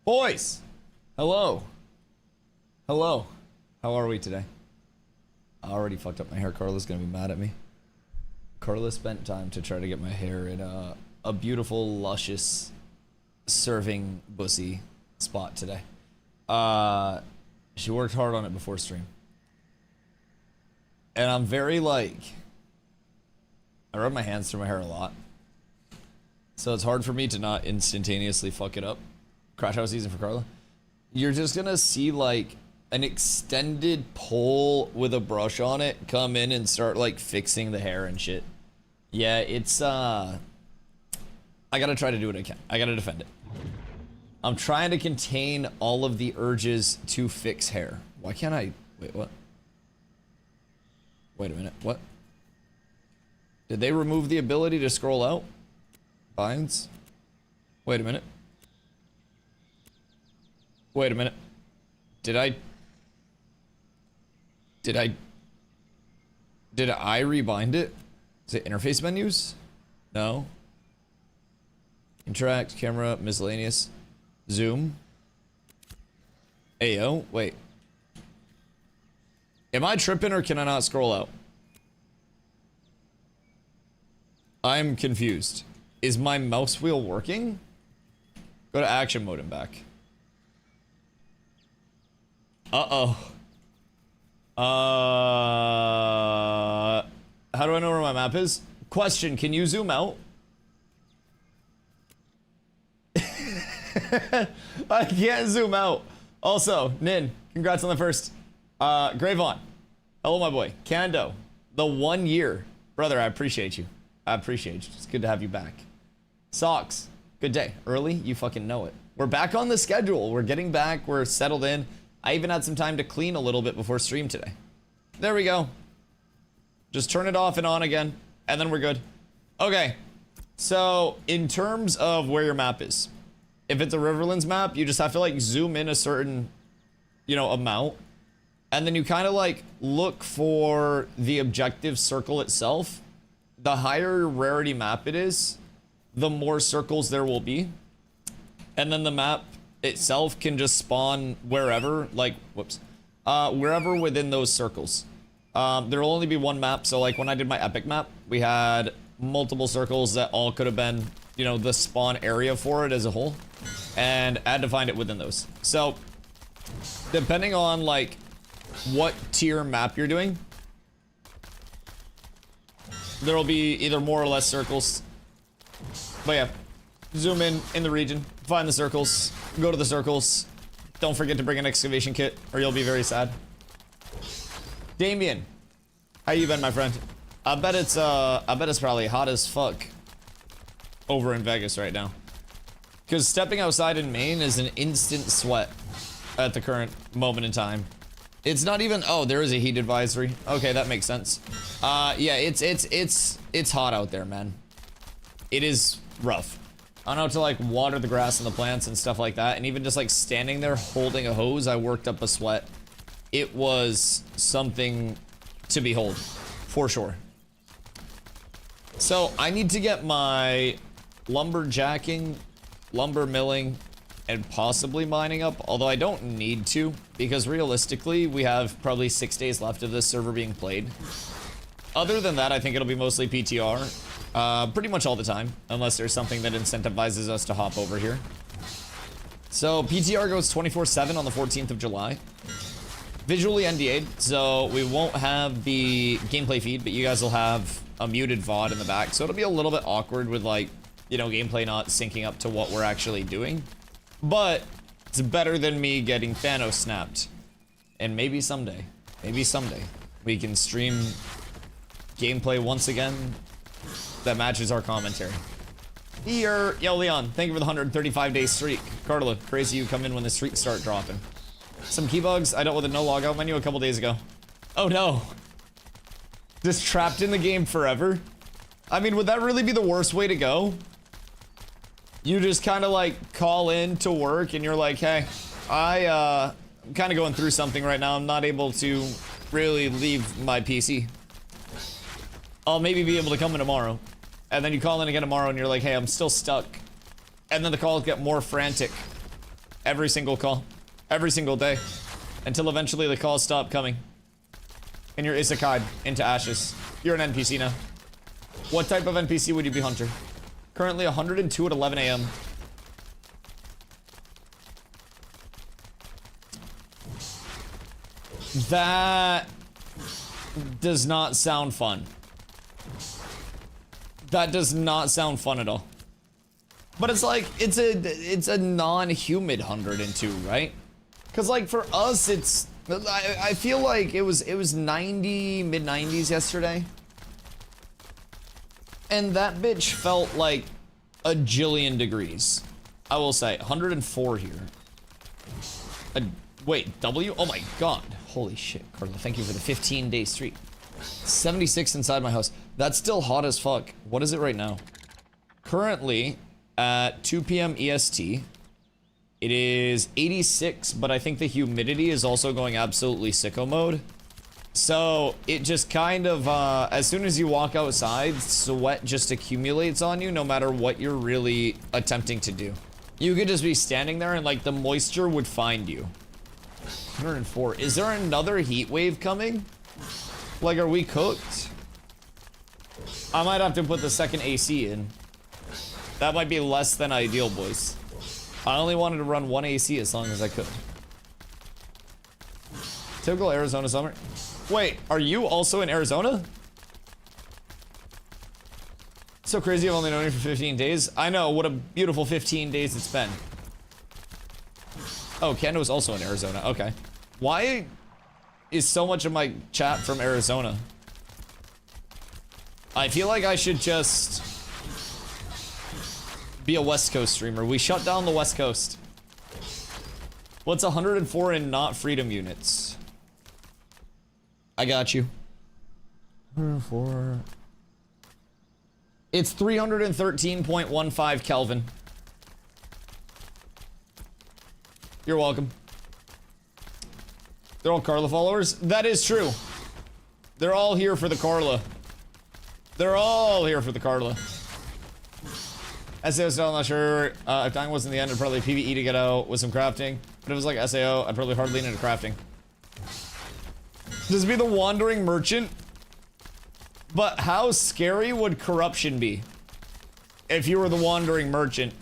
Boys! Hello. Hello. How are we today? I already fucked up my hair. Carla's gonna be mad at me. Carla spent time to try to get my hair in a beautiful, luscious, serving bussy spot today. She worked hard on it before stream. And I'm very like... I rub my hands through my hair a lot. So it's hard for me to not instantaneously fuck it up. Crash out season for Carla. You're just gonna see like an extended pole with a brush on it come in and start like fixing the hair and shit. Yeah, it's I gotta try to do what I can. I gotta defend it. I'm trying to contain all of the urges to fix hair. Why can't I? Wait, what? Wait a minute, what? Did they remove the ability to scroll out? Binds? Wait a minute. Wait a minute. Did I rebind it? Is it interface menus? No. Interact, camera, miscellaneous, zoom. Ayo, wait. Am I tripping or can I not scroll out? I'm confused. Is my mouse wheel working? Go to action mode and back. Uh-oh. How do I know where my map is? Question, can you zoom out? I can't zoom out. Also, Nin, congrats on the first. Gravon. Hello, my boy. Kando. The 1 year. Brother, I appreciate you. I appreciate you. It's good to have you back. Socks. Good day. Early? You fucking know it. We're back on the schedule. We're getting back. We're settled in. I even had some time to clean a little bit before stream today. There we go. Just turn it off and on again, and then we're good. Okay. So, in terms of where your map is, if it's a Riverlands map, you just have to like zoom in a certain, you know, amount. And then you kind of like look for the objective circle itself. The higher rarity map it is, the more circles there will be. And then the map itself can just spawn wherever, like, whoops, wherever within those circles. There will only be one map, so like when I did my epic map, we had multiple circles that all could have been, you know, the spawn area for it as a whole. And I had to find it within those. So, depending on like what tier map you're doing, there will be either more or less circles. But yeah, zoom in the region, find the circles, go to the circles. Don't forget to bring an excavation kit or you'll be very sad. Damien, how you been, my friend? I bet it's probably hot as fuck over in Vegas right now. Because stepping outside in Maine is an instant sweat at the current moment in time. It's not even, oh, there is a heat advisory. Okay, that makes sense. Yeah, it's hot out there, man. It is rough. I don't know, to like water the grass and the plants and stuff like that. And even just like standing there holding a hose, I worked up a sweat. It was something to behold, for sure. So I need to get my lumberjacking, lumber milling, and possibly mining up, although I don't need to, because realistically, we have probably 6 days left of this server being played. Other than that, I think it'll be mostly PTR, pretty much all the time, unless there's something that incentivizes us to hop over here. So PTR goes 24/7 on the 14th of July. Visually NDA'd, so we won't have the gameplay feed, but you guys will have a muted VOD in the back, so it'll be a little bit awkward with like, you know, gameplay not syncing up to what we're actually doing. But it's better than me getting Thanos snapped. And maybe someday, we can stream gameplay once again that matches our commentary. Here, yo Leon, thank you for the 135-day streak. Carla, crazy you come in when the streaks start dropping. Some key bugs. I dealt with a no logout menu a couple days ago. Oh no. Just trapped in the game forever? I mean, would that really be the worst way to go? You just kind of like call in to work and you're like, hey, I'm kind of going through something right now. I'm not able to really leave my PC. I'll maybe be able to come in tomorrow. And then you call in again tomorrow and you're like, hey, I'm still stuck. And then the calls get more frantic. every single call. Every single day. Until eventually the calls stop coming. And you're isekai'd into ashes. You're an NPC now. What type of NPC would you be, Hunter? Currently 102 at 11 a.m. That does not sound fun. That does not sound fun at all. But it's like, it's a non-humid 102, right? Because like for us, it's, I feel like it was 90, mid-90s yesterday. And that bitch felt like a jillion degrees. I will say, 104 here. Wait, W? Oh my god. Holy shit, Carla, thank you for the 15-day streak. 76 inside my house. That's still hot as fuck. What is it right now? Currently, at 2 p.m. EST, it is 86, but I think the humidity is also going absolutely sicko mode. So, it just kind of, as soon as you walk outside, sweat just accumulates on you no matter what you're really attempting to do. You could just be standing there and, like, the moisture would find you. 104. Is there another heat wave coming? Like, are we cooked? I might have to put the second AC in. That might be less than ideal, boys. I only wanted to run one AC as long as I could. Typical Arizona summer. Wait, are you also in Arizona? So crazy, I've only known you for 15 days. I know, what a beautiful 15 days it's been. Oh, Kendo is also in Arizona. Okay. Why is so much of my chat from Arizona? I feel like I should just be a West Coast streamer. We shut down the West Coast. What's 104 in not freedom units? I got you. 104. It's 313.15 Kelvin. You're welcome. They're all Carla followers? That is true. They're all here for the Carla. They're all here for the Carla. SAO still not sure. If dying wasn't the end, I'd probably PvE to get out with some crafting. But if it was like SAO, I'd probably hard lean into crafting. Just be the wandering merchant. But how scary would corruption be? If you were the wandering merchant?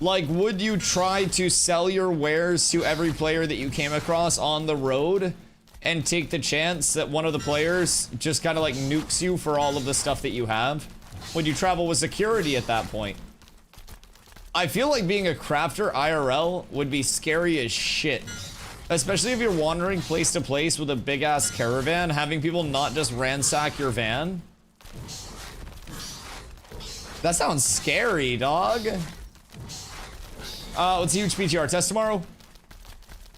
Like, would you try to sell your wares to every player that you came across on the road and take the chance that one of the players just kind of like nukes you for all of the stuff that you have? Would you travel with security at that point? I feel like being a crafter IRL would be scary as shit. Especially if you're wandering place to place with a big ass caravan, having people not just ransack your van. That sounds scary, dog. What's a huge PTR test tomorrow?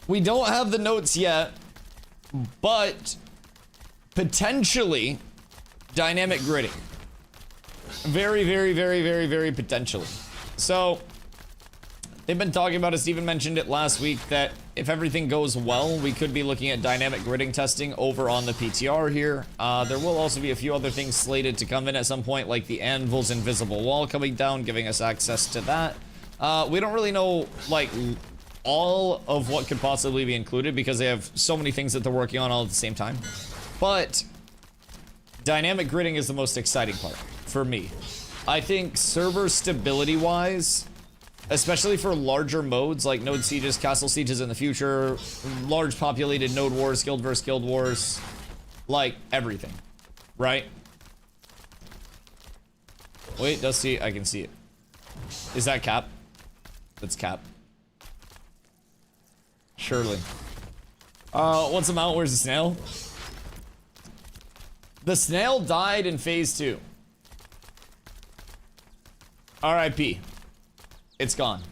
We don't have the notes yet, but potentially dynamic gridding. Very, very, very, very, very potentially. So they've been talking about it. Steven mentioned it last week that if everything goes well, we could be looking at dynamic gridding testing over on the PTR here. There will also be a few other things slated to come in at some point, like the Anvil's invisible wall coming down, giving us access to that. We don't really know, like, all of what could possibly be included because they have so many things that they're working on all at the same time. But dynamic gridding is the most exciting part for me. I think server stability-wise, especially for larger modes like node sieges, castle sieges in the future, large populated node wars, guild versus guild wars, like everything, right? Wait, Dusty, I can see it. Is that cap? That's cap. Surely. What's the mount? Where's the snail? The snail died in phase 2. RIP. It's gone.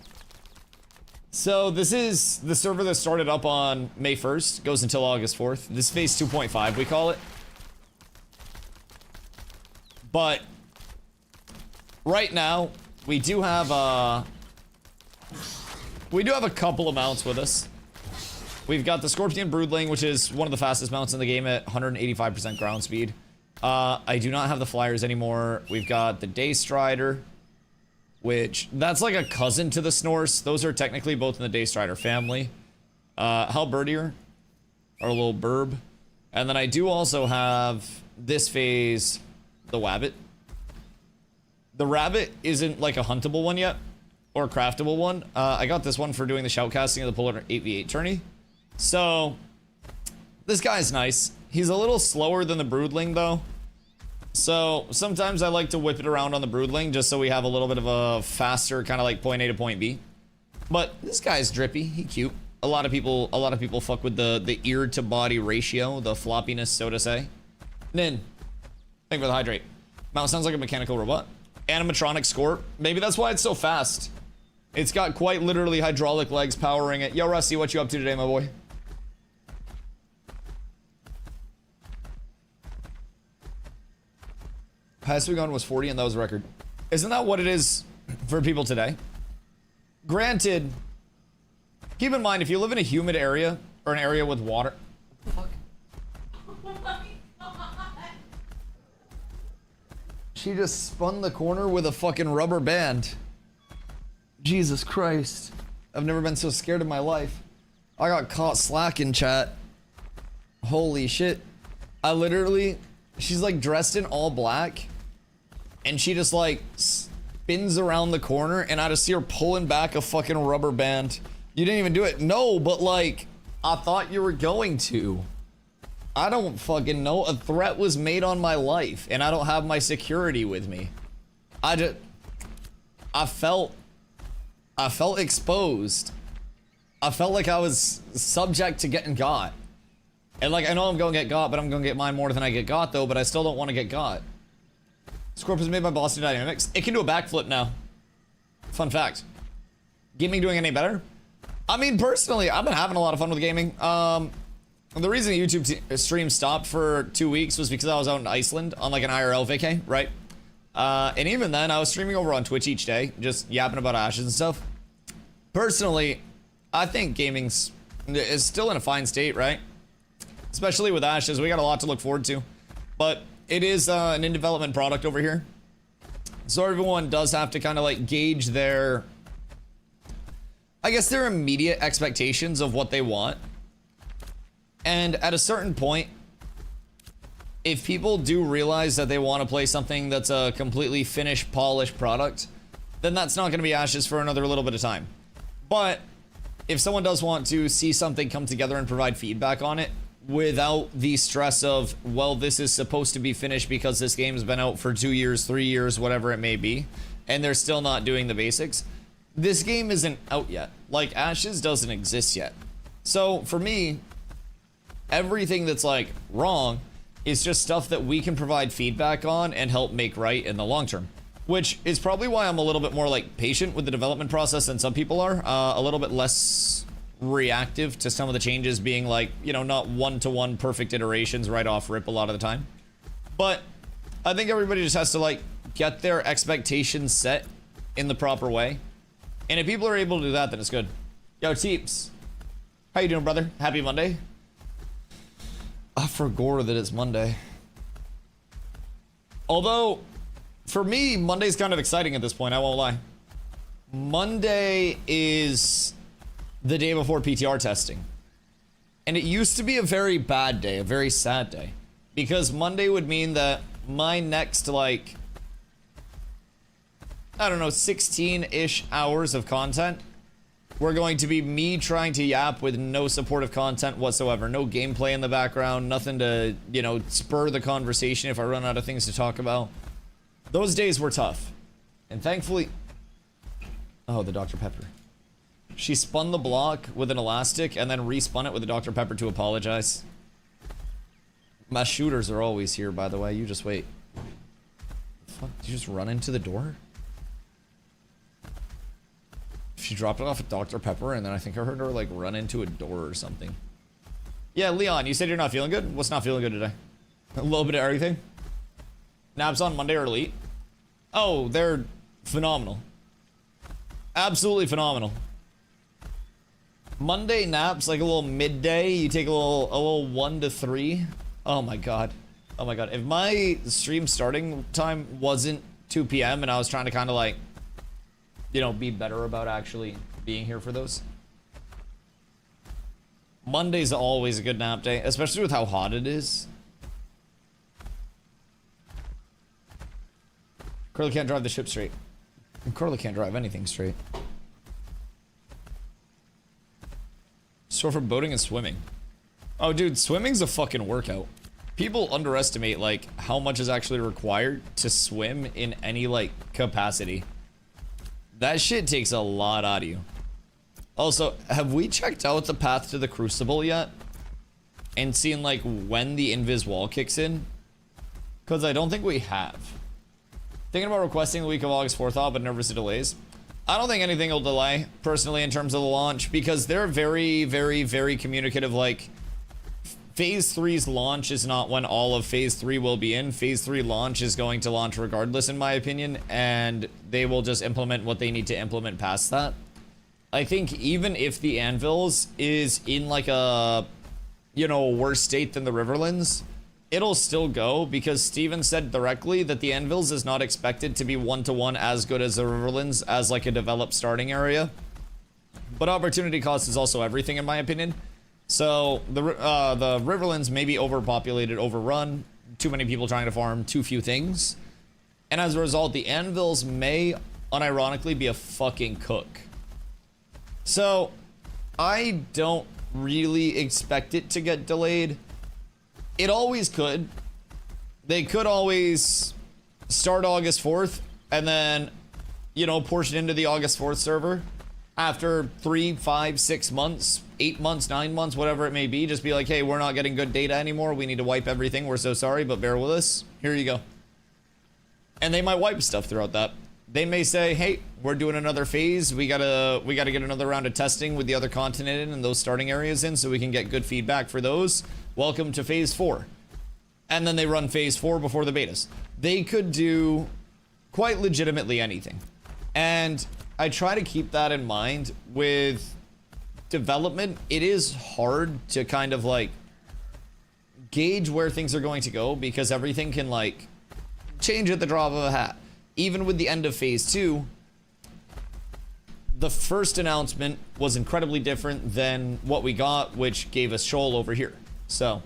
So this is the server that started up on May 1st, goes until August 4th. This is phase 2.5, we call it. But right now, we do have a couple of mounts with us. We've got the Scorpion Broodling, which is one of the fastest mounts in the game at 185% ground speed. I do not have the Flyers anymore. We've got the Day Strider. which that's like a cousin to the Snorse. Those are technically both in the Daystrider family. Halberdier, our little burb. And then I do also have this phase, the Wabbit. The Rabbit isn't like a huntable one yet, or a craftable one. I got this one for doing the shoutcasting of the Polar 8v8 tourney. So, this guy's nice. He's a little slower than the Broodling though. So, sometimes I like to whip it around on the Broodling just so we have a little bit of a faster kind of like point A to point B. But this guy's drippy, he cute. A lot of people fuck with the ear to body ratio, the floppiness, so to say. Nin, thank you for the hydrate. Mouse sounds like a mechanical robot. Animatronic Scorp. Maybe that's why it's so fast. It's got quite literally hydraulic legs powering it. Yo, Rusty, what you up to today, my boy? Highest we gone was 40, and that was a record. Isn't that what it is for people today? Granted, keep in mind, if you live in a humid area, or an area with water... Fuck. Oh my god. She just spun the corner with a fucking rubber band. Jesus Christ. I've never been so scared in my life. I got caught slacking, chat. Holy shit. I literally... She's like dressed in all black. And she just like spins around the corner, and I just see her pulling back a fucking rubber band. You didn't even do it. No, but like, I thought you were going to. I don't fucking know. A threat was made on my life, and I don't have my security with me. I felt exposed. I felt like I was subject to getting got. And like, I know I'm gonna get got, but I'm gonna get mine more than I get got though, but I still don't want to get got. Scorp is made by Boston Dynamics. It can do a backflip now. Fun fact. Gaming doing any better? I mean, personally, I've been having a lot of fun with gaming. The reason the YouTube stream stopped for 2 weeks was because I was out in Iceland on like an IRL vacay, right? And even then, I was streaming over on Twitch each day, just yapping about Ashes and stuff. Personally, I think gaming's is still in a fine state, right? Especially with Ashes, we got a lot to look forward to. But it is an in-development product over here. So everyone does have to kind of like gauge their... I guess their immediate expectations of what they want. And at a certain point, if people do realize that they want to play something that's a completely finished, polished product, then that's not going to be Ashes for another little bit of time. But if someone does want to see something come together and provide feedback on it without the stress of, well, this is supposed to be finished because this game's been out for 2 years, 3 years, whatever it may be, and they're still not doing the basics, this game isn't out yet. Like, Ashes doesn't exist yet. So for me, everything that's like wrong is just stuff that we can provide feedback on and help make right in the long term. Which is probably why I'm a little bit more like patient with the development process than some people are. A little bit less reactive to some of the changes being like, you know, not one-to-one perfect iterations right off rip a lot of the time. But I think everybody just has to like get their expectations set in the proper way. And if people are able to do that, then it's good. Yo, Teeps. How you doing, brother? Happy Monday. I forgot that it's Monday. Although, for me, Monday's kind of exciting at this point, I won't lie. Monday is the day before PTR testing. And it used to be a very bad day, a very sad day. Because Monday would mean that my next, like, I don't know, 16-ish hours of content were going to be me trying to yap with no supportive content whatsoever. No gameplay in the background, nothing to, you know, spur the conversation if I run out of things to talk about. Those days were tough. And thankfully... Oh, the Dr. Pepper. She spun the block with an elastic and then respun it with a Dr. Pepper to apologize. My shooters are always here, by the way. You just wait. Fuck, did you just run into the door? She dropped it off at Dr. Pepper, and then I think I heard her, like, run into a door or something. Yeah, Leon, you said you're not feeling good? What's not feeling good today? A little bit of everything? Naps on Monday are elite? Oh, they're phenomenal. Absolutely phenomenal. Monday naps, like a little midday, you take a little 1 to 3. Oh my god. Oh my god. If my stream starting time wasn't 2 p.m. and I was trying to kind of like you know, be better about actually being here for those. Monday's always a good nap day, especially with how hot it is. Curly can't drive the ship straight. And Curly can't drive anything straight. So for boating and swimming. Oh, dude, swimming's a fucking workout. People underestimate, like, how much is actually required to swim in any, like, capacity. That shit takes a lot out of you. Also, have we checked out the path to the Crucible yet? And seen, like, when the invis wall kicks in? Because I don't think we have. Thinking about requesting the week of August 4th off, but nervous of delays. I don't think anything will delay, personally, in terms of the launch, because they're very, very, very communicative. Like, Phase 3's launch is not when all of Phase 3 will be in. Phase 3 launch is going to launch regardless, in my opinion, and they will just implement what they need to implement past that. I think even if the Anvils is in, like, a, you know, worse state than the Riverlands, it'll still go, because Steven said directly that the Anvils is not expected to be one-to-one as good as the Riverlands as, like, a developed starting area. But opportunity cost is also everything, in my opinion. So, the Riverlands may be overpopulated, overrun, too many people trying to farm too few things. And as a result, the Anvils may, unironically, be a fucking cook. So, I don't really expect it to get delayed. It always could. They could always start August 4th and then, you know, portion into the August 4th server after 3, 5, 6 months, 8 months, 9 months, whatever it may be. Just be like, hey, we're not getting good data anymore. We need to wipe everything. We're so sorry, but bear with us. Here you go. And they might wipe stuff throughout that. They may say, hey, we're doing another phase. We gotta get another round of testing with the other continent in and those starting areas in so we can get good feedback for those. Welcome to phase 4. And then they run phase 4 before the betas. They could do quite legitimately anything. And I try to keep that in mind with development. It is hard to kind of like gauge where things are going to go because everything can like change at the drop of a hat. Even with the end of phase 2, the first announcement was incredibly different than what we got, which gave us Shoal over here. So,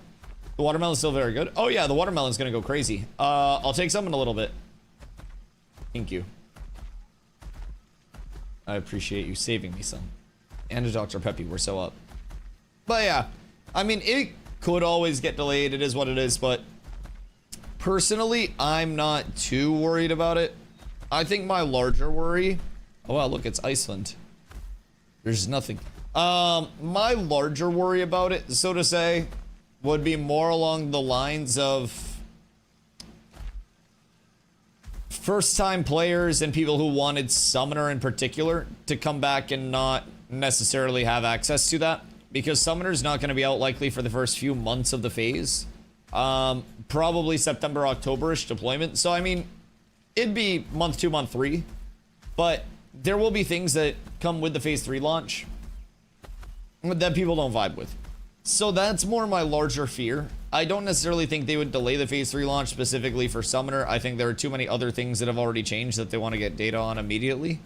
the watermelon's still very good. Oh yeah, the watermelon's gonna go crazy. I'll take some in a little bit. Thank you. I appreciate you saving me some. And to Dr. Peppy, we're so up. But yeah, I mean, it could always get delayed. It is what it is, but personally, I'm not too worried about it. I think my larger worry... Oh, wow, look, it's Iceland. There's nothing. My larger worry about it, so to say, would be more along the lines of first-time players and people who wanted Summoner in particular to come back and not necessarily have access to that. Because Summoner's not going to be out likely for the first few months of the phase. Probably September, October-ish deployment. So, I mean, it'd be month 2, month 3. But there will be things that come with the phase 3 launch that people don't vibe with. So that's more my larger fear. I don't necessarily think they would delay the phase 3 launch specifically for Summoner. I think there are too many other things that have already changed that they want to get data on immediately.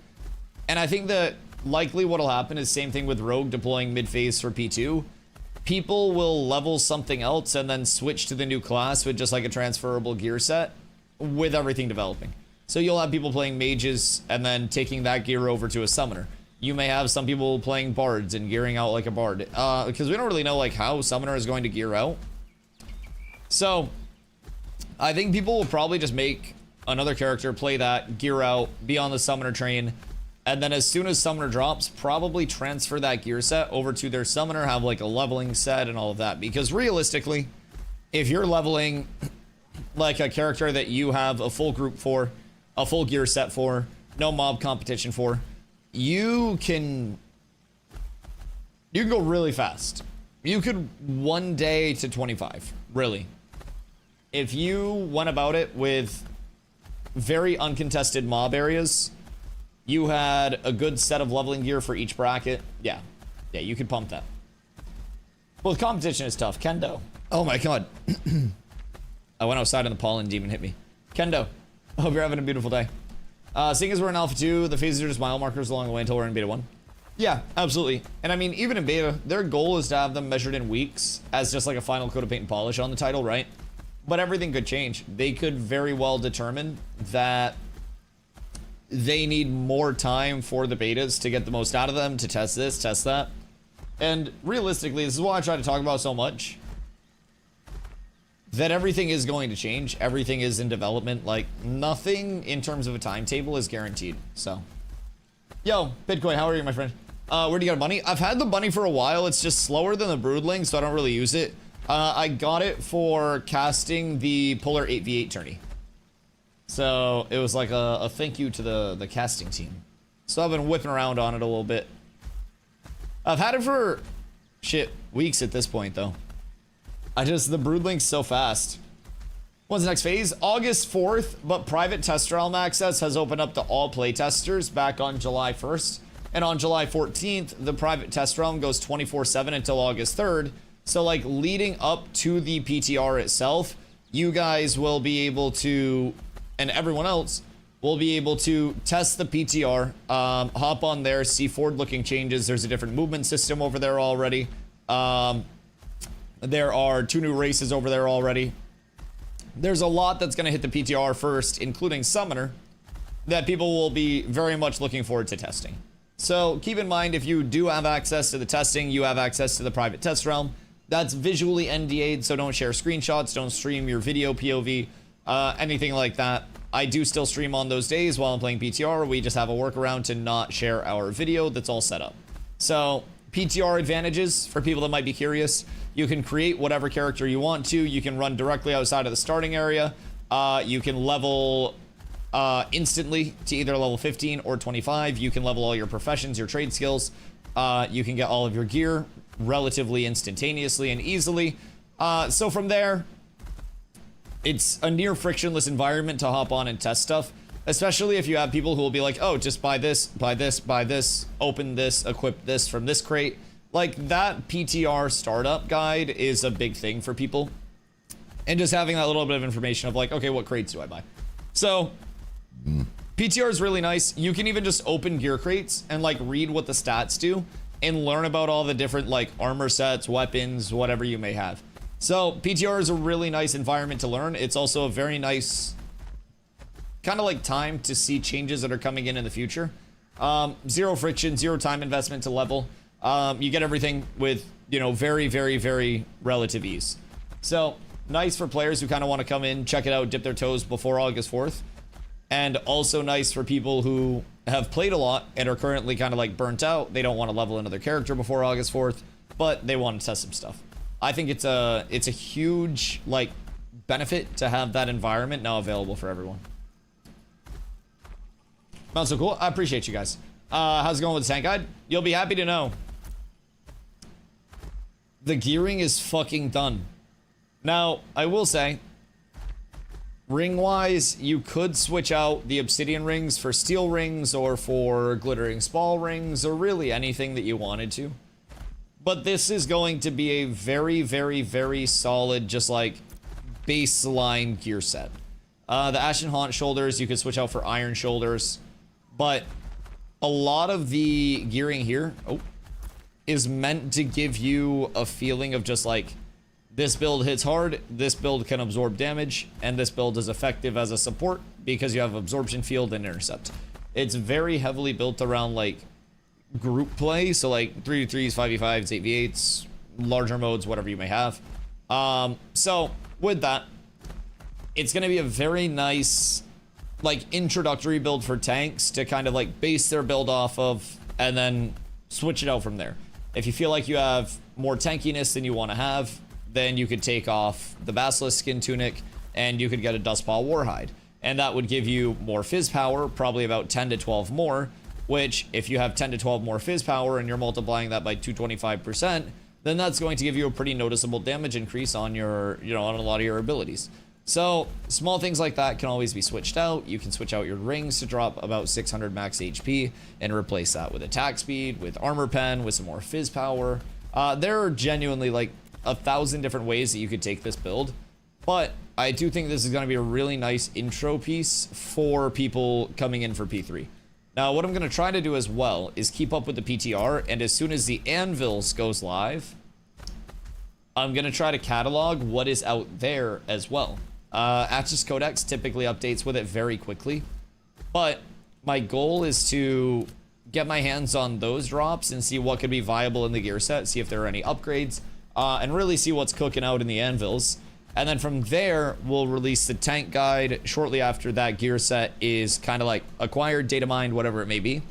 And I think that likely what'll happen is same thing with Rogue deploying mid-phase for P2. People will level something else and then switch to the new class with just like a transferable gear set with everything developing. So you'll have people playing mages and then taking that gear over to a Summoner. You may have some people playing bards and gearing out like a bard. Because we don't really know like how Summoner is going to gear out. So, I think people will probably just make another character, play that, gear out, be on the Summoner train. And then as soon as Summoner drops, probably transfer that gear set over to their Summoner, have like a leveling set and all of that. Because realistically, if you're leveling like a character that you have a full group for, a full gear set for, no mob competition for, you can go really fast. You could 1 day to 25, really. If you went about it with very uncontested mob areas, you had a good set of leveling gear for each bracket, yeah, you could pump that. Well, the competition is tough. Kendo. Oh my god. I went outside and the pollen demon hit me. Kendo, I hope you're having a beautiful day. Seeing as we're in Alpha 2, the phases are just mile markers along the way until we're in Beta 1. Yeah, absolutely. And I mean, even in Beta, their goal is to have them measured in weeks as just like a final coat of paint and polish on the title, right? But everything could change. They could very well determine that they need more time for the betas to get the most out of them, to test this, test that. And realistically, this is why I try to talk about so much. That everything is going to change. Everything is in development. Like, nothing in terms of a timetable is guaranteed. So, yo, Bitcoin, how are you, my friend? Where do you get a bunny? I've had the bunny for a while. It's just slower than the broodling, so I don't really use it. I got it for casting the Polar 8v8 tourney. So it was like a thank you to the casting team. So I've been whipping around on it a little bit. I've had it for, shit, weeks at this point, though. The broodling's so fast. When's the next phase? August 4th, but private test realm access has opened up to all playtesters back on July 1st. And on July 14th, the private test realm goes 24/7 until August 3rd. So like leading up to the PTR itself, you guys will be able to, and everyone else will be able to test the PTR, hop on there, see forward-looking changes. There's a different movement system over there already. There are 2 new races over there already. There's a lot that's going to hit the PTR first, including Summoner, that people will be very much looking forward to testing. So keep in mind, if you do have access to the testing, you have access to the private test realm. That's visually NDA'd, so don't share screenshots, don't stream your video POV, anything like that. I do still stream on those days while I'm playing PTR. We just have a workaround to not share our video that's all set up. So PTR advantages for people that might be curious. You can create whatever character you want to. You can run directly outside of the starting area. You can level instantly to either level 15 or 25. You can level all your professions, your trade skills. You can get all of your gear relatively instantaneously and easily. So from there, it's a near frictionless environment to hop on and test stuff, especially if you have people who will be like, oh, just buy this, buy this, buy this, open this, equip this from this crate. Like, that PTR startup guide is a big thing for people. And just having that little bit of information of like, okay, what crates do I buy? So PTR is really nice. You can even just open gear crates and like read what the stats do and learn about all the different like armor sets, weapons, whatever you may have. So PTR is a really nice environment to learn. It's also a very nice kind of like time to see changes that are coming in the future. Zero friction, zero time investment to level. You get everything with, you know, very, very, very relative ease. So nice for players who kind of want to come in, check it out, dip their toes before August 4th. And also nice for people who have played a lot and are currently kind of like burnt out. They don't want to level another character before August 4th, but they want to test some stuff. I think it's a huge like benefit to have that environment now available for everyone. Sounds so cool. I appreciate you guys. How's it going with the tank guide? You'll be happy to know. The gearing is fucking done. Now, I will say, ring-wise, you could switch out the obsidian rings for steel rings or for glittering spall rings or really anything that you wanted to. But this is going to be a very, very, very solid, just like baseline gear set. The Ashen Haunt shoulders, you could switch out for iron shoulders. But a lot of the gearing here is meant to give you a feeling of just like, this build hits hard, this build can absorb damage, and this build is effective as a support because you have absorption field and intercept. It's very heavily built around like group play, so like 3v3s, 5v5s, 8v8s, larger modes, whatever you may have. So with that, it's going to be a very nice like introductory build for tanks to kind of like base their build off of and then switch it out from there. If you feel like you have more tankiness than you want to have, then you could take off the Basilisk skin tunic and you could get a Dustpaw Warhide. And that would give you more fizz power, probably about 10 to 12 more, which if you have 10 to 12 more fizz power and you're multiplying that by 225%, then that's going to give you a pretty noticeable damage increase on your, you know, on a lot of your abilities. So small things like that can always be switched out. You can switch out your rings to drop about 600 max HP and replace that with attack speed, with armor pen, with some more fizz power. There are genuinely like 1,000 different ways that you could take this build, but I do think this is going to be a really nice intro piece for people coming in for P3. Now, what I'm going to try to do as well is keep up with the PTR, and as soon as the Anvils goes live, I'm going to try to catalog what is out there as well. Access Codex typically updates with it very quickly, but my goal is to get my hands on those drops and see what could be viable in the gear set, see if there are any upgrades, and really see what's cooking out in the Anvils. And then from there, we'll release the tank guide shortly after that gear set is kind of like acquired, data mined, whatever it may be.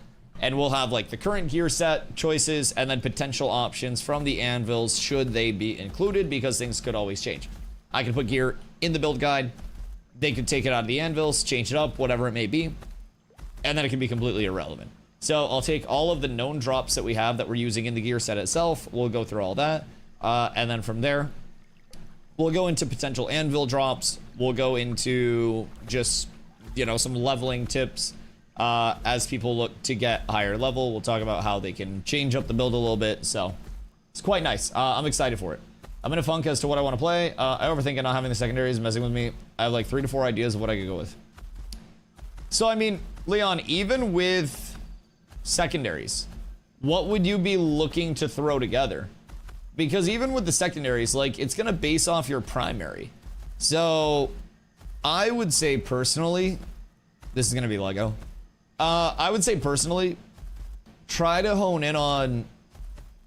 And we'll have like the current gear set choices and then potential options from the Anvils should they be included, because things could always change. I could put gear in the build guide, they could take it out of the Anvils, change it up, whatever it may be, and then it can be completely irrelevant. So I'll take all of the known drops that we have that we're using in the gear set itself, we'll go through all that, and then from there, we'll go into potential Anvil drops, we'll go into just, you know, some leveling tips. As people look to get higher level, we'll talk about how they can change up the build a little bit, so it's quite nice. I'm excited for it. I'm in a funk as to what I want to play. I overthink it, not having the secondaries messing with me. I have like 3 to 4 ideas of what I could go with. So, I mean, Leon, even with secondaries, what would you be looking to throw together? Because even with the secondaries, like, it's going to base off your primary. So, I would say personally, this is going to be Lego. I would say personally, try to hone in on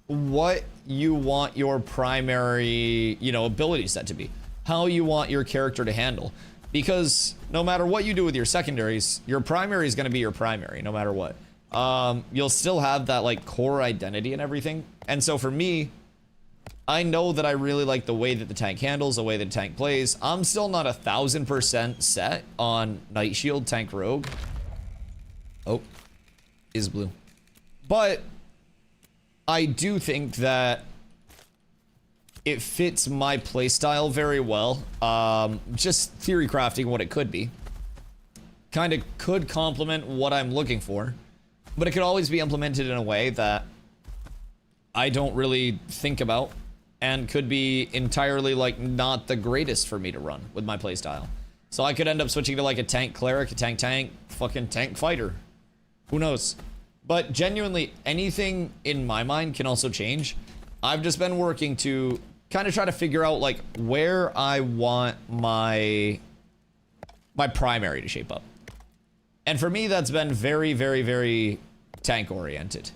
what you want your primary, you know, ability set to be. How you want your character to handle. Because no matter what you do with your secondaries, your primary is going to be your primary, no matter what. You'll still have that, like, core identity and everything. And so for me, I know that I really like the way that the tank handles, the way that the tank plays. I'm still not 1000% set on Night Shield Tank Rogue. Oh, is blue. But I do think that it fits my playstyle very well. Just theory crafting what it could be. Kind of could complement what I'm looking for. But it could always be implemented in a way that I don't really think about. And could be entirely, like, not the greatest for me to run with my playstyle. So I could end up switching to, like, a tank cleric, a tank, fucking tank fighter. Who knows? But genuinely, anything in my mind can also change. I've just been working to kind of try to figure out, like, where I want my primary to shape up. And for me, that's been very, very, very tank-oriented.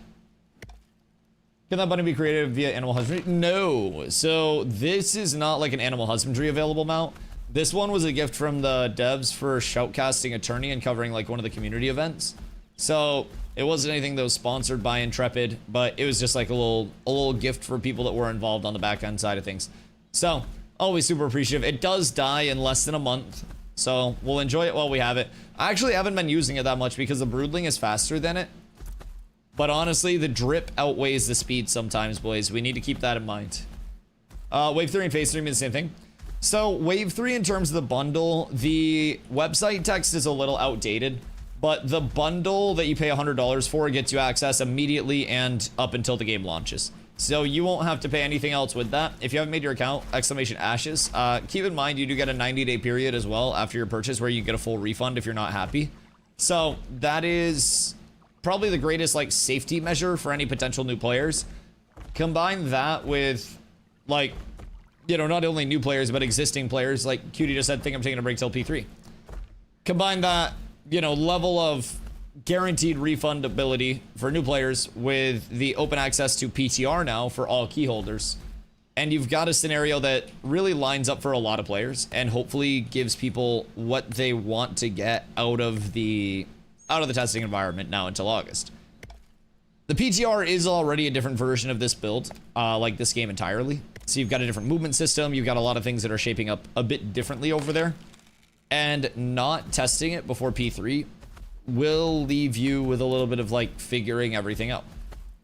Can that bunny be created via animal husbandry? No. So this is not like an animal husbandry available mount. This one was a gift from the devs for Shoutcasting Attorney and covering like one of the community events. So it wasn't anything that was sponsored by Intrepid, but it was just like a little gift for people that were involved on the back end side of things. So always super appreciative. It does die in less than a month, so we'll enjoy it while we have it. I actually haven't been using it that much because the broodling is faster than it. But honestly, the drip outweighs the speed sometimes, boys. We need to keep that in mind. Wave 3 and Phase 3 mean the same thing. So, Wave 3 in terms of the bundle, the website text is a little outdated, but the bundle that you pay $100 for gets you access immediately and up until the game launches. So, you won't have to pay anything else with that. If you haven't made your account, !ashes. Keep in mind, you do get a 90-day period as well after your purchase where you get a full refund if you're not happy. So, that is probably the greatest, like, safety measure for any potential new players. Combine that with, like, you know, not only new players, but existing players. Like Cutie just said, think I'm taking a break till P3. Combine that, you know, level of guaranteed refundability for new players with the open access to PTR now for all key holders. And you've got a scenario that really lines up for a lot of players and hopefully gives people what they want to get out of the testing environment now until August. The PTR is already a different version of this build, like this game entirely. So you've got a different movement system, you've got a lot of things that are shaping up a bit differently over there. And not testing it before P3 will leave you with a little bit of like figuring everything out.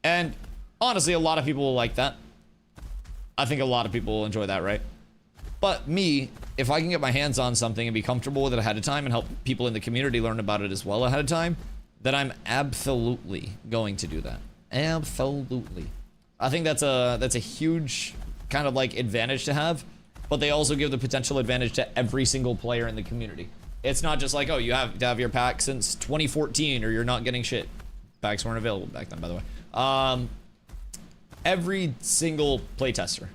And honestly, a lot of people will like that. I think a lot of people will enjoy that, right? But me, if I can get my hands on something and be comfortable with it ahead of time and help people in the community learn about it as well ahead of time, then I'm absolutely going to do that. Absolutely. I think that's a huge kind of like advantage to have. but they also give the potential advantage to every single player in the community. It's not just like, oh, you have to have your pack since 2014 or you're not getting shit. Packs weren't available back then, by the way. Every single playtester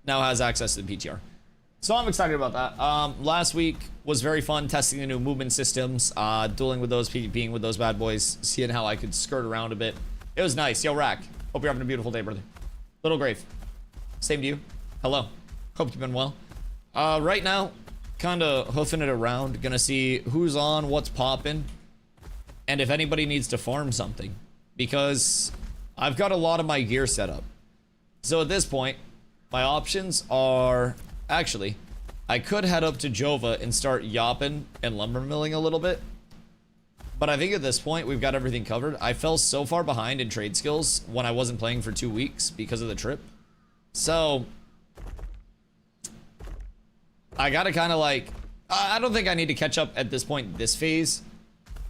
now has access to the PTR. So I'm excited about that. Last week was very fun testing the new movement systems, dueling with those, PvPing with those bad boys, seeing how I could skirt around a bit. It was nice. Yo, Rack. Hope you're having a beautiful day, brother. Little Grave. Same to you. Hello. Hope you've been well. Right now, kind of hoofing it around. Gonna see who's on, what's popping, and if anybody needs to farm something. Because I've got a lot of my gear set up. So at this point, my options are... Actually, I could head up to Jova and start yopping and lumber milling a little bit. But I think at this point, we've got everything covered. I fell so far behind in trade skills when I wasn't playing for 2 weeks because of the trip. So... I gotta kind of like... I don't think I need to catch up at this point, this phase.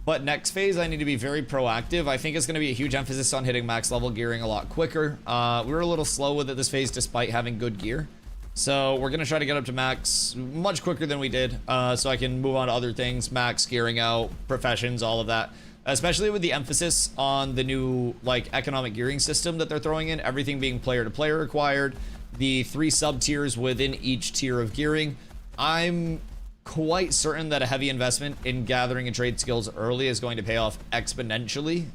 But next phase, I need to be very proactive. I think it's going to be a huge emphasis on hitting max level gearing a lot quicker. We were a little slow with it this phase despite having good gear. So we're going to try to get up to max much quicker than we did. So I can move on to other things, max gearing out, professions, all of that. Especially with the emphasis on the new like economic gearing system that they're throwing in. Everything being player to player required. The 3 sub tiers within each tier of gearing. I'm quite certain that a heavy investment in gathering and trade skills early is going to pay off exponentially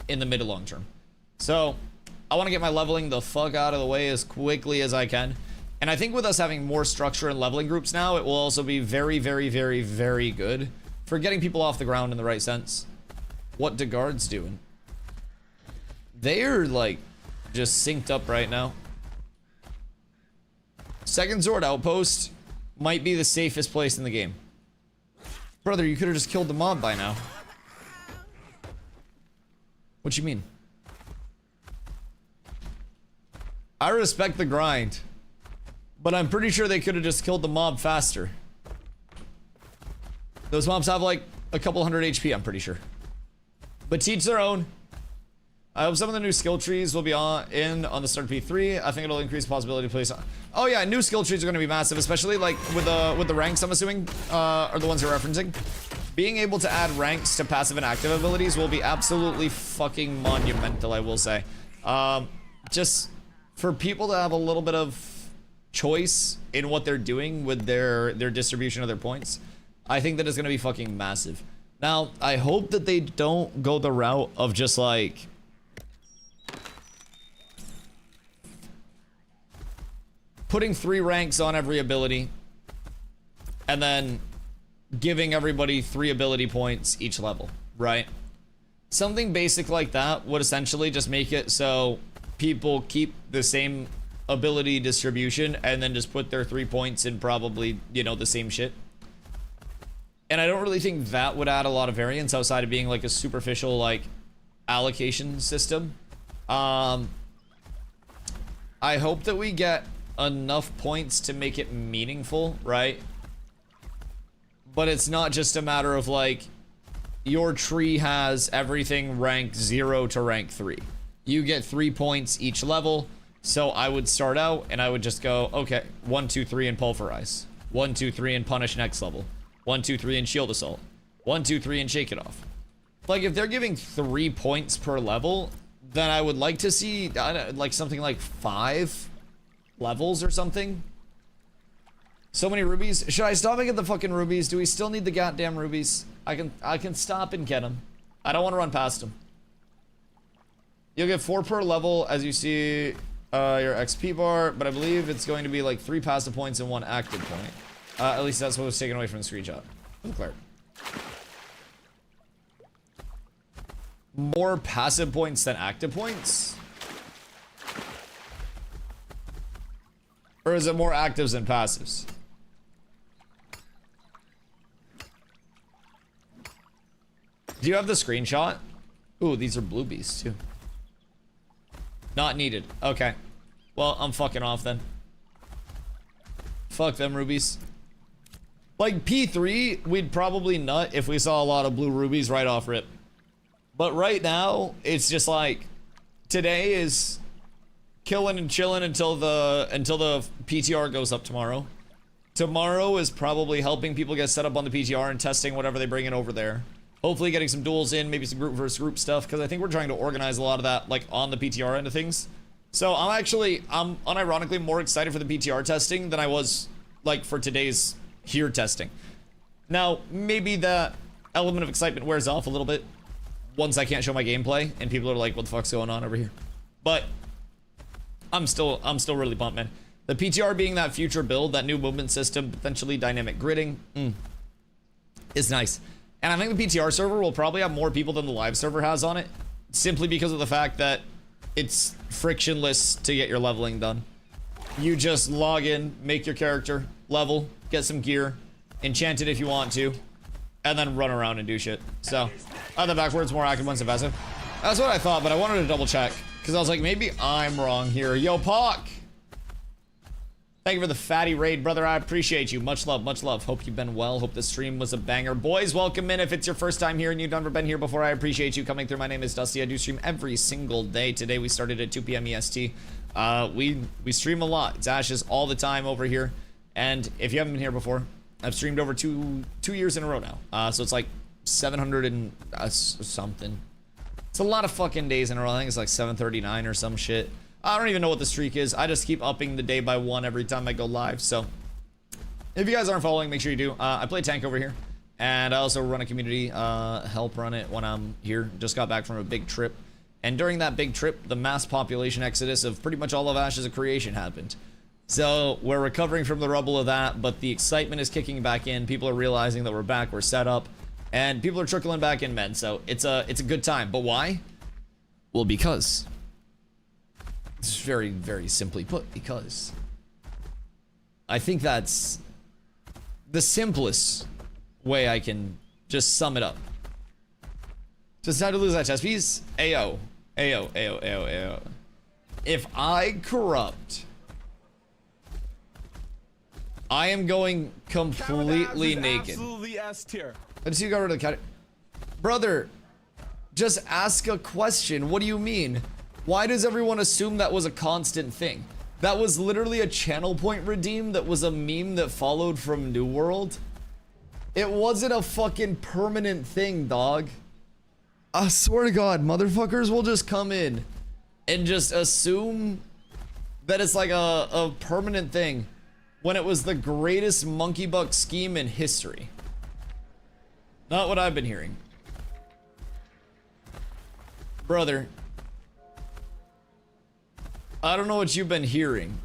in the mid to long term. So I want to get my leveling the fuck out of the way as quickly as I can. And I think with us having more structure and leveling groups now, it will also be very, very, very, very good for getting people off the ground in the right sense. What the guards doing? They're like just synced up right now. Second Zord outpost might be the safest place in the game. Brother, you could have just killed the mob by now. What you mean? I respect the grind, but I'm pretty sure they could have just killed the mob faster. Those mobs have like a couple hundred HP, I'm pretty sure. But teach their own. I hope some of the new skill trees will be on the start of P3. I think it'll increase the possibility to place on. Oh yeah, new skill trees are going to be massive, especially like with the ranks. I'm assuming are the ones you're referencing. Being able to add ranks to passive and active abilities will be absolutely fucking monumental, I will say. Just for people to have a little bit of choice in what they're doing with their distribution of their points, I think that is going to be fucking massive. Now, I hope that they don't go the route of just like putting 3 ranks on every ability and then giving everybody 3 ability points each level, right? Something basic like that would essentially just make it so people keep the same ability distribution and then just put their 3 points in probably, you know, the same shit. And I don't really think that would add a lot of variance outside of being like a superficial like allocation system. I hope that we get enough points to make it meaningful, right? But it's not just a matter of like your tree has everything rank 0 to rank 3. You get 3 points each level. So I would start out and I would just go, okay, 1, 2, 3 and pulverize. 1, 2, 3 and punish next level. 1, 2, 3 and shield assault. 1, 2, 3 and shake it off. Like if they're giving 3 points per level, then I would like to see like something like 5 levels or something. So many rubies. Should I stop and get the fucking rubies? Do we still need the goddamn rubies? I can stop and get them. I don't want to run past them. You'll get 4 per level as you see your XP bar, but I believe it's going to be like 3 passive points and 1 active point. At least that's what was taken away from the screenshot. Unclear. More passive points than active points? Or is it more actives than passives? Do you have the screenshot? Ooh, these are blue beasts too. Not needed. Okay. Well, I'm fucking off then. Fuck them rubies. Like P3, we'd probably nut if we saw a lot of blue rubies right off rip. But right now, it's just like today is killing and chilling until the PTR goes up tomorrow. Tomorrow is probably helping people get set up on the PTR and testing whatever they bring in over there. Hopefully getting some duels in, maybe some group versus group stuff, because I think we're trying to organize a lot of that, like, on the PTR end of things. So I'm unironically more excited for the PTR testing than I was, like, for today's here testing. Now, maybe that element of excitement wears off a little bit once I can't show my gameplay and people are like, what the fuck's going on over here? But I'm still really pumped, man. The PTR being that future build, that new movement system, potentially dynamic gridding, is nice. And I think the PTR server will probably have more people than the live server has on it, simply because of the fact that it's frictionless to get your leveling done. You just log in, make your character, level, get some gear, enchant it if you want to, and then run around and do shit. So, either backwards, more active, once passive. That's what I thought, but I wanted to double check, because I was like, maybe I'm wrong here. Yo, Pock! Thank you for the fatty raid, brother. I appreciate you. Much love, much love. Hope you've been well. Hope the stream was a banger. Boys, welcome in. If it's your first time here and you've never been here before, I appreciate you coming through. My name is Dusty. I do stream every single day. Today we started at 2 p.m. EST. We stream a lot. It's Ashes all the time over here. And if you haven't been here before, I've streamed over two years in a row now. So it's like 700 and something. It's a lot of fucking days in a row. I think it's like 739 or some shit. I don't even know what the streak is. I just keep upping the day by one every time I go live. So if you guys aren't following, make sure you do. I play tank over here, and I also run a community, help run it when I'm here. Just got back from a big trip, and during that big trip, the mass population exodus of pretty much all of Ashes of Creation happened. So we're recovering from the rubble of that, but the excitement is kicking back in. People are realizing that we're back, we're set up, and people are trickling back in, men. So it's a good time. But why? Well, because. It's very, very simply put, because I think that's the simplest way I can just sum it up. Just how to lose that chess piece? Ayo. Ayo, ayo, ayo, ayo. If I corrupt, I am going completely naked. Absolutely S tier. Let's see you got rid of the cat. Brother, just ask a question. What do you mean? Why does everyone assume that was a constant thing? That was literally a channel point redeem that was a meme that followed from New World. It wasn't a fucking permanent thing, dog. I swear to God, motherfuckers will just come in and just assume that it's like a permanent thing when it was the greatest monkey buck scheme in history. Not what I've been hearing. Brother, I don't know what you've been hearing,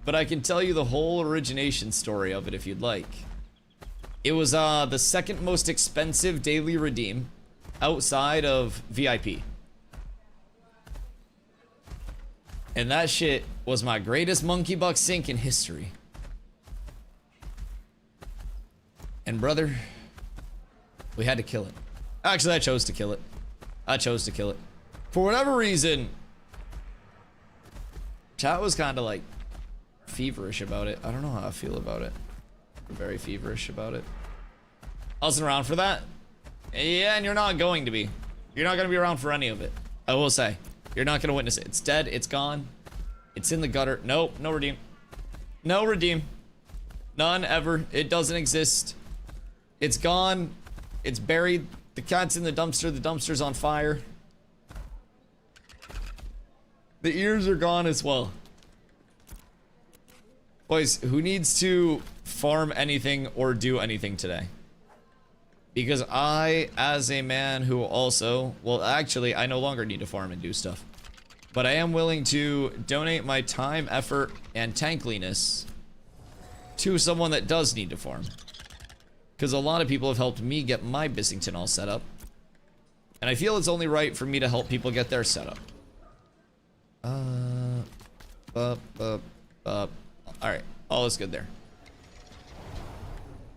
but I can tell you the whole origination story of it if you'd like. It was the second most expensive daily redeem outside of VIP. And that shit was my greatest monkey buck sink in history. And brother, we had to kill it. Actually, I chose to kill it. I chose to kill it. For whatever reason, chat was kind of like feverish about it. I don't know how I feel about it. Very feverish about it. I wasn't around for that. Yeah, and you're not going to be. You're not going to be around for any of it. I will say. You're not going to witness it. It's dead. It's gone. It's in the gutter. Nope. No redeem. No redeem. None ever. It doesn't exist. It's gone. It's buried. The cat's in the dumpster. The dumpster's on fire. The ears are gone as well. Boys, who needs to farm anything or do anything today? Because I, as a man who also, well, actually, I no longer need to farm and do stuff. But I am willing to donate my time, effort, and tankliness to someone that does need to farm. Because a lot of people have helped me get my Bissington all set up. And I feel it's only right for me to help people get their setup. Alright, all is good there.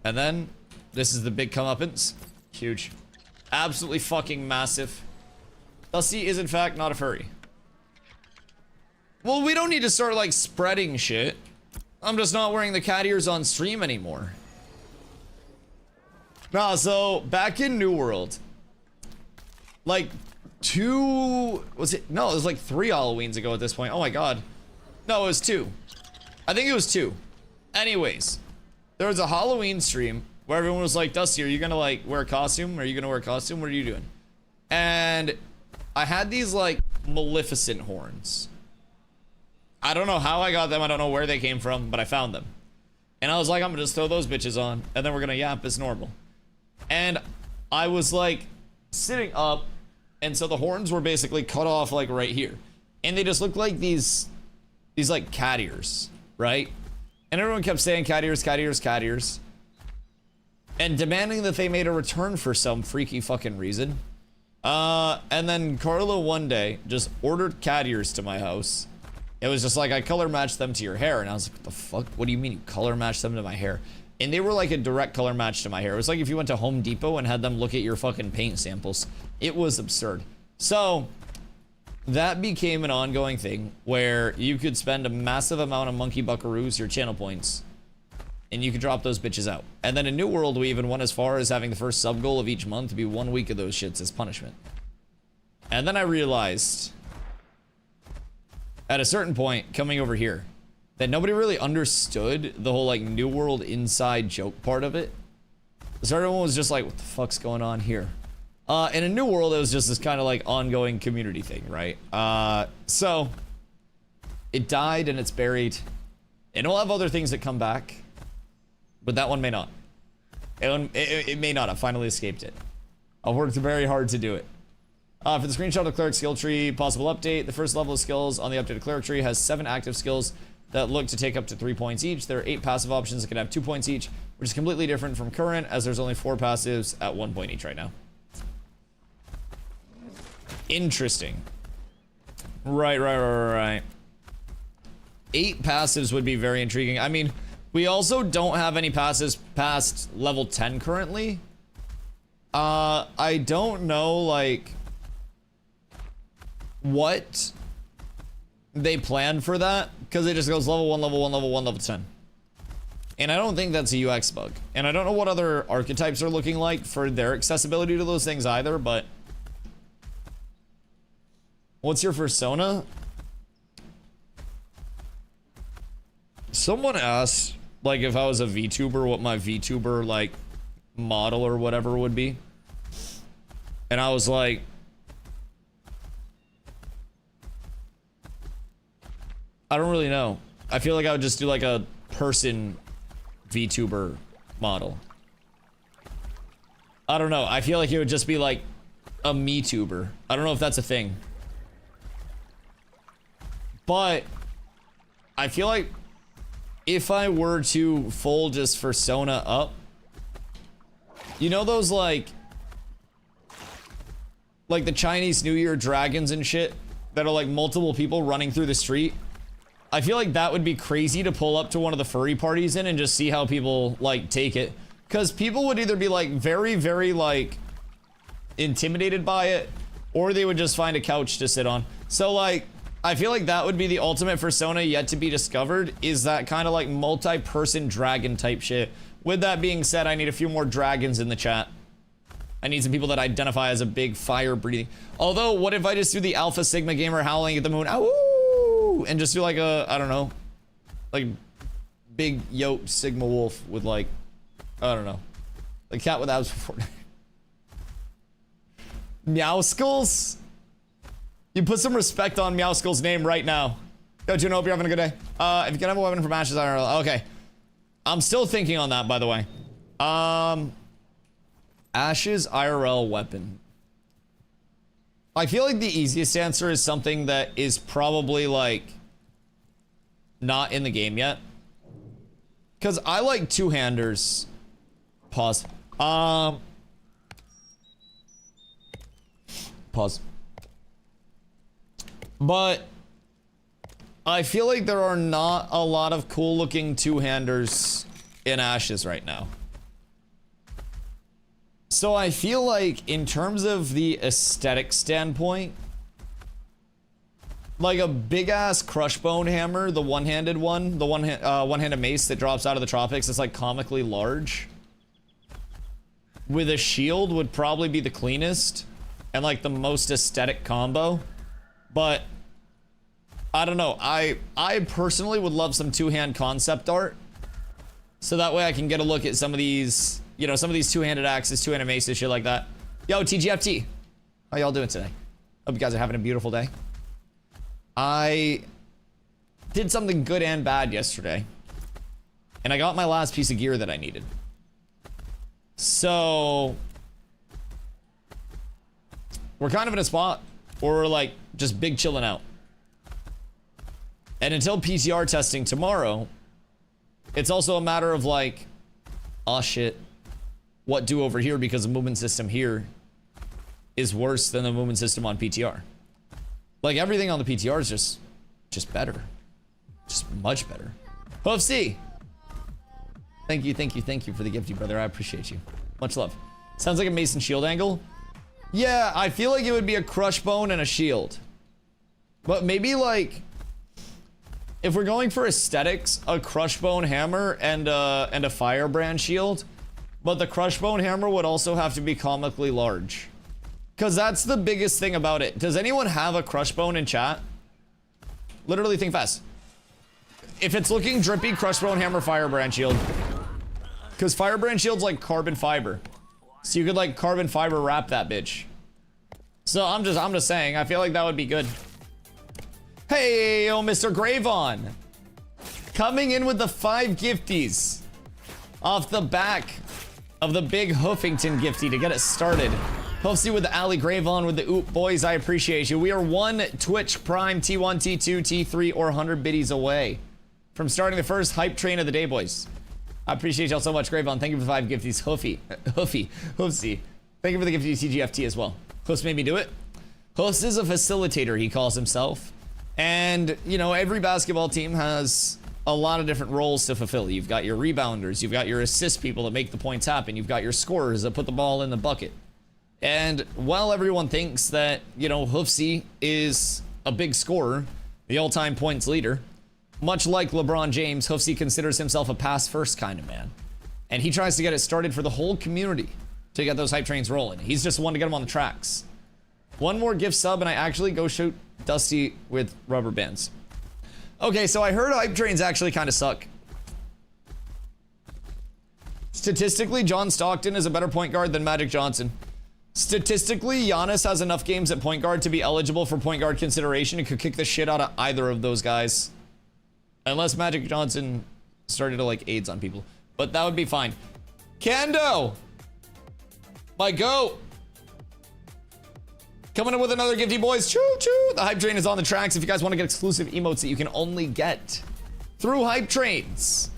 And then, this is the big comeuppance. Huge. Absolutely fucking massive. Dusty is in fact not a furry. Well, we don't need to start like spreading shit. I'm just not wearing the cat ears on stream anymore. Nah, so back in New World, like it was like 3 Halloweens ago at this point. Oh my God. No, it was 2. I think it was 2. Anyways, there was a Halloween stream where everyone was like, Dusty, are you gonna like wear a costume? Are you gonna wear a costume? What are you doing? And I had these like Maleficent horns. I don't know how I got them. I don't know where they came from, but I found them. And I was like, I'm gonna just throw those bitches on, and then we're gonna yap as normal. And I was like sitting up, and so the horns were basically cut off like right here. And they just looked like these like cat ears, right? And everyone kept saying cat ears, cat ears, cat ears. And demanding that they made a return for some freaky fucking reason. And then Carla one day just ordered cat ears to my house. It was just like, I color matched them to your hair. And I was like, what the fuck? What do you mean you color matched them to my hair? And they were like a direct color match to my hair. It was like if you went to Home Depot and had them look at your fucking paint samples. It was absurd. So that became an ongoing thing where you could spend a massive amount of monkey buckaroos, your channel points, and you could drop those bitches out. And then in New World, we even went as far as having the first sub goal of each month to be 1 week of those shits as punishment. And then I realized at a certain point coming over here that nobody really understood the whole like New World inside joke part of it. So everyone was just like, what the fuck's going on here? And in New World, it was just this kind of like ongoing community thing, right? So it died and it's buried. And it'll have other things that come back, but that one may not. It may not. I finally escaped it. I've worked very hard to do it. For the screenshot of Cleric skill tree, possible update. The first level of skills on the updated Cleric tree has 7 active skills that look to take up to 3 points each. There are 8 passive options that can have 2 points each, which is completely different from current, as there's only 4 passives at 1 point each right now. Interesting. Right. 8 passives would be very intriguing. I mean, we also don't have any passives past level 10 currently. I don't know, like, what they plan for that, because it just goes level 1, level 1, level 1, level 10. And I don't think that's a UX bug. And I don't know what other archetypes are looking like for their accessibility to those things either, but what's your persona? Someone asked, like, if I was a VTuber, what my VTuber, like, model or whatever would be. And I was like, I don't really know. I feel like I would just do, like, a person VTuber model. I don't know. I feel like it would just be, like, a MeTuber. I don't know if that's a thing. But I feel like if I were to full just persona up, you know those like the Chinese New Year dragons and shit that are like multiple people running through the street? I feel like that would be crazy to pull up to one of the furry parties in and just see how people like take it, because people would either be like very like intimidated by it, or they would just find a couch to sit on. So like I feel like that would be the ultimate persona yet to be discovered, is that kind of like multi-person dragon type shit. With that being said, I need a few more dragons in the chat. I need some people that identify as a big fire breathing. Although, what if I just do the Alpha Sigma gamer howling at the moon, ow, and just do like a, I don't know, like big yoke Sigma wolf with like, I don't know, like cat with abs before. Meowskulls? You put some respect on Meowskull's name right now. Yo, Juno, hope you're having a good day. If you can have a weapon from Ashes IRL. Okay. I'm still thinking on that, by the way. Ashes IRL weapon. I feel like the easiest answer is something that is probably, like, not in the game yet. Because I like two-handers. Pause. Pause. But I feel like there are not a lot of cool looking two-handers in Ashes right now. So I feel like in terms of the aesthetic standpoint, like a big ass crushbone hammer, the one-handed one, the one-handed mace that drops out of the tropics, it's like comically large, with a shield would probably be the cleanest and like the most aesthetic combo. But I don't know. I personally would love some two-hand concept art So that way I can get a look at some of these, you know, some of these two-handed axes, two-handed maces, shit like that. Yo, TGFT. How y'all doing today? Hope you guys are having a beautiful day. I did something good and bad yesterday. And I got my last piece of gear that I needed. So we're kind of in a spot where we're like just big chilling out. And until PTR testing tomorrow, it's also a matter of like, oh shit, what do over here, because the movement system here is worse than the movement system on PTR. Like everything on the PTR is just better. Just much better. Hoofc! Thank you for the gifty, brother. I appreciate you. Much love. Sounds like a Mason shield angle. Yeah, I feel like it would be a crush bone and a shield. But maybe like, if we're going for aesthetics, a crush bone hammer and a firebrand shield. But the crush bone hammer would also have to be comically large. Because that's the biggest thing about it. Does anyone have a crush bone in chat? Literally think fast. If it's looking drippy, crush bone hammer, firebrand shield. Because firebrand shield's like carbon fiber. So you could like carbon fiber wrap that bitch. So I'm just saying, I feel like that would be good. Hey, oh, Mr. Gravon. Coming in with the 5 gifties. Off the back of the big Hoofington gifty to get it started. Hoofsy with the Ali Gravon with the oop. Boys, I appreciate you. We are 1 Twitch Prime T1, T2, T3, or 100 biddies away from starting the first hype train of the day, boys. I appreciate y'all so much, Gravon. Thank you for the 5 gifties. Hoofsy. Thank you for the gifty TGFT as well. Hoofs made me do it. Hoofs is a facilitator, he calls himself. And, you know, every basketball team has a lot of different roles to fulfill. You've got your rebounders, you've got your assist people that make the points happen, you've got your scorers that put the ball in the bucket. And while everyone thinks that, you know, Hoofsy is a big scorer, the all-time points leader, much like LeBron James, Hoofsy considers himself a pass-first kind of man. And he tries to get it started for the whole community to get those hype trains rolling. He's just one to get them on the tracks. One more gift sub and I actually go shoot Dusty with rubber bands. Okay, so I heard hype trains actually kind of suck. Statistically, John Stockton is a better point guard than Magic Johnson. Statistically, Giannis has enough games at point guard to be eligible for point guard consideration and could kick the shit out of either of those guys. Unless Magic Johnson started to like AIDS on people. But that would be fine. Kando! My goat! Coming up with another gifty, boys. Choo choo! The hype train is on the tracks. If you guys want to get exclusive emotes that you can only get through hype trains,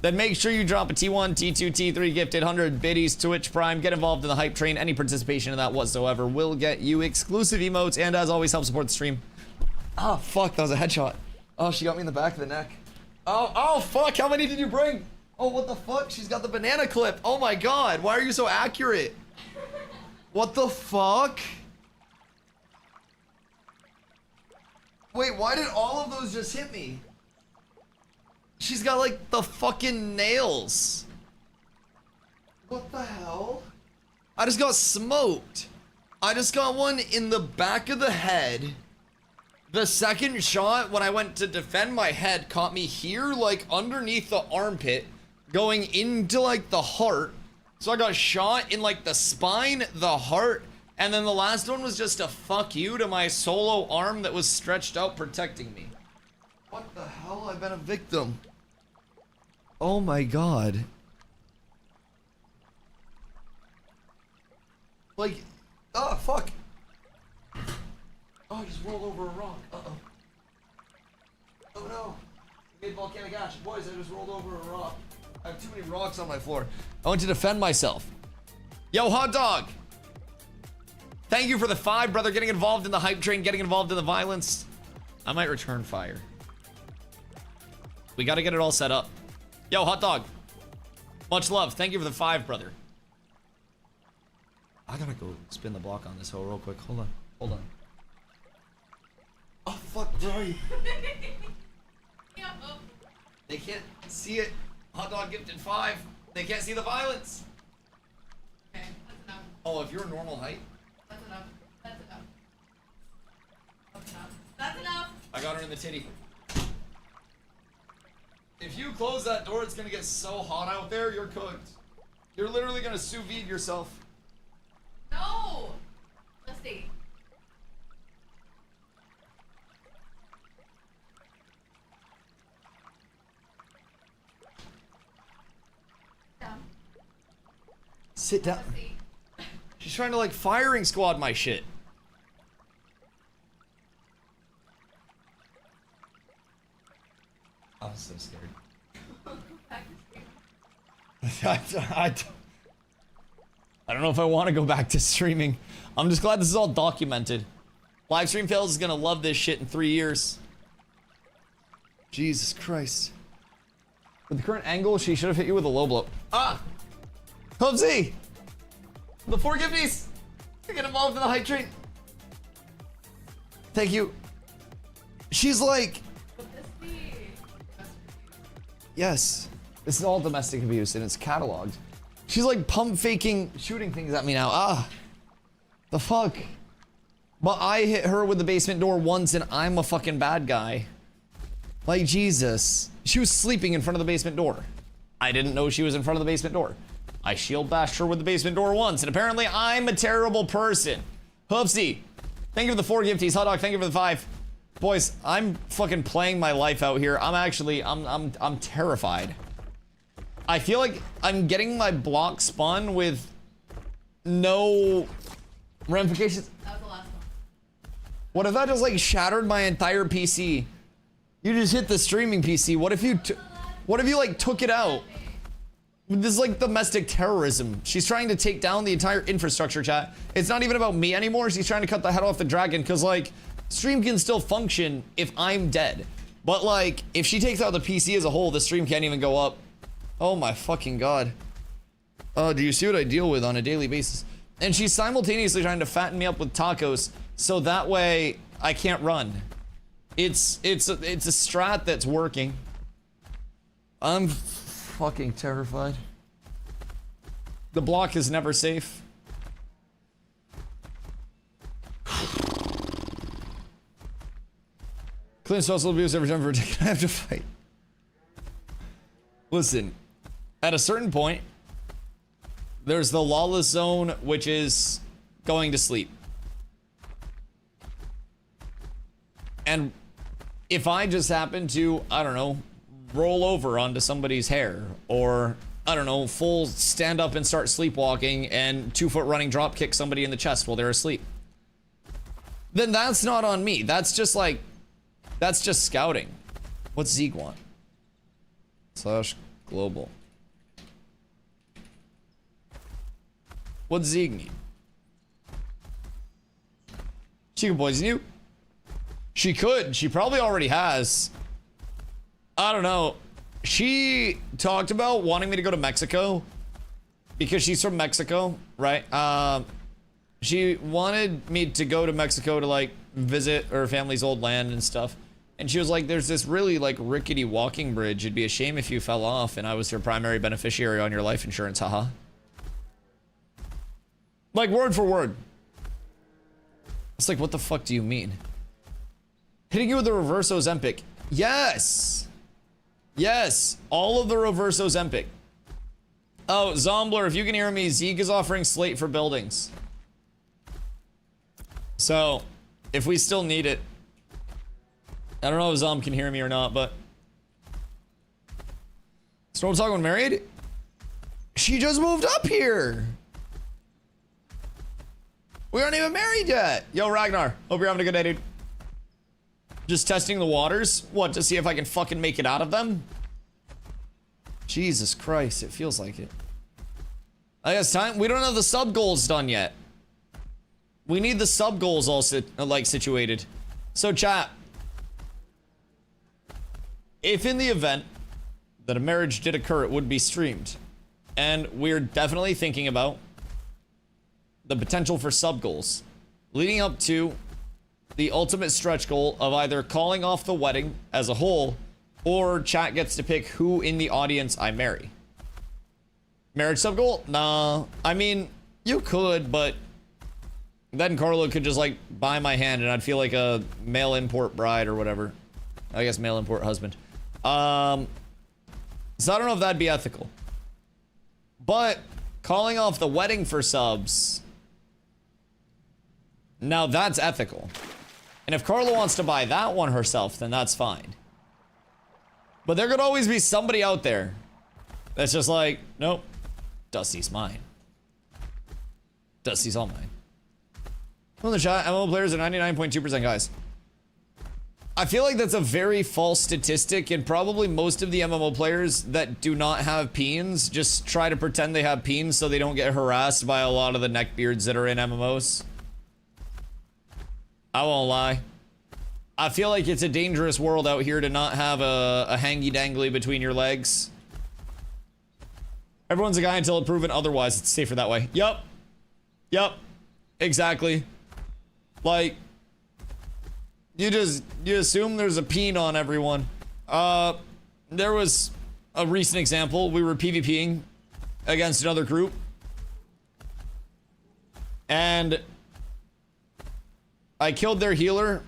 then make sure you drop a T1, T2, T3 gifted 100 biddies, Twitch Prime. Get involved in the hype train. Any participation in that whatsoever will get you exclusive emotes and, as always, help support the stream. Oh, fuck. That was a headshot. Oh, she got me in the back of the neck. Oh, fuck. How many did you bring? Oh, what the fuck? She's got the banana clip. Oh, my God. Why are you so accurate? What the fuck? Wait, why did all of those just hit me? She's got like the fucking nails. What the hell? I just got smoked. I just got one in the back of the head. The second shot, when I went to defend my head, caught me here, like underneath the armpit, going into like the heart. So I got shot in like the spine, the heart, and then the last one was just a fuck you to my solo arm that was stretched out protecting me. What the hell? I've been a victim. Oh my God. Like, oh fuck. Oh, I just rolled over a rock. Uh-oh. Oh no. Made volcanic ash. Boys, I just rolled over a rock. I have too many rocks on my floor. I want to defend myself. Yo, hot dog. Thank you for the 5, brother. Getting involved in the hype train, getting involved in the violence. I might return fire. We got to get it all set up. Yo, hot dog. Much love. Thank you for the 5, brother. I gotta go spin the block on this hoe real quick. Hold on. Oh, fuck, where are you? They can't see it. Hot dog gifted 5. They can't see the violence. Okay, that's enough. Oh, if you're normal height? That's enough. That's enough. That's enough. That's enough. I got her in the titty. If you close that door, it's gonna get so hot out there, you're cooked. You're literally gonna sous vide yourself. No! Dusty. Down. Sit down. Dusty. She's trying to like firing squad my shit. I'm so scared. Back to stream. I don't know if I want to go back to streaming. I'm just glad this is all documented. Livestream fails is gonna love this shit in 3 years. Jesus Christ. With the current angle, she should have hit you with a low blow. Ah! Hubsy! The 4 gifties! To get involved in the hype train. Thank you. She's like, Dusty. yes, this is all domestic abuse and it's cataloged. She's like pump faking, shooting things at me now. Ah, the fuck. But I hit her with the basement door once and I'm a fucking bad guy. Like, Jesus. She was sleeping in front of the basement door. I didn't know she was in front of the basement door. I shield bashed her with the basement door once, and apparently I'm a terrible person. Hoopsie, thank you for the 4 gifties. Hot dog, thank you for the 5. Boys, I'm fucking playing my life out here. I'm terrified. I feel like I'm getting my block spun with no ramifications. That was the last one. What if that just like shattered my entire PC? You just hit the streaming PC. What if you like took it out? This is like domestic terrorism. She's trying to take down the entire infrastructure, chat. It's not even about me anymore. She's trying to cut the head off the dragon because like stream can still function if I'm dead. But like if she takes out the PC as a whole, the stream can't even go up. Oh my fucking God. Do you see what I deal with on a daily basis? And she's simultaneously trying to fatten me up with tacos so that way I can't run. It's a strat that's working. I'm fucking terrified. The block is never safe. Clean social abuse every time for a ticket I have to fight. Listen, at a certain point, there's the lawless zone, which is going to sleep. And if I just happen to, I don't know, roll over onto somebody's hair, or, I don't know, full stand up and start sleepwalking and 2-foot running drop kick somebody in the chest while they're asleep, then that's not on me. That's just like, that's just scouting. What's Zeeg want? /global. What's Zeeg need? She can poison you? She could. She probably already has. I don't know. She talked about wanting me to go to Mexico because she's from Mexico, right? She wanted me to go to Mexico to like visit her family's old land and stuff. And she was like, there's this really like rickety walking bridge. It'd be a shame if you fell off and I was your primary beneficiary on your life insurance, haha. Like word for word. It's like, what the fuck do you mean? Hitting you with the reverse Ozempic. Yes. Yes. All of the reverse Ozempic. Oh, Zombler, if you can hear me, Zeeg is offering slate for buildings. So, if we still need it. I don't know if Zom can hear me or not, but. Storm talking when married? She just moved up here. We aren't even married yet. Yo, Ragnar. Hope you're having a good day, dude. Just testing the waters? What, to see if I can fucking make it out of them? Jesus Christ, it feels like it. I guess time. We don't have the sub goals done yet. We need the sub goals all situated. So chat. If in the event that a marriage did occur, it would be streamed. And we're definitely thinking about the potential for sub goals leading up to the ultimate stretch goal of either calling off the wedding as a whole, or chat gets to pick who in the audience I marry. Marriage sub goal? Nah. I mean, you could, but then Carlo could just like buy my hand and I'd feel like a male import bride or whatever. I guess male import husband. So I don't know if that'd be ethical. But calling off the wedding for subs, now that's ethical. And if Carla wants to buy that one herself, then that's fine. But there could always be somebody out there that's just like, nope, Dusty's mine. Dusty's all mine. On the chat, MMO players are 99.2% guys. I feel like that's a very false statistic, and probably most of the MMO players that do not have peens just try to pretend they have peens so they don't get harassed by a lot of the neckbeards that are in MMOs. I won't lie. I feel like it's a dangerous world out here to not have a hangy-dangly between your legs. Everyone's a guy until proven otherwise. It's safer that way. Yup. Yup. Exactly. Like, you assume there's a peen on everyone. There was a recent example. We were PvPing against another group. And I killed their healer.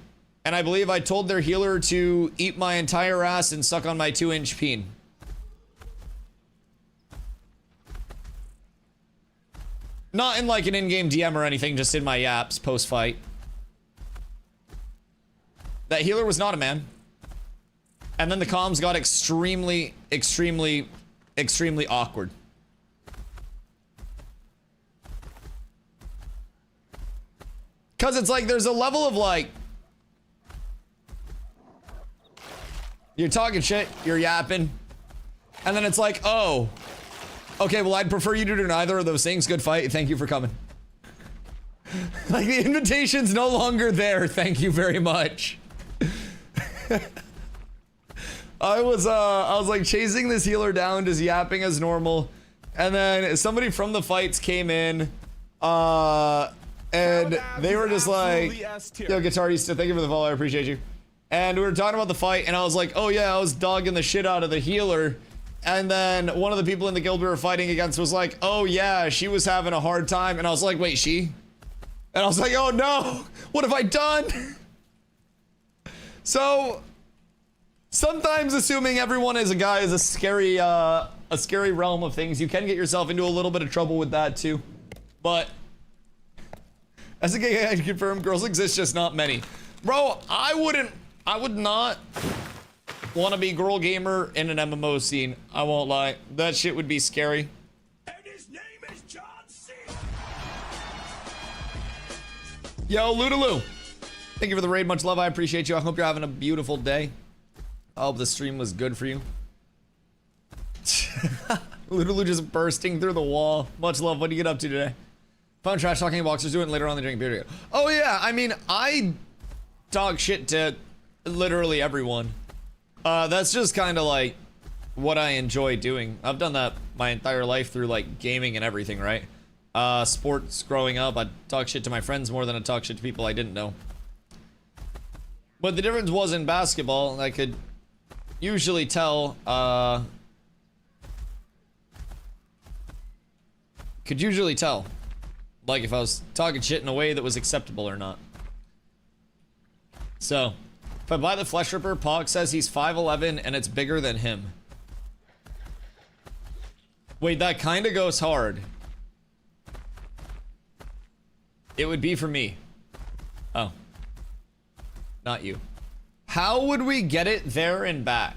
And I believe I told their healer to eat my entire ass and suck on my 2-inch peen. Not in like an in-game DM or anything, just in my yaps post-fight. That healer was not a man. And then the comms got extremely awkward. Cause it's like, there's a level of like, you're talking shit, you're yapping, and then it's like, oh, okay, well, I'd prefer you to do neither of those things. Good fight, thank you for coming. Like, the invitation's no longer there, thank you very much. I was like chasing this healer down, just yapping as normal, and then somebody from the fights came in, and they were just like, yo, Guitarista, thank you for the follow, I appreciate you. And we were talking about the fight, and I was like, oh yeah, I was dogging the shit out of the healer. And then one of the people in the guild we were fighting against was like, oh yeah, she was having a hard time. And I was like, wait, she? And I was like, oh no, what have I done? So, sometimes assuming everyone is a guy is a scary realm of things. You can get yourself into a little bit of trouble with that too. But, as a gay guy, I can confirm girls exist, just not many. Bro, I would not want to be girl gamer in an MMO scene. I won't lie. That shit would be scary. And his name is John C. Yo, Ludaloo. Thank you for the raid. Much love. I appreciate you. I hope you're having a beautiful day. I hope the stream was good for you. Ludaloo just bursting through the wall. Much love. What do you get up to today? Fun trash talking boxers doing later on in the drinking period. Oh yeah, I mean, I talk shit to literally everyone. That's just kind of like what I enjoy doing. I've done that my entire life through like gaming and everything, right? Sports growing up, I talk shit to my friends more than I talk shit to people I didn't know. But the difference was in basketball, I could usually tell, like if I was talking shit in a way that was acceptable or not. So, if I buy the Flesh Ripper, Pog says he's 5'11" and it's bigger than him. Wait, that kinda goes hard. It would be for me. Oh. Not you. How would we get it there and back?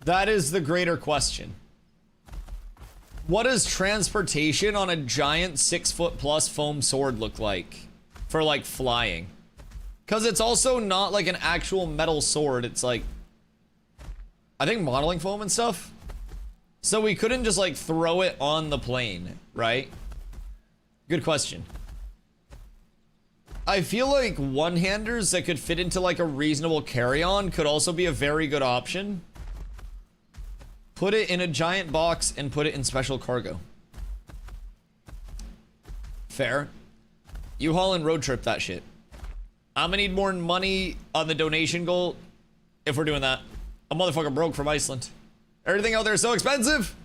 That is the greater question. What does transportation on a giant 6-foot+ foam sword look like? For like flying? Because it's also not like an actual metal sword. It's like, I think modeling foam and stuff. So we couldn't just like throw it on the plane, right? Good question. I feel like one-handers that could fit into like a reasonable carry-on could also be a very good option. Put it in a giant box and put it in special cargo. Fair. U-Haul and road trip that shit. I'm gonna need more money on the donation goal if we're doing that. I'm motherfucking broke from Iceland. Everything out there is so expensive.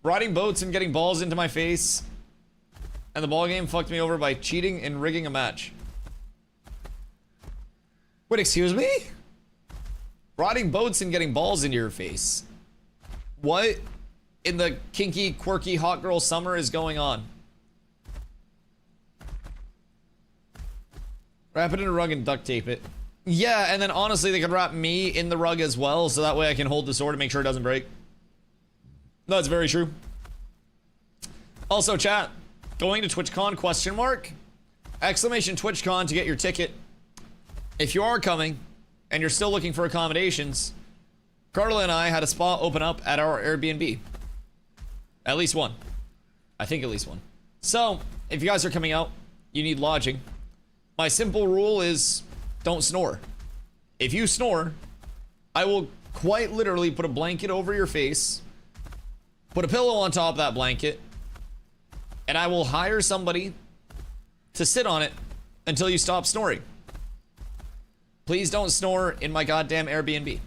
Riding boats and getting balls into my face. And the ball game fucked me over by cheating and rigging a match. Wait, excuse me? Riding boats and getting balls into your face. What in the kinky, quirky, hot girl summer is going on? Wrap it in a rug and duct tape it. Yeah, and then honestly, they could wrap me in the rug as well, so that way I can hold the sword and make sure it doesn't break. No, that's very true. Also, chat, going to TwitchCon, question mark? Exclamation TwitchCon to get your ticket. If you are coming, and you're still looking for accommodations, Carla and I had a spot open up at our Airbnb. At least one. I think at least one. So, if you guys are coming out, you need lodging. My simple rule is, don't snore. If you snore, I will quite literally put a blanket over your face, put a pillow on top of that blanket, and I will hire somebody to sit on it until you stop snoring. Please don't snore in my goddamn Airbnb.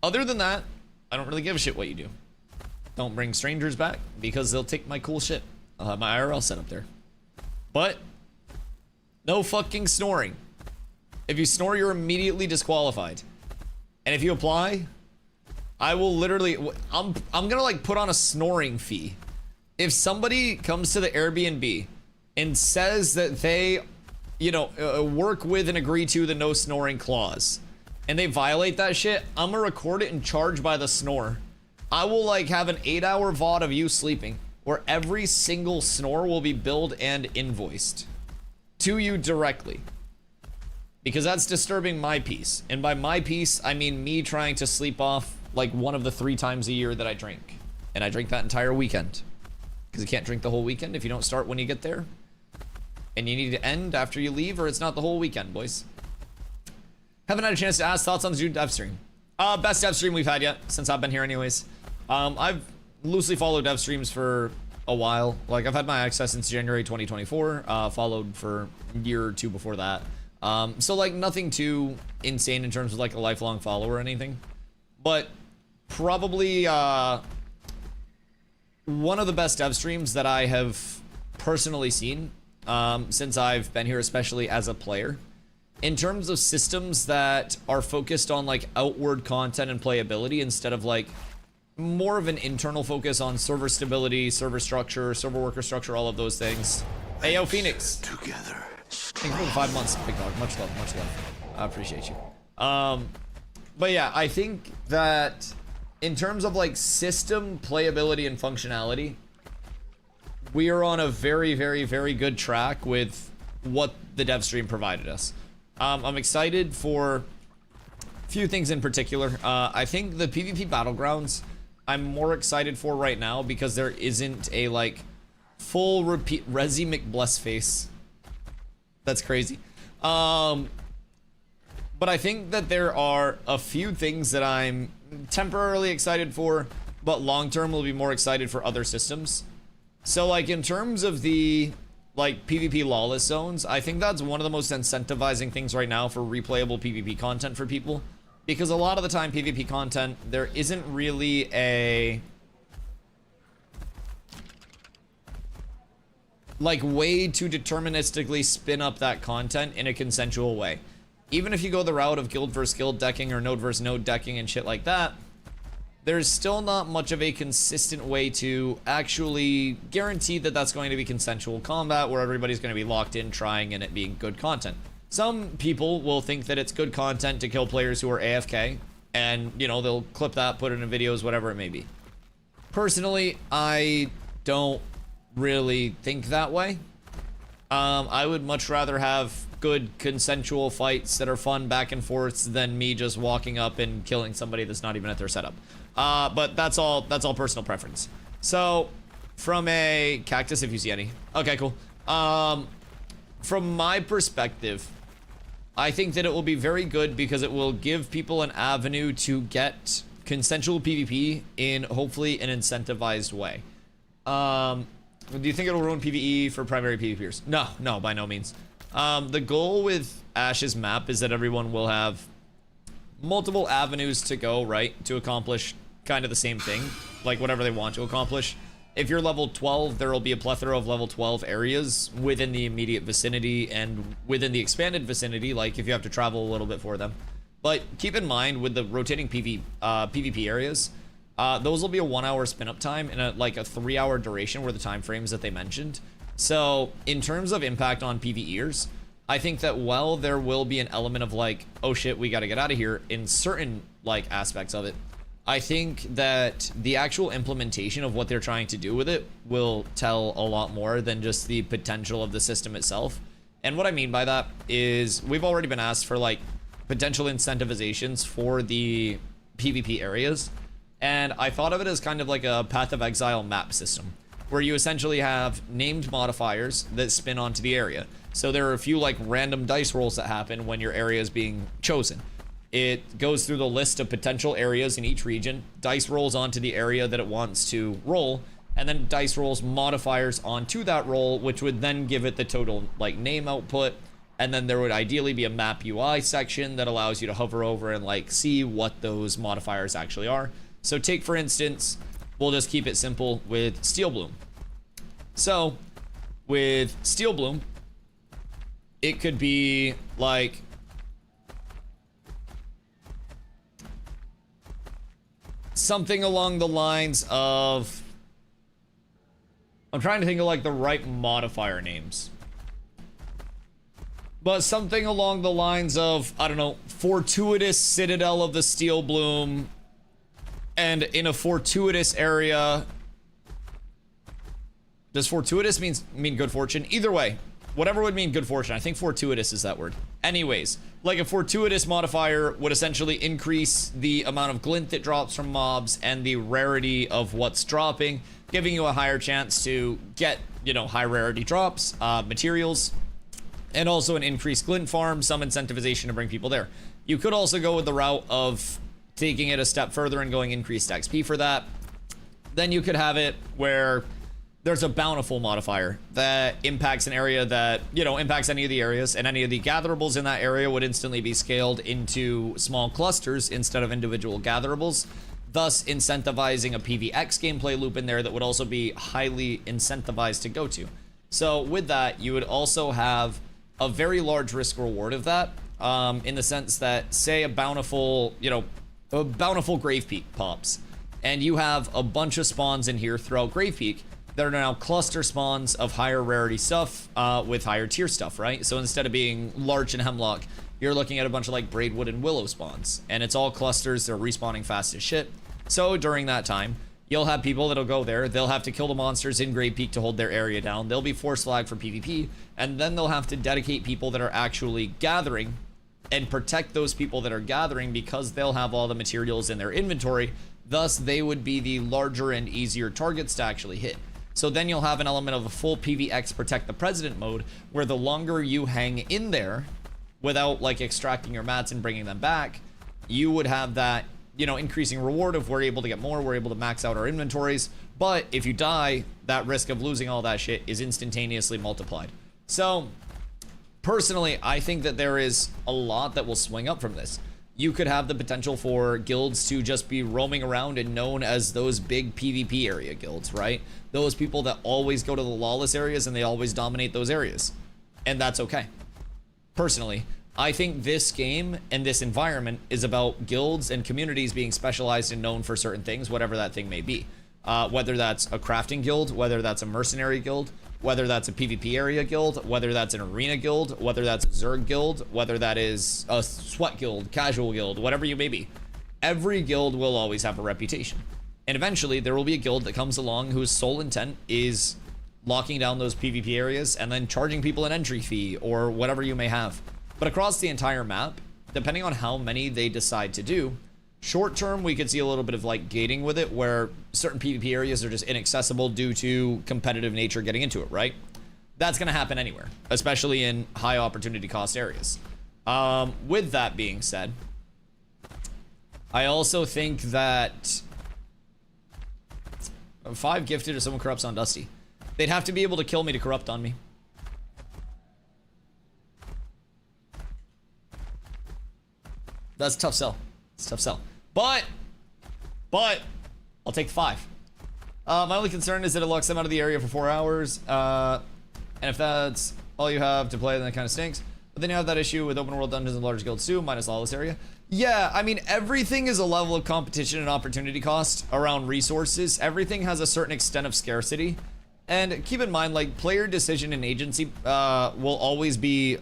Other than that, I don't really give a shit what you do. Don't bring strangers back because they'll take my cool shit. I'll have my IRL set up there. But no fucking snoring. If you snore, you're immediately disqualified. And if you apply, I will literally, I'm gonna like put on a snoring fee. If somebody comes to the Airbnb and says that they, you know, work with and agree to the no snoring clause, and they violate that shit, I'm gonna record it and charge by the snore. I will like have an 8-hour VOD of you sleeping where every single snore will be billed and invoiced to you directly. Because that's disturbing my peace. And by my peace, I mean me trying to sleep off like one of the 3 times a year that I drink. And I drink that entire weekend. Because you can't drink the whole weekend if you don't start when you get there. And you need to end after you leave, or it's not the whole weekend, boys. Haven't had a chance to ask thoughts on the new dev stream. Best dev stream we've had yet, since I've been here anyways. I've loosely followed dev streams for a while. Like, I've had my access since January 2024. Followed for a year or 2 before that. So like nothing too insane in terms of like a lifelong follower or anything. But probably one of the best dev streams that I have personally seen since I've been here, especially as a player. In terms of systems that are focused on like outward content and playability instead of like more of an internal focus on server stability, server structure, server worker structure, all of those things. Hey, yo, Phoenix. Together. Thank you for the 5 months, big dog. Much love, much love. I appreciate you. But yeah, I think that in terms of like system playability and functionality, we are on a very, very, very good track with what the dev stream provided us. I'm excited for a few things in particular. I think the PvP Battlegrounds, I'm more excited for right now because there isn't a like full repeat Resi McBless face. That's crazy. But I think that there are a few things that I'm temporarily excited for, but long term will be more excited for other systems. So like in terms of the like PvP lawless zones, I think that's one of the most incentivizing things right now for replayable PvP content for people. Because a lot of the time PvP content, there isn't really a like way to deterministically spin up that content in a consensual way. Even if you go the route of guild versus guild decking or node versus node decking and shit like that, there's still not much of a consistent way to actually guarantee that that's going to be consensual combat where everybody's going to be locked in trying and it being good content. Some people will think that it's good content to kill players who are AFK and, you know, they'll clip that, put it in videos, whatever it may be. Personally, I don't really think that way. I would much rather have good consensual fights that are fun back and forth than me just walking up and killing somebody that's not even at their setup. But that's all personal preference. So from a cactus, if you see any. Okay, cool. From my perspective, I think that it will be very good because it will give people an avenue to get consensual PvP in hopefully an incentivized way. Do you think it'll ruin PvE for primary PvPers? No, by no means. The goal with Ash's map is that everyone will have multiple avenues to go, right, to accomplish kind of the same thing, like whatever they want to accomplish. If you're level 12, there will be a plethora of level 12 areas within the immediate vicinity and within the expanded vicinity, like if you have to travel a little bit for them. But keep in mind with the rotating PvP areas, those will be a 1 hour spin up time and a 3 hour duration were the time frames that they mentioned. So in terms of impact on PvEers, I think that while there will be an element of like, oh shit, we got to get out of here in certain like aspects of it, I think that the actual implementation of what they're trying to do with it will tell a lot more than just the potential of the system itself. And what I mean by that is we've already been asked for like potential incentivizations for the PvP areas. And I thought of it as kind of like a Path of Exile map system, where you essentially have named modifiers that spin onto the area. So there are a few like random dice rolls that happen when your area is being chosen. It goes through the list of potential areas in each region, dice rolls onto the area that it wants to roll, and then dice rolls modifiers onto that roll, which would then give it the total like name output. And then there would ideally be a map UI section that allows you to hover over and like see what those modifiers actually are. So take, for instance, we'll just keep it simple with Steel Bloom. So with Steel Bloom, it could be like something along the lines of, I'm trying to think of like the right modifier names, but something along the lines of, I don't know, fortuitous Citadel of the Steel Bloom, and in a fortuitous area. Does fortuitous mean good fortune? Either way, whatever would mean good fortune. I think fortuitous is that word. Anyways, like a fortuitous modifier would essentially increase the amount of glint that drops from mobs and the rarity of what's dropping, giving you a higher chance to get, you know, high rarity drops, materials, and also an increased glint farm, some incentivization to bring people there. You could also go with the route of taking it a step further and going increased XP for that. Then you could have it where there's a bountiful modifier that impacts an area that, you know, impacts any of the areas, and any of the gatherables in that area would instantly be scaled into small clusters instead of individual gatherables, thus incentivizing a PvX gameplay loop in there that would also be highly incentivized to go to. So with that, you would also have a very large risk reward of that, in the sense that, say a bountiful, you know, a bountiful Grave Peak pops, and you have a bunch of spawns in here throughout Grave Peak that are now cluster spawns of higher rarity stuff with higher tier stuff, right? So instead of being Larch and Hemlock, you're looking at a bunch of like Braidwood and Willow spawns, and it's all clusters. They're respawning fast as shit. So during that time, you'll have people that'll go there. They'll have to kill the monsters in Grave Peak to hold their area down. They'll be force flagged for PvP, and then they'll have to dedicate people that are actually gathering and protect those people that are gathering, because they'll have all the materials in their inventory. Thus, they would be the larger and easier targets to actually hit. So then you'll have an element of a full PvX protect the president mode, where the longer you hang in there without like extracting your mats and bringing them back, you would have that, you know, increasing reward of we're able to get more, we're able to max out our inventories. But if you die, that risk of losing all that shit is instantaneously multiplied. So personally, I think that there is a lot that will swing up from this. You could have the potential for guilds to just be roaming around and known as those big PvP area guilds, right? Those people that always go to the lawless areas and they always dominate those areas. And that's okay. Personally, I think this game and this environment is about guilds and communities being specialized and known for certain things, whatever that thing may be. Whether that's a crafting guild, whether that's a mercenary guild, whether that's a PvP area guild, whether that's an arena guild, whether that's a Zerg guild, whether that is a sweat guild, casual guild, whatever you may be. Every guild will always have a reputation. And eventually there will be a guild that comes along whose sole intent is locking down those PvP areas and then charging people an entry fee or whatever you may have. But across the entire map, depending on how many they decide to do, short term, we could see a little bit of like gating with it, where certain PvP areas are just inaccessible due to competitive nature getting into it, right? That's going to happen anywhere, especially in high opportunity cost areas. With that being said, I also think that 5 gifted or someone corrupts on Dusty. They'd have to be able to kill me to corrupt on me. That's a tough sell. It's a tough sell. But I'll take the 5. My only concern is that it locks them out of the area for 4 hours. And if that's all you have to play, then it kind of stinks. But then you have that issue with open world dungeons and large guilds too, minus lawless area. Yeah, I mean, everything is a level of competition and opportunity cost around resources. Everything has a certain extent of scarcity. And keep in mind, like, player decision and agency will always be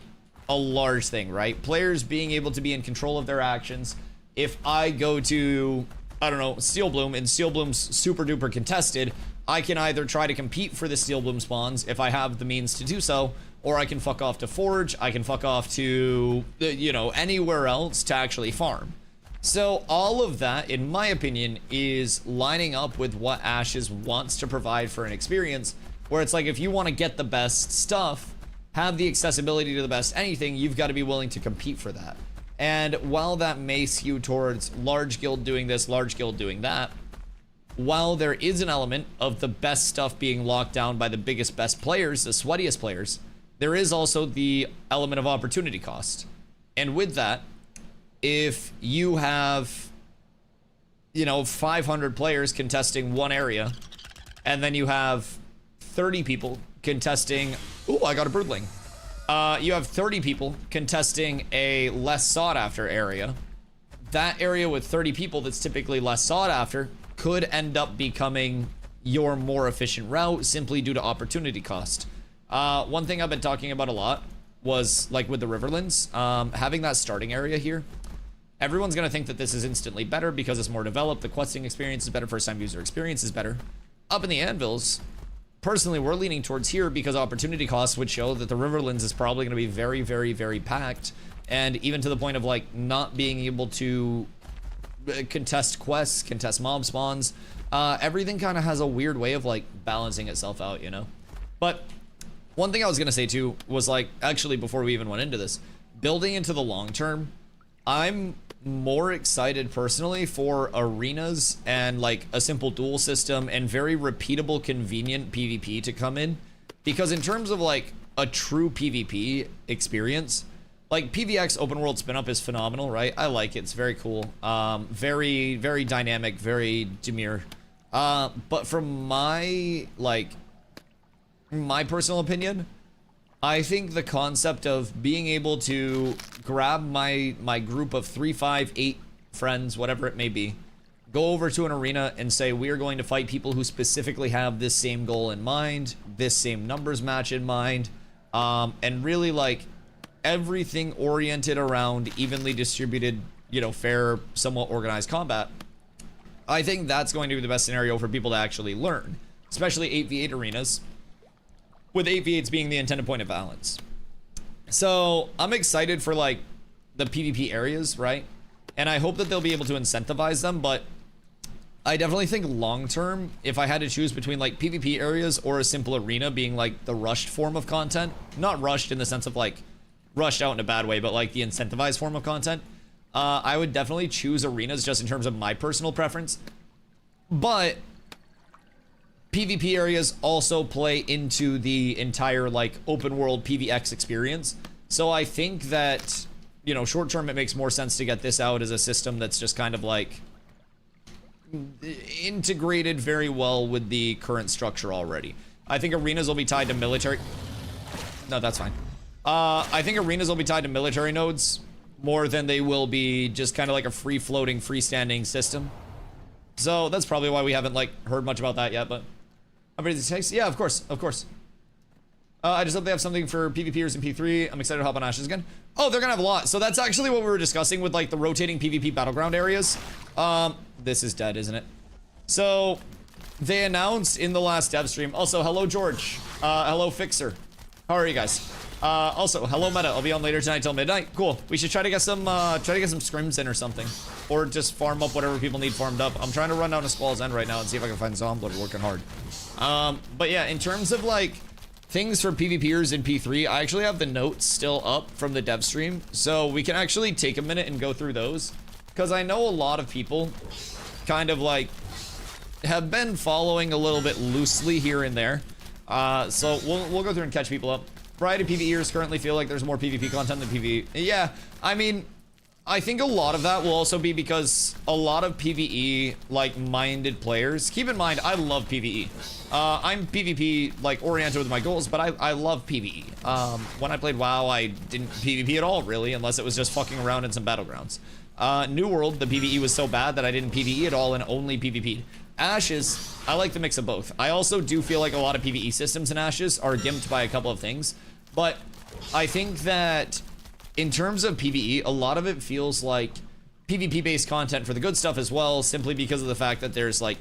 a large thing, right? Players being able to be in control of their actions. If I go to, I don't know, Steel Bloom, and Steel Bloom's super duper contested, I can either try to compete for the Steel Bloom spawns if I have the means to do so, or I can fuck off to Forge, I can fuck off to, you know, anywhere else to actually farm. So all of that, in my opinion, is lining up with what Ashes wants to provide for an experience, where it's like, if you want to get the best stuff, have the accessibility to the best anything, you've got to be willing to compete for that. And while that may skew towards large guild doing this, large guild doing that, while there is an element of the best stuff being locked down by the biggest, best players, the sweatiest players, there is also the element of opportunity cost. And with that, if you have, you know, 500 players contesting one area, and then you have 30 people contesting, ooh, I got a broodling. You have 30 people contesting a less sought after area. That area with 30 people that's typically less sought after could end up becoming your more efficient route simply due to opportunity cost. One thing I've been talking about a lot was, like, with the Riverlands, having that starting area here. Everyone's gonna think that this is instantly better because it's more developed, the questing experience is better, first time user experience is better. Up in the Anvils, personally, we're leaning towards here because opportunity costs would show that the Riverlands is probably gonna be very, very, very packed, and even to the point of, like, not being able to contest quests, contest mob spawns. Everything kind of has a weird way of, like, balancing itself out, you know? But one thing I was gonna say too was, like, actually before we even went into this, building into the long term, I'm more excited personally for arenas and, like, a simple duel system and very repeatable, convenient PvP to come in. Because in terms of, like, a true PvP experience, like, PvX open world spin up is phenomenal, right? I like it, it's very cool. Very, very dynamic, very demure. But from my, like, my personal opinion, I think the concept of being able to grab my group of 3, 5, 8 friends, whatever it may be, go over to an arena and say, we are going to fight people who specifically have this same goal in mind, this same numbers match in mind, and really, like, everything oriented around evenly distributed, you know, fair, somewhat organized combat. I think that's going to be the best scenario for people to actually learn, especially 8v8 arenas, with 8v8s being the intended point of balance. So I'm excited for, like, the PvP areas, right? And I hope that they'll be able to incentivize them, but I definitely think long term, if I had to choose between, like, PvP areas or a simple arena being, like, the rushed form of content, not rushed in the sense of, like, rushed out in a bad way, but, like, the incentivized form of content, I would definitely choose arenas just in terms of my personal preference. But PvP areas also play into the entire, like, open world PvX experience. So I think that, you know, short term it makes more sense to get this out as a system that's just kind of, like, integrated very well with the current structure already. I think arenas will be tied to military. No, that's fine. I think arenas will be tied to military nodes more than they will be just kind of like a free-floating, freestanding system. So that's probably why we haven't, like, heard much about that yet, but I'm ready to take. Yeah, of course, of course. I just hope they have something for PvPers in P3. I'm excited to hop on Ashes again. Oh, they're gonna have a lot. So that's actually what we were discussing with, like, the rotating PvP battleground areas. This is dead, isn't it? So they announced in the last dev stream. Also, hello George. Hello Fixer. How are you guys? Also, hello Meta. I'll be on later tonight till midnight. Cool. We should try to get some scrims in or something, or just farm up whatever people need farmed up. I'm trying to run down to Squall's End right now and see if I can find Zomblood. Working hard. But yeah, in terms of, like, things for PvPers in P3, I actually have the notes still up from the dev stream, so we can actually take a minute and go through those, because I know a lot of people kind of, like, have been following a little bit loosely here and there. So we'll go through and catch people up. Variety PvEers currently feel like there's more PvP content than PvE. Yeah, I mean, I think a lot of that will also be because a lot of PvE like minded players. Keep in mind, I love PvE. I'm PvP like oriented with my goals, but I love PvE. When I played WoW, I didn't PvP at all really, unless it was just fucking around in some battlegrounds. New World, the PvE was so bad that I didn't PvE at all and only PvP'd. Ashes, I like the mix of both. I also do feel like a lot of PvE systems in Ashes are gimped by a couple of things, but I think that in terms of PvE, a lot of it feels like PvP-based content for the good stuff as well, simply because of the fact that there's like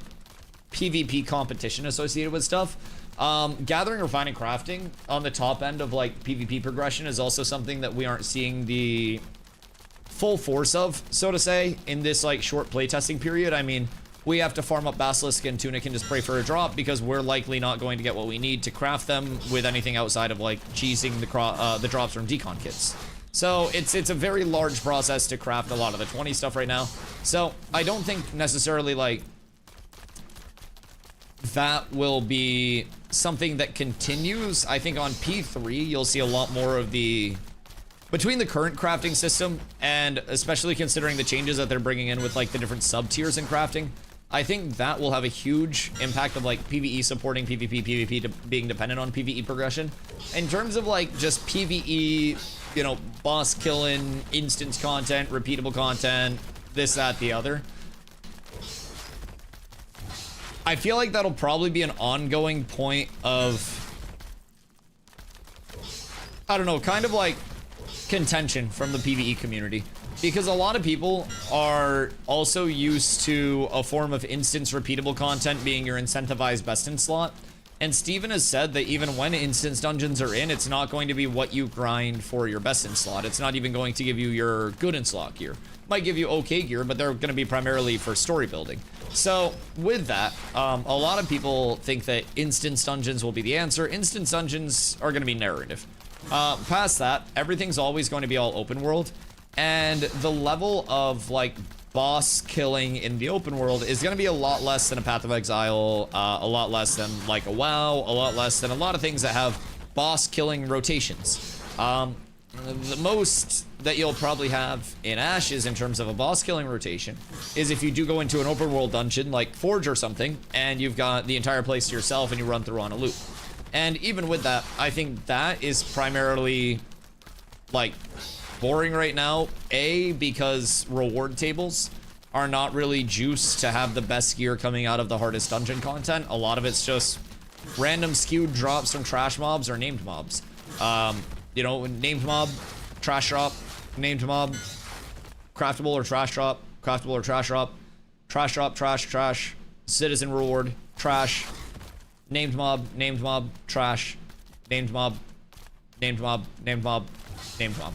PvP competition associated with stuff. Gathering, refining, crafting on the top end of like PvP progression is also something that we aren't seeing the full force of, so to say, in this like short playtesting period. I mean, we have to farm up Basilisk and Tunic and just pray for a drop because we're likely not going to get what we need to craft them with anything outside of like cheesing the drops from decon kits. So it's a very large process to craft a lot of the 20 stuff right now. So I don't think necessarily like that will be something that continues. I think on P3 you'll see a lot more of the, between the current crafting system and especially considering the changes that they're bringing in with like the different sub tiers in crafting, I think that will have a huge impact of like PvE supporting PvP being dependent on PvE progression. In terms of like just PvE, you know, boss killing, instance content, repeatable content, this, that, the other, I feel like that'll probably be an ongoing point of, I don't know, kind of like contention from the PvE community. Because a lot of people are also used to a form of instance repeatable content being your incentivized best in slot. And Steven has said that even when instance dungeons are in, it's not going to be what you grind for your best in slot. It's not even going to give you your good in slot gear. Might give you okay gear, but they're going to be primarily for story building. So with that, a lot of people think that instance dungeons will be the answer. Instance dungeons are going to be narrative. Past that, everything's always going to be all open world. And the level of like boss killing in the open world is going to be a lot less than a Path of Exile, a lot less than like a WoW, a lot less than a lot of things that have boss killing rotations. The most that you'll probably have in Ashes in terms of a boss killing rotation is if you do go into an open world dungeon like Forge or something and you've got the entire place to yourself and you run through on a loop. And even with that, I think that is primarily like boring right now, because reward tables are not really juiced to have the best gear coming out of the hardest dungeon content. A lot of it's just random skewed drops from trash mobs or named mobs. You know, named mob, trash drop, named mob, craftable or trash drop, craftable or trash drop, trash drop, trash, citizen reward, trash, named mob, trash, named mob, named mob, named mob, named mob.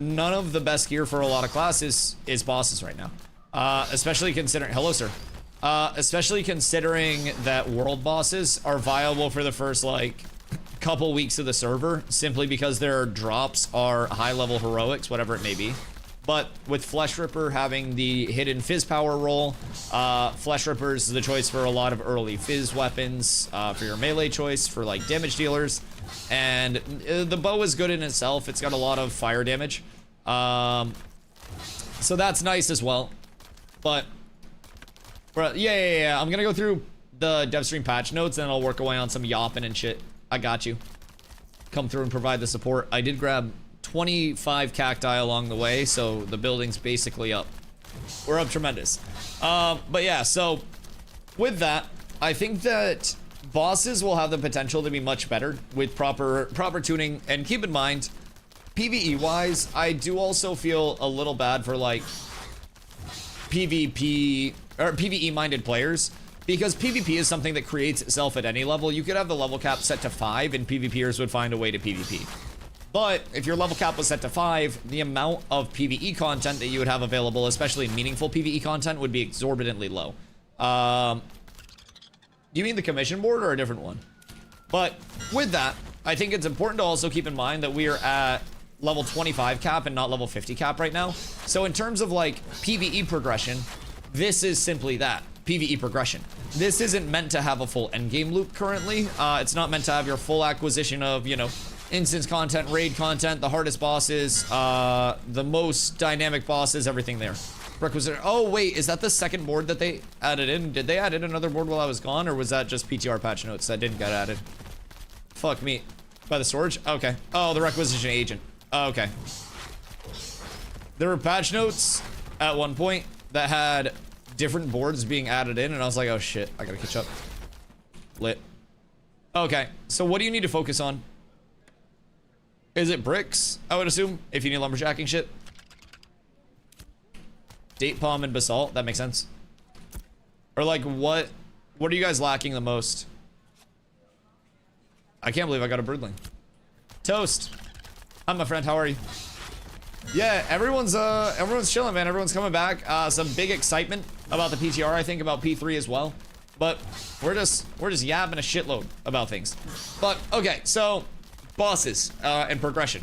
None of the best gear for a lot of classes is bosses right now. Especially considering, hello sir. Especially considering that world bosses are viable for the first like couple weeks of the server, simply because their drops are high level heroics, whatever it may be. But with Flesh Ripper having the hidden fizz power role, Flesh Ripper is the choice for a lot of early fizz weapons, for your melee choice, for like damage dealers. And the bow is good in itself. It's got a lot of fire damage. So that's nice as well. But yeah. I'm gonna go through the DevStream patch notes and I'll work away on some yapping and shit. I got you. Come through and provide the support. I did grab 25 cacti along the way, so the building's basically up. We're up tremendous. But yeah, so with that, I think that bosses will have the potential to be much better with proper tuning. And keep in mind, PvE wise, I do also feel a little bad for like PvP or PvE minded players, because PvP is something that creates itself at any level. You could have the level cap set to 5 and PvPers would find a way to PvP. But if your level cap was set to 5, the amount of PvE content that you would have available, especially meaningful PvE content, would be exorbitantly low. You mean the commission board or a different one? But with that, I think it's important to also keep in mind that we are at level 25 cap and not level 50 cap right now. So in terms of like PvE progression, this is simply that. PvE progression. This isn't meant to have a full endgame loop currently. It's not meant to have your full acquisition of, you know, instance content, raid content, the hardest bosses, the most dynamic bosses, everything there. Requisite. Oh wait, is that the second board that they added in? Did they add in another board while I was gone, or was that just PTR patch notes that didn't get added? Fuck me. By the storage? Okay. Oh, the requisition agent. Oh, okay. There were patch notes at one point that had different boards being added in, and I was like, oh shit, I gotta catch up. Lit. Okay, so what do you need to focus on? Is it bricks, I would assume, if you need lumberjacking shit? Date palm and basalt, that makes sense. Or like, what are you guys lacking the most? I can't believe I got a birdling. Toast. Hi, my friend, how are you? Yeah, everyone's chilling, man. Everyone's coming back. Some big excitement about the PTR, I think, about P3 as well. But we're just yapping a shitload about things. But okay, so bosses and progression.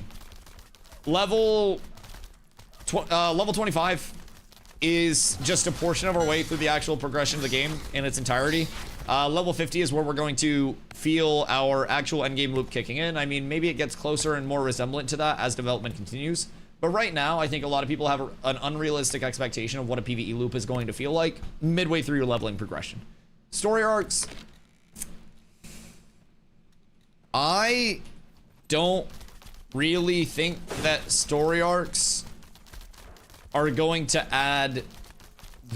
Level 25 is just a portion of our way through the actual progression of the game in its entirety. Level 50 is where we're going to feel our actual endgame loop kicking in. I mean, maybe it gets closer and more resemblant to that as development continues. But right now, I think a lot of people have an unrealistic expectation of what a PvE loop is going to feel like midway through your leveling progression. Story arcs. I don't really think that story arcs are going to add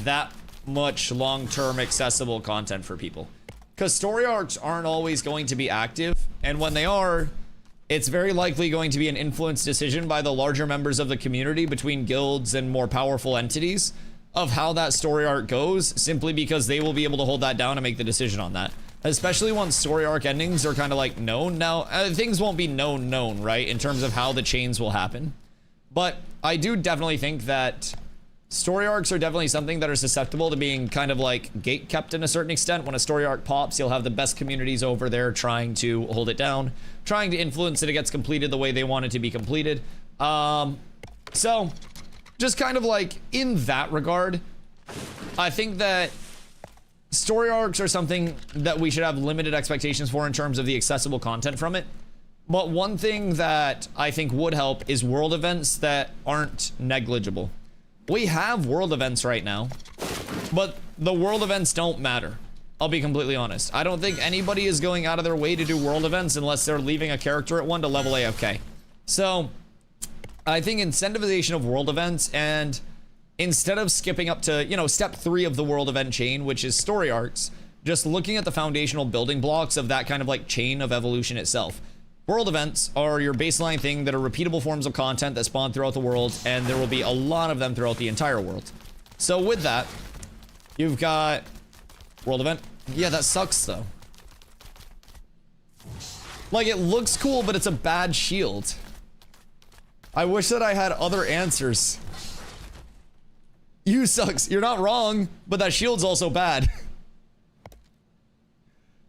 that much long-term accessible content for people. Because story arcs aren't always going to be active, and when they are, it's very likely going to be an influenced decision by the larger members of the community between guilds and more powerful entities of how that story arc goes, simply because they will be able to hold that down and make the decision on that. Especially once story arc endings are kind of like known. Now, things won't be known, right, in terms of how the chains will happen. But I do definitely think that story arcs are definitely something that are susceptible to being kind of like gate kept in a certain extent. When a story arc pops, you'll have the best communities over there trying to hold it down, trying to influence it, it gets completed the way they want it to be completed. So just kind of like in that regard, I think that story arcs are something that we should have limited expectations for in terms of the accessible content from it. But one thing that I think would help is world events that aren't negligible. We have world events right now, but the world events don't matter. I'll be completely honest. I don't think anybody is going out of their way to do world events unless they're leaving a character at one to level AFK. So I think incentivization of world events, and instead of skipping up to, you know, step 3 of the world event chain, which is story arcs, just looking at the foundational building blocks of that kind of like chain of evolution itself. World events are your baseline thing that are repeatable forms of content that spawn throughout the world, and there will be a lot of them throughout the entire world. So with that, you've got world event. Yeah, that sucks though. Like, it looks cool, but it's a bad shield. I wish that I had other answers. You sucks. You're not wrong, but that shield's also bad.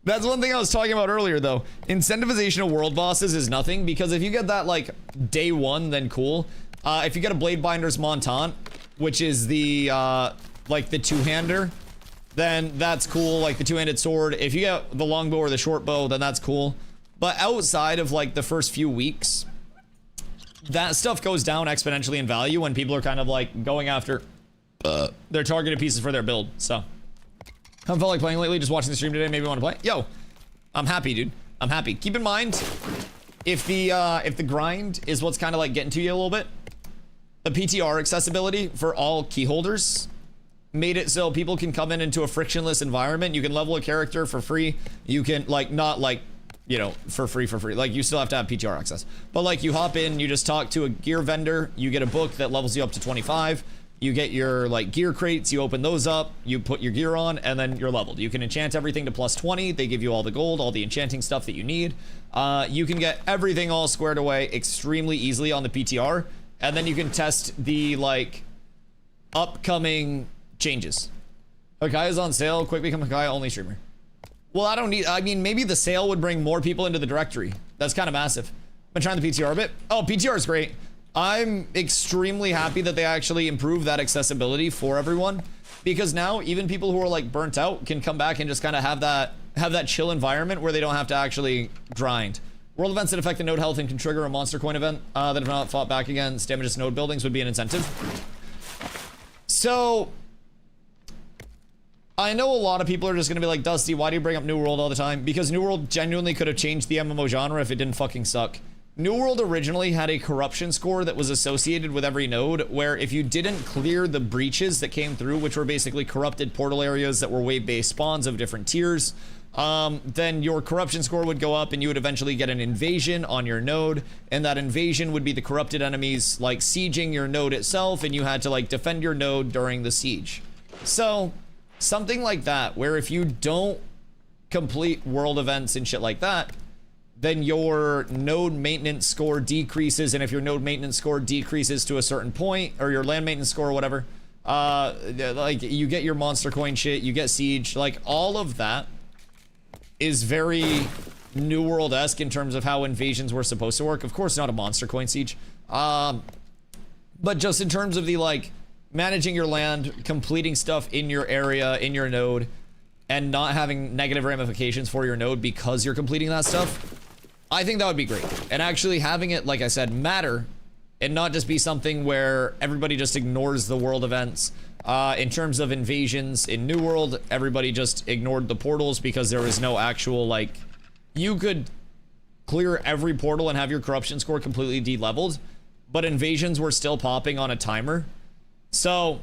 That's one thing I was talking about earlier, though. Incentivization of world bosses is nothing, because if you get that, like, day 1, then cool. If you get a Bladebinder's Montant, which is the, like, the two-hander, then that's cool, like the two-handed sword. If you get the longbow or the short bow, then that's cool. But outside of, like, the first few weeks, that stuff goes down exponentially in value when people are kind of, like, going after their targeted pieces for their build, so. Haven't felt like playing lately, just watching the stream today, maybe want to play. Yo, I'm happy, dude. I'm happy. Keep in mind, if the grind is what's kind of like getting to you a little bit, the PTR accessibility for all key holders made it so people can come in into a frictionless environment. You can level a character for free. You can, like, not like, you know, for free. Like, you still have to have PTR access. But like, you hop in, you just talk to a gear vendor, you get a book that levels you up to 25. You get your, like, gear crates, you open those up, you put your gear on, and then you're leveled. You can enchant everything to plus 20. They give you all the gold, all the enchanting stuff that you need. You can get everything all squared away extremely easily on the PTR, and then you can test the, like, upcoming changes. Hakai is on sale. Quick become Hakai only streamer. Well, I don't need, I mean, maybe the sale would bring more people into the directory. That's kind of massive. Been trying the PTR a bit. Oh, PTR is great. I'm extremely happy that they actually improved that accessibility for everyone, because now even people who are like burnt out can come back and just kind of have that chill environment where they don't have to actually grind. World events that affect the node health and can trigger a monster coin event that if not fought back against damages node buildings would be an incentive. So I know a lot of people are just gonna be like, Dusty, why do you bring up New World all the time? Because New World genuinely could have changed the MMO genre if it didn't fucking suck. New World originally had a corruption score that was associated with every node, where if you didn't clear the breaches that came through, which were basically corrupted portal areas that were wave-based spawns of different tiers, then your corruption score would go up and you would eventually get an invasion on your node, and that invasion would be the corrupted enemies like sieging your node itself, and you had to like defend your node during the siege. So something like that, where if you don't complete world events and shit like that, then your node maintenance score decreases, and if your node maintenance score decreases to a certain point, or your land maintenance score or whatever, like you get your monster coin shit, you get siege, like all of that is very New World-esque in terms of how invasions were supposed to work. Of course, not a monster coin siege, but just in terms of the like managing your land, completing stuff in your area, in your node, and not having negative ramifications for your node because you're completing that stuff. I think that would be great. And actually having it, like I said, matter and not just be something where everybody just ignores the world events. In terms of invasions in New World, everybody just ignored the portals because there was no actual, like, you could clear every portal and have your corruption score completely de-leveled, but invasions were still popping on a timer. So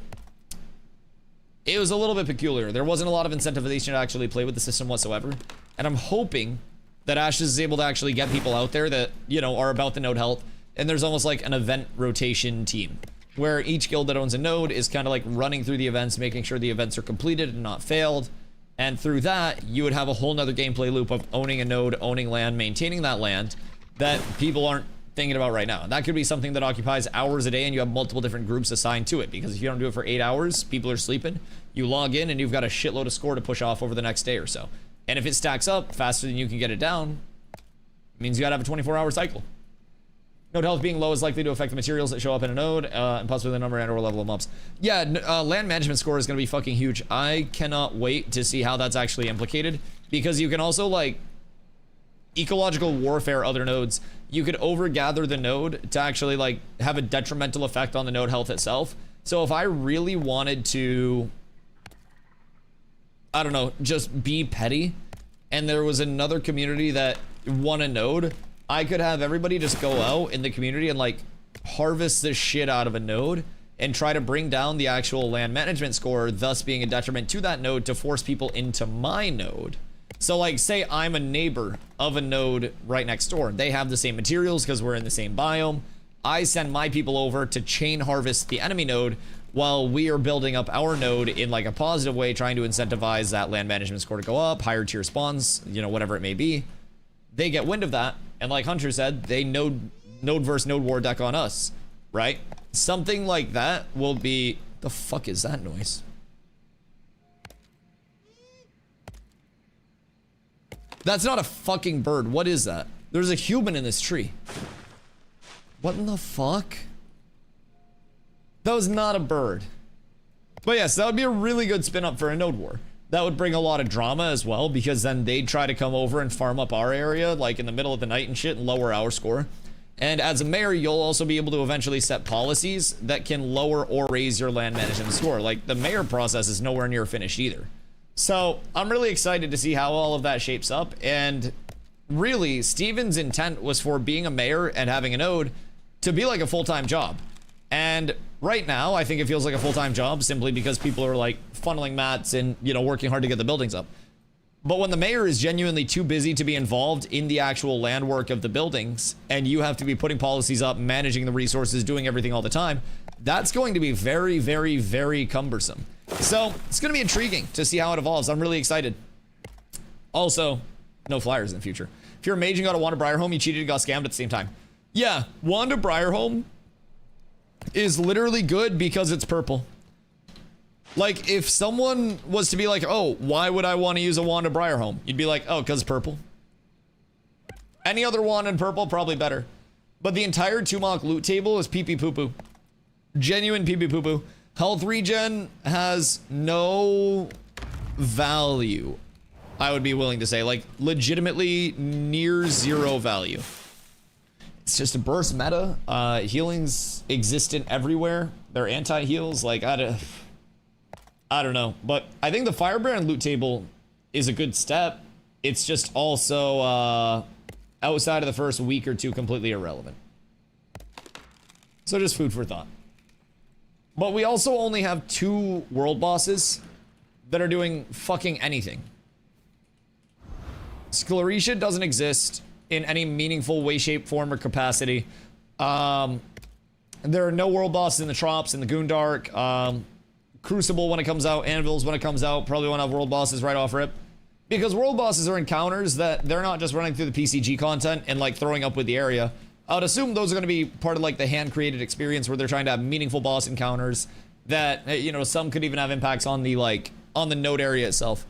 it was a little bit peculiar. There wasn't a lot of incentivization to actually play with the system whatsoever. And I'm hoping that Ashes is able to actually get people out there that, you know, are about the node health. And there's almost like an event rotation team where each guild that owns a node is kind of like running through the events, making sure the events are completed and not failed. And through that, you would have a whole nother gameplay loop of owning a node, owning land, maintaining that land that people aren't thinking about right now. That could be something that occupies hours a day and you have multiple different groups assigned to it, because if you don't do it for 8 hours, people are sleeping. You log in and you've got a shitload of score to push off over the next day or so. And if it stacks up faster than you can get it down, it means you gotta have a 24-hour cycle. Node health being low is likely to affect the materials that show up in a node, and possibly the number and or level of mobs. Yeah, land management score is gonna be fucking huge. I cannot wait to see how that's actually implicated, because you can also, like, ecological warfare other nodes. You could overgather the node to actually, like, have a detrimental effect on the node health itself. So if I really wanted to, I don't know, just be petty, and there was another community that won a node, I could have everybody just go out in the community and like harvest the shit out of a node and try to bring down the actual land management score, thus being a detriment to that node to force people into my node. So like, say I'm a neighbor of a node right next door. They have the same materials because we're in the same biome. I send my people over to chain harvest the enemy node while we are building up our node in like a positive way, trying to incentivize that land management score to go up, higher tier spawns, you know, whatever it may be. They get wind of that, and like Hunter said, they node versus node war deck on us, right? Something like that will be... The fuck is that noise? That's not a fucking bird. What is that? There's a human in this tree. What in the fuck? That was not a bird. But yes, that would be a really good spin up for a node war. That would bring a lot of drama as well, because then they'd try to come over and farm up our area, like in the middle of the night and shit, and lower our score. And as a mayor, you'll also be able to eventually set policies that can lower or raise your land management score. Like, the mayor process is nowhere near finished either. So, I'm really excited to see how all of that shapes up. And really, Steven's intent was for being a mayor and having a node to be like a full-time job. And right now, I think it feels like a full-time job simply because people are like funneling mats and, you know, working hard to get the buildings up. But when the mayor is genuinely too busy to be involved in the actual land work of the buildings, and you have to be putting policies up, managing the resources, doing everything all the time, that's going to be very, very, very cumbersome. So it's going to be intriguing to see how it evolves. I'm really excited. Also, no flyers in the future. If you're a mage and got a Wanda Briarhome, you cheated and got scammed at the same time. Yeah, Wanda Briarhome is literally good because it's purple. Like, if someone was to be like, oh, why would I want to use a Wanda Briarhome? You'd be like, oh, because purple. Any other wand in purple, probably better. But the entire Tumok loot table is pee-pee poo-poo. Genuine pee-pee poo-poo. Health regen has no value. I would be willing to say. Like, legitimately near zero value. It's just a burst meta. Healing's existent everywhere. They're anti-heals. Like, I don't know. But I think the Firebrand loot table is a good step. It's just also, outside of the first week or two, completely irrelevant. So just food for thought. But we also only have 2 world bosses that are doing fucking anything. Scleretia doesn't exist in any meaningful way, shape, form, or capacity. There are no world bosses in the Trops, in the Goondark. Crucible when it comes out, Anvils when it comes out, probably won't have world bosses right off rip. Because world bosses are encounters that they're not just running through the PCG content and like throwing up with the area. I would assume those are going to be part of like the hand-created experience where they're trying to have meaningful boss encounters that, you know, some could even have impacts on the like, on the node area itself.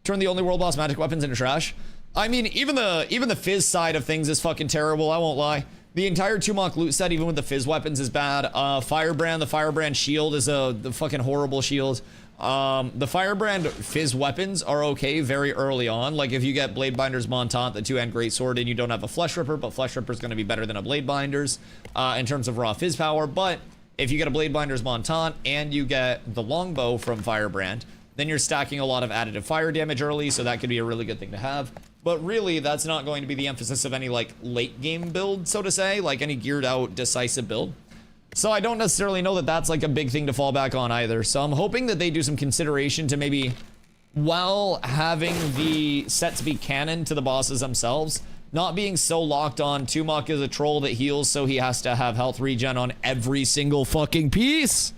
Turn the only world boss magic weapons into trash. I mean, even the Fizz side of things is fucking terrible, I won't lie. The entire Tumok loot set, even with the Fizz weapons, is bad. Firebrand, the Firebrand shield is the fucking horrible shield. The Firebrand Fizz weapons are okay very early on. Like, if you get Bladebinder's Montant, the 2-hand Greatsword, and you don't have a Flesh Ripper, but Flesh Ripper's going to be better than a Bladebinder's in terms of raw Fizz power. But if you get a Bladebinder's Montant and you get the Longbow from Firebrand, then you're stacking a lot of additive fire damage early, so that could be a really good thing to have. But really, that's not going to be the emphasis of any, like, late-game build, so to say, like any geared-out, decisive build. So I don't necessarily know that that's, like, a big thing to fall back on either. So I'm hoping that they do some consideration to maybe, while having the sets be canon to the bosses themselves, not being so locked on Tumok is a troll that heals, so he has to have health regen on every single fucking piece.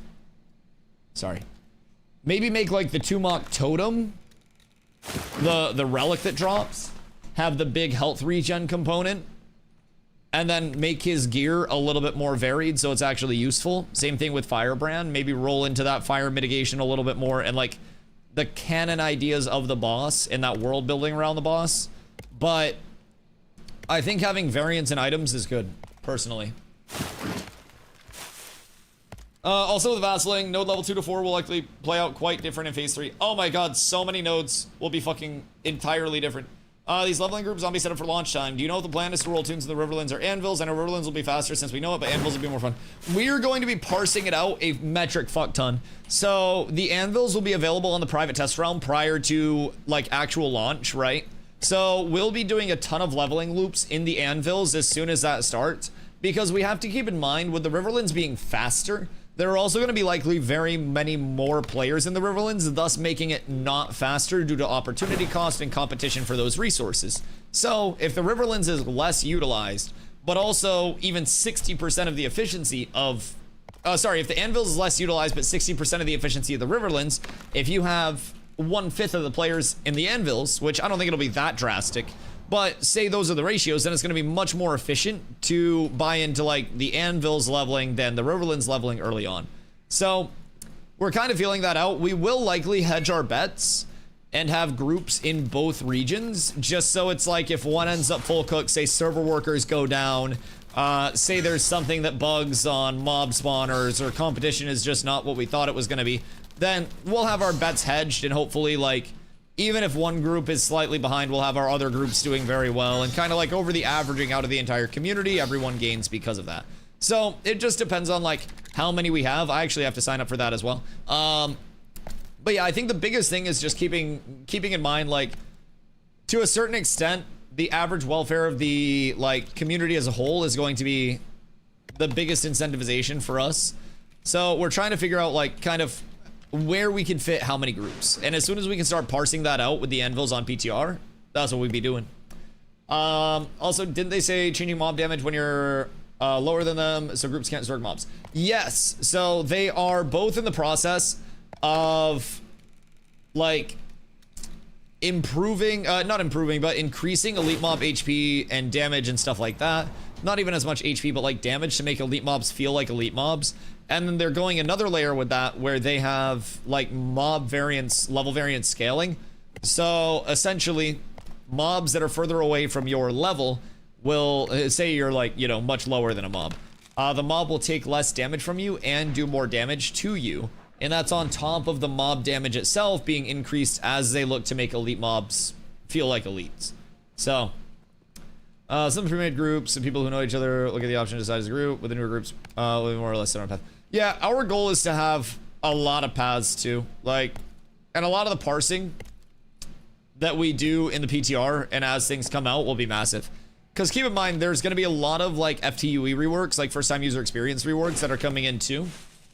Sorry. Maybe make, like, the Tumok totem, the relic that drops, have the big health regen component, and then make his gear a little bit more varied so it's actually useful. Same thing with Firebrand. Maybe roll into that fire mitigation a little bit more and like the canon ideas of the boss and that world building around the boss. But I think having variants in items is good, personally. Also with Vassling, node level 2 to 4 will likely play out quite different in phase 3. Oh my god, so many nodes will be fucking entirely different. These leveling groups zombie set up for launch time. Do you know if the plan is to roll tunes in the Riverlands or Anvils? I know Riverlands will be faster since we know it, but Anvils will be more fun. We're going to be parsing it out a metric fuck ton. So the Anvils will be available on the private test realm prior to like actual launch, right? So we'll be doing a ton of leveling loops in the Anvils as soon as that starts, because we have to keep in mind with the Riverlands being faster, there are also going to be likely very many more players in the Riverlands, thus making it not faster due to opportunity cost and competition for those resources. So if the Riverlands is less utilized, but also even 60% of the efficiency of... if the Anvils is less utilized, but 60% of the efficiency of the Riverlands, if you have 1/5 of the players in the Anvils, which I don't think it'll be that drastic, but say those are the ratios, then it's going to be much more efficient to buy into like the Anvils leveling than the Riverlands leveling early on. So we're kind of feeling that out. We will likely hedge our bets and have groups in both regions, just so it's like if one ends up full cook, say server workers go down, say there's something that bugs on mob spawners or competition is just not what we thought it was going to be, then we'll have our bets hedged and hopefully like even if one group is slightly behind, we'll have our other groups doing very well, and kind of like over the averaging out of the entire community, everyone gains because of that. So it just depends on like how many we have. I actually have to sign up for that as well. But yeah, I think the biggest thing is just keeping in mind, like, to a certain extent, the average welfare of the like community as a whole is going to be the biggest incentivization for us. So we're trying to figure out like kind of where we can fit how many groups, and as soon as we can start parsing that out with the Anvils on PTR, that's what we'd be doing. Also, didn't they say changing mob damage when you're lower than them so groups can't zerg mobs? Yes, so they are both in the process of like not improving, but increasing elite mob HP and damage and stuff like that. Not even as much HP, but like damage to make elite mobs feel like elite mobs. And then they're going another layer with that where they have like mob variance, level variance scaling. So essentially mobs that are further away from your level will say you're like, you know, much lower than a mob. The mob will take less damage from you and do more damage to you. And that's on top of the mob damage itself being increased as they look to make elite mobs feel like elites. So, some pre-made groups, some people who know each other look at the option to decide as a group. With the newer groups, living more or less on our path. Yeah, our goal is to have a lot of paths too. Like, and a lot of the parsing that we do in the PTR and as things come out will be massive. Because keep in mind, there's going to be a lot of like FTUE reworks, like first time user experience reworks that are coming in too.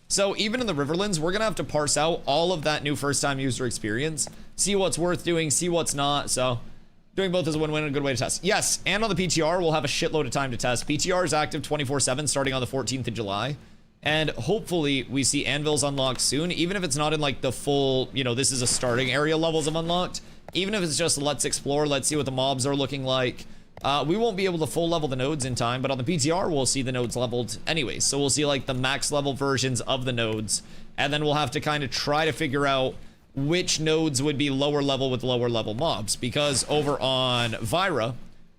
So even in the Riverlands, we're going to have to parse out all of that new first time user experience, see what's worth doing, see what's not. So doing both is a win-win and a good way to test. Yes, and on the PTR, we'll have a shitload of time to test. PTR is active 24/7 starting on the 14th of July. And hopefully we see anvils unlocked soon, even if it's not in like the full, you know, this is a starting area levels of unlocked. Even if it's just let's explore, let's see what the mobs are looking like. We won't be able to full level the nodes in time, but on the PTR, we'll see the nodes leveled anyway. So we'll see like the max level versions of the nodes. And then we'll have to kind of try to figure out which nodes would be lower level with lower level mobs. Because over on Vyra,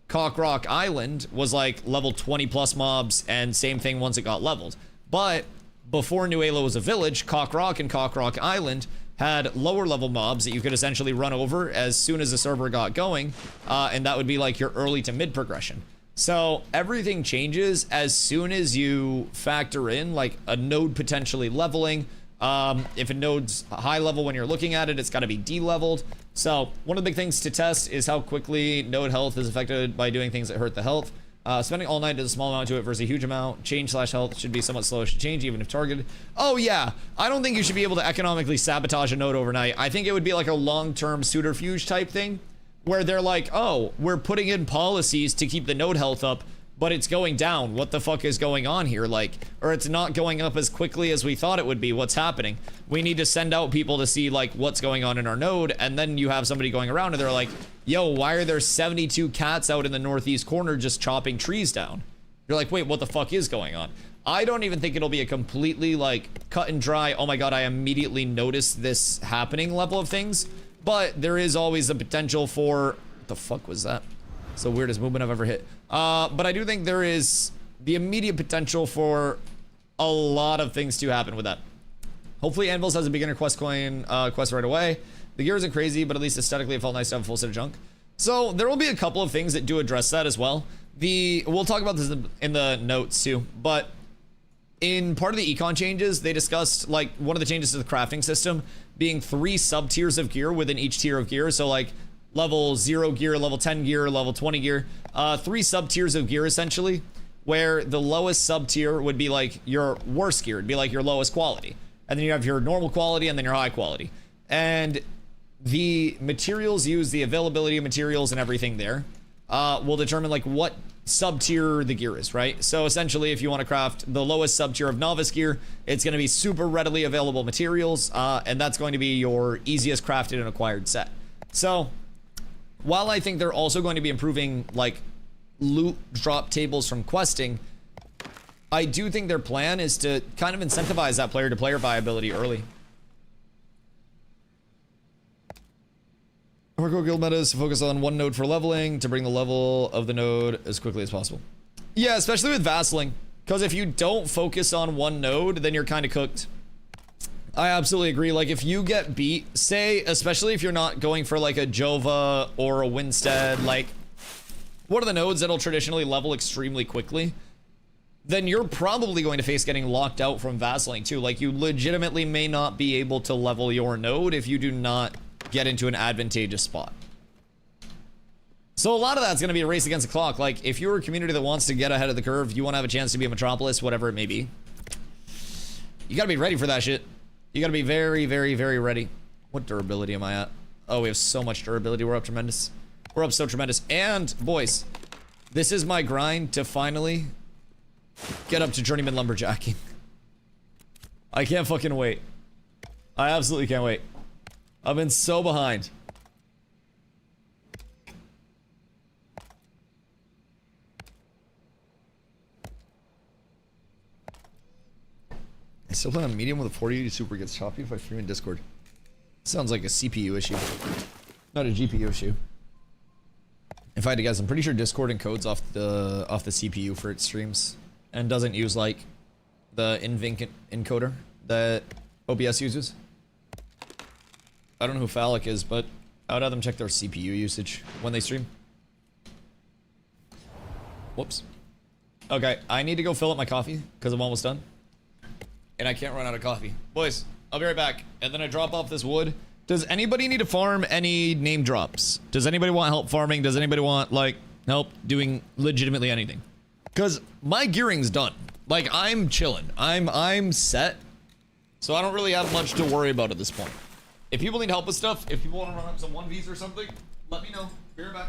Cockrock Island was like level 20 plus mobs and same thing once it got leveled. But before New Alo was a village, Cockrock and Cockrock Island had lower level mobs that you could essentially run over as soon as the server got going, and that would be like your early to mid progression. So everything changes as soon as you factor in like a node potentially leveling. If a node's high level when you're looking at it, it's got to be de-leveled. So one of the big things to test is how quickly node health is affected by doing things that hurt the health. Spending all night does a small amount to it versus a huge amount. Change/health should be somewhat slower to change, even if targeted. Oh yeah, I don't think you should be able to economically sabotage a node overnight. I think it would be like a long-term suitorfuge type thing, where they're like, oh, we're putting in policies to keep the node health up, but it's going down. What the fuck is going on here? Like, or it's not going up as quickly as we thought it would be. What's happening? We need to send out people to see like what's going on in our node, and then you have somebody going around and they're like, yo, why are there 72 cats out in the northeast corner just chopping trees down? You're like, wait, what the fuck is going on? I don't even think it'll be a completely like cut and dry, oh my god, I immediately noticed this happening level of things, but there is always the potential for, what the fuck was that? It's the weirdest movement I've ever hit. But I do think there is the immediate potential for a lot of things to happen with that. Hopefully Anvils has a beginner quest coin quest right away. The gear isn't crazy, but at least aesthetically it felt nice to have a full set of junk. So there will be a couple of things that do address that as well. We'll talk about this in the notes too, but in part of the econ changes, they discussed like one of the changes to the crafting system being 3 sub tiers of gear within each tier of gear. So like level 0 gear, level 10 gear, level 20 gear, 3 sub tiers of gear essentially, where the lowest sub tier would be like your worst gear, it'd be like your lowest quality. And then you have your normal quality and then your high quality. And the materials used, the availability of materials and everything there will determine like what sub tier the gear is, right? So essentially if you want to craft the lowest sub tier of novice gear, it's going to be super readily available materials, and that's going to be your easiest crafted and acquired set. So while I think they're also going to be improving like loot drop tables from questing, I do think their plan is to kind of incentivize that player to player viability early. Hardcore guild meta is to focus on one node for leveling to bring the level of the node as quickly as possible. Yeah, especially with vassling, because if you don't focus on one node, then you're kind of cooked. I absolutely agree. Like if you get beat, say, especially if you're not going for like a Jova or a Winstead, like one of the nodes that'll traditionally level extremely quickly, then you're probably going to face getting locked out from vassling too. Like you legitimately may not be able to level your node if you do not get into an advantageous spot. So a lot of that's going to be a race against the clock. Like if you're a community that wants to get ahead of the curve, you want to have a chance to be a metropolis, whatever it may be, you got to be ready for that shit. You got to be very, very, very ready. What durability am I at? Oh, we have so much durability. We're up tremendous. We're up so tremendous. And boys, this is my grind to finally get up to journeyman lumberjacking. I can't fucking wait. I absolutely can't wait. I've been so behind. I still play on medium with a 4080 super gets choppy if I stream in Discord. Sounds like a CPU issue, not a GPU issue. If I had to guess, I'm pretty sure Discord encodes off the CPU for its streams and doesn't use like the NVENC encoder that OBS uses. I don't know who Phallic is, but I would have them check their CPU usage when they stream. Whoops. Okay, I need to go fill up my coffee because I'm almost done. And I can't run out of coffee. Boys, I'll be right back. And then I drop off this wood. Does anybody need to farm any name drops? Does anybody want help farming? Does anybody want, like, help doing legitimately anything? Because my gearing's done. Like, I'm chilling. I'm set. So I don't really have much to worry about at this point. If people need help with stuff, if people want to run up some 1Vs or something, let me know. Be right back.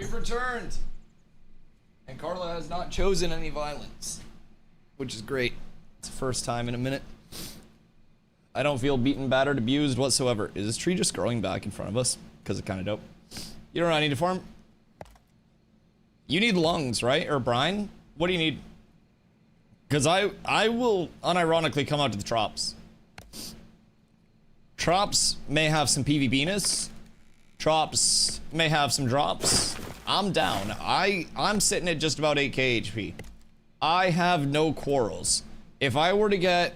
We've returned. And Carla has not chosen any violence, which is great. It's the first time in a minute. I don't feel beaten, battered, abused whatsoever. Is this tree just growing back in front of us? Because it's kind of dope. You don't know I need to farm? You need lungs, right? Or brine? What do you need? Because I will unironically come out to the Trops. Trops may have some PvP-ness. Trops may have some drops. I'm down. I'm sitting at just about 8k HP. I have no quarrels. If I were to get,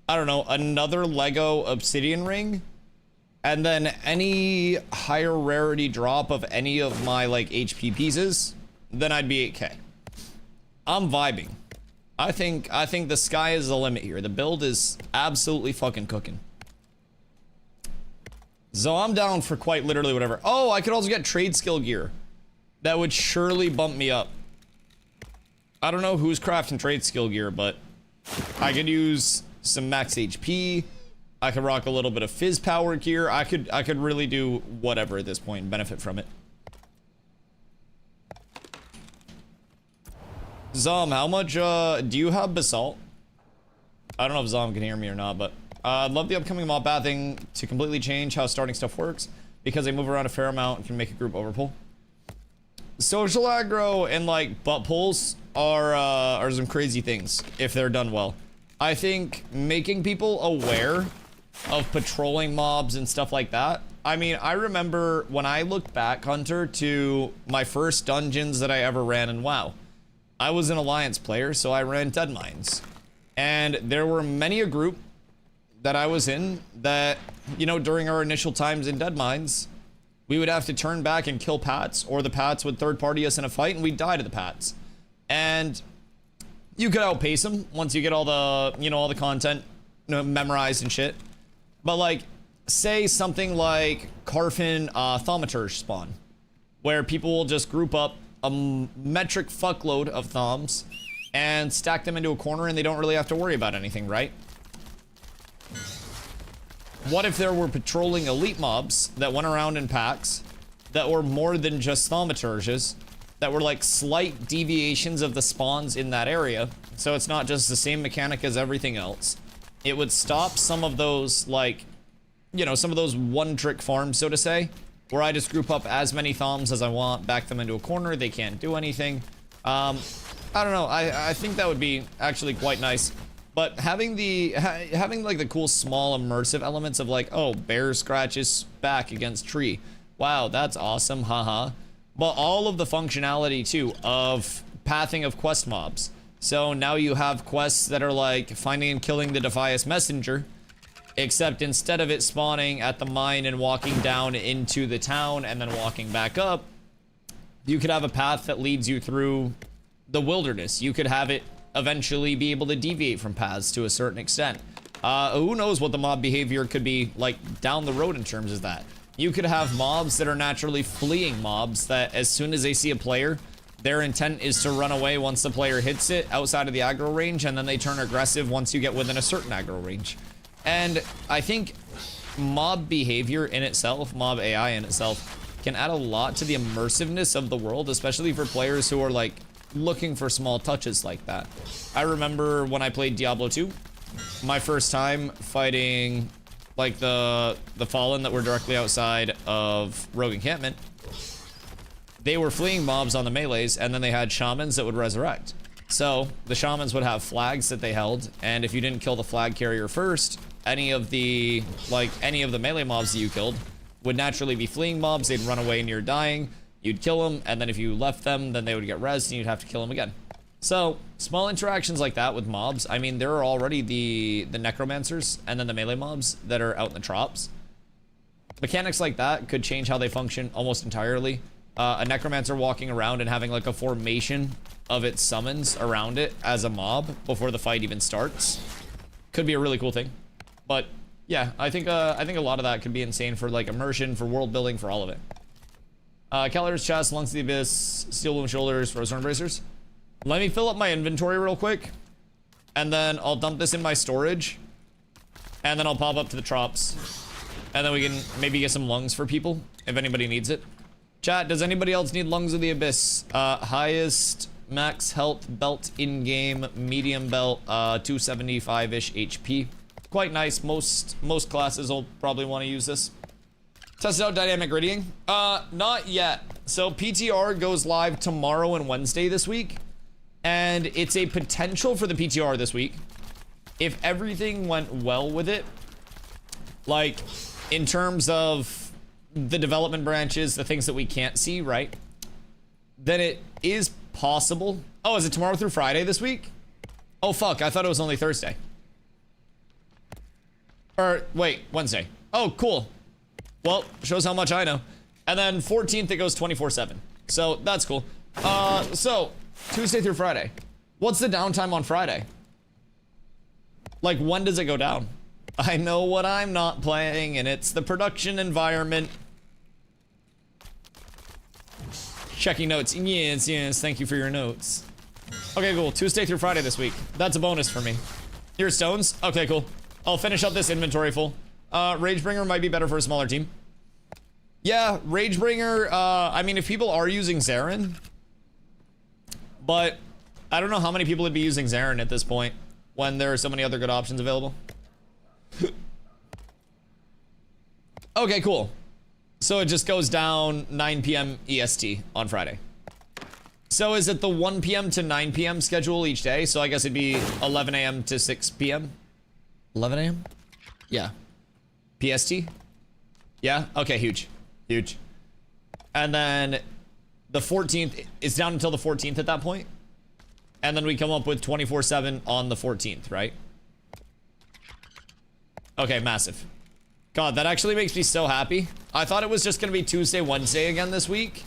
I don't know, another Lego obsidian ring, and then any higher rarity drop of any of my like HP pieces, then I'd be 8k. I'm vibing. I think the sky is the limit here. The build is absolutely fucking cooking. So I'm down for quite literally whatever. Oh, I could also get trade skill gear. That would surely bump me up. I don't know who's crafting trade skill gear, but I could use some max HP. I could rock a little bit of fizz power gear. I could really do whatever at this point and benefit from it. Zom, how much do you have basalt? I don't know if Zom can hear me or not, but I'd love the upcoming mob bathing to completely change how starting stuff works because they move around a fair amount and can make a group overpull. Social aggro and like butt pulls are some crazy things if they're done well. I think making people aware of patrolling mobs and stuff like that. I mean, I remember when I look back, Hunter, to my first dungeons that I ever ran in WoW. I was an Alliance player, so I ran Dead Mines. And there were many a group that I was in that, you know, during our initial times in Dead Mines, we would have to turn back and kill Pats, or the Pats would third party us in a fight and we'd die to the Pats. And you could outpace them once you get all the, you know, all the content, you know, memorized and shit. But like, say something like Carfin Thaumaturge spawn, where people will just group up a metric fuckload of Thoms and stack them into a corner and they don't really have to worry about anything, right? What if there were patrolling elite mobs that went around in packs that were more than just thaumaturges, that were like slight deviations of the spawns in that area, so it's not just the same mechanic as everything else? It would stop some of those, like, you know, some of those one-trick farms, so to say, where I just group up as many Thoms as I want, back them into a corner, they can't do anything. I don't know, I think that would be actually quite nice. But having like the cool small immersive elements of like, oh, bear scratches back against tree. Wow, that's awesome, haha. But all of the functionality too of pathing of quest mobs. So now you have quests that are like finding and killing the Defias Messenger, except instead of it spawning at the mine and walking down into the town and then walking back up, you could have a path that leads you through the wilderness. You could have it eventually be able to deviate from paths to a certain extent. Who knows what the mob behavior could be like down the road in terms of that. You could have mobs that are naturally fleeing mobs that as soon as they see a player, their intent is to run away once the player hits it outside of the aggro range, and then they turn aggressive once you get within a certain aggro range. And I think mob behavior in itself, mob AI in itself, can add a lot to the immersiveness of the world, especially for players who are like looking for small touches like that. I remember when I played Diablo 2, my first time fighting like the Fallen that were directly outside of Rogue Encampment. They were fleeing mobs on the melees, and then they had shamans that would resurrect. So the shamans would have flags that they held, and if you didn't kill the flag carrier first, any of the melee mobs that you killed would naturally be fleeing mobs. They'd run away near dying. You'd kill them, and then if you left them, then they would get rezzed, and you'd have to kill them again. So small interactions like that with mobs. I mean, there are already the necromancers and then the melee mobs that are out in the Trops. Mechanics like that could change how they function almost entirely. A necromancer walking around and having like a formation of its summons around it as a mob before the fight even starts could be a really cool thing. But yeah, I think a lot of that could be insane for like immersion, for world building, for all of it. Calor's chest, lungs to the abyss, steel wound shoulders, rose horn bracers. Let me fill up my inventory real quick, and then I'll dump this in my storage, and then I'll pop up to the Trops, and then we can maybe get some lungs for people if anybody needs it. Chat, does anybody else need Lungs of the Abyss? Highest max health belt in-game, medium belt, 275-ish HP. Quite nice. Most classes will probably want to use this. Test out dynamic grading. Not yet. So PTR goes live tomorrow and Wednesday this week. And it's a potential for the PTR this week. If everything went well with it, like in terms of the development branches, the things that we can't see, right? Then it is possible. Oh, is it tomorrow through Friday this week? Oh, fuck. I thought it was only Thursday. Or, wait, Wednesday. Oh, cool. Well, shows how much I know. And then 14th, it goes 24/7. So, that's cool. So, Tuesday through Friday. What's the downtime on Friday? Like, when does it go down? I know what I'm not playing, and it's the production environment. Checking notes. Yes, yes, thank you for your notes. Okay, cool. Tuesday through Friday this week. That's a bonus for me. Here's stones. Okay, cool. I'll finish up this inventory full. Ragebringer might be better for a smaller team. Yeah, Ragebringer, I mean, if people are using Zarin, but I don't know how many people would be using Zarin at this point when there are so many other good options available. Okay, cool. So it just goes down 9 p.m. EST on Friday. So is it the 1 p.m. to 9 p.m. schedule each day? So I guess it'd be 11 a.m. to 6 p.m. 11 a.m.? Yeah. PST? Yeah? Okay, huge. Huge. And then the 14th is down until the 14th at that point. And then we come up with 24/7 on the 14th, right? Okay, massive. God, that actually makes me so happy. I thought it was just gonna be Tuesday, Wednesday again this week.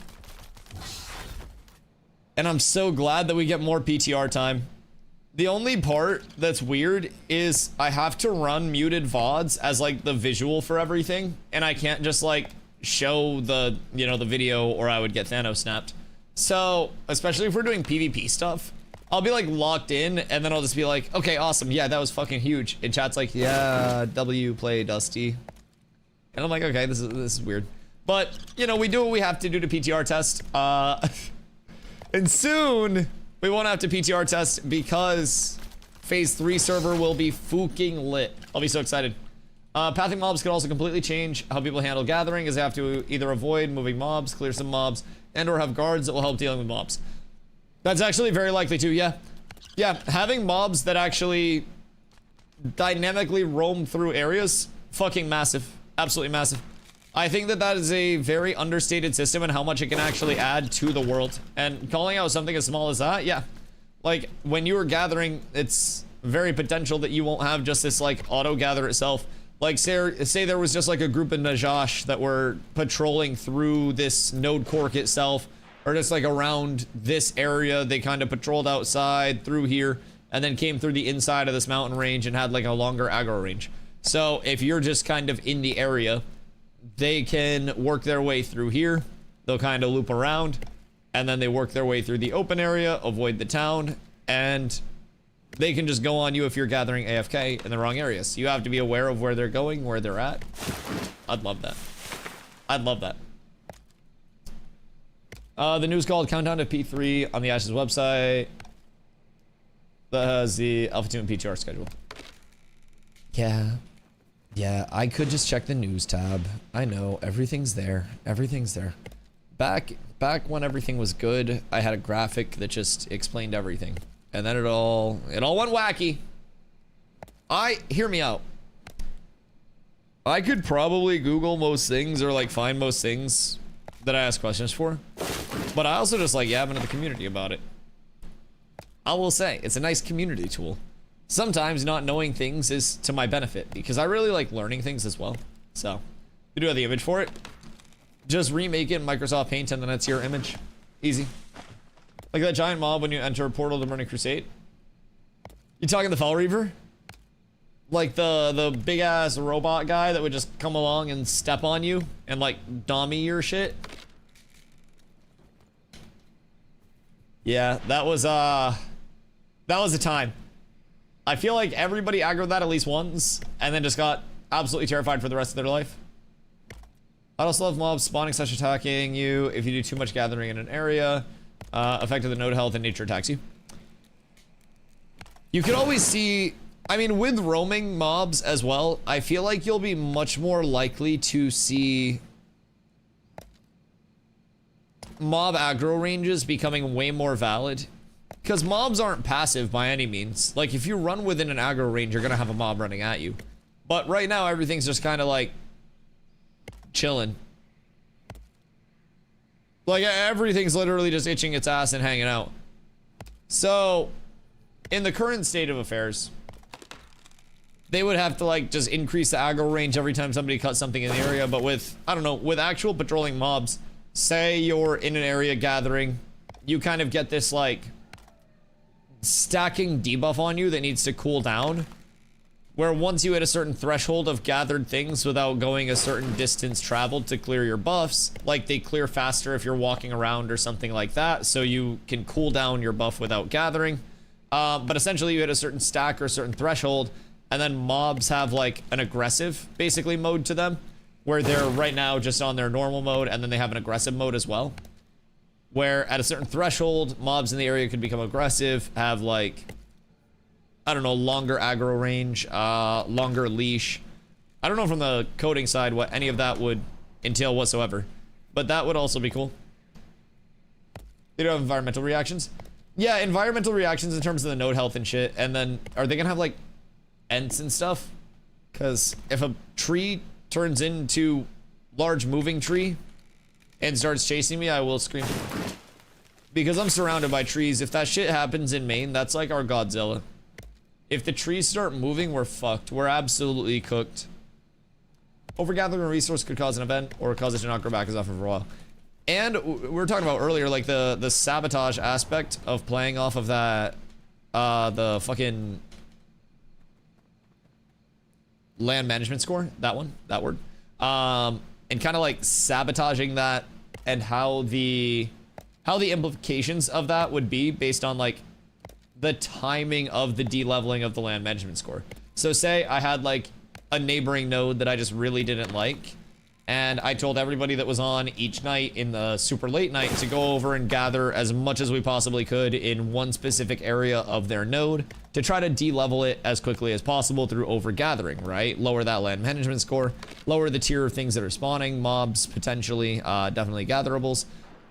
And I'm so glad that we get more PTR time. The only part that's weird is I have to run muted VODs as like the visual for everything. And I can't just like show the, you know, the video or I would get Thanos snapped. So, especially if we're doing PvP stuff, I'll be like locked in and then I'll just be like, okay, awesome. Yeah, that was fucking huge. And chat's like, yeah, W play Dusty. And I'm like, okay, this is weird. But, you know, we do what we have to do to PTR test. And soon we won't have to PTR test because phase 3 server will be fucking lit. I'll be so excited. Pathing mobs could also completely change how people handle gathering, as they have to either avoid moving mobs, clear some mobs, and or have guards that will help dealing with mobs. That's actually very likely too, yeah. Yeah, having mobs that actually dynamically roam through areas, fucking massive. Absolutely massive. I think that that is a very understated system and how much it can actually add to the world. And calling out something as small as that, yeah. Like, when you are gathering, it's very potential that you won't have just this, like, auto-gather itself. Like, say there was just, like, a group of Najash that were patrolling through this node cork itself, or just, like, around this area. They kind of patrolled outside, through here, and then came through the inside of this mountain range and had, like, a longer aggro range. So, if you're just kind of in the area, they can work their way through here. They'll kind of loop around, and then they work their way through the open area, avoid the town, and they can just go on you if you're gathering AFK in the wrong areas. You have to be aware of where they're going, where they're at. I'd love that. I'd love that. The news called Countdown to P3 on the Ashes website. That has the Alpha 2 and PTR schedule. Yeah, I could just check the news tab. I know, everything's there. Everything's there. Back when everything was good, I had a graphic that just explained everything. And then it all went wacky. Hear me out. I could probably Google most things or like find most things that I ask questions for. But I also just like yabbing to the community about it. I will say, it's a nice community tool. Sometimes not knowing things is to my benefit because I really like learning things as well. So, you do have the image for it. Just remake it in Microsoft Paint and then it's your image. Easy. Like that giant mob when you enter a portal to Burning Crusade. You talking the Fel Reaver? Like the big ass robot guy that would just come along and step on you and like dommy your shit? Yeah, that was a time. I feel like everybody aggroed that at least once, and then just got absolutely terrified for the rest of their life. Auto slow of mobs spawning slash attacking you if you do too much gathering in an area. Effect of the node health and nature attacks you. You can always see, I mean, with roaming mobs as well, I feel like you'll be much more likely to see mob aggro ranges becoming way more valid. Because mobs aren't passive by any means. Like, if you run within an aggro range, you're gonna have a mob running at you. But right now, everything's just kind of like chilling. Like, everything's literally just itching its ass and hanging out. So, in the current state of affairs, they would have to, like, just increase the aggro range every time somebody cuts something in the area. But with, I don't know, with actual patrolling mobs, say you're in an area gathering, you kind of get this, like, stacking debuff on you that needs to cool down. Where once you hit a certain threshold of gathered things without going a certain distance traveled to clear your buffs, like they clear faster if you're walking around or something like that, so you can cool down your buff without gathering. But essentially you hit a certain stack or a certain threshold, and then mobs have like an aggressive, basically, mode to them, where they're right now just on their normal mode, and then they have an aggressive mode as well. Where at a certain threshold, mobs in the area could become aggressive, have like, I don't know, longer aggro range, longer leash. I don't know from the coding side what any of that would entail whatsoever, but that would also be cool. They don't have environmental reactions. Yeah, environmental reactions in terms of the node health and shit. And then are they gonna have like ents and stuff? Because if a tree turns into large moving tree and starts chasing me, I will scream. Because I'm surrounded by trees. If that shit happens in Maine, that's like our Godzilla. If the trees start moving, we're fucked. We're absolutely cooked. Overgathering a resource could cause an event or cause it to not grow back as often for a while. And we were talking about earlier, like the sabotage aspect of playing off of that, the fucking land management score, that one, that word. And kind of like sabotaging that and how the implications of that would be based on like the timing of the de-leveling of the land management score. So say I had like a neighboring node that I just really didn't like, and I told everybody that was on each night in the super late night to go over and gather as much as we possibly could in one specific area of their node to try to de-level it as quickly as possible through overgathering, right? Lower that land management score, lower the tier of things that are spawning, mobs, potentially, definitely gatherables,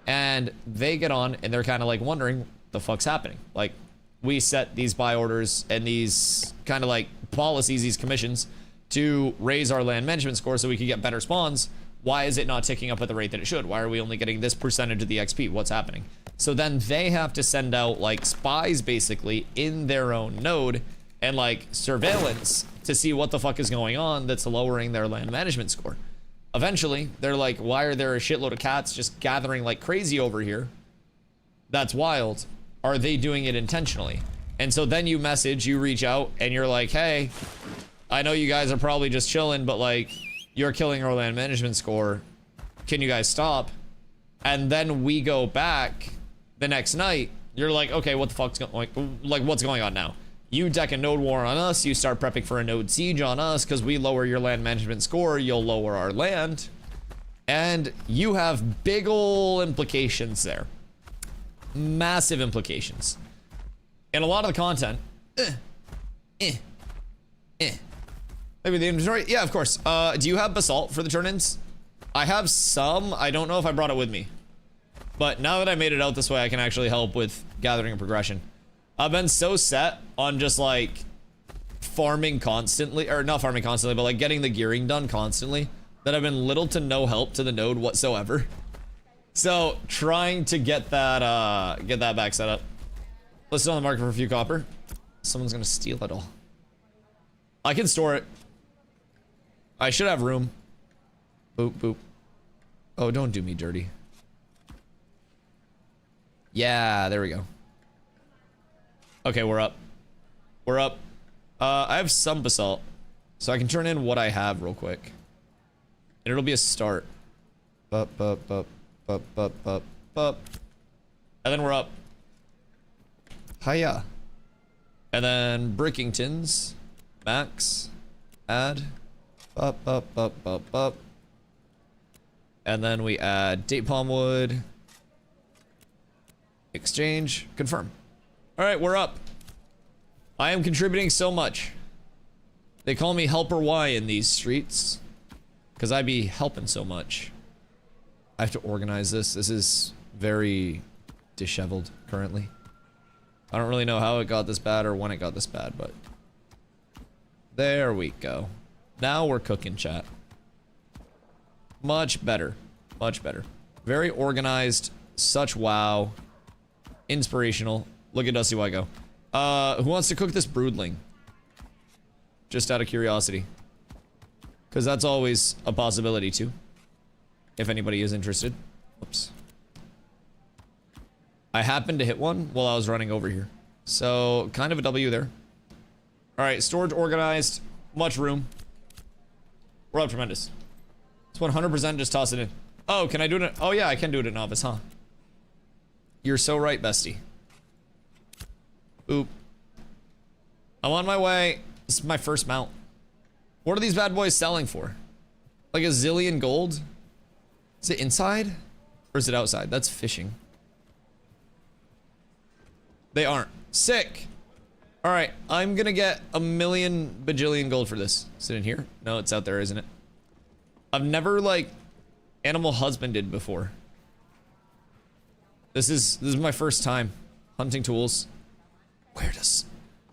and they get on and they're kind of like wondering the fuck's happening. Like, we set these buy orders and these kind of like policies, these commissions, to raise our land management score so we can get better spawns. Why is it not ticking up at the rate that it should? Why are we only getting this percentage of the XP? What's happening? So then they have to send out like spies basically in their own node and like surveillance to see what the fuck is going on that's lowering their land management score. Eventually, they're like, why are there a shitload of cats just gathering like crazy over here? That's wild. Are they doing it intentionally? And so then you message, you reach out, and you're like, hey, I know you guys are probably just chilling, but like, you're killing our land management score. Can you guys stop? And then we go back the next night. You're like, okay, what the fuck's going on? Like, what's going on now? You deck a node war on us. You start prepping for a node siege on us because we lower your land management score. You'll lower our land. And you have big ol' implications there. Massive implications. And a lot of the content. Maybe the inventory? Yeah, of course. Do you have basalt for the turn-ins? I have some. I don't know if I brought it with me. But now that I made it out this way, I can actually help with gathering and progression. I've been so set on just like farming constantly, or not farming constantly, but like getting the gearing done constantly, that I've been little to no help to the node whatsoever. So trying to get that back set up. Listed on the market for a few copper. Someone's gonna steal it all. I can store it. I should have room. Boop, boop. Oh, don't do me dirty. Yeah, there we go. Okay, we're up. We're up. I have some basalt, so I can turn in what I have real quick. And it'll be a start. Bup, bup, bup, bup, bup, bup, bup. And then we're up. Hiya. And then Brickingtons. Max. Add. Bup, bup, bup, bup, bup. And then we add date palm wood. Exchange. Confirm. All right, we're up. I am contributing so much. They call me Helper Y in these streets. Because I be helping so much. I have to organize this. This is very disheveled currently. I don't really know how it got this bad or when it got this bad, but... There we go. Now we're cooking, chat. Much better. Much better. Very organized. Such wow. Inspirational. Look at DustyWhy go. Who wants to cook this broodling? Just out of curiosity. Because that's always a possibility too. If anybody is interested. Oops. I happened to hit one while I was running over here. So, kind of a W there. Alright, storage organized. Much room. We're up tremendous. It's 100% just toss it in. Oh, can I do it? Oh yeah, I can do it at novice, huh? You're so right, bestie. Oop. I'm on my way. This is my first mount. What are these bad boys selling for? Like a zillion gold? Is it inside? Or is it outside? That's fishing. They aren't. Sick! Alright, I'm gonna get a million bajillion gold for this. Is it in here? No, it's out there, isn't it? I've never, like, animal husbanded before. This is my first time. Hunting tools. Where does...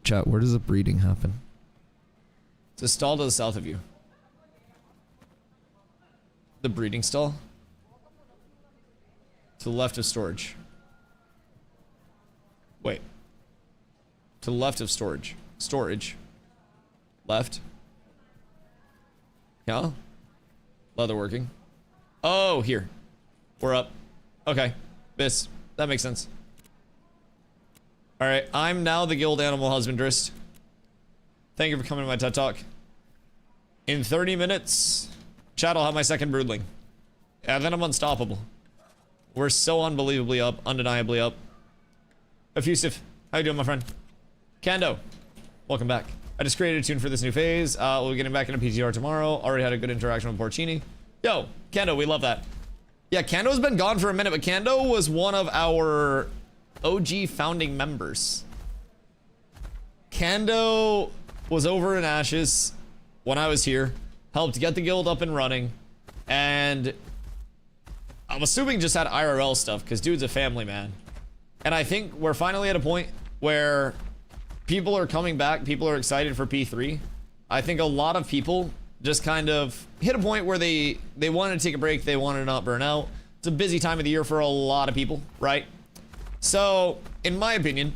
Chat, where does the breeding happen? It's a stall to the south of you. The breeding stall? To the left of storage. Wait. To the left of storage. Storage. Left. Yeah? Leatherworking. Oh, here. We're up. Okay. This. That makes sense. Alright, I'm now the guild animal husbandrist. Thank you for coming to my TED Talk. In 30 minutes, chat, I'll have my second broodling. And then I'm unstoppable. We're so unbelievably up, undeniably up. Effusive, how you doing, my friend? Kando, welcome back. I just created a tune for this new phase. We'll be getting back into PTR tomorrow. Already had a good interaction with Porcini. Yo, Kando, we love that. Yeah, Kando's been gone for a minute, but Kando was one of our OG founding members. Kando was over in Ashes when I was here, helped get the guild up and running, and I'm assuming just had IRL stuff because dude's a family man. And I think we're finally at a point where people are coming back, people are excited for P3. I think a lot of people just kind of hit a point where they wanted to take a break, they wanted to not burn out. It's a busy time of the year for a lot of people, right? So, in my opinion,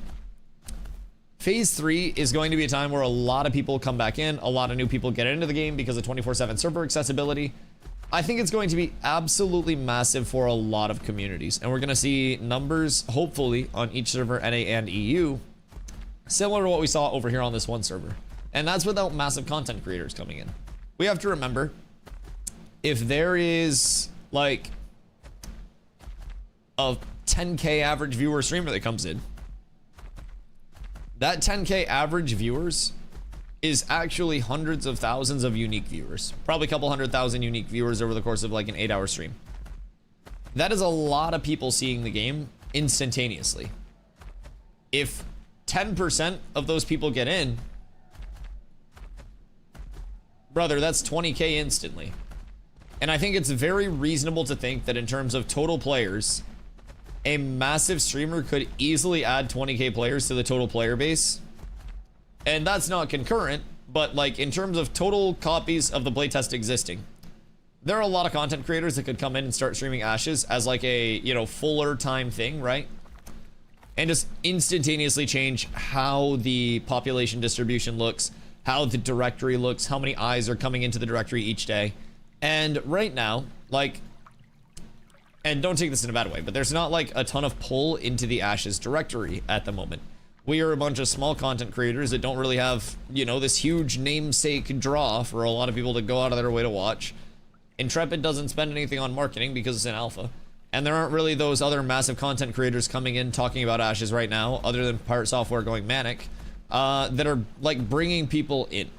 Phase 3 is going to be a time where a lot of people come back in, a lot of new people get into the game because of 24/7 server accessibility. I think it's going to be absolutely massive for a lot of communities, and we're going to see numbers, hopefully, on each server, NA and EU, similar to what we saw over here on this one server. And that's without massive content creators coming in. We have to remember, if there is, like, a 10K average viewer streamer that comes in, that 10K average viewers is actually hundreds of thousands of unique viewers. Probably a couple 100,000 unique viewers over the course of like an 8-hour stream. That is a lot of people seeing the game instantaneously. If 10% of those people get in, brother, that's 20K instantly. And I think it's very reasonable to think that in terms of total players, a massive streamer could easily add 20K players to the total player base. And that's not concurrent, but like in terms of total copies of the playtest existing, there are a lot of content creators that could come in and start streaming Ashes as like a, you know, fuller time thing, right? And just instantaneously change how the population distribution looks, how the directory looks, how many eyes are coming into the directory each day. And right now, like, and don't take this in a bad way, but there's not like a ton of pull into the Ashes directory at the moment. We are a bunch of small content creators that don't really have, you know, this huge namesake draw for a lot of people to go out of their way to watch. Intrepid doesn't spend anything on marketing because it's in alpha. And there aren't really those other massive content creators coming in talking about Ashes right now, other than Pirate Software going manic, that are like bringing people in.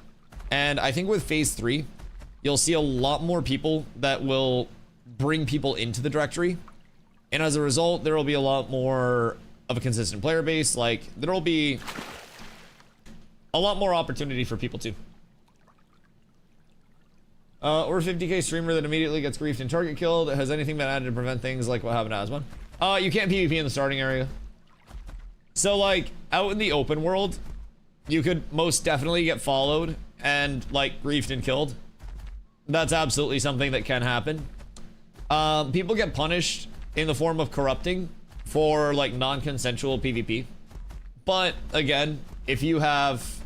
And I think with Phase 3, you'll see a lot more people that will bring people into the directory. And as a result, there will be a lot more of a consistent player base. Like, there will be a lot more opportunity for people too. Or 50k streamer that immediately gets griefed and target killed. Has anything been added to prevent things like what happened to Asmon? You can't PvP in the starting area. So, like, out in the open world, you could most definitely get followed and, like, griefed and killed. That's absolutely something that can happen. People get punished in the form of corrupting for, like, non-consensual PvP. But, again, if you have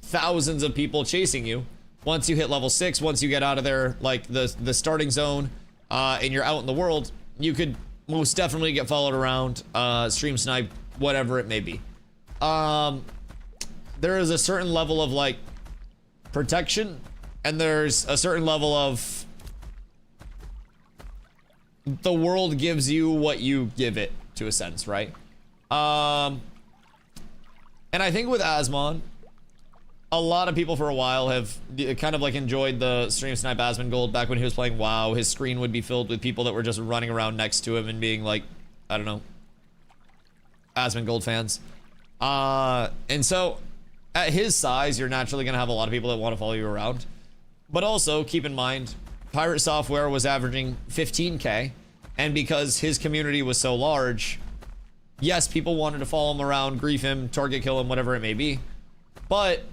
thousands of people chasing you, once you hit level 6, once you get out of there, like, the starting zone, and you're out in the world, you could most definitely get followed around, stream snipe, whatever it may be. There is a certain level of, like, protection, and there's a certain level of the world gives you what you give it, to a sense, right? And I think with Asmon, a lot of people for a while have kind of like enjoyed the stream snipe Asmon Gold. Back when he was playing WoW, his screen would be filled with people that were just running around next to him and being like, I don't know, Asmon Gold fans. And so at his size, you're naturally going to have a lot of people that want to follow you around. But also keep in mind, Pirate Software was averaging 15k, and because his community was so large, yes, people wanted to follow him around, grief him, target kill him, whatever it may be. But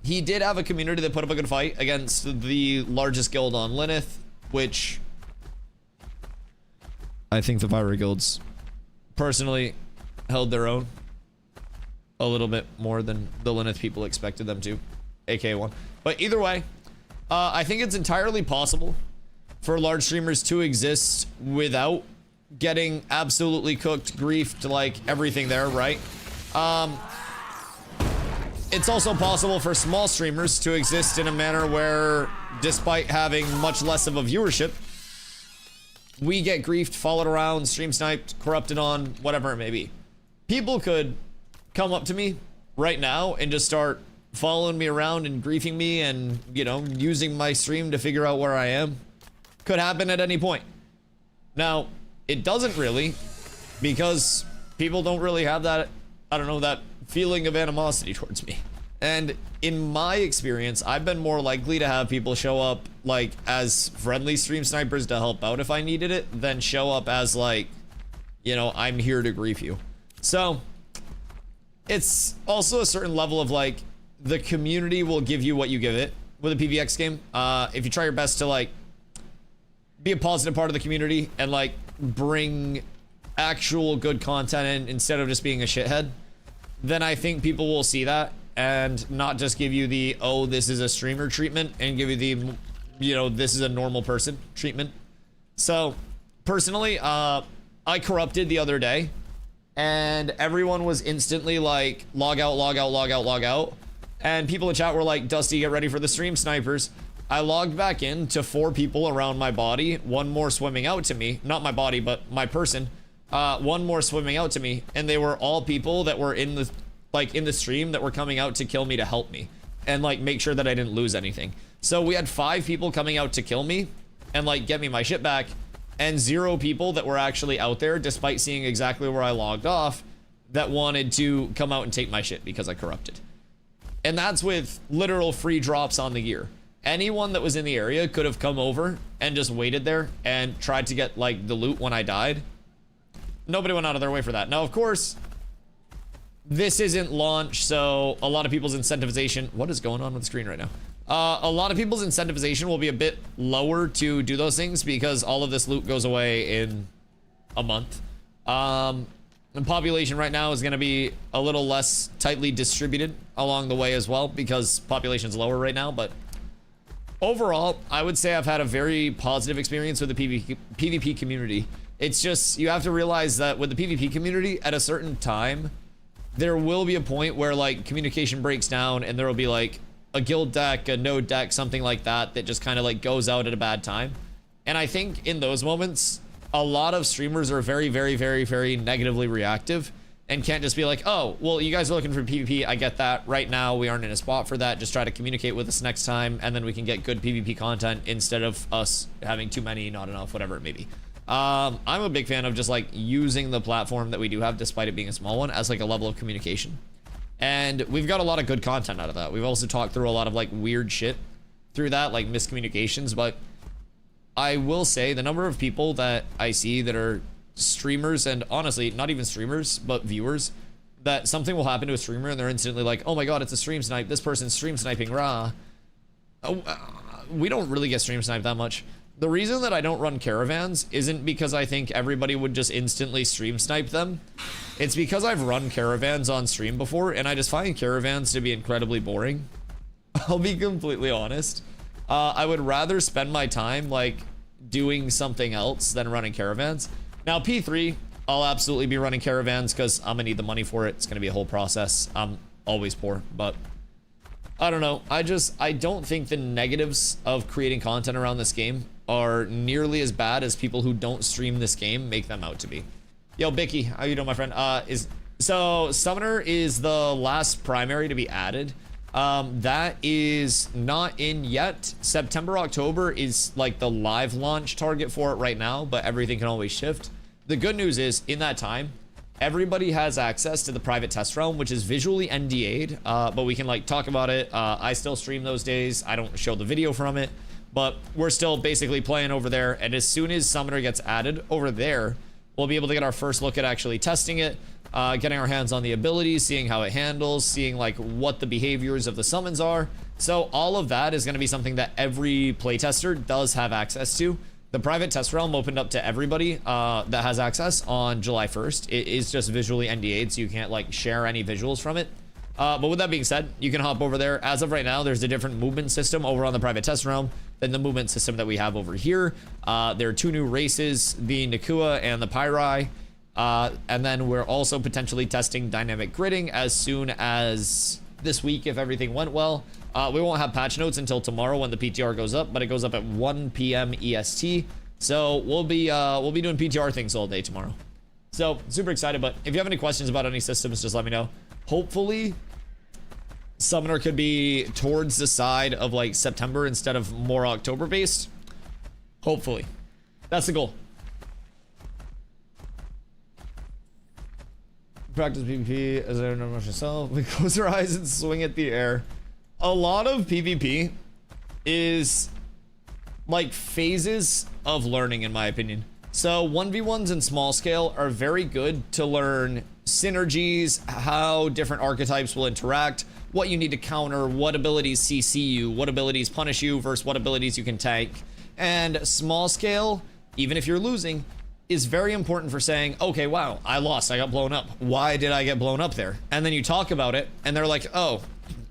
he did have a community that put up a good fight against the largest guild on Lineth, which I think the pirate guilds personally held their own a little bit more than the Lineth people expected them to, aka one. But either way, I think it's entirely possible for large streamers to exist without getting absolutely cooked, griefed, like everything there, right? It's also possible for small streamers to exist in a manner where, despite having much less of a viewership, we get griefed, followed around, stream sniped, corrupted on, whatever it may be. People could come up to me right now and just start following me around and griefing me and, you know, using my stream to figure out where I am. Could happen at any point. Now, it doesn't really, because people don't really have that, I don't know, that feeling of animosity towards me. And in my experience, I've been more likely to have people show up like as friendly stream snipers to help out if I needed it, than show up as like, you know, I'm here to grief you. So it's also a certain level of like, the community will give you what you give it with a PvX game. If you try your best to like be a positive part of the community and like bring actual good content in instead of just being a shithead, then I think people will see that and not just give you the, oh, this is a streamer treatment, and give you the, you know, this is a normal person treatment. So personally, I corrupted the other day and everyone was instantly like, log out, log out, log out, log out. And people in chat were like, Dusty, get ready for the stream snipers. I logged back in to 4 people around my body, 1 more swimming out to me, not my body, but my person. 1 more swimming out to me, and they were all people that were in the, like, in the stream that were coming out to kill me, to help me and like make sure that I didn't lose anything. So we had 5 people coming out to kill me and like get me my shit back, and 0 people that were actually out there, despite seeing exactly where I logged off, that wanted to come out and take my shit because I corrupted. And that's with literal free drops on the gear. Anyone that was in the area could have come over and just waited there and tried to get like the loot when I died. Nobody went out of their way for that. Now, of course, this isn't launch, so a lot of people's incentivization, what is going on with the screen right now? A lot of people's incentivization will be a bit lower to do those things because all of this loot goes away in a month. And population right now is going to be a little less tightly distributed along the way as well, because population's lower right now. But overall, I would say I've had a very positive experience with the PvP community. It's just, you have to realize that with the PvP community, at a certain time, there will be a point where like communication breaks down and there will be like a guild deck, a node deck, something like that, that just kind of like goes out at a bad time. And I think in those moments, a lot of streamers are very, very, very, very negatively reactive. and can't just be like, oh, well, you guys are looking for PvP. I get that. Right now, we aren't in a spot for that. Just try to communicate with us next time, and then we can get good PvP content instead of us having too many, not enough, whatever it may be. I'm a big fan of just like using the platform that we do have, despite it being a small one, as like a level of communication. And we've got a lot of good content out of that. We've also talked through a lot of like weird shit through that, like miscommunications. But I will say the number of people that I see that are streamers, and honestly, not even streamers, but viewers, that something will happen to a streamer and they're instantly like, oh my god, it's a stream snipe. This person's stream sniping, rah. We don't really get stream sniped that much. The reason that I don't run caravans isn't because I think everybody would just instantly stream snipe them. It's because I've run caravans on stream before, and I just find caravans to be incredibly boring. I'll be completely honest. I would rather spend my time like doing something else than running caravans. Now P3, I'll absolutely be running caravans because I'm gonna need the money for it. It's gonna be a whole process. I'm always poor, but I don't know. I don't think the negatives of creating content around this game are nearly as bad as people who don't stream this game make them out to be. Yo, Bicky, how you doing, my friend? So Summoner is the last primary to be added. That is not in yet. September, October is like the live launch target for it right now, but everything can always shift. The good news is, in that time, everybody has access to the private test realm, which is visually NDA'd, but we can like talk about it. I still stream those days. I don't show the video from it, but we're still basically playing over there. And as soon as Summoner gets added over there, we'll be able to get our first look at actually testing it, getting our hands on the abilities, seeing how it handles, seeing like what the behaviors of the summons are. So all of that is going to be something that every playtester does have access to. The private test realm opened up to everybody that has access on July 1st. It is just visually NDA'd, so you can't like share any visuals from it. But with that being said, you can hop over there. As of right now, there's a different movement system over on the private test realm than the movement system that we have over here. There are two new races, the Nakua and the Pyrai. And then we're also potentially testing dynamic gridding as soon as this week if everything went well. We won't have patch notes until tomorrow when the PTR goes up, but it goes up at 1 p.m. EST. So we'll be doing PTR things all day tomorrow. So super excited, but if you have any questions about any systems, just let me know. Hopefully Summoner could be towards the side of like September instead of more October based. Hopefully. That's the goal. Practice PvP as I don't know myself. We close our eyes and swing at the air. A lot of PvP is like phases of learning, in my opinion. So 1v1s in small scale are very good to learn synergies, how different archetypes will interact, what you need to counter, what abilities CC you, what abilities punish you versus what abilities you can tank. And small scale, even if you're losing, is very important for saying, okay, wow, I lost, I got blown up. Why did I get blown up there? And then you talk about it and they're like, oh,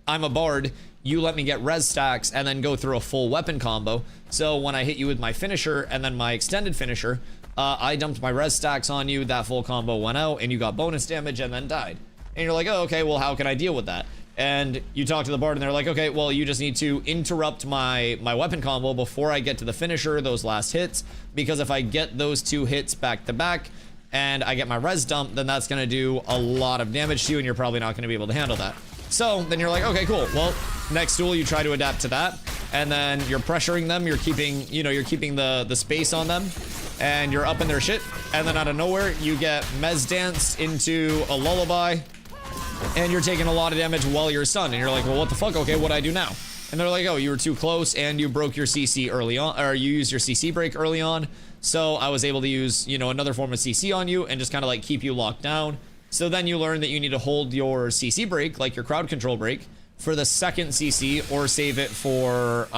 I'm a bard, you let me get res stacks and then go through a full weapon combo. So when I hit you with my finisher and then my extended finisher, I dumped my res stacks on you, that full combo went out and you got bonus damage and then died. And you're like, oh, okay, well, how can I deal with that? And you talk to the bard and they're like, okay, well, you just need to interrupt my weapon combo before I get to the finisher, those last hits, because if I get those two hits back to back and I get my res dump, then that's gonna do a lot of damage to you and you're probably not gonna be able to handle that. So then you're like, okay, cool. Well, next duel you try to adapt to that, and then you're pressuring them, you're keeping, you're keeping the space on them, and you're up in their shit, and then out of nowhere you get mez danced into a lullaby, and you're taking a lot of damage while you're stunned, and you're like, well, what the fuck? Okay, what do I do now? And they're like, oh, you were too close, and you broke your CC early on, or you used your CC break early on, so I was able to use, another form of CC on you, and just kind of like keep you locked down. So then you learn that you need to hold your CC break, like your crowd control break, for the second CC, or save it for,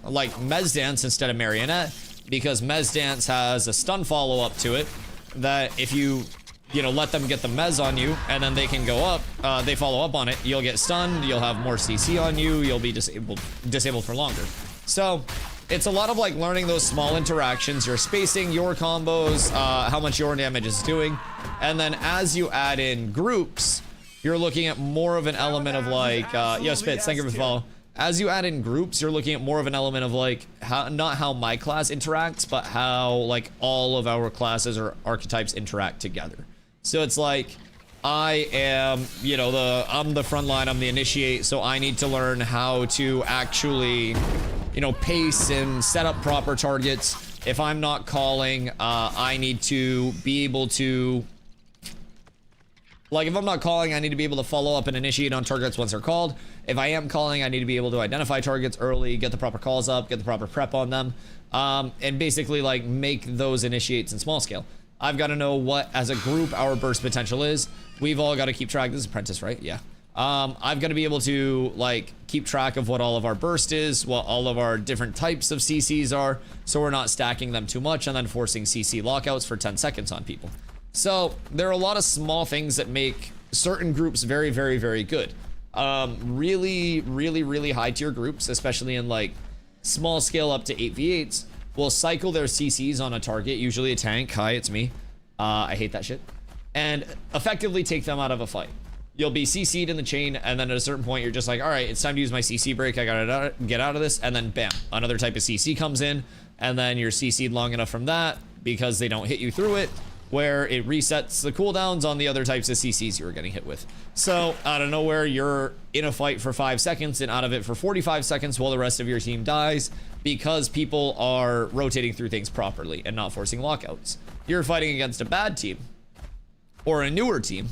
like Mez Dance instead of Marionette, because Mez Dance has a stun follow-up to it, that if you, let them get the Mez on you, and then they can go up, they follow up on it, you'll get stunned, you'll have more CC on you, you'll be disabled for longer. So it's a lot of like learning those small interactions, your spacing, your combos, how much your damage is doing. And then as you add in groups, you're looking at more of an element of like, yo, Spitz, thank you for the follow. As you add in groups, you're looking at more of an element of like, not how my class interacts, but how like all of our classes or archetypes interact together. So it's like, I am, you know, I'm the front line, I'm the initiate, so I need to learn how to actually, you know, pace and set up proper targets. If I'm not calling, I need to be able to, like, if I'm not calling, I need to be able to follow up and initiate on targets once they're called. If I am calling, I need to be able to identify targets early, get the proper calls up, get the proper prep on them, and basically, like, make those initiates in small scale. I've got to know what, as a group, our burst potential is. We've all got to keep track. This is Apprentice, right? Yeah. I've got to be able to, like, keep track of what all of our burst is, what all of our different types of CCs are, so we're not stacking them too much and then forcing CC lockouts for 10 seconds on people. So there are a lot of small things that make certain groups very, very, very good. Really, really, really high tier groups, especially in, like, small scale up to 8v8s, will cycle their CCs on a target, usually a tank. Hi, it's me. I hate that shit. And effectively take them out of a fight. You'll be CC'd in the chain, and then at a certain point, you're just like, all right, it's time to use my CC break. I gotta get out of this. And then bam, another type of CC comes in, and then you're CC'd long enough from that because they don't hit you through it, where it resets the cooldowns on the other types of CCs you were getting hit with. So out of nowhere, you're in a fight for 5 seconds and out of it for 45 seconds while the rest of your team dies because people are rotating through things properly and not forcing lockouts. You're fighting against a bad team or a newer team,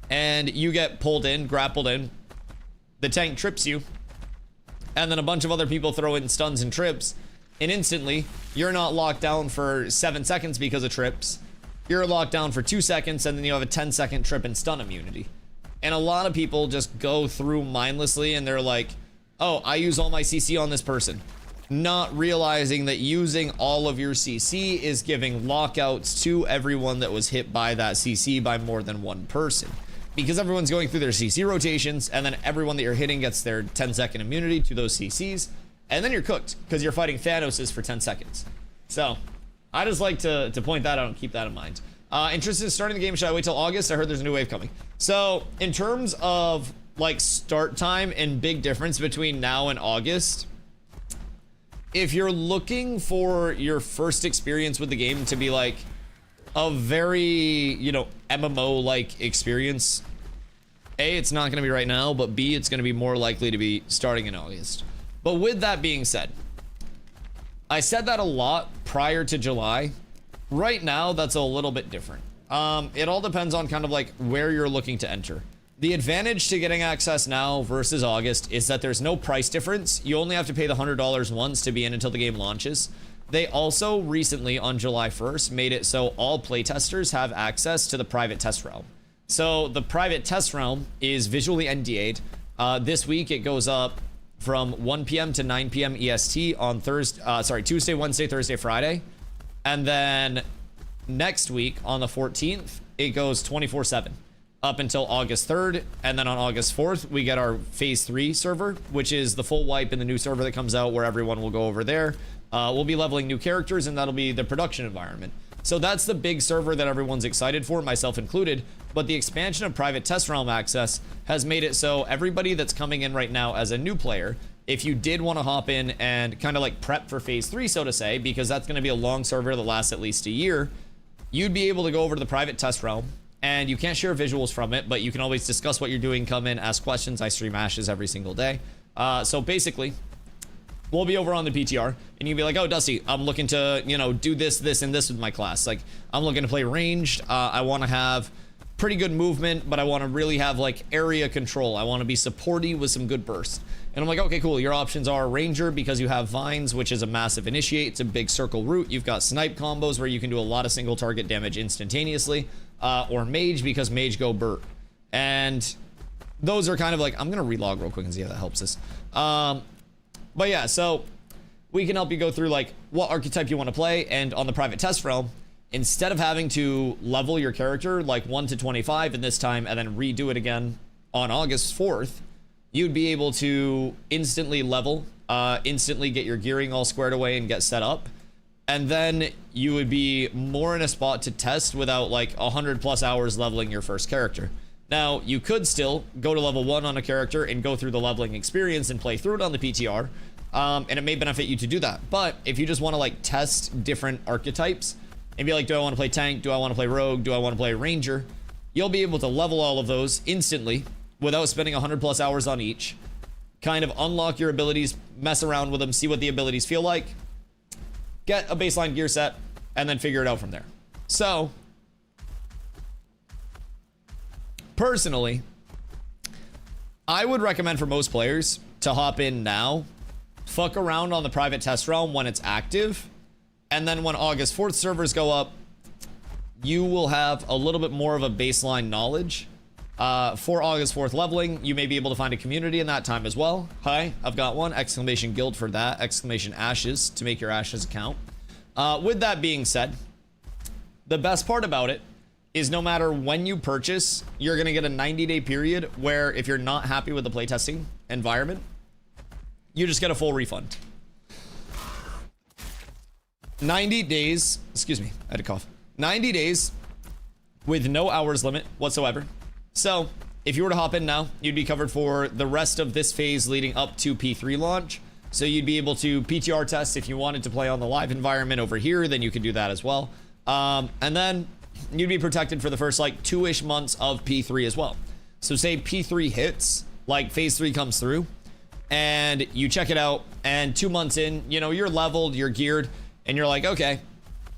and you get pulled in, grappled in, the tank trips you, and then a bunch of other people throw in stuns and trips, and instantly, you're not locked down for 7 seconds because of trips. You're locked down for 2 seconds, and then you have a 10-second trip and stun immunity. And a lot of people just go through mindlessly, and they're like, oh, I use all my CC on this person. Not realizing that using all of your CC is giving lockouts to everyone that was hit by that CC by more than one person. Because everyone's going through their CC rotations, and then everyone that you're hitting gets their 10-second immunity to those CCs, and then you're cooked, because you're fighting Thanoses for 10 seconds. So, I just like to point that out and keep that in mind. Interested in starting the game, should I wait till August? I heard there's a new wave coming. So, in terms of, like, start time and big difference between now and August, if you're looking for your first experience with the game to be, like, a very, you know, MMO-like experience, A, it's not going to be right now, but B, it's going to be more likely to be starting in August. But with that being said, I said that a lot prior to July. Right now, that's a little bit different. It all depends on kind of like where you're looking to enter. The advantage to getting access now versus August is that there's no price difference. You only have to pay the $100 once to be in until the game launches. They also recently, on July 1st, made it so all playtesters have access to the private test realm. So the private test realm is visually NDA'd. This week, it goes up from 1 p.m. to 9 p.m. EST on Tuesday, Wednesday, Thursday, Friday. And then next week on the 14th, it goes 24/7 up until August 3rd. And then on August 4th, we get our phase 3 server, which is the full wipe in the new server that comes out where everyone will go over there. We'll be leveling new characters, and that'll be the production environment. So that's the big server that everyone's excited for, myself included. But the expansion of private test realm access has made it so everybody that's coming in right now as a new player, if you did want to hop in and kind of like prep for phase 3, so to say, because that's going to be a long server that lasts at least a year, you'd be able to go over to the private test realm, and you can't share visuals from it, but you can always discuss what you're doing, come in, ask questions. I stream ashes every single day. So basically, we'll be over on the PTR, and you'll be like, oh, Dusty, I'm looking to, you know, do this, this, and this with my class. Like, I'm looking to play ranged. I want to have pretty good movement, but I want to really have, like, area control. I want to be supporty with some good burst. And I'm like, okay, cool. Your options are Ranger because you have Vines, which is a massive initiate. It's a big circle route. You've got Snipe combos where you can do a lot of single target damage instantaneously. Or Mage because Mage go Burt. And those are kind of like, I'm going to relog real quick and see how that helps us. But yeah, so we can help you go through like what archetype you want to play, and on the private test realm, instead of having to level your character like 1 to 25 in this time and then redo it again on August 4th, you'd be able to instantly level, instantly get your gearing all squared away and get set up. And then you would be more in a spot to test without like 100+ hours leveling your first character. Now, you could still go to level 1 on a character and go through the leveling experience and play through it on the PTR, and it may benefit you to do that. But if you just want to like test different archetypes, and be like, do I want to play tank? Do I want to play rogue? Do I want to play ranger? You'll be able to level all of those instantly without spending 100+ hours on each. Kind of unlock your abilities, mess around with them, see what the abilities feel like, get a baseline gear set, and then figure it out from there. So, personally, I would recommend for most players to hop in now, fuck around on the private test realm when it's active, and then when August 4th servers go up, you will have a little bit more of a baseline knowledge. For August 4th leveling, you may be able to find a community in that time as well. Hi, I've got one. Exclamation guild for that. Exclamation ashes to make your ashes count. With that being said, the best part about it is no matter when you purchase, you're going to get a 90-day period where if you're not happy with the playtesting environment, you just get a full refund. 90 days, excuse me, I had a cough. 90 days with no hours limit whatsoever. So, if you were to hop in now, you'd be covered for the rest of this phase leading up to P3 launch. So you'd be able to PTR test if you wanted to play on the live environment over here, then you could do that as well. And then you'd be protected for the first like 2-ish months of P3 as well. So say P3 hits, like phase 3 comes through, and you check it out, and 2 months in, you know, you're leveled, you're geared, and you're like, okay,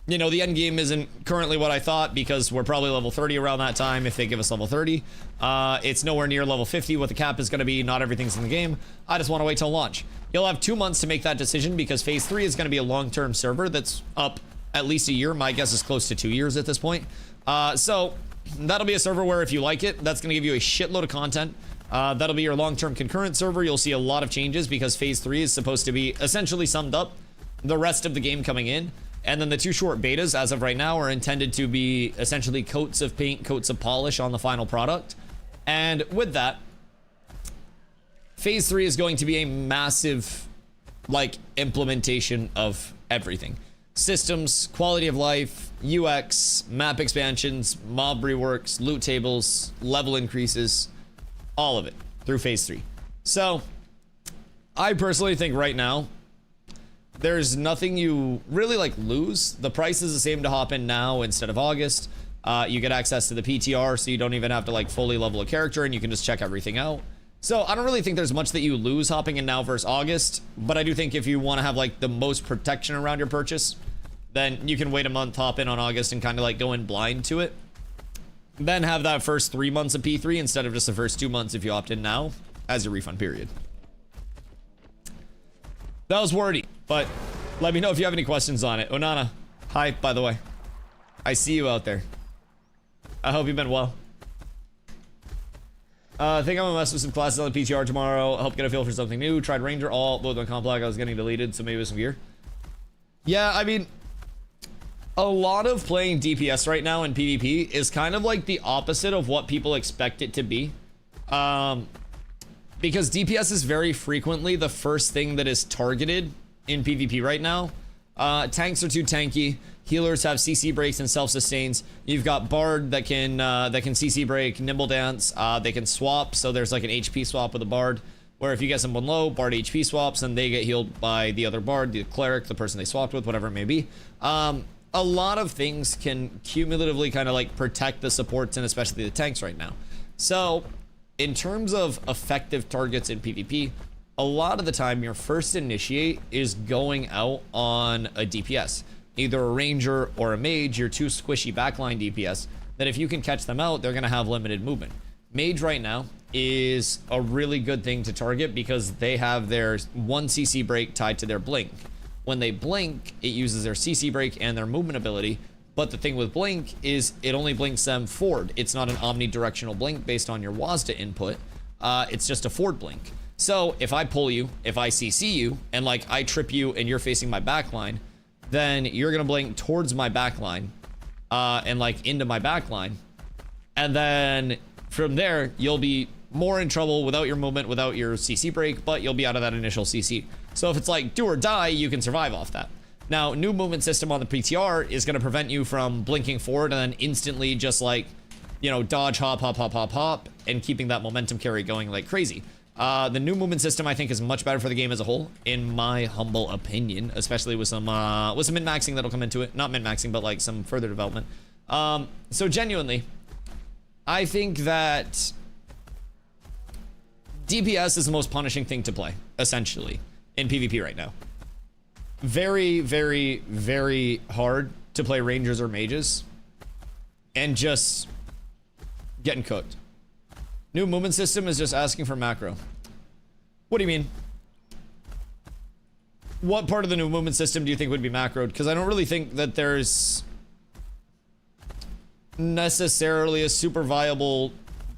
you know, the end game isn't currently what I thought because we're probably level 30 around that time if they give us level 30. It's nowhere near level 50 what the cap is going to be. Not everything's in the game. I just want to wait till launch. You'll have 2 months to make that decision because phase 3 is going to be a long-term server that's up at least a year. My guess is close to 2 years at this point. So that'll be a server where if you like it, that's going to give you a shitload of content. That'll be your long-term concurrent server. You'll see a lot of changes because phase 3 is supposed to be essentially summed up the rest of the game coming in. And then the 2 short betas, as of right now, are intended to be essentially coats of paint, coats of polish on the final product. And with that, phase 3 is going to be a massive, like, implementation of everything. Systems, quality of life, UX, map expansions, mob reworks, loot tables, level increases, all of it through phase 3. So, I personally think right now, there's nothing you really like lose. The price is the same to hop in now instead of August. You get access to the PTR, so you don't even have to like fully level a character, and you can just check everything out. So I don't really think there's much that you lose hopping in now versus August, but I do think if you want to have like the most protection around your purchase, then you can wait a month, hop in on August, and kind of like go in blind to it. Then have that first 3 months of P3 instead of just the first 2 months if you opt in now as your refund period. That was wordy, but let me know if you have any questions on it. Onana, hi, by the way. I see you out there. I hope you've been well. I think I'm gonna mess with some classes on the PTR tomorrow. I hope get a feel for something new. Tried Ranger all, both on Complag. I was getting deleted, so maybe with some gear. Yeah, I mean, a lot of playing DPS right now in PvP is kind of like the opposite of what people expect it to be. Because DPS is very frequently the first thing that is targeted in PvP right now. Tanks are too tanky. Healers have CC breaks and self-sustains. You've got Bard that can CC break, Nimble Dance. They can swap, so there's like an HP swap with a Bard, where if you get someone low, Bard HP swaps, and they get healed by the other Bard, the Cleric, the person they swapped with, whatever it may be. A lot of things can cumulatively kind of like protect the supports and especially the tanks right now. So, in terms of effective targets in PvP, a lot of the time your first initiate is going out on a DPS. Either a ranger or a mage, your 2 squishy backline DPS, that if you can catch them out, they're going to have limited movement. Mage right now is a really good thing to target because they have their 1 CC break tied to their blink. When they blink, it uses their CC break and their movement ability. But the thing with blink is it only blinks them forward. It's not an omnidirectional blink based on your WASDA input. It's just a forward blink. So if I pull you, if I CC you, and like I trip you and you're facing my backline, then you're gonna blink towards my backline and like into my backline. And then from there, you'll be more in trouble without your movement, without your CC break, but you'll be out of that initial CC. So if it's like do or die, you can survive off that. Now, new movement system on the PTR is going to prevent you from blinking forward and then instantly just like, you know, dodge, hop, hop, hop, hop, hop, and keeping that momentum carry going like crazy. The new movement system, I think, is much better for the game as a whole, in my humble opinion, especially with some min-maxing that'll come into it. Not min-maxing, but like some further development. So genuinely, I think that DPS is the most punishing thing to play, essentially, in PvP right now. Very, very, very hard to play rangers or mages and just getting cooked. New movement system is just asking for macro. What do you mean? What part of the new movement system do you think would be macroed? Because I don't really think that there's necessarily a super viable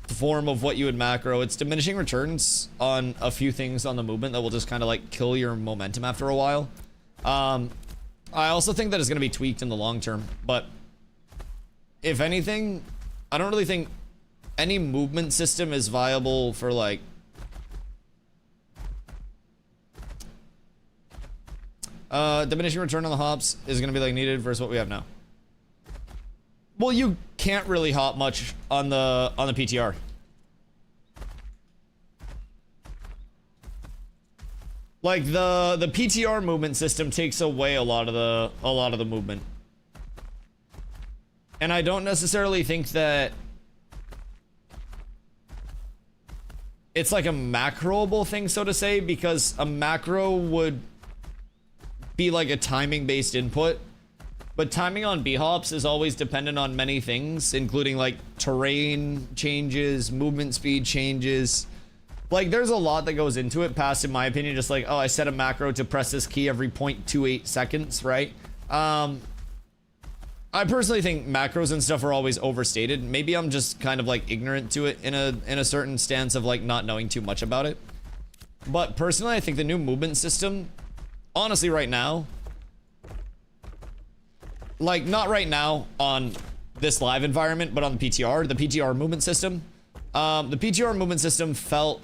form of what you would macro. It's diminishing returns on a few things on the movement that will just kind of like kill your momentum after a while. I also think that it's going to be tweaked in the long term, but if anything, I don't really think any movement system is viable for like diminishing return on the hops is going to be like needed versus what we have now. Well, you can't really hop much on the PTR. Like the PTR movement system takes away a lot of the movement. And I don't necessarily think that it's like a macroable thing, so to say, because a macro would be like a timing based input. But timing on B-hops is always dependent on many things, including like terrain changes, movement speed changes. Like there's a lot that goes into it past, in my opinion, just like, oh, I set a macro to press this key every 0.28 seconds, right? I personally think macros and stuff are always overstated. Maybe I'm just kind of like ignorant to it in a certain stance of like not knowing too much about it. But personally, I think the new movement system, honestly right now, like not right now on this live environment, but on the PTR movement system. The PTR movement system felt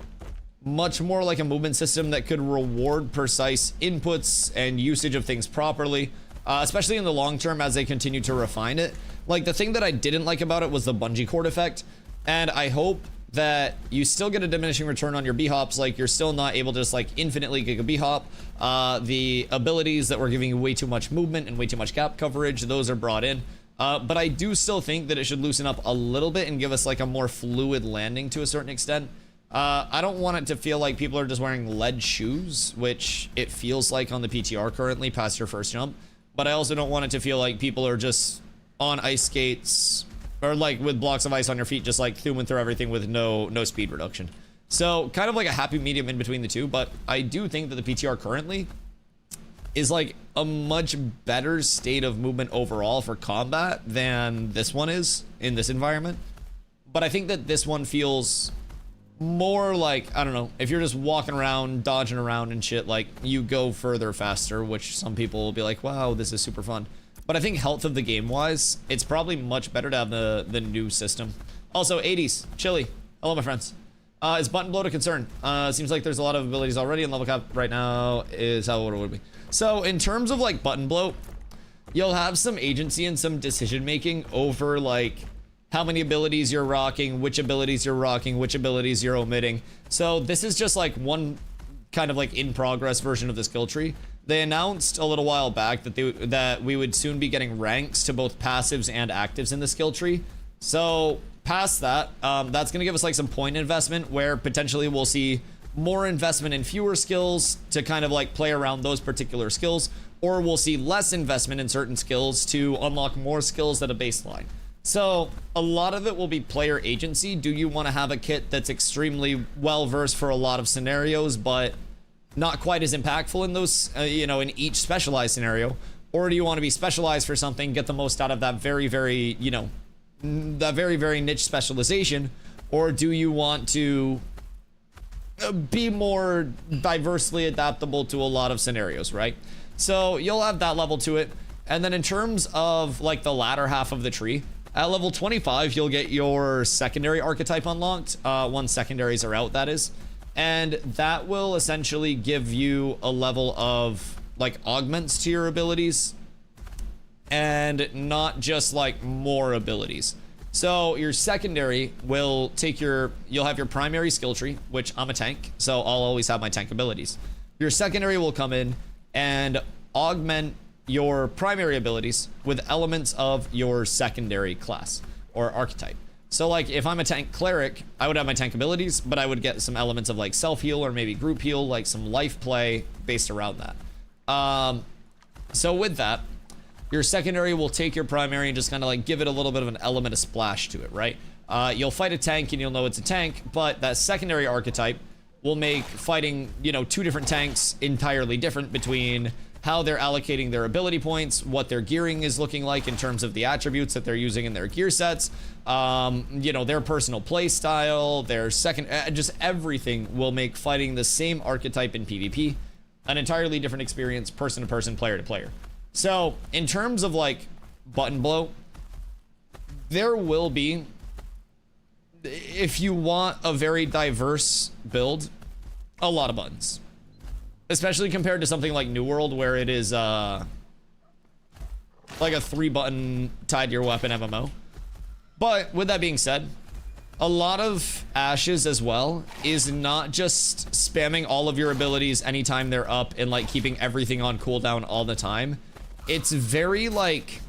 much more like a movement system that could reward precise inputs and usage of things properly, especially in the long term as they continue to refine it. Like the thing that I didn't like about it was the bungee cord effect, and I hope that you still get a diminishing return on your B-hops. Like you're still not able to just like infinitely gig a B-hop. The abilities that were giving you way too much movement and way too much gap coverage, those are brought in. But I do still think that it should loosen up a little bit and give us like a more fluid landing to a certain extent. I don't want it to feel like people are just wearing lead shoes, which it feels like on the PTR currently past your first jump. But I also don't want it to feel like people are just on ice skates or like with blocks of ice on your feet, just like thumbing through everything with no speed reduction. So kind of like a happy medium in between the two. But I do think that the PTR currently is like a much better state of movement overall for combat than this one is in this environment. But I think that this one feels more like, I don't know, if you're just walking around, dodging around and shit, like you go further faster, which some people will be like, wow, this is super fun. But I think health of the game wise, it's probably much better to have the new system. Also, 80s, chili. Hello, my friends. Is button bloat a concern? Seems like there's a lot of abilities already, and level cap right now is how it would be. So in terms of like button bloat, you'll have some agency and some decision making over like how many abilities you're rocking, which abilities you're rocking, which abilities you're omitting. So this is just like one kind of like in progress version of the skill tree. They announced a little while back that we would soon be getting ranks to both passives and actives in the skill tree. So past that, that's going to give us like some point investment where potentially we'll see more investment in fewer skills to kind of like play around those particular skills, or we'll see less investment in certain skills to unlock more skills at a baseline. So a lot of it will be player agency. Do you want to have a kit that's extremely well versed for a lot of scenarios, but not quite as impactful in those, you know, in each specialized scenario? Or do you want to be specialized for something, get the most out of that very, very, you know, that very, very niche specialization? Or do you want to be more diversely adaptable to a lot of scenarios, right? So you'll have that level to it. And then in terms of like the latter half of the tree, at level 25, you'll get your secondary archetype unlocked. Once secondaries are out, that is. And that will essentially give you a level of like augments to your abilities and not just like more abilities. So your secondary will take you'll have your primary skill tree, which I'm a tank, so I'll always have my tank abilities. Your secondary will come in and augment your primary abilities with elements of your secondary class or archetype. So like if I'm a tank cleric, I would have my tank abilities, but I would get some elements of like self-heal or maybe group heal, like some life play based around that. So with that, your secondary will take your primary and just kind of like give it a little bit of an element of splash to it, right? You'll fight a tank and you'll know it's a tank, but that secondary archetype will make fighting, you know, two different tanks entirely different between how they're allocating their ability points, what their gearing is looking like in terms of the attributes that they're using in their gear sets, you know, their personal play style, their just everything will make fighting the same archetype in PvP an entirely different experience, person to person, player to player. So in terms of like button blow, there will be, if you want a very diverse build, a lot of buttons, especially compared to something like New World where it is like a 3-button tied to your weapon MMO. But with that being said, a lot of Ashes as well is not just spamming all of your abilities anytime they're up and like keeping everything on cooldown all the time. It's very like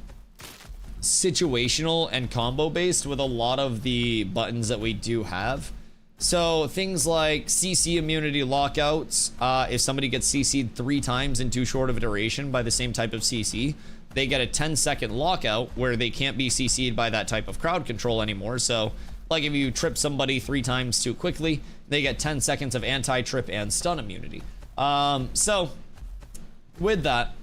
situational and combo based with a lot of the buttons that we do have. So things like CC immunity lockouts, if somebody gets CC'd 3 times in too short of a duration by the same type of CC, they get a 10-second lockout where they can't be CC'd by that type of crowd control anymore. So like if you trip somebody 3 times too quickly, they get 10 seconds of anti-trip and stun immunity. So with that,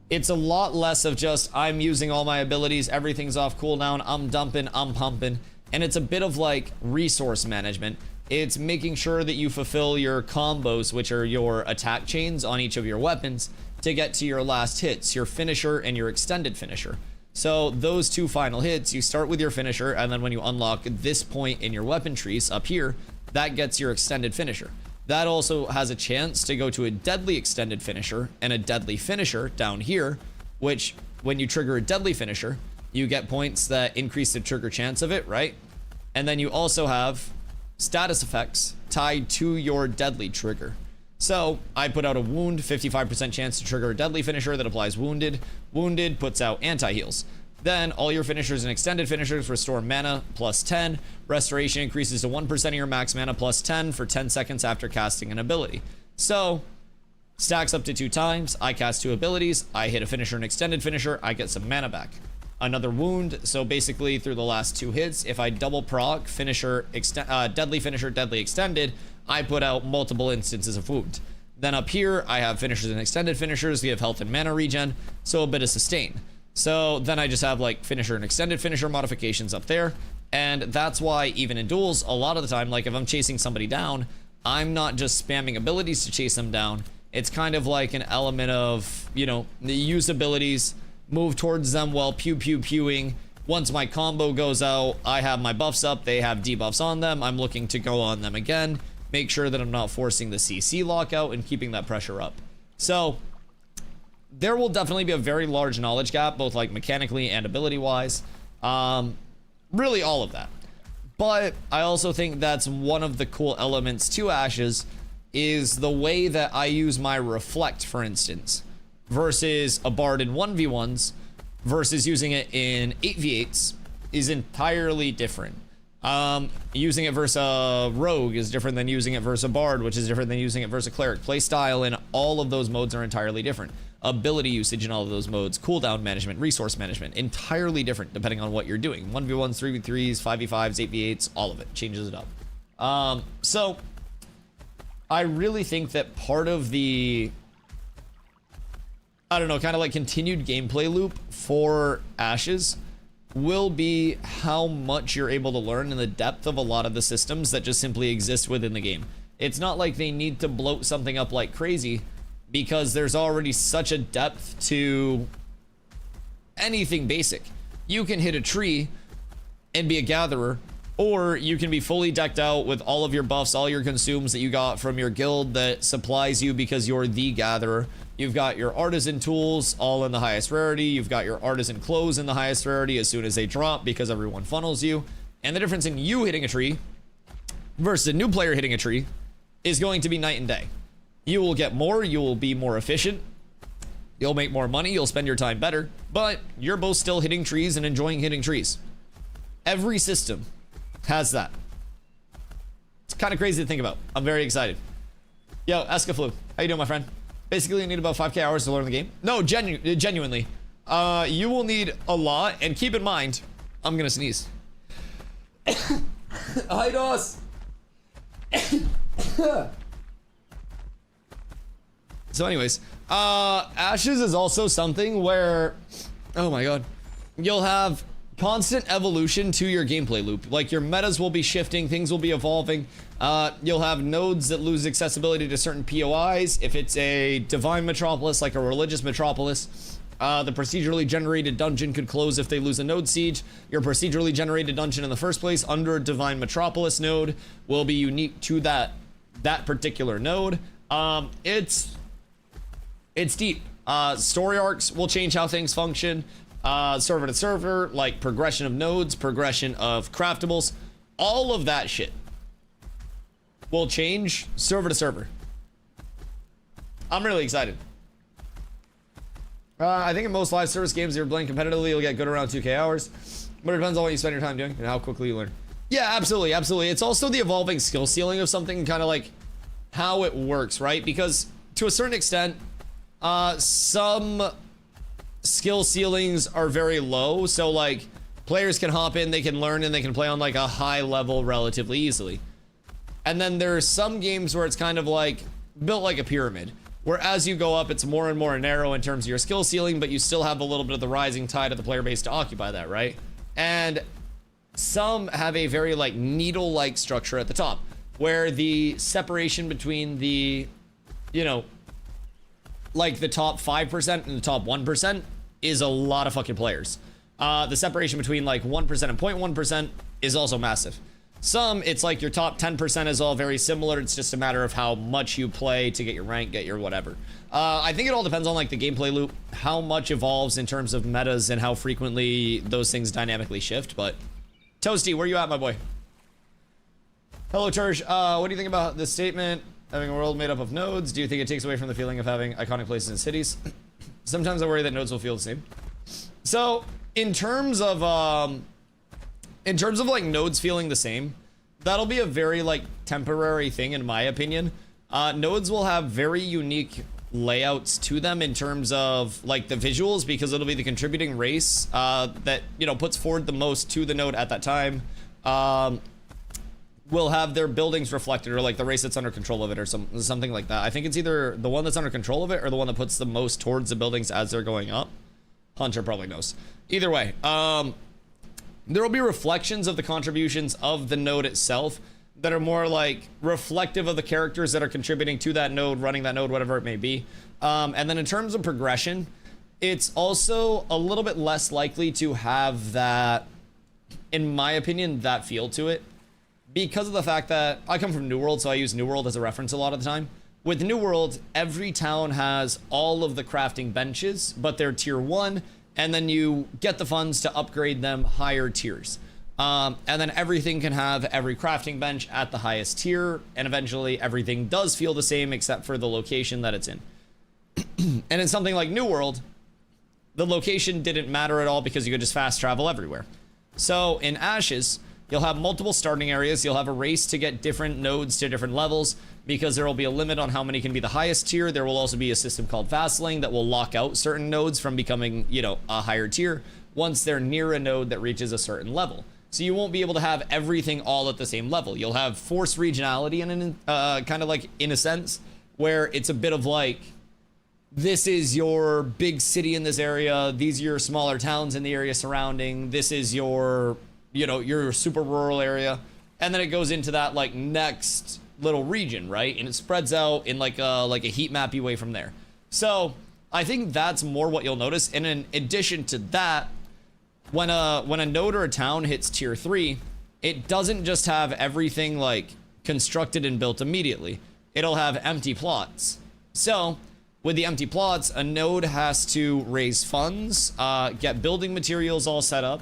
it's a lot less of just, I'm using all my abilities, everything's off cooldown, I'm dumping, I'm pumping. And it's a bit of like resource management. It's making sure that you fulfill your combos, which are your attack chains on each of your weapons, to get to your last hits, your finisher and your extended finisher. So those 2 final hits, you start with your finisher, and then when you unlock this point in your weapon trees up here, that gets your extended finisher. That also has a chance to go to a deadly extended finisher and a deadly finisher down here, which when you trigger a deadly finisher, you get points that increase the trigger chance of it, right? And then you also have status effects tied to your deadly trigger. So I put out a wound, 55% chance to trigger a deadly finisher that applies wounded. Wounded puts out anti-heals. Then all your finishers and extended finishers restore mana plus 10. Restoration increases to 1% of your max mana plus 10 for 10 seconds after casting an ability. So stacks up to 2 times. I cast 2 abilities. I hit a finisher and extended finisher. I get some mana back. Another wound. So basically through the last 2 hits, if I double proc finisher, deadly finisher, deadly extended, I put out multiple instances of wound. Then up here, I have finishers and extended finishers. We have health and mana regen. So a bit of sustain. So then I just have like finisher and extended finisher modifications up there. And that's why even in duels, a lot of the time, like if I'm chasing somebody down, I'm not just spamming abilities to chase them down. It's kind of like an element of, you know, use abilities, move towards them while pewing. Once my combo goes out, I have my buffs up, they have debuffs on them. I'm looking to go on them again. Make sure that I'm not forcing the CC lockout and keeping that pressure up. So there will definitely be a very large knowledge gap, both like mechanically and ability wise. Really all of that. But I also think that's one of the cool elements to Ashes is the way that I use my reflect, for instance, versus a bard in 1v1s versus using it in 8v8s is entirely different. Using it versus a rogue is different than using it versus a bard, which is different than using it versus a cleric. Play style in all of those modes are entirely different. Ability usage in all of those modes, cooldown management, resource management, entirely different depending on what you're doing. 1v1s, 3v3s, 5v5s, 8v8s, all of it changes it up. So I really think that part of the, I don't know, kind of like continued gameplay loop for Ashes will be how much you're able to learn in the depth of a lot of the systems that just simply exist within the game. It's not like they need to bloat something up like crazy, because there's already such a depth to anything basic. You can hit a tree and be a gatherer, or you can be fully decked out with all of your buffs, all your consumes that you got from your guild that supplies you because you're the gatherer, You've got your artisan tools all in the highest rarity. You've got your artisan clothes in the highest rarity as soon as they drop because everyone funnels you. And the difference in you hitting a tree versus a new player hitting a tree is going to be night and day. You will get more, you will be more efficient, you'll make more money, you'll spend your time better, but you're both still hitting trees and enjoying hitting trees. Every system has that. It's kind of crazy to think about. I'm very excited. Yo, Escaflu, how you doing, my friend? Basically, you need about 5k hours to learn the game. No, genuinely. You will need a lot, and keep in mind, I'm gonna sneeze. Hi, Dos. So anyways, Ashes is also something where, oh my god, you'll have constant evolution to your gameplay loop. Like, your metas will be shifting, things will be evolving. You'll have nodes that lose accessibility to certain POIs. If it's a divine metropolis, like a religious metropolis, the procedurally generated dungeon could close if they lose a node siege. Your procedurally generated dungeon in the first place under a divine metropolis node will be unique to that particular node. It's deep. Story arcs will change how things function. Server to server, like progression of nodes, progression of craftables, all of that shit will change server to server. I'm really excited. I think in most live service games you're playing competitively, you'll get good around 2k hours, but it depends on what you spend your time doing and how quickly you learn. Yeah, absolutely, absolutely. It's also the evolving skill ceiling of something, kind of like how it works, right? Because to a certain extent, some skill ceilings are very low, so like players can hop in, they can learn, and they can play on like a high level relatively easily. And then there's some games where it's kind of like built like a pyramid, where as you go up it's more and more narrow in terms of your skill ceiling, but you still have a little bit of the rising tide of the player base to occupy that, right? And some have a very like needle-like structure at the top, where the separation between the, you know, like the top 5% and the top 1% is a lot of fucking players. The separation between like 1% and 0.1% is also massive. Some, it's like your top 10% is all very similar. It's just a matter of how much you play to get your rank, get your whatever. I think it all depends on like the gameplay loop, how much evolves in terms of metas and how frequently those things dynamically shift. But Toasty, where you at, my boy? Hello, Terj. What do you think about this statement? Having a world made up of nodes, do you think it takes away from the feeling of having iconic places and cities? Sometimes I worry that nodes will feel the same. So, in terms of like nodes feeling the same, that'll be a very like temporary thing in my opinion. Nodes will have very unique layouts to them in terms of like the visuals, because it'll be the contributing race that, you know, puts forward the most to the node at that time. Will have their buildings reflected, or like the race that's under control of it, or something like that. I think it's either the one that's under control of it or the one that puts the most towards the buildings as they're going up. Hunter probably knows. Either way, there will be reflections of the contributions of the node itself that are more like reflective of the characters that are contributing to that node, running that node, whatever it may be. And then in terms of progression, it's also a little bit less likely to have that, in my opinion, that feel to it. Because of the fact that I come from New World, so I use New World as a reference a lot of the time. With New World, every town has all of the crafting benches, but they're tier 1, and then you get the funds to upgrade them higher tiers. And then everything can have every crafting bench at the highest tier, and eventually everything does feel the same except for the location that it's in. And in something like New World, the location didn't matter at all because you could just fast travel everywhere. So in Ashes, you'll have multiple starting areas. You'll have a race to get different nodes to different levels, because there will be a limit on how many can be the highest tier. There will also be a system called vassalling that will lock out certain nodes from becoming, you know, a higher tier once they're near a node that reaches a certain level. So you won't be able to have everything all at the same level. You'll have forced regionality in kind of like in a sense, where it's a bit of like, this is your big city in this area. These are your smaller towns in the area surrounding. This is your, you know, your super rural area, and then it goes into that like next little region, right? And it spreads out in like a heat mappy way from there. So I think that's more what you'll notice. And in addition to that, when a node or a town hits tier 3, it doesn't just have everything like constructed and built immediately. It'll have empty plots. So With the empty plots, a node has to raise funds, get building materials all set up,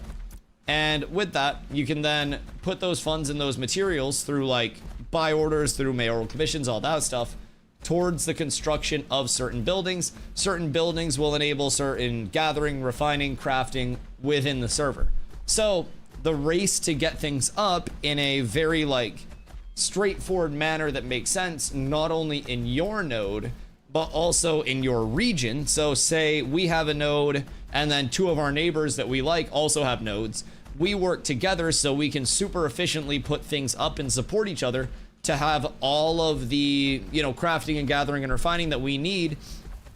and with that, you can then put those funds and those materials through like buy orders, through mayoral commissions, all that stuff, towards the construction of certain buildings. Certain buildings will enable certain gathering, refining, crafting within the server. So the race to get things up in a very like straightforward manner that makes sense, not only in your node, but also in your region. So say we have a node and then two of our neighbors that we like also have nodes. We work together so we can super efficiently put things up and support each other to have all of the, you know, crafting and gathering and refining that we need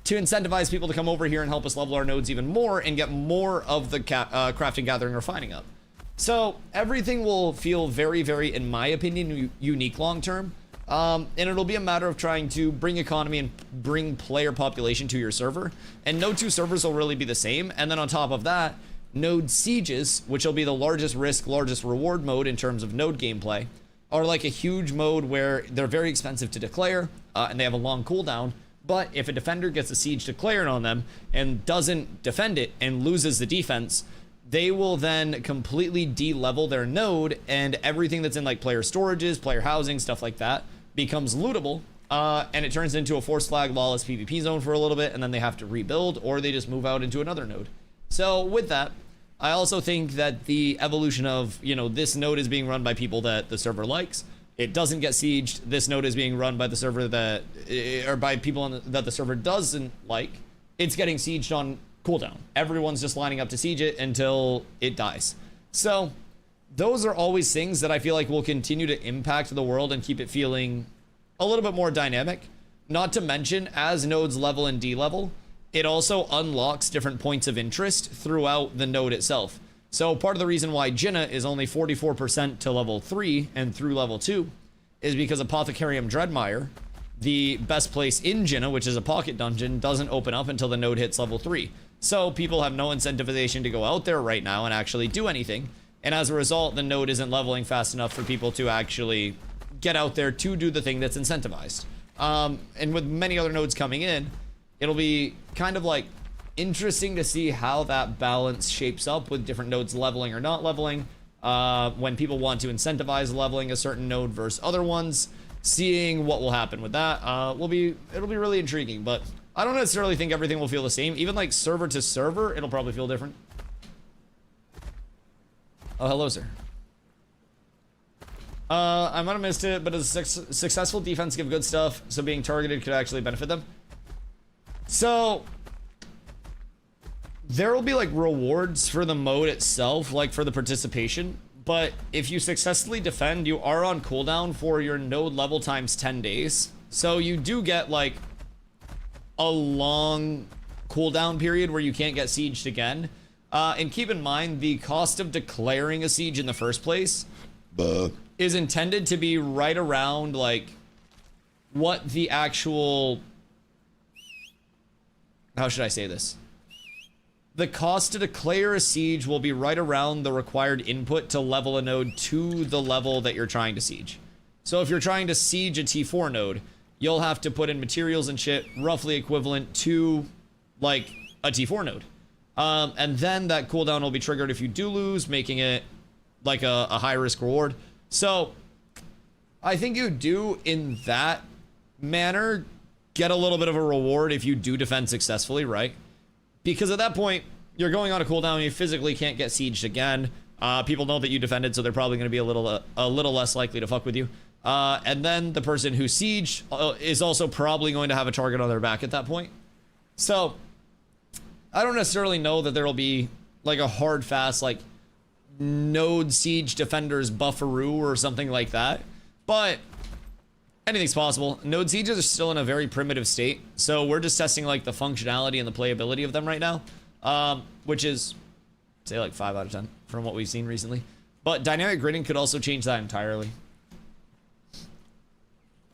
to incentivize people to come over here and help us level our nodes even more and get more of the crafting, gathering, refining up. So everything will feel very, very, in my opinion, unique long term. And it'll be a matter of trying to bring economy and bring player population to your server. And no two servers will really be the same. And then on top of that, node sieges, which will be the largest risk, largest reward mode in terms of node gameplay, are like a huge mode where they're very expensive to declare and they have a long cooldown. But if a defender gets a siege declared on them and doesn't defend it and loses the defense, they will then completely de-level their node, and everything that's in like player storages, player housing, stuff like that becomes lootable, and it turns into a force flag lawless PvP zone for a little bit, and then they have to rebuild or they just move out into another node. So with that, I also think that the evolution of, you know, this node is being run by people that the server likes. It doesn't get sieged. This node is being run by the server that, or by people that the server doesn't like. It's getting sieged on cooldown. Everyone's just lining up to siege it until it dies. So those are always things that I feel like will continue to impact the world and keep it feeling a little bit more dynamic. Not to mention, as nodes level and de-level, it also unlocks different points of interest throughout the node itself. So part of the reason why Jinnah is only 44% to level 3 and through level 2 is because Apothecarium Dreadmire, the best place in Jinnah, which is a pocket dungeon, doesn't open up until the node hits level 3. So people have no incentivization to go out there right now and actually do anything. And as a result, the node isn't leveling fast enough for people to actually get out there to do the thing that's incentivized. And with many other nodes coming in, it'll be kind of like interesting to see how that balance shapes up with different nodes leveling or not leveling. When people want to incentivize leveling a certain node versus other ones, seeing what will happen with that it'll be really intriguing. But I don't necessarily think everything will feel the same. Even like server to server, it'll probably feel different. Oh, hello, sir. I might have missed it, but does successful defense give good stuff? So being targeted could actually benefit them. So there will be like rewards for the mode itself, like for the participation. But if you successfully defend, you are on cooldown for your node level times 10 days. So you do get like a long cooldown period where you can't get sieged again. And keep in mind, the cost of declaring a siege in the first place is intended to be right around like what the actual, how should I say this? The cost to declare a siege will be right around the required input to level a node to the level that you're trying to siege. So if you're trying to siege a T4 node, you'll have to put in materials and shit roughly equivalent to like a T4 node. And then that cooldown will be triggered if you do lose, making it like a high risk reward. So I think you do, in that manner, get a little bit of a reward if you do defend successfully, right? Because at that point, you're going on a cooldown, you physically can't get sieged again. People know that you defended, so they're probably going to be a little less likely to fuck with you. And then the person who sieged is also probably going to have a target on their back at that point. So I don't necessarily know that there'll be like a hard, fast, like node siege defenders bufferoo or something like that. But anything's possible. Node sieges are still in a very primitive state. So we're just testing like the functionality and the playability of them right now. Which is, say, like 5 out of 10 from what we've seen recently. But dynamic gridding could also change that entirely.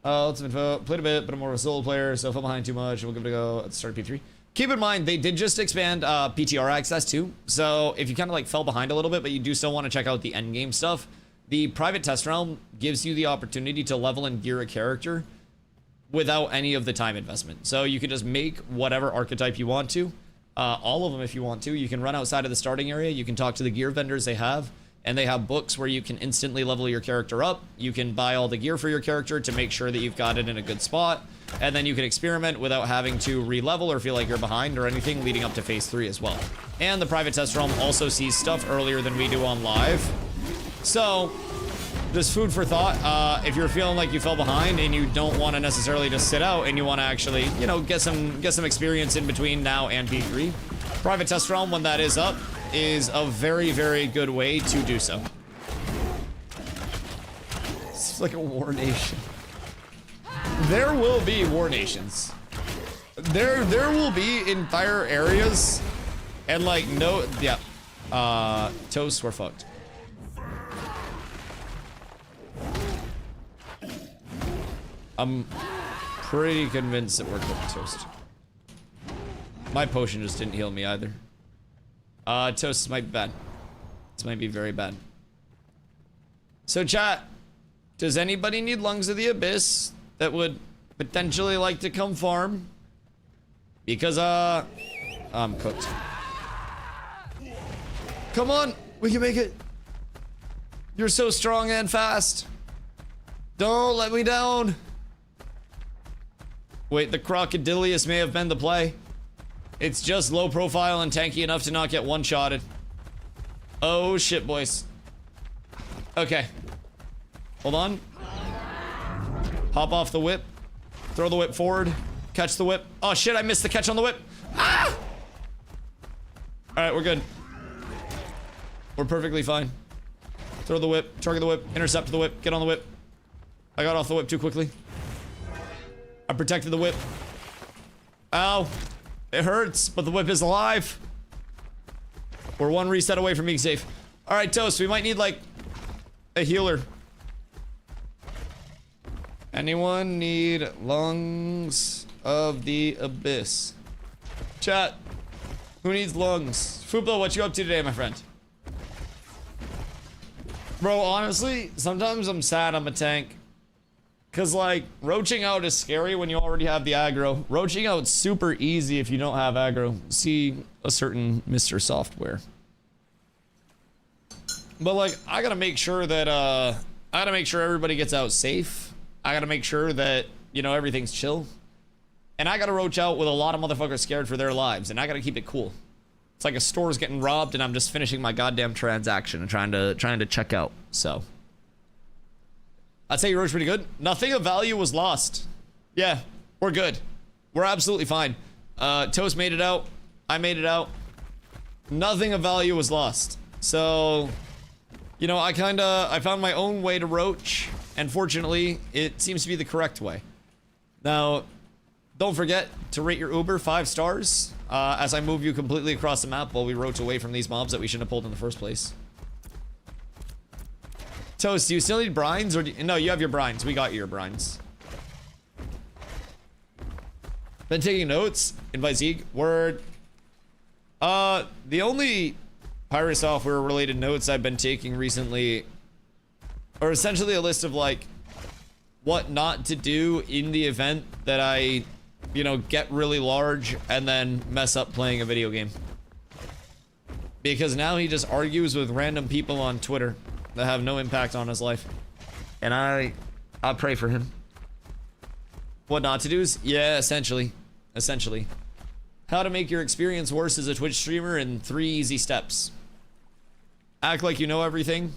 Lots of info. Played a bit, but I'm more of a solo player, so if I'm behind too much, we'll give it a go at the start of P3. Keep in mind, they did just expand PTR access too. So if you kind of like fell behind a little bit, but you do still want to check out the end game stuff, the private test realm gives you the opportunity to level and gear a character without any of the time investment. So you can just make whatever archetype you want to, all of them if you want to. You can run outside of the starting area. You can talk to the gear vendors they have, and they have books where you can instantly level your character up. You can buy all the gear for your character to make sure that you've got it in a good spot, and then you can experiment without having to re-level or feel like you're behind or anything leading up to phase 3 as well. And the private test realm also sees stuff earlier than we do on live. So just food for thought. If you're feeling like you fell behind and you don't want to necessarily just sit out and you want to actually, you know, get some experience in between now and P3, private test realm, when that is up, is a very, very good way to do so. It's like a war nation. There will be war nations. There will be entire areas, and like no, yeah, toast, we're fucked. I'm pretty convinced that we're cooked, toast. My potion just didn't heal me either. Toast, this might be bad. This might be very bad. So chat, does anybody need Lungs of the Abyss that would potentially like to come farm? Because, I'm cooked. Come on, we can make it. You're so strong and fast. Don't let me down. Wait, the Crocodilius may have been the play. It's just low profile and tanky enough to not get one-shotted. Oh shit, boys. Okay. Hold on. Hop off the whip. Throw the whip forward. Catch the whip. Oh shit, I missed the catch on the whip. Ah! Alright, we're good. We're perfectly fine. Throw the whip. Target the whip. Intercept the whip. Get on the whip. I got off the whip too quickly. I protected the whip. Ow. It hurts, but the whip is alive. We're one reset away from being safe. Alright, Toast, we might need, like, a healer. Anyone need Lungs of the Abyss? Chat, who needs lungs? Fuplo, what you up to today, my friend? Bro, honestly, sometimes I'm sad I'm a tank. Cause like, roaching out is scary when you already have the aggro. Roaching out's super easy if you don't have aggro. See a certain Mr. Software. But like, I gotta make sure that, I gotta make sure everybody gets out safe. I gotta make sure that, you know, everything's chill. And I gotta roach out with a lot of motherfuckers scared for their lives, and I gotta keep it cool. It's like a store's getting robbed and I'm just finishing my goddamn transaction and trying to check out, so. I'd say you roached pretty good. Nothing of value was lost. Yeah, we're good. We're absolutely fine. Toast made it out. I made it out. Nothing of value was lost. So, you know, I found my own way to roach, and fortunately, it seems to be the correct way. Now, don't forget to rate your Uber 5 stars as I move you completely across the map while we roach away from these mobs that we shouldn't have pulled in the first place. Toast, do you still need brines, or no, you have your brines. We got your brines. Been taking notes. Invite Zeke. Word. The only pirate software related notes I've been taking recently are essentially a list of like what not to do in the event that I, you know, get really large and then mess up playing a video game. Because now he just argues with random people on Twitter that have no impact on his life. And I pray for him. What not to do is, yeah, essentially. How to make your experience worse as a Twitch streamer in 3 easy steps. Act like you know everything.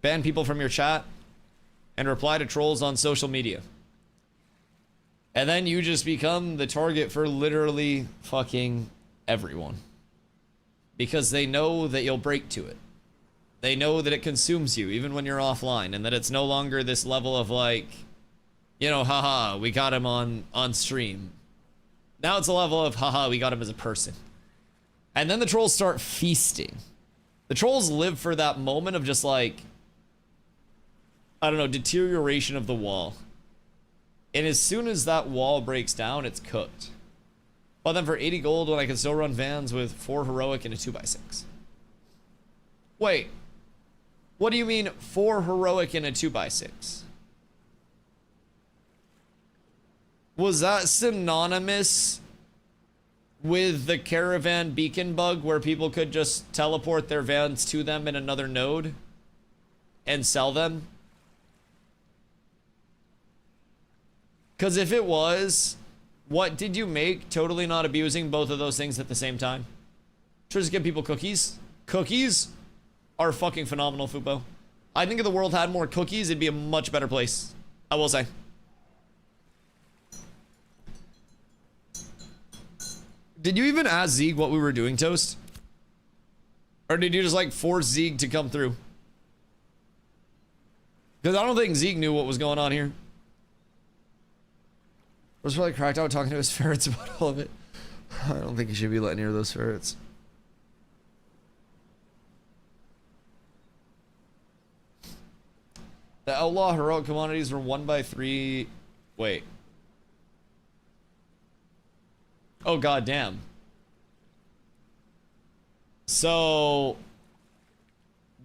Ban people from your chat. And reply to trolls on social media. And then you just become the target for literally fucking everyone. Because they know that you'll break to it. They know that it consumes you even when you're offline, and that it's no longer this level of like, you know, haha, we got him on stream. Now it's a level of haha, we got him as a person. And then the trolls start feasting. The trolls live for that moment of just like, I don't know, deterioration of the wall. And as soon as that wall breaks down, it's cooked. But then for 80 gold, when I can still run vans with 4 heroic and a 2x6. Wait. What do you mean 4 heroic and a 2x6? Was that synonymous with the caravan beacon bug where people could just teleport their vans to them in another node and sell them? Because if it was, what did you make totally not abusing both of those things at the same time? Should just give people cookies. Cookies are fucking phenomenal, Fupo. I think if the world had more cookies, it'd be a much better place. I will say. Did you even ask Zeke what we were doing, Toast? Or did you just like force Zeke to come through? Because I don't think Zeke knew what was going on here. Was probably cracked out talking to his ferrets about all of it. I don't think he should be letting near those ferrets. The outlaw heroic commodities were 1 by 3. Wait. Oh, goddamn. So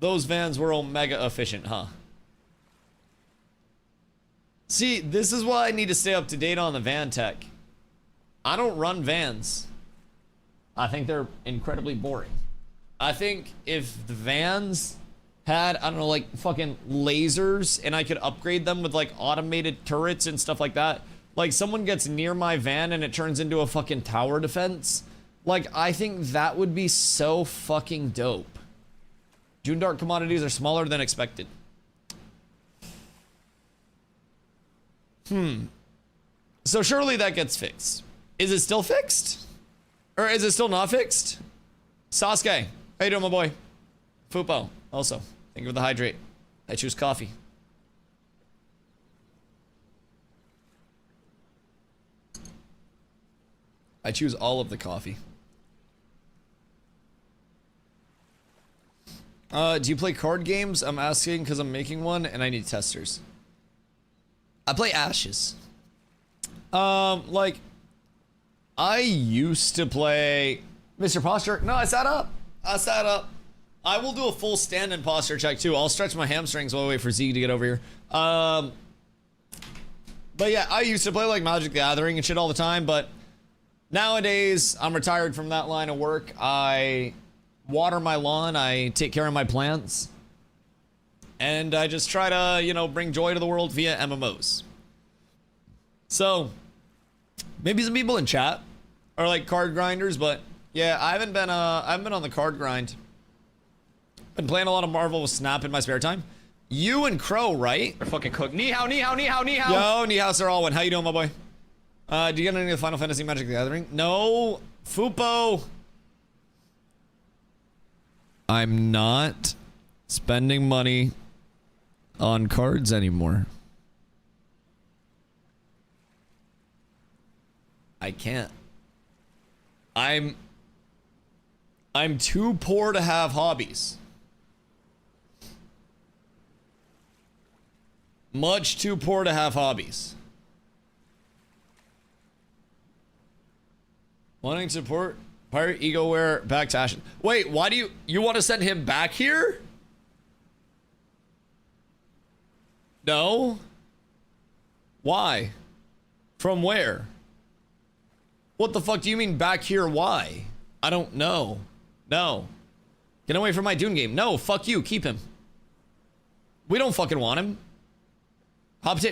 those vans were omega efficient, huh? See, this is why I need to stay up to date on the van tech. I don't run vans. I think they're incredibly boring. I think if the vans had, I don't know, like fucking lasers and I could upgrade them with like automated turrets and stuff like that. Like someone gets near my van and it turns into a fucking tower defense. Like I think that would be so fucking dope. June Dark commodities are smaller than expected. So surely that gets fixed. Is it still fixed? Or is it still not fixed? Sasuke, how you doing, my boy? Fupo, also. Thank you for the hydrate. I choose coffee. I choose all of the coffee. Do you play card games? I'm asking because I'm making one and I need testers. I play Ashes. Like, I used to play Mr. Posture. No, I sat up. I will do a full stand-in posture check too. I'll stretch my hamstrings while I wait for Z to get over here. But yeah, I used to play like Magic the Gathering and shit all the time, but nowadays I'm retired from that line of work. I water my lawn, I take care of my plants, and I just try to, you know, bring joy to the world via MMOs. So maybe some people in chat are like card grinders, but yeah, I haven't been on the card grind. Been playing a lot of Marvel with Snap in my spare time. You and Crow, right? They're fucking cooked. Ni hao, ni hao, ni hao, ni hao. Yo, ni hao, Sir Alwyn. How you doing, my boy? Do you get any of the Final Fantasy Magic the Gathering? No. Fupo. I'm not spending money on cards anymore. I can't. I'm too poor to have hobbies. Much too poor to have hobbies. Wanting to support Pirate EgoWare back to Ashen. Wait, why do you want to send him back here? No? Why? From where? What the fuck do you mean back here? Why? I don't know. No. Get away from my Dune game. No, fuck you. Keep him. We don't fucking want him.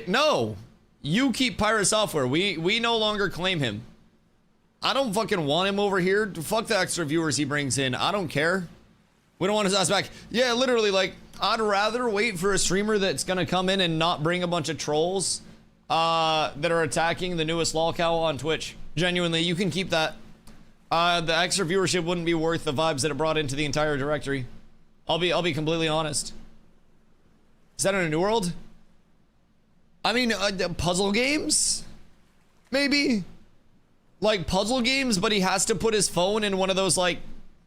No. You keep Pirate Software. We no longer claim him. I don't fucking want him over here. Fuck the extra viewers he brings in. I don't care. We don't want his ass back. Yeah, literally, like, I'd rather wait for a streamer that's gonna come in and not bring a bunch of trolls that are attacking the newest lolcow on Twitch. Genuinely, you can keep that. The extra viewership wouldn't be worth the vibes that it brought into the entire directory. I'll be completely honest. Is that in a new world? I mean, puzzle games? Maybe? Like puzzle games, but he has to put his phone in one of those like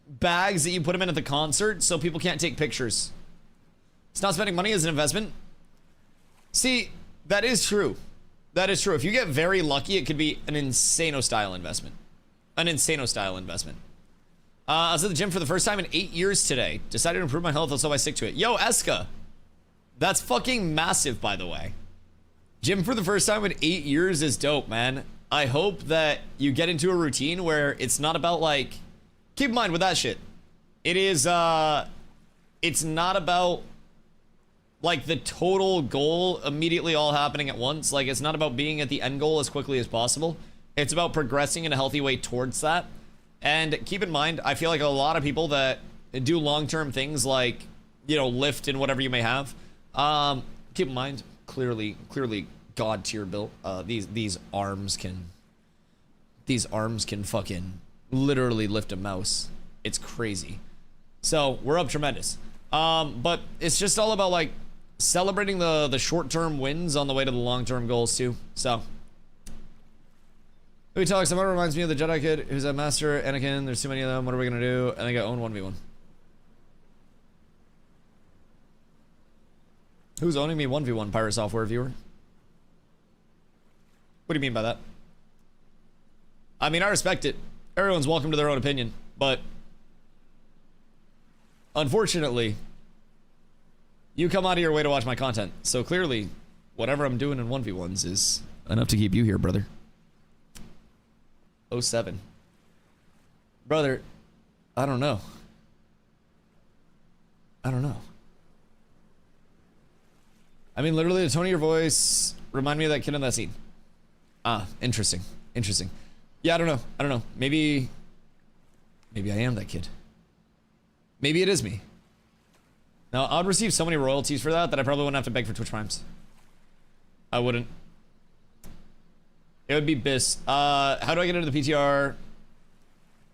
bags that you put him in at the concert so people can't take pictures. It's not spending money as an investment. See, that is true. That is true. If you get very lucky, it could be an Insano style investment. An Insano style investment. I was at the gym for the first time in 8 years today. Decided to improve my health, so I stick to it. Yo, Eska. That's fucking massive, by the way. Gym for the first time in 8 years is dope, man. I hope that you get into a routine where it's not about like, keep in mind with that shit, it is, it's not about like the total goal immediately all happening at once. Like, it's not about being at the end goal as quickly as possible. It's about progressing in a healthy way towards that. And keep in mind, I feel like a lot of people that do long-term things like, you know, lift and whatever you may have, keep in mind, clearly god tier built. These arms can fucking literally lift a mouse. It's crazy. So we're up tremendous. But it's just all about like celebrating the short-term wins on the way to the long-term goals too. So we talk. Someone reminds me of the Jedi kid who's a master Anakin. There's too many of them. What are we gonna do? I think I own 1v1. Who's owning me 1v1, Pirate Software viewer? What do you mean by that? I mean, I respect it. Everyone's welcome to their own opinion, but unfortunately, you come out of your way to watch my content. So clearly, whatever I'm doing in 1v1s is enough to keep you here, brother. 07. Brother, I don't know. I don't know. I mean, literally, the tone of your voice remind me of that kid in that scene. Ah, interesting. Interesting. Yeah, I don't know. I don't know. Maybe I am that kid. Maybe it is me. Now, I'd receive so many royalties for that I probably wouldn't have to beg for Twitch Primes. I wouldn't. It would be BIS. How do I get into the PTR?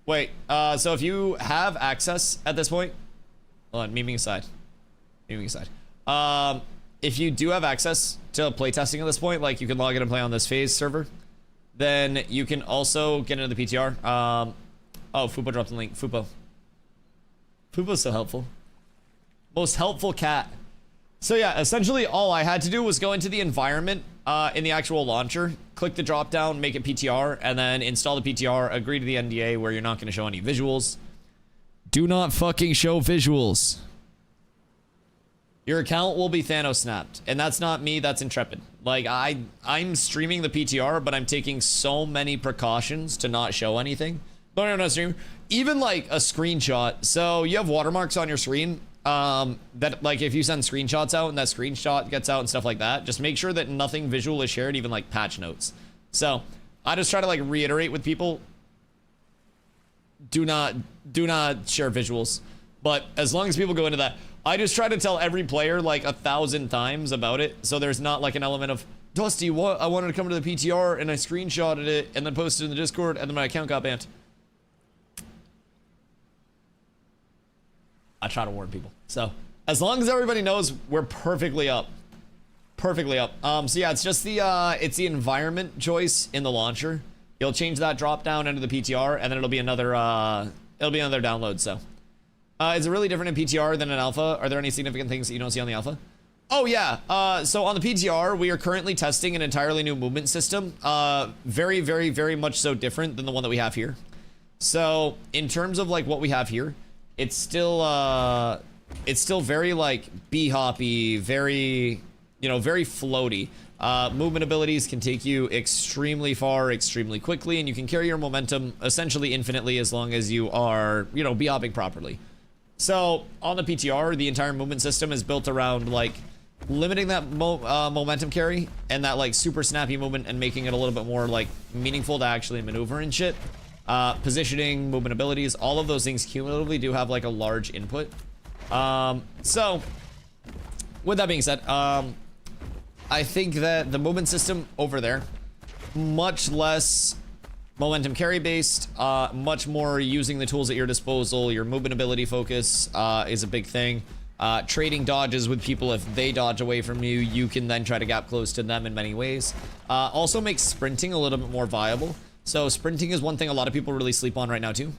Wait, so if you have access at this point, hold on, memeing aside. Memeing aside. If you do have access to playtesting at this point, like you can log in and play on this phase server, then you can also get into the PTR. Oh, Fupo dropped the link. Fupo. Fupo's so helpful. Most helpful cat. So yeah, essentially all I had to do was go into the environment in the actual launcher, click the drop down, make it PTR, and then install the PTR, agree to the NDA where you're not going to show any visuals. Do not fucking show visuals. Your account will be Thanos snapped. And that's not me, that's Intrepid. Like, I'm streaming the PTR, but I'm taking so many precautions to not show anything. Don't even know stream. Even like a screenshot. So you have watermarks on your screen. That like if you send screenshots out and that screenshot gets out and stuff like that, just make sure that nothing visual is shared, even like patch notes. So I just try to like reiterate with people, do not share visuals. But as long as people go into that, I just try to tell every player like 1,000 times about it. So there's not like an element of, Dusty, what? I wanted to come to the PTR and I screenshotted it and then posted it in the Discord and then my account got banned. I try to warn people. So as long as everybody knows, we're perfectly up. Perfectly up. So yeah, it's just the environment choice in the launcher. You'll change that drop down into the PTR and then it'll be another download. So is it really different in PTR than in alpha? Are there any significant things that you don't see on the alpha? Oh yeah, so on the PTR, we are currently testing an entirely new movement system. Very, very, very much so different than the one that we have here. So in terms of like what we have here, it's still very like bee-hoppy, very, you know, very floaty. Movement abilities can take you extremely far, extremely quickly, and you can carry your momentum essentially infinitely as long as you are, you know, bee-hopping properly. So on the PTR, the entire movement system is built around like limiting that momentum carry and that like super snappy movement and making it a little bit more like meaningful to actually maneuver and shit. Positioning, movement abilities, all of those things cumulatively do have like a large input. So with that being said, I think that the movement system over there, much less momentum carry based, much more using the tools at your disposal. Your movement ability focus is a big thing. Trading dodges with people. If they dodge away from you, you can then try to gap close to them in many ways. Also makes sprinting a little bit more viable. So sprinting is one thing a lot of people really sleep on right now too,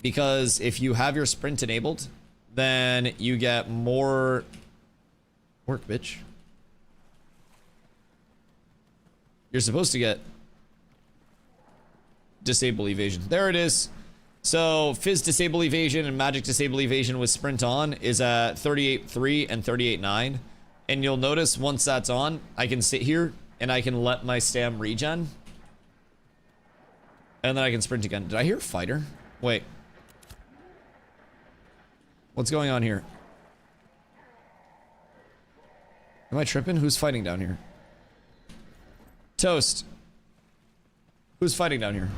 because if you have your sprint enabled, then you get more work, bitch. You're supposed to get disable evasion. There it is. So Fizz disable evasion and Magic disable evasion with sprint on is at 38.3 and 38.9. And you'll notice once that's on, I can sit here and I can let my stam regen. And then I can sprint again. Did I hear fighter? Wait. What's going on here? Am I tripping? Who's fighting down here? Toast. Who's fighting down here?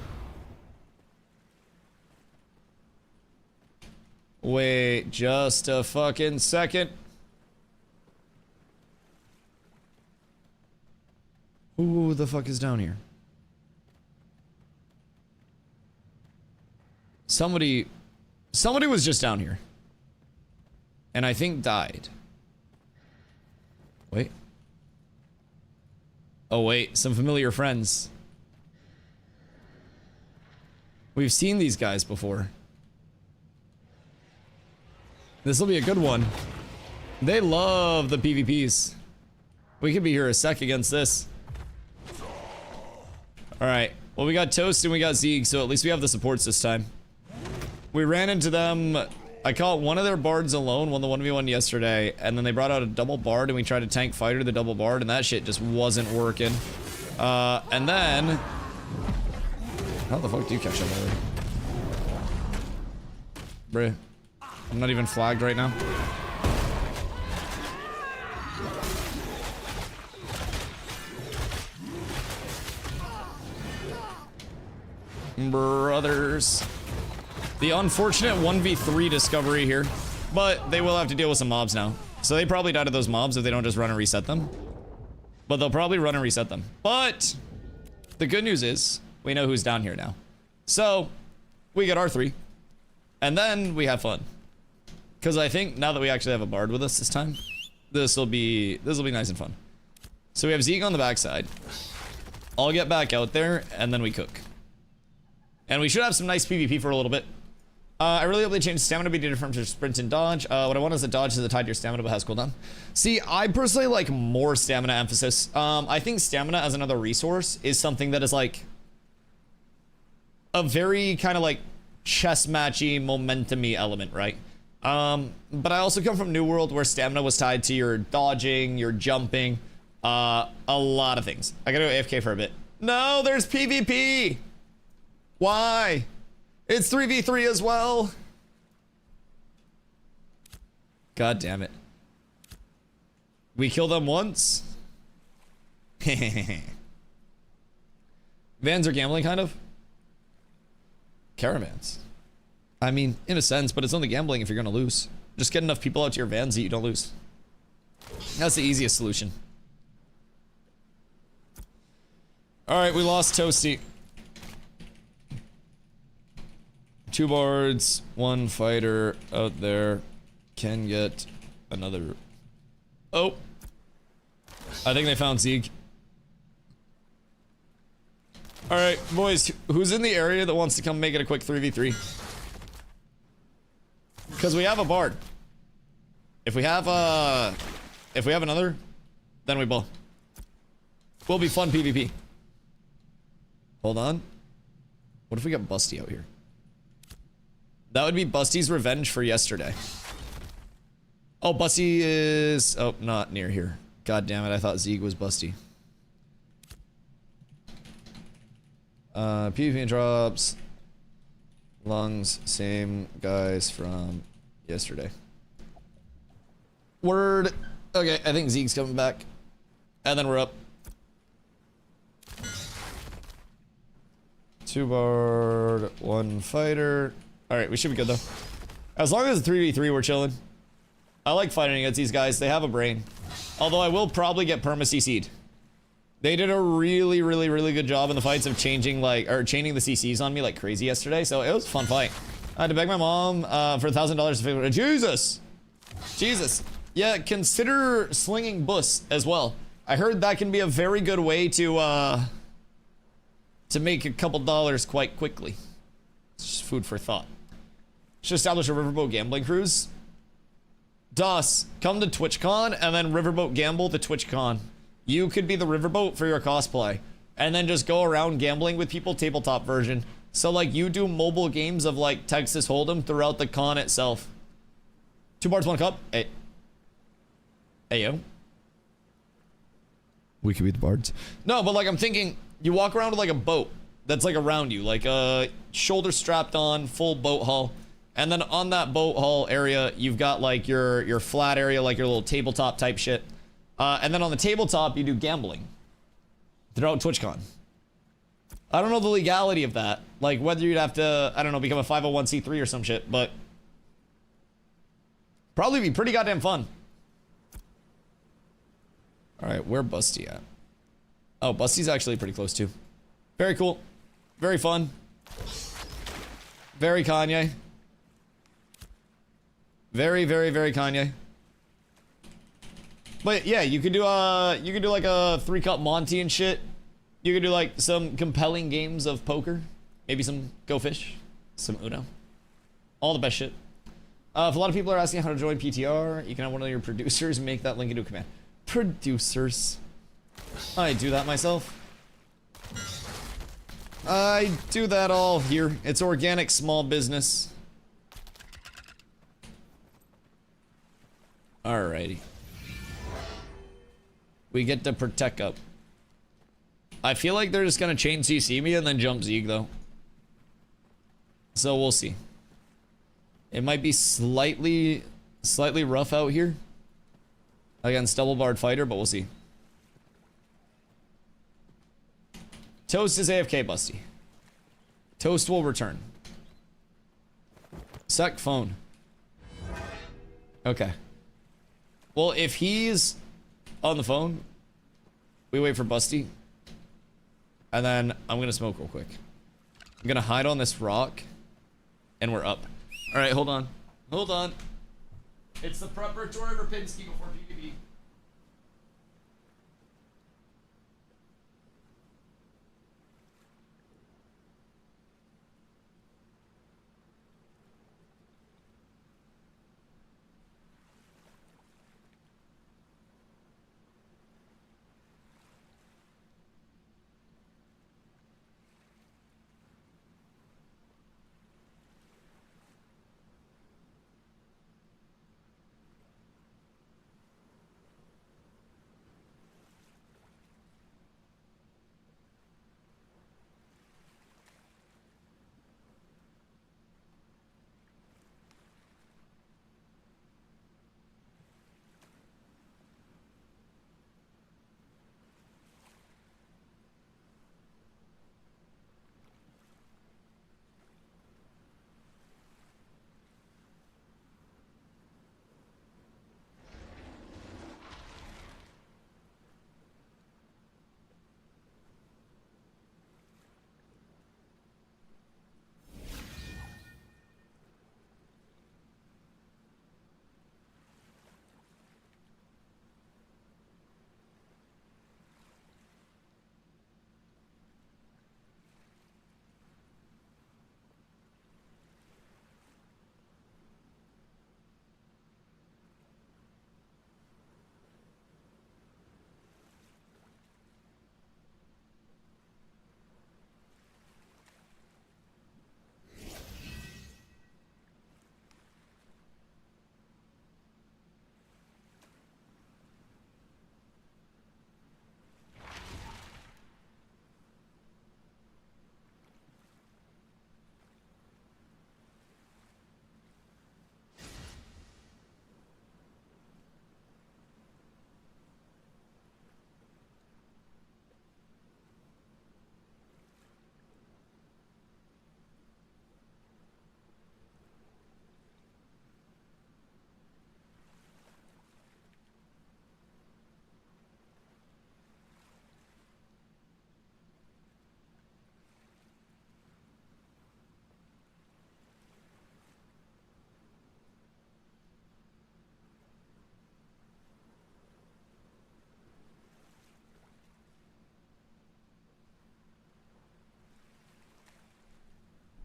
Wait just a fucking second. Who the fuck is down here? Somebody was just down here. And I think died. Wait. Oh wait, some familiar friends. We've seen these guys before. This will be a good one. They love the PvPs. We could be here a sec against this. Alright. Well, we got Toast and we got Zeeg, so at least we have the supports this time. We ran into them. I caught one of their bards alone, won the 1v1 yesterday, and then they brought out a double bard and we tried to tank fighter the double bard and that shit just wasn't working. And then... How the fuck do you catch that already? Bruh. I'm not even flagged right now. Brothers. The unfortunate 1v3 discovery here. But they will have to deal with some mobs now. So they probably died to those mobs if they don't just run and reset them. But they'll probably run and reset them. But the good news is we know who's down here now. So we get R3. And then we have fun. Because I think now that we actually have a bard with us this time, this will be nice and fun. So we have Zeke on the backside. I'll get back out there and then we cook. And we should have some nice PvP for a little bit. I really hope they change stamina to be different from sprint and dodge. What I want is a dodge is tied to your stamina but has cooldown. See, I personally like more stamina emphasis. I think stamina as another resource is something that is like a very kind of like chess matchy, momentum-y element, right? But I also come from New World where stamina was tied to your dodging, your jumping, a lot of things. I gotta go AFK for a bit. No, there's PvP! Why? It's 3v3 as well. God damn it. We kill them once? Vans are gambling, kind of? Caravans. I mean, in a sense, but it's only gambling if you're gonna lose. Just get enough people out to your vans that you don't lose. That's the easiest solution. Alright, we lost Toasty. 2 bards, 1 fighter out there. Can get another... Oh! I think they found Zeke. Alright, boys, who's in the area that wants to come make it a quick 3v3? Because we have a bard. If we have another, then we both. Will be fun PvP. Hold on. What if we got Busty out here? That would be Busty's revenge for yesterday. Oh, Busty is... Oh, not near here. God damn it, I thought Zeeg was Busty. PvP drops. Lungs, same guys from yesterday. Word. Okay, I think Zeke's coming back. And then we're up. 2 bard, 1 fighter. Alright, we should be good though. As long as it's 3v3, we're chilling. I like fighting against these guys. They have a brain. Although I will probably get perma-CC'd. They did a really good job in the fights of chaining the CCs on me like crazy yesterday, so it was a fun fight. I had to beg my mom for $1,000 to figure it. Jesus! Yeah, consider slinging bus as well. I heard that can be a very good way to make a couple dollars quite quickly. It's just food for thought. Should establish a riverboat gambling cruise. Dus, come to TwitchCon and then riverboat gamble to TwitchCon. You could be the riverboat for your cosplay. And then just go around gambling with people, tabletop version. So like you do mobile games of like Texas Hold'em throughout the con itself. 2 bards, 1 cup. Hey. Hey yo. We could be the bards. No, but like I'm thinking, you walk around with like a boat that's like around you, like shoulder strapped on, full boat hull, and then on that boat hull area, you've got like your flat area, like your little tabletop type shit, and then on the tabletop you do gambling throughout TwitchCon. I don't know the legality of that, like whether you'd have to, I don't know, become a 501c3 or some shit, but probably be pretty goddamn fun. All right, where Busty at? Oh, Busty's actually pretty close too. Very cool. Very fun. Very Kanye. Very, very, very Kanye. But yeah, you could do like a 3-cup Monty and shit. You could do like some compelling games of poker. Maybe some Go Fish. Some Uno. All the best shit. If a lot of people are asking how to join PTR, you can have one of your producers make that link into a command. Producers. I do that myself. I do that all here. It's organic small business. Alrighty. We get to protect up. I feel like they're just gonna chain CC me and then jump Zeeg though. So we'll see. It might be slightly rough out here against double barred fighter, but we'll see. Toast is AFK, Busty. Toast will return. Sec phone. Okay. Well, if he's on the phone, we wait for Busty. And then I'm gonna smoke real quick. I'm gonna hide on this rock. And we're up. Alright, hold on. Hold on. It's the preparatory Rapinski before PvP.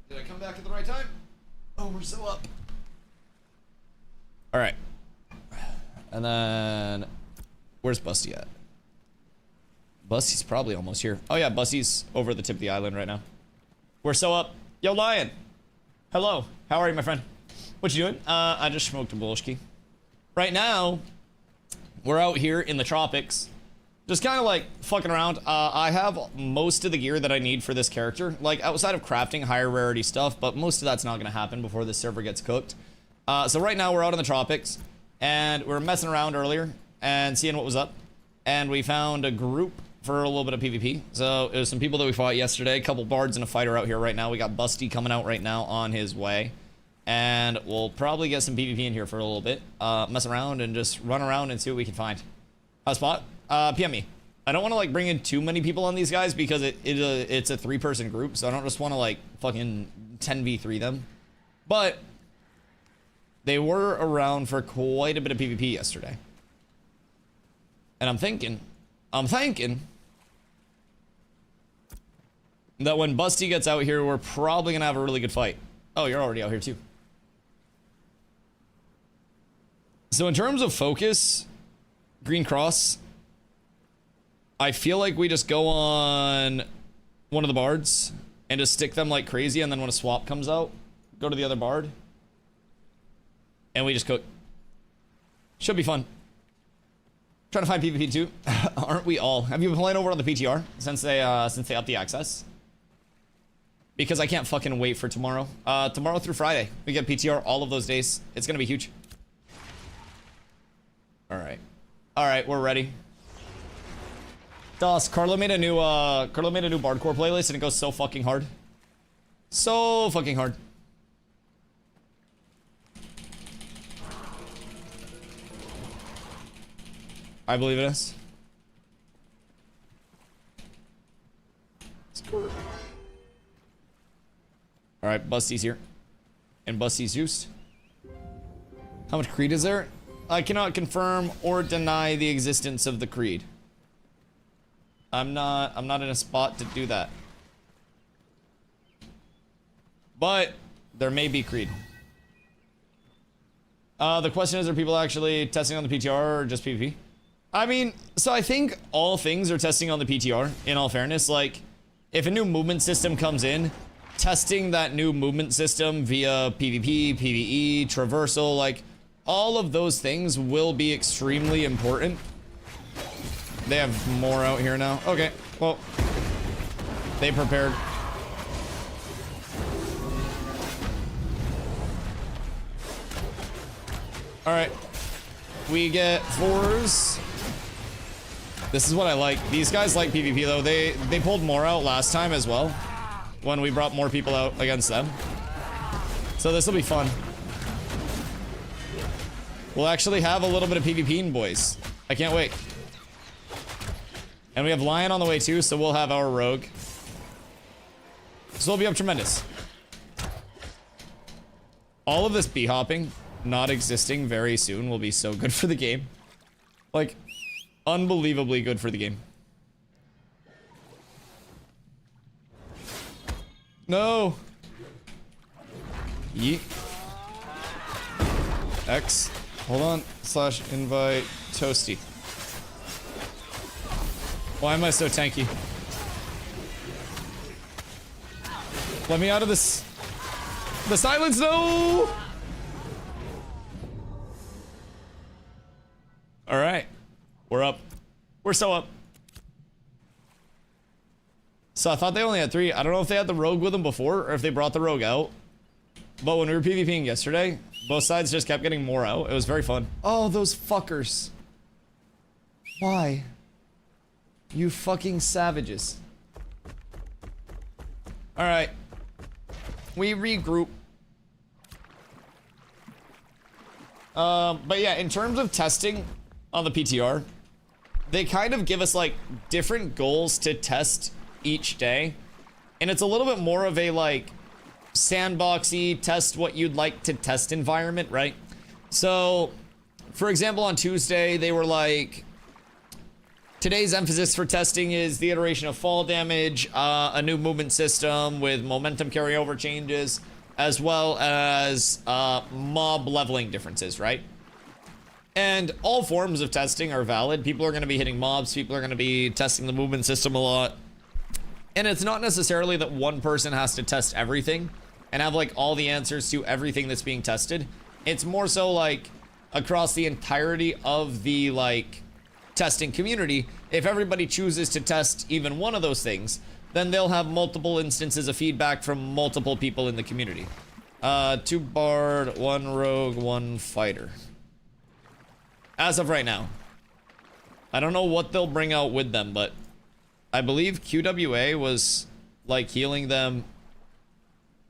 Did I come back at the right time? Oh, we're so up. All right. And then, where's Busty at? Busty's probably almost here. Oh yeah, Busty's over at the tip of the island right now. We're so up. Yo, Lion. Hello. How are you, my friend? What you doing? I just smoked a bullshki. Right now, we're out here in the tropics, Just kind of like fucking around. I have most of the gear that I need for this character, like outside of crafting higher rarity stuff, but most of that's not gonna happen before this server gets cooked. So right now we're out in the tropics, and we were messing around earlier and seeing what was up, and we found a group for a little bit of PvP. So it was some people that we fought yesterday, a couple bards and a fighter out here right now. We got Busty coming out right now on his way, and we'll probably get some PvP in here for a little bit, mess around and just run around and see what we can find. Spot, PM me. I don't want to like bring in too many people on these guys because it's a 3-person group, so I don't just want to like fucking 10v3 them. But they were around for quite a bit of PvP yesterday. And I'm thinking that when Busty gets out here, we're probably gonna have a really good fight. Oh, you're already out here too. So in terms of focus, Green Cross, I feel like we just go on one of the bards and just stick them like crazy, and then when a swap comes out, go to the other bard. And we just cook. Should be fun. Trying to find PvP too. Aren't we all? Have you been playing over on the PTR since they upped the access? Because I can't fucking wait for tomorrow. Tomorrow through Friday. We get PTR all of those days. It's gonna be huge. Alright. Alright, we're ready. Dos, Carlo made a new Bardcore playlist and it goes so fucking hard. So fucking hard. I believe it is. Alright, Busty's here. And Busty's juiced. How much Creed is there? I cannot confirm or deny the existence of the Creed. I'm not in a spot to do that. But there may be Creed. The question is, are people actually testing on the PTR or just PvP? I mean, so I think all things are testing on the PTR, in all fairness. Like, if a new movement system comes in, testing that new movement system via PvP, PvE, traversal, like, all of those things will be extremely important. They have more out here now. Okay, well, they prepared. Alright. We get 4s. This is what I like. These guys like PvP though. They pulled more out last time as well, when we brought more people out against them. So this will be fun. We'll actually have a little bit of PvP, boys. I can't wait. And we have Lion on the way too, so we'll have our Rogue. So we'll be up tremendous. All of this B-hopping not existing very soon will be so good for the game. Like, unbelievably good for the game. No. Yeet. X. Hold on. / invite Toasty. Why am I so tanky? Let me out of this. The silence, no! Alright. We're up. We're so up. So I thought they only had 3. I don't know if they had the Rogue with them before or if they brought the Rogue out. But when we were PvPing yesterday, both sides just kept getting more out. It was very fun. Oh, those fuckers. Why? You fucking savages. Alright. We regroup. But yeah, in terms of testing on the PTR, they kind of give us like different goals to test each day. And it's a little bit more of a like sandboxy, test what you'd like to test environment, right? So, for example, on Tuesday, they were like, today's emphasis for testing is the iteration of fall damage, a new movement system with momentum carryover changes, as well as mob leveling differences, right? And all forms of testing are valid. People are going to be hitting mobs, people are going to be testing the movement system a lot. And it's not necessarily that one person has to test everything and have like all the answers to everything that's being tested. It's more so like across the entirety of the like testing community, if everybody chooses to test even one of those things, then they'll have multiple instances of feedback from multiple people in the community. 2 bard, 1 rogue, 1 fighter. As of right now. I don't know what they'll bring out with them, but I believe QWA was like healing them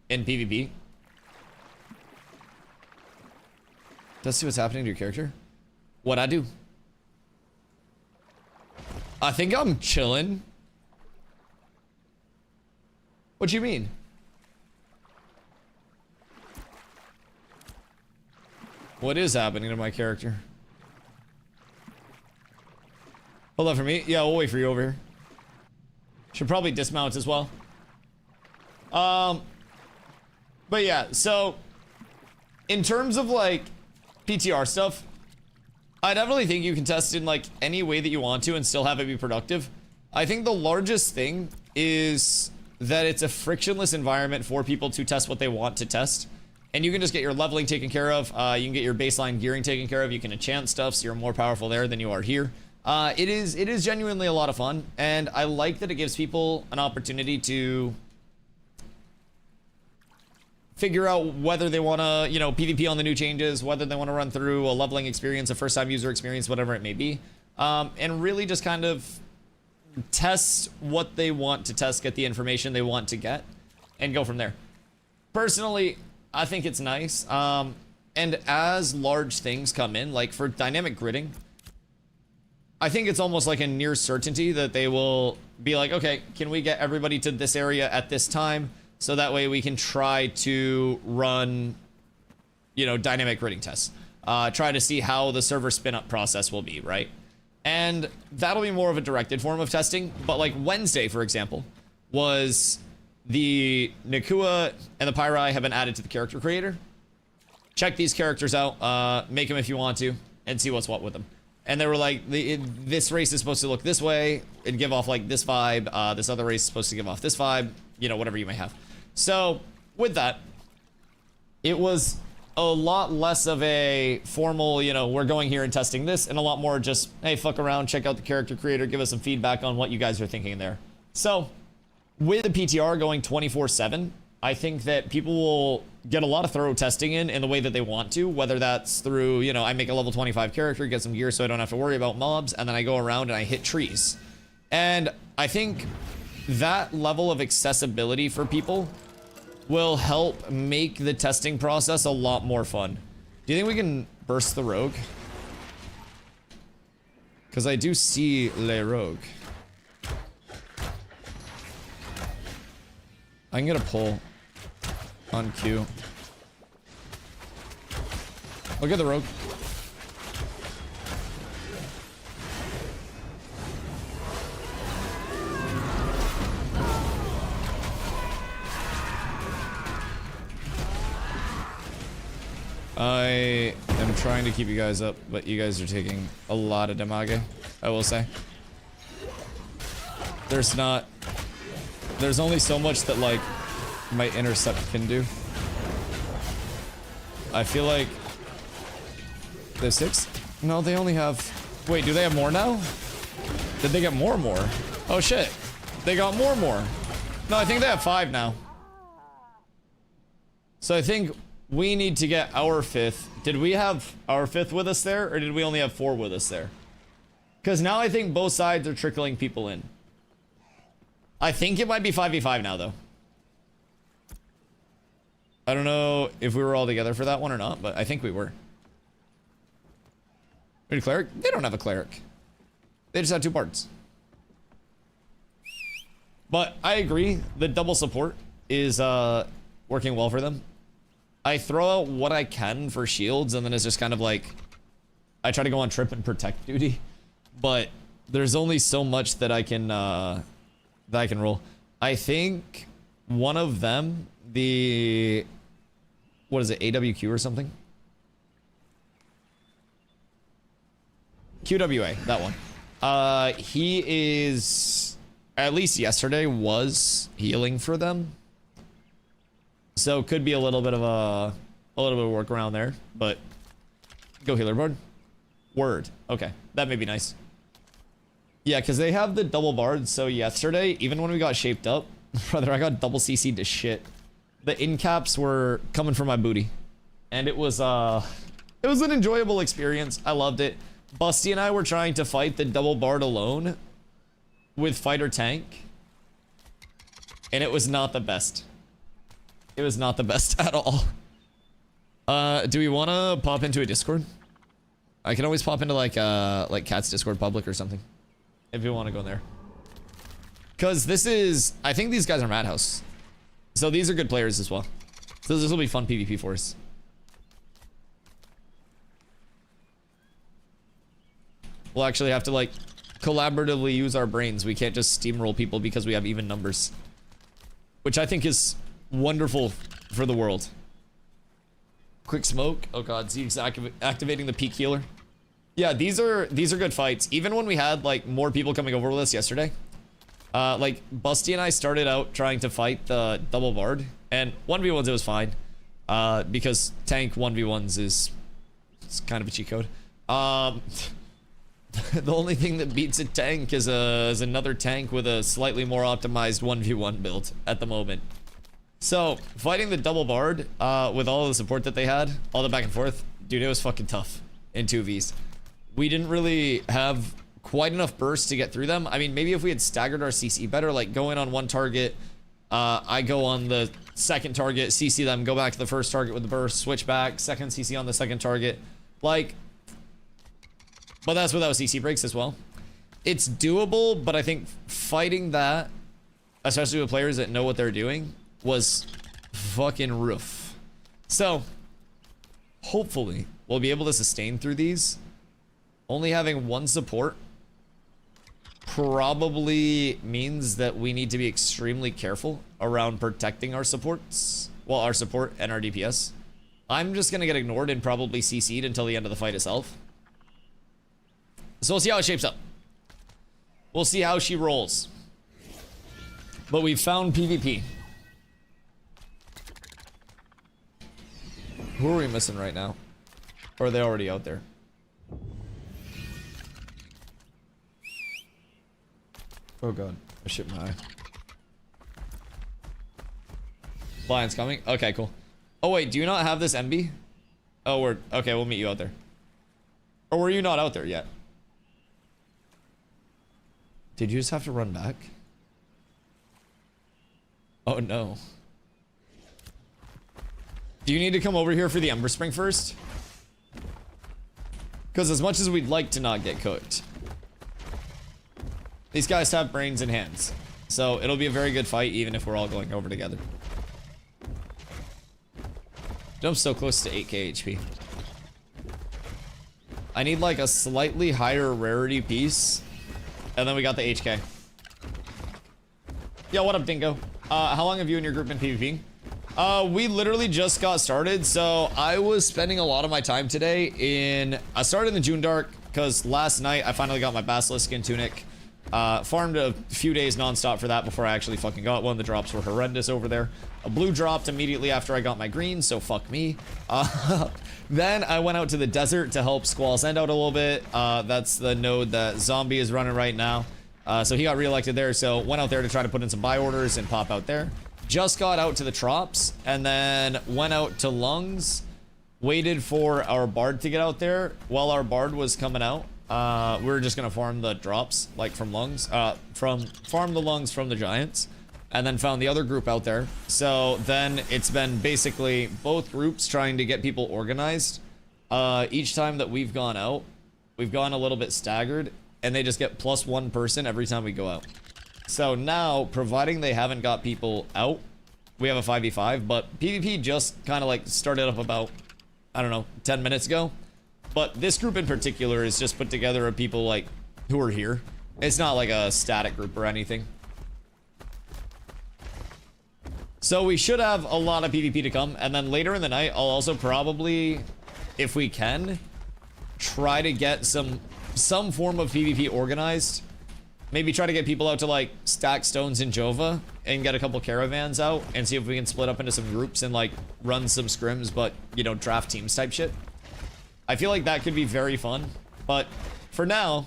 in PvP. Let's see what's happening to your character. What I do? I think I'm chilling. What do you mean? What is happening to my character? Hold on for me. Yeah, we'll wait for you over here. Should probably dismount as well. But yeah, so in terms of like PTR stuff, I definitely think you can test in like any way that you want to and still have it be productive. I think the largest thing is that it's a frictionless environment for people to test what they want to test. And you can just get your leveling taken care of. You can get your baseline gearing taken care of. You can enchant stuff, so you're more powerful there than you are here. It is genuinely a lot of fun, and I like that it gives people an opportunity to figure out whether they want to, you know, PvP on the new changes, whether they want to run through a leveling experience, a first-time user experience, whatever it may be, and really just kind of test what they want to test, get the information they want to get, and go from there. Personally, I think it's nice, and as large things come in, like for dynamic gridding, I think it's almost like a near certainty that they will be like, okay, can we get everybody to this area at this time? So that way we can try to run, you know, dynamic gridding tests. Try to see how the server spin up process will be, right? And that'll be more of a directed form of testing. But like Wednesday, for example, was the Nakua and the Pyrai have been added to the character creator. Check these characters out, make them if you want to, and see what's what with them. And they were like, this race is supposed to look this way and give off like this vibe. This other race is supposed to give off this vibe, you know, whatever you may have. So with that, it was a lot less of a formal, you know, we're going here and testing this, and a lot more just, hey, fuck around, check out the character creator, give us some feedback on what you guys are thinking there. So with the PTR going 24/7, I think that people will get a lot of thorough testing in the way that they want to, whether that's through, you know, I make a level 25 character, get some gear so I don't have to worry about mobs, and then I go around and I hit trees. And I think that level of accessibility for people will help make the testing process a lot more fun. Do you think we can burst the rogue? Because I do see Le Rogue. I can get a pull on Q. Look at the rogue. I am trying to keep you guys up, but you guys are taking a lot of damage, I will say. There's only so much that, like, my intercept can do. I feel like... They have 6? No, they only have... Wait, do they have more now? Did they get more? Oh, shit. They got more. No, I think they have 5 now. So I think we need to get our 5th. Did we have our 5th with us there, or did we only have 4 with us there? Because now I think both sides are trickling people in. I think it might be 5v5 now, though. I don't know if we were all together for that one or not, but I think we were. Wait, a cleric? They don't have a cleric. They just have 2 bards. But I agree, the double support is working well for them. I throw out what I can for shields, and then it's just kind of like... I try to go on trip and protect duty. But there's only so much that I can roll. I think one of them, the... What is it, AWQ or something? QWA, that one. He is... At least yesterday was healing for them. So could be a little bit of work around there, but go healer board. Word. Okay, that may be nice. Yeah, because they have the double barred. So yesterday, even when we got shaped up, brother, I got double CC'd to shit. The in caps were coming from my booty, and it was an enjoyable experience. I loved it. Busty and I were trying to fight the double barred alone with fighter tank, and it was not the best. It was not the best at all. Do we want to pop into a Discord? I can always pop into like Cat's Discord public or something if you want to go in there. Cause this is, I think these guys are Madhouse, so these are good players as well. So this will be fun PvP for us. We'll actually have to like collaboratively use our brains. We can't just steamroll people because we have even numbers, which I think is wonderful for the world. Quick smoke. Oh god, Zeke's activating the peak healer. Yeah, these are good fights. Even when we had like more people coming over with us yesterday, like Busty and I started out trying to fight the double bard, and 1v1s it was fine, because tank 1v1s is it's kind of a cheat code. The only thing that beats a tank is another tank with a slightly more optimized 1v1 build at the moment. So, fighting the double bard, with all the support that they had, all the back and forth, dude, it was fucking tough in 2vs. We didn't really have quite enough burst to get through them. I mean, maybe if we had staggered our CC better, like go in on one target, I go on the second target, CC them, go back to the first target with the burst, switch back, second CC on the second target. Like, but that's without CC breaks as well. It's doable, but I think fighting that, especially with players that know what they're doing, was fucking rough. So, hopefully, we'll be able to sustain through these. Only having one support probably means that we need to be extremely careful around protecting our supports. Well, our support and our DPS. I'm just gonna get ignored and probably CC'd until the end of the fight itself. So we'll see how it shapes up. We'll see how she rolls. But we've found PvP. Who are we missing right now? Or are they already out there? Oh god, I shit my eye. Lion's coming? Okay, cool. Oh wait, do you not have this MB? Oh, okay, we'll meet you out there. Or were you not out there yet? Did you just have to run back? Oh no. Do you need to come over here for the Ember Spring first? Because as much as we'd like to not get cooked, these guys have brains and hands. So it'll be a very good fight even if we're all going over together. Jump's so close to 8k HP. I need like a slightly higher rarity piece. And then we got the HK. Yo, what up, Dingo? How long have you and your group been PvPing? We literally just got started, so I was spending a lot of my time today in... I started in the June Dark, because last night I finally got my Basilisk Skin Tunic. Farmed a few days non-stop for that before I actually fucking got one. The drops were horrendous over there. A blue dropped immediately after I got my green, so fuck me. Then I went out to the desert to help Squall's End out a little bit. That's the node that Zombie is running right now. So he got re-elected there, so went out there to try to put in some buy orders and pop out there. Just got out to the Trops, and then went out to Lungs. Waited for our Bard to get out there. While our Bard was coming out, we were just gonna farm the drops, like from Lungs. Farm the Lungs from the Giants. And then found the other group out there. So then it's been basically both groups trying to get people organized. Each time that we've gone out, we've gone a little bit staggered, and they just get +1 person every time we go out. So now, providing they haven't got people out, we have a 5v5, but PvP just kind of like started up about, I don't know, 10 minutes ago. But this group in particular is just put together of people like who are here. It's not like a static group or anything. So we should have a lot of PvP to come, and then later in the night, I'll also probably, if we can, try to get some form of PvP organized. Maybe try to get people out to like stack stones in Jova and get a couple caravans out and see if we can split up into some groups and like run some scrims, but you know, draft teams type shit. I feel like that could be very fun, but for now,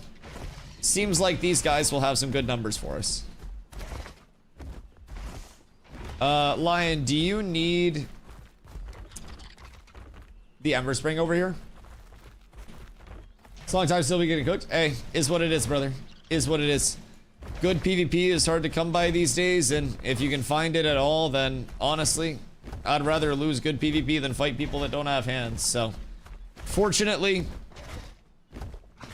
seems like these guys will have some good numbers for us. Lion, do you need the Ember Spring over here? It's a long time still be getting cooked. Hey, is what it is, brother. Is what it is. Good PvP is hard to come by these days, and if you can find it at all, then honestly, I'd rather lose good PvP than fight people that don't have hands. So, fortunately,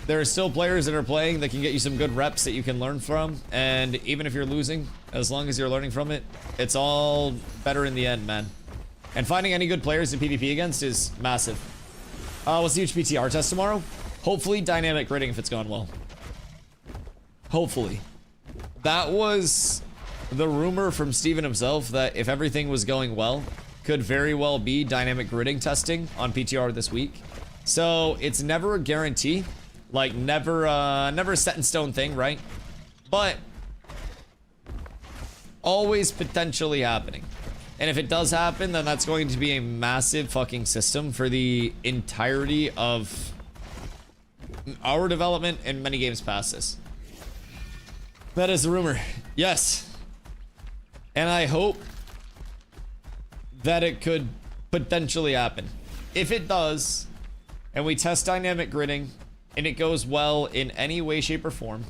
there are still players that are playing that can get you some good reps that you can learn from, and even if you're losing, as long as you're learning from it, it's all better in the end, man. And finding any good players to PvP against is massive. What's the HPTR test tomorrow? Hopefully dynamic gridding if it's gone well. Hopefully. That was the rumor from Steven himself, that if everything was going well, could very well be dynamic gridding testing on PTR this week. So it's never a guarantee, like never a set in stone thing, right? But always potentially happening. And if it does happen, then that's going to be a massive fucking system for the entirety of our development and many games past this. That is the rumor. Yes. And I hope that it could potentially happen. If it does, and we test dynamic gridding, and it goes well in any way, shape, or form,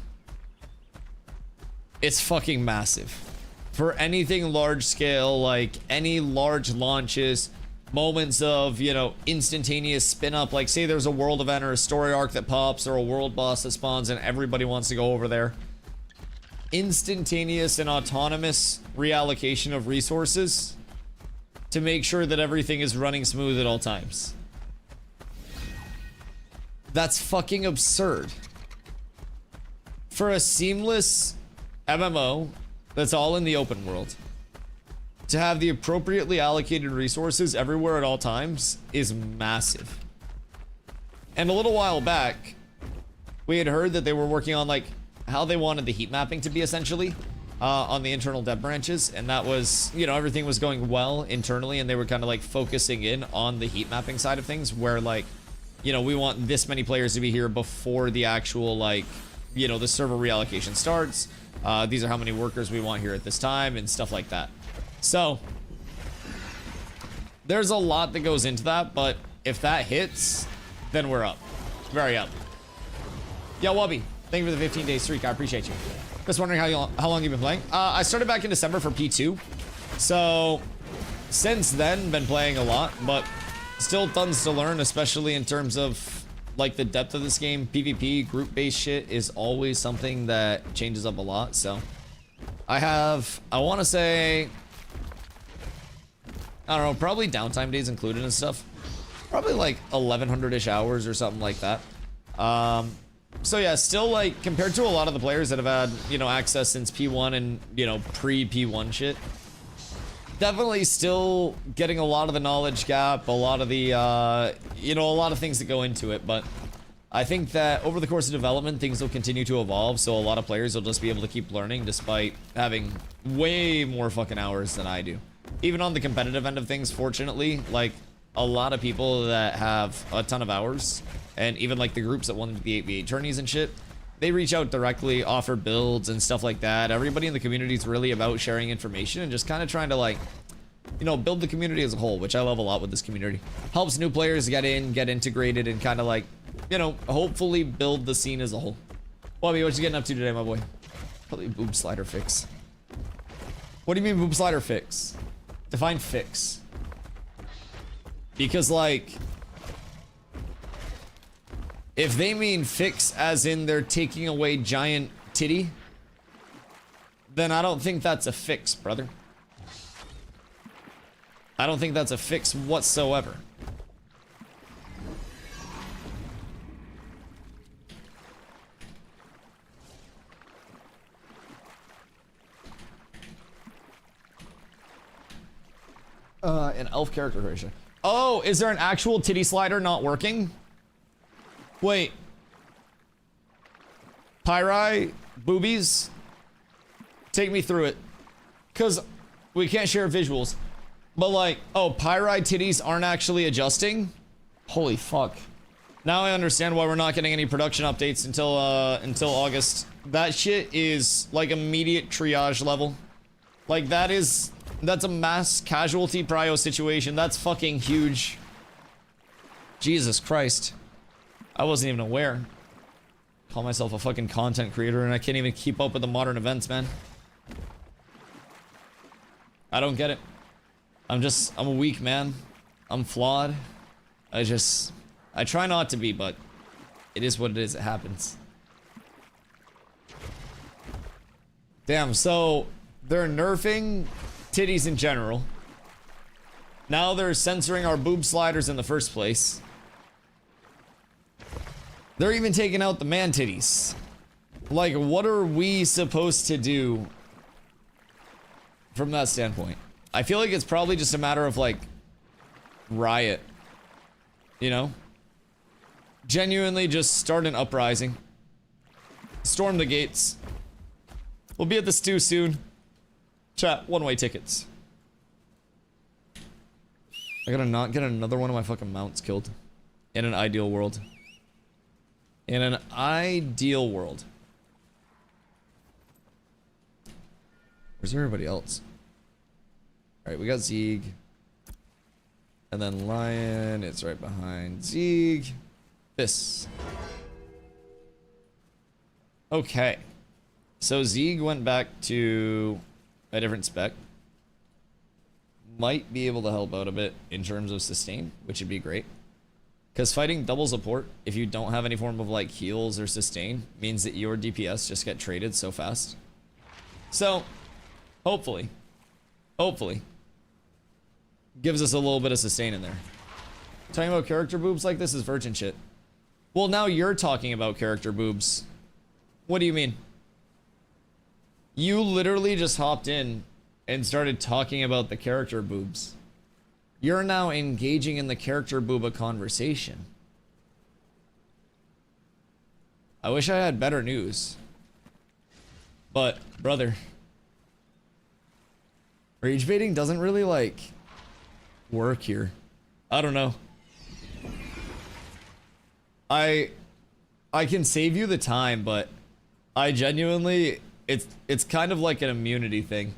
it's fucking massive. For anything large scale, like any large launches, moments of, you know, instantaneous spin up, like say there's a world event or a story arc that pops or a world boss that spawns and everybody wants to go over there. Instantaneous and autonomous reallocation of resources to make sure that everything is running smooth at all times. That's fucking absurd. For a seamless MMO that's all in the open world, to have the appropriately allocated resources everywhere at all times is massive. And a little while back, we had heard that they were working on like how they wanted the heat mapping to be essentially on the internal dev branches, and that was, you know, everything was going well internally, and they were kind of like focusing in on the heat mapping side of things, where like, you know, we want this many players to be here before the actual, like, you know, the server reallocation starts. These are how many workers we want here at this time and stuff like that. So there's a lot that goes into that, but if that hits, then we're up. Very up. Yo, Wubby, thank you for the 15-day streak. I appreciate you. Just wondering how long you've been playing. I started back in December for P2. So since then, been playing a lot, but still tons to learn, especially in terms of like the depth of this game. PvP, group-based shit is always something that changes up a lot. So I want to say, I don't know, probably downtime days included and stuff. Probably like 1100-ish hours or something like that. So yeah, still like compared to a lot of the players that have had, you know, access since P1 and, you know, pre-P1 shit, definitely still getting a lot of the knowledge gap, a lot of the, you know, a lot of things that go into it. But I think that over the course of development, things will continue to evolve. So a lot of players will just be able to keep learning despite having way more fucking hours than I do. Even on the competitive end of things, fortunately, like a lot of people that have a ton of hours, and even like the groups that won the 8v8 tourneys and shit, they reach out directly, offer builds and stuff like that. Everybody in the community is really about sharing information and just kind of trying to, like, you know, build the community as a whole, which I love a lot with this community. Helps new players get in, get integrated, and kind of like, you know, hopefully build the scene as a whole. Bobby, what you getting up to today, my boy? Probably boob slider fix. What do you mean boob slider fix? Define fix. Because, like, if they mean fix as in they're taking away giant titty, then I don't think that's a fix, brother. I don't think that's a fix whatsoever. An elf character creation. Oh, is there an actual titty slider not working? Wait. Pyri, boobies, take me through it. Cause we can't share visuals. But like, oh, Pyri titties aren't actually adjusting? Holy fuck. Now I understand why we're not getting any production updates until August. That shit is like immediate triage level. Like that's a mass casualty prio situation. That's fucking huge. Jesus Christ. I wasn't even aware. Call myself a fucking content creator and I can't even keep up with the modern events, man. I don't get it. I'm a weak man. I'm flawed. I try not to be, but it is what it is. It happens. Damn, so they're nerfing titties in general. Now they're censoring our boob sliders in the first place. They're even taking out the man titties. Like, what are we supposed to do from that standpoint? I feel like it's probably just a matter of, like, riot. You know? Genuinely just start an uprising. Storm the gates. We'll be at the stew soon. Chat, one-way tickets. I gotta not get another one of my fucking mounts killed. In an ideal world. In an ideal world. Where's everybody else? Alright, we got Zeeg. And then Lion, it's right behind Zeeg. This. Okay. So Zeeg went back to a different spec. Might be able to help out a bit in terms of sustain, which would be great. Because fighting double support, if you don't have any form of like heals or sustain, means that your DPS just get traded so fast. So, hopefully, gives us a little bit of sustain in there. Talking about character boobs like this is virgin shit. Well, now you're talking about character boobs. What do you mean? You literally just hopped in and started talking about the character boobs. You're now engaging in the character booba conversation. I wish I had better news. But, brother. Rage baiting doesn't really, like, work here. I don't know. I can save you the time, but I genuinely, it's kind of like an immunity thing.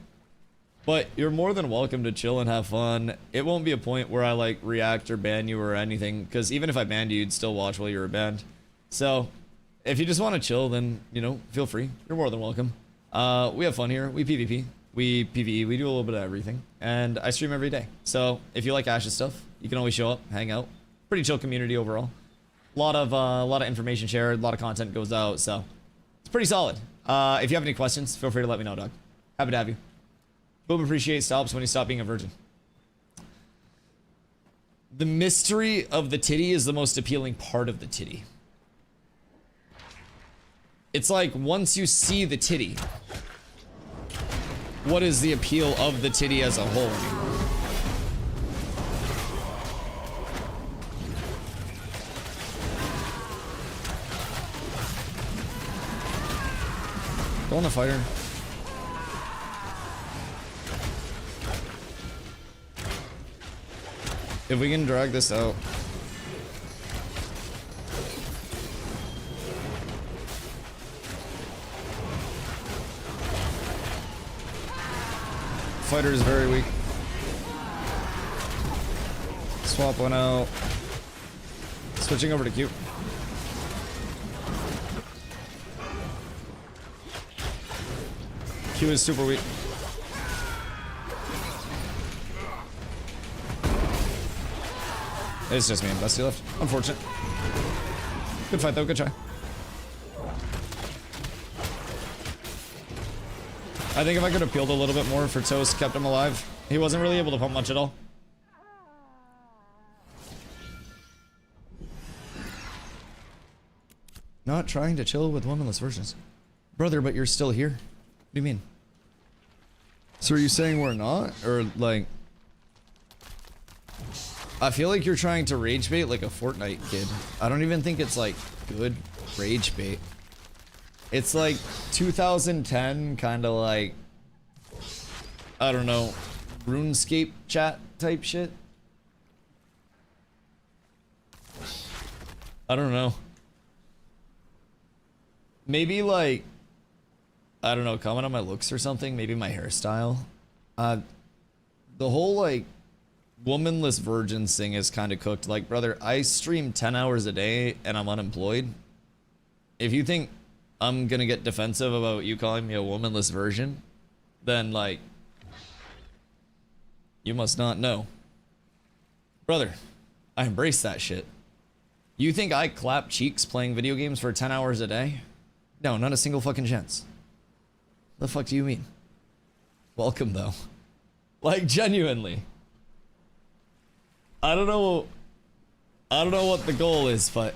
But you're more than welcome to chill and have fun. It won't be a point where I like react or ban you or anything, because even if I banned you, you'd still watch while you were banned. So if you just want to chill, then, you know, feel free. You're more than welcome. We have fun here. We PvP. We PvE. We do a little bit of everything. And I stream every day. So if you like Ash's stuff, you can always show up, hang out. Pretty chill community overall. A lot of information shared, a lot of content goes out, so it's pretty solid. If you have any questions, feel free to let me know, dog. Happy to have you. Boob appreciate stops when you stop being a virgin. The mystery of the titty is the most appealing part of the titty. It's like once you see the titty, what is the appeal of the titty as a whole? Go on the fighter. If we can drag this out. Fighter is very weak. Swap one out. Switching over to Q. Q is super weak. It's just me and Dusty left. Unfortunate. Good fight though, good try. I think if I could have peeled a little bit more for Toast, kept him alive. He wasn't really able to pump much at all. Not trying to chill with womanless versions. Brother, but you're still here. What do you mean? So are you saying we're not? Or like... I feel like you're trying to rage bait like a Fortnite kid. I don't even think it's like good rage bait. It's like 2010 kind of like, I don't know, RuneScape chat type shit. I don't know. Maybe like, I don't know, comment on my looks or something. Maybe my hairstyle. The whole like womanless virgins thing is kind of cooked. Like, brother, I stream 10 hours a day and I'm unemployed. If you think I'm gonna get defensive about you calling me a womanless virgin, then like, you must not know. Brother, I embrace that shit. You think I clap cheeks playing video games for 10 hours a day? No, not a single fucking chance. The fuck do you mean? Welcome though. Like, genuinely. I don't know what the goal is, but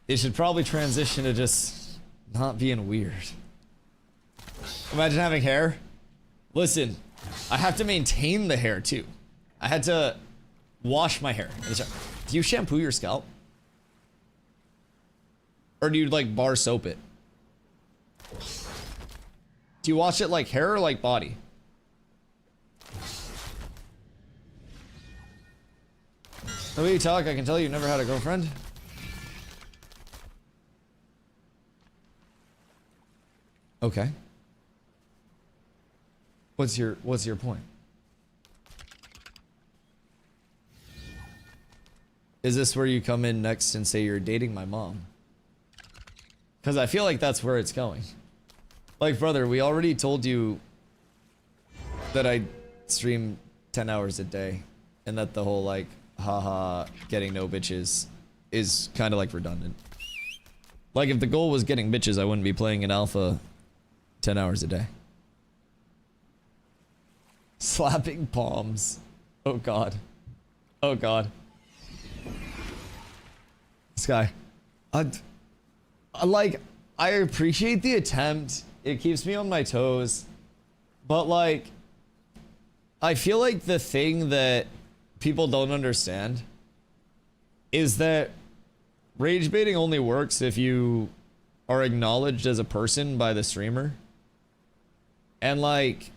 it should probably transition to just not being weird. Imagine having hair. Listen, I have to maintain the hair too. I had to wash my hair. Do you shampoo your scalp? Or do you like bar soap it? Do you wash it like hair or like body? The way you talk, I can tell you never had a girlfriend. Okay. What's your point? Is this where you come in next and say you're dating my mom? Because I feel like that's where it's going. Like, brother, we already told you that I stream 10 hours a day and that the whole like haha getting no bitches is kind of like redundant. Like, if the goal was getting bitches, I wouldn't be playing an alpha 10 hours a day. Slapping palms. Oh god. Oh god. This guy. I appreciate the attempt. It keeps me on my toes. But like, I feel like the thing that people don't understand is that rage baiting only works if you are acknowledged as a person by the streamer. And like,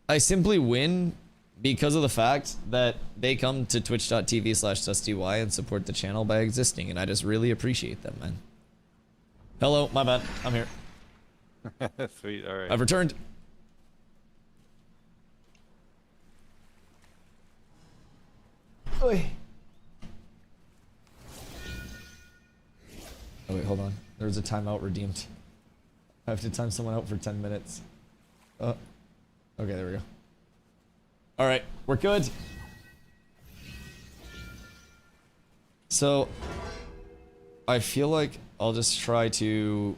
I simply win because of the fact that they come to twitch.tv/DustyWhy and support the channel by existing, and I just really appreciate them, man. Hello, my bad. I'm here. Sweet, alright. I've returned. Oi. Oh wait, hold on. There's a timeout redeemed. I have to time someone out for 10 minutes. Okay, there we go. Alright, we're good. So, I feel like I'll just try to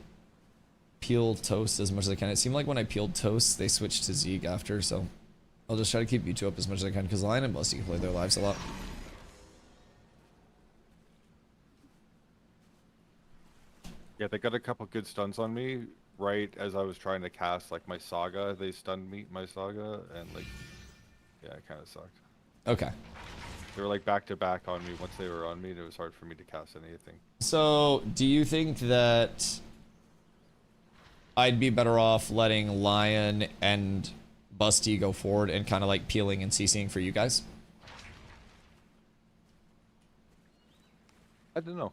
peel toast as much as I can. It seemed like when I peeled toast, they switched to Zeke after, so I'll just try to keep you two up as much as I can, because Lion and Busty can play their lives a lot. Yeah, they got a couple good stuns on me right as I was trying to cast like my Saga. They stunned me, my Saga, and like, yeah, it kind of sucked. Okay. They were like back to back on me. Once they were on me, it was hard for me to cast anything. So, do you think that I'd be better off letting Lion and Busty go forward and kind of like peeling and CCing for you guys? I don't know.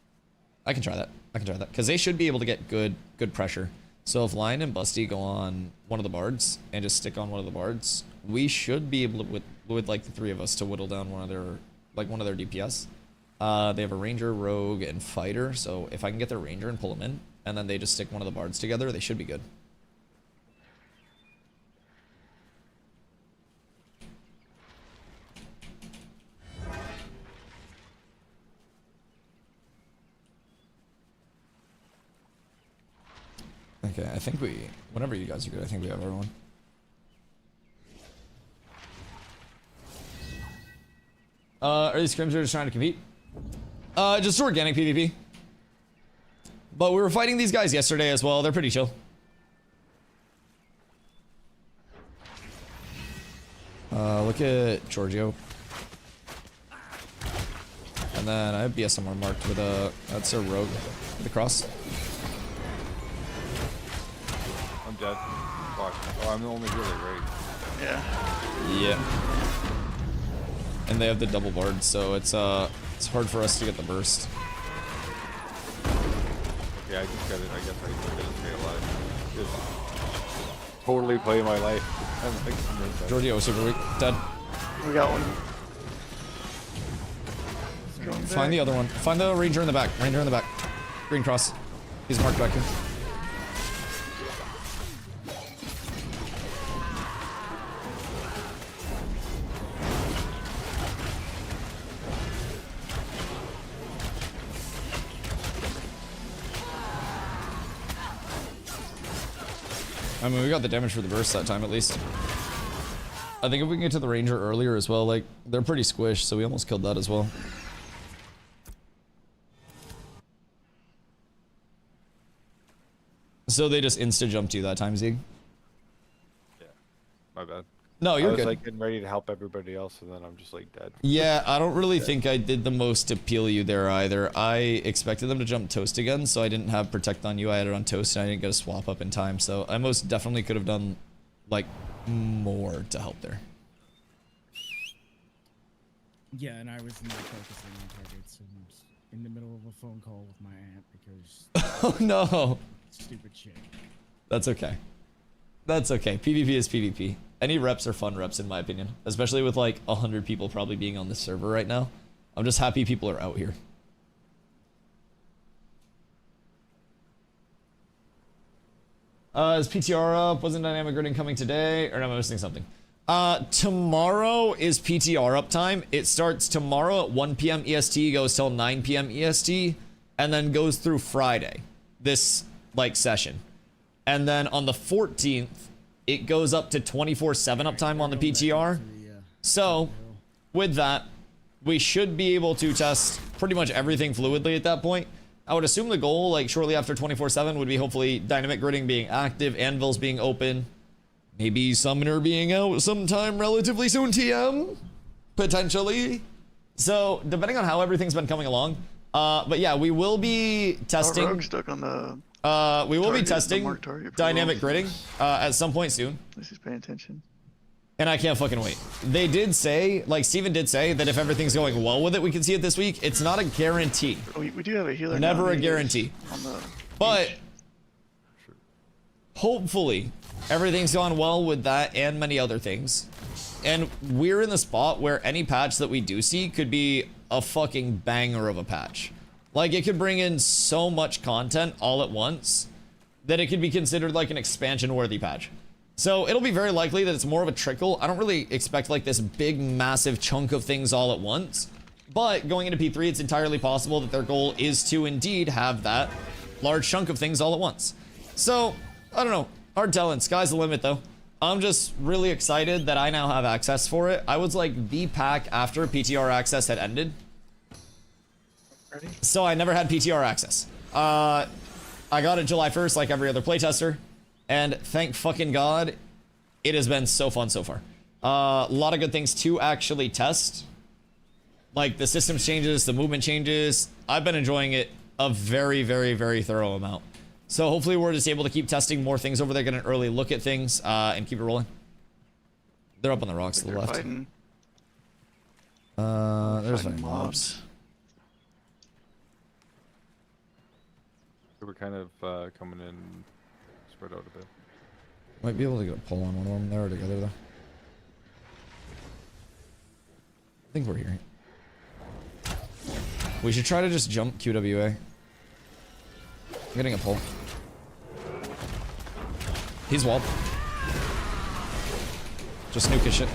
I can try that. I can try that. Because they should be able to get good pressure. So if Lion and Busty go on one of the bards and just stick on one of the bards, we should be able to, with like the three of us, to whittle down one of their DPS. They have a Ranger, Rogue, and Fighter. So if I can get their Ranger and pull them in, and then they just stick one of the bards together, they should be good. Okay, I think whenever you guys are good, I think we have everyone. Are these scrims just trying to compete? Just organic PvP. But we were fighting these guys yesterday as well. They're pretty chill. Look at Giorgio. And then I have BSMR marked with that's a rogue with a cross. I'm dead. Fuck. Oh, I'm the only really right. Yeah. Yeah. And they have the double bard, so it's It's hard for us to get the burst. Yeah, I just got it. I guess I just gotta stay alive. Just totally play my life. Giorgio super weak. Dead. We got one. Find the other one. Find the ranger in the back. Ranger in the back. Green cross. He's marked back here. I mean, we got the damage for the burst that time at least. I think if we can get to the ranger earlier as well, like, they're pretty squished, so we almost killed that as well. So they just insta-jumped you that time, Zeke? Yeah, my bad. No, you're I was good. like getting ready to help everybody else, and then I'm just like dead. Yeah, I don't really think I did the most to peel you there either. I expected them to jump toast again, so I didn't have protect on you. I had it on toast, and I didn't get a swap up in time, so I most definitely could have done, like, more to help there. Yeah, and I was not focusing on targets and in the middle of a phone call with my aunt because Oh no! stupid shit. That's okay. That's okay. PvP is PvP. Any reps are fun reps in my opinion. Especially with like 100 people probably being on the server right now. I'm just happy people are out here. Is PTR up? Wasn't dynamic gridding coming today? Or am I missing something? Tomorrow is PTR up time. It starts tomorrow at 1 p.m. EST, goes till 9 p.m. EST, and then goes through Friday. This, like, session. And then on the 14th, it goes up to 24/7 uptime on the PTR. So, with that, we should be able to test pretty much everything fluidly at that point. I would assume the goal, like, shortly after 24/7 would be hopefully dynamic gridding being active, anvils being open, maybe summoner being out sometime relatively soon, TM? Potentially. So, depending on how everything's been coming along. But yeah, we will be testing. Rogue stuck on the. We will be target, the testing marked target for dynamic rogue. gridding at some point soon. Let's just pay attention. And I can't fucking wait. They did say, like Steven did say, that if everything's going well with it, we can see it this week. It's not a guarantee. We do have a healer. Never now, a he is guarantee. On the But beach. hopefully everything's gone well with that and many other things. And we're in the spot where any patch that we do see could be a fucking banger of a patch. Like, it could bring in so much content all at once that it could be considered like an expansion-worthy patch. So it'll be very likely that it's more of a trickle. I don't really expect like this big, massive chunk of things all at once. But going into P3, it's entirely possible that their goal is to indeed have that large chunk of things all at once. So, I don't know. Hard telling. Sky's the limit, though. I'm just really excited that I now have access for it. I was like the pack after PTR access had ended. Ready? So I never had PTR access. I got it July 1st like every other playtester. And thank fucking God, it has been so fun so far. A lot of good things to actually test. Like the systems changes, the movement changes. I've been enjoying it a very, very, very thorough amount. So hopefully we're just able to keep testing more things over there, get an early look at things, and keep it rolling. They're up on the rocks to the They're left. fighting. There's Fighting my mobs. They were kind of coming in, spread out a bit. Might be able to get a pull on one of them. They're together though. I think we're here. We should try to just jump QWA. I'm getting a pull. He's walled. Just nuke his shit.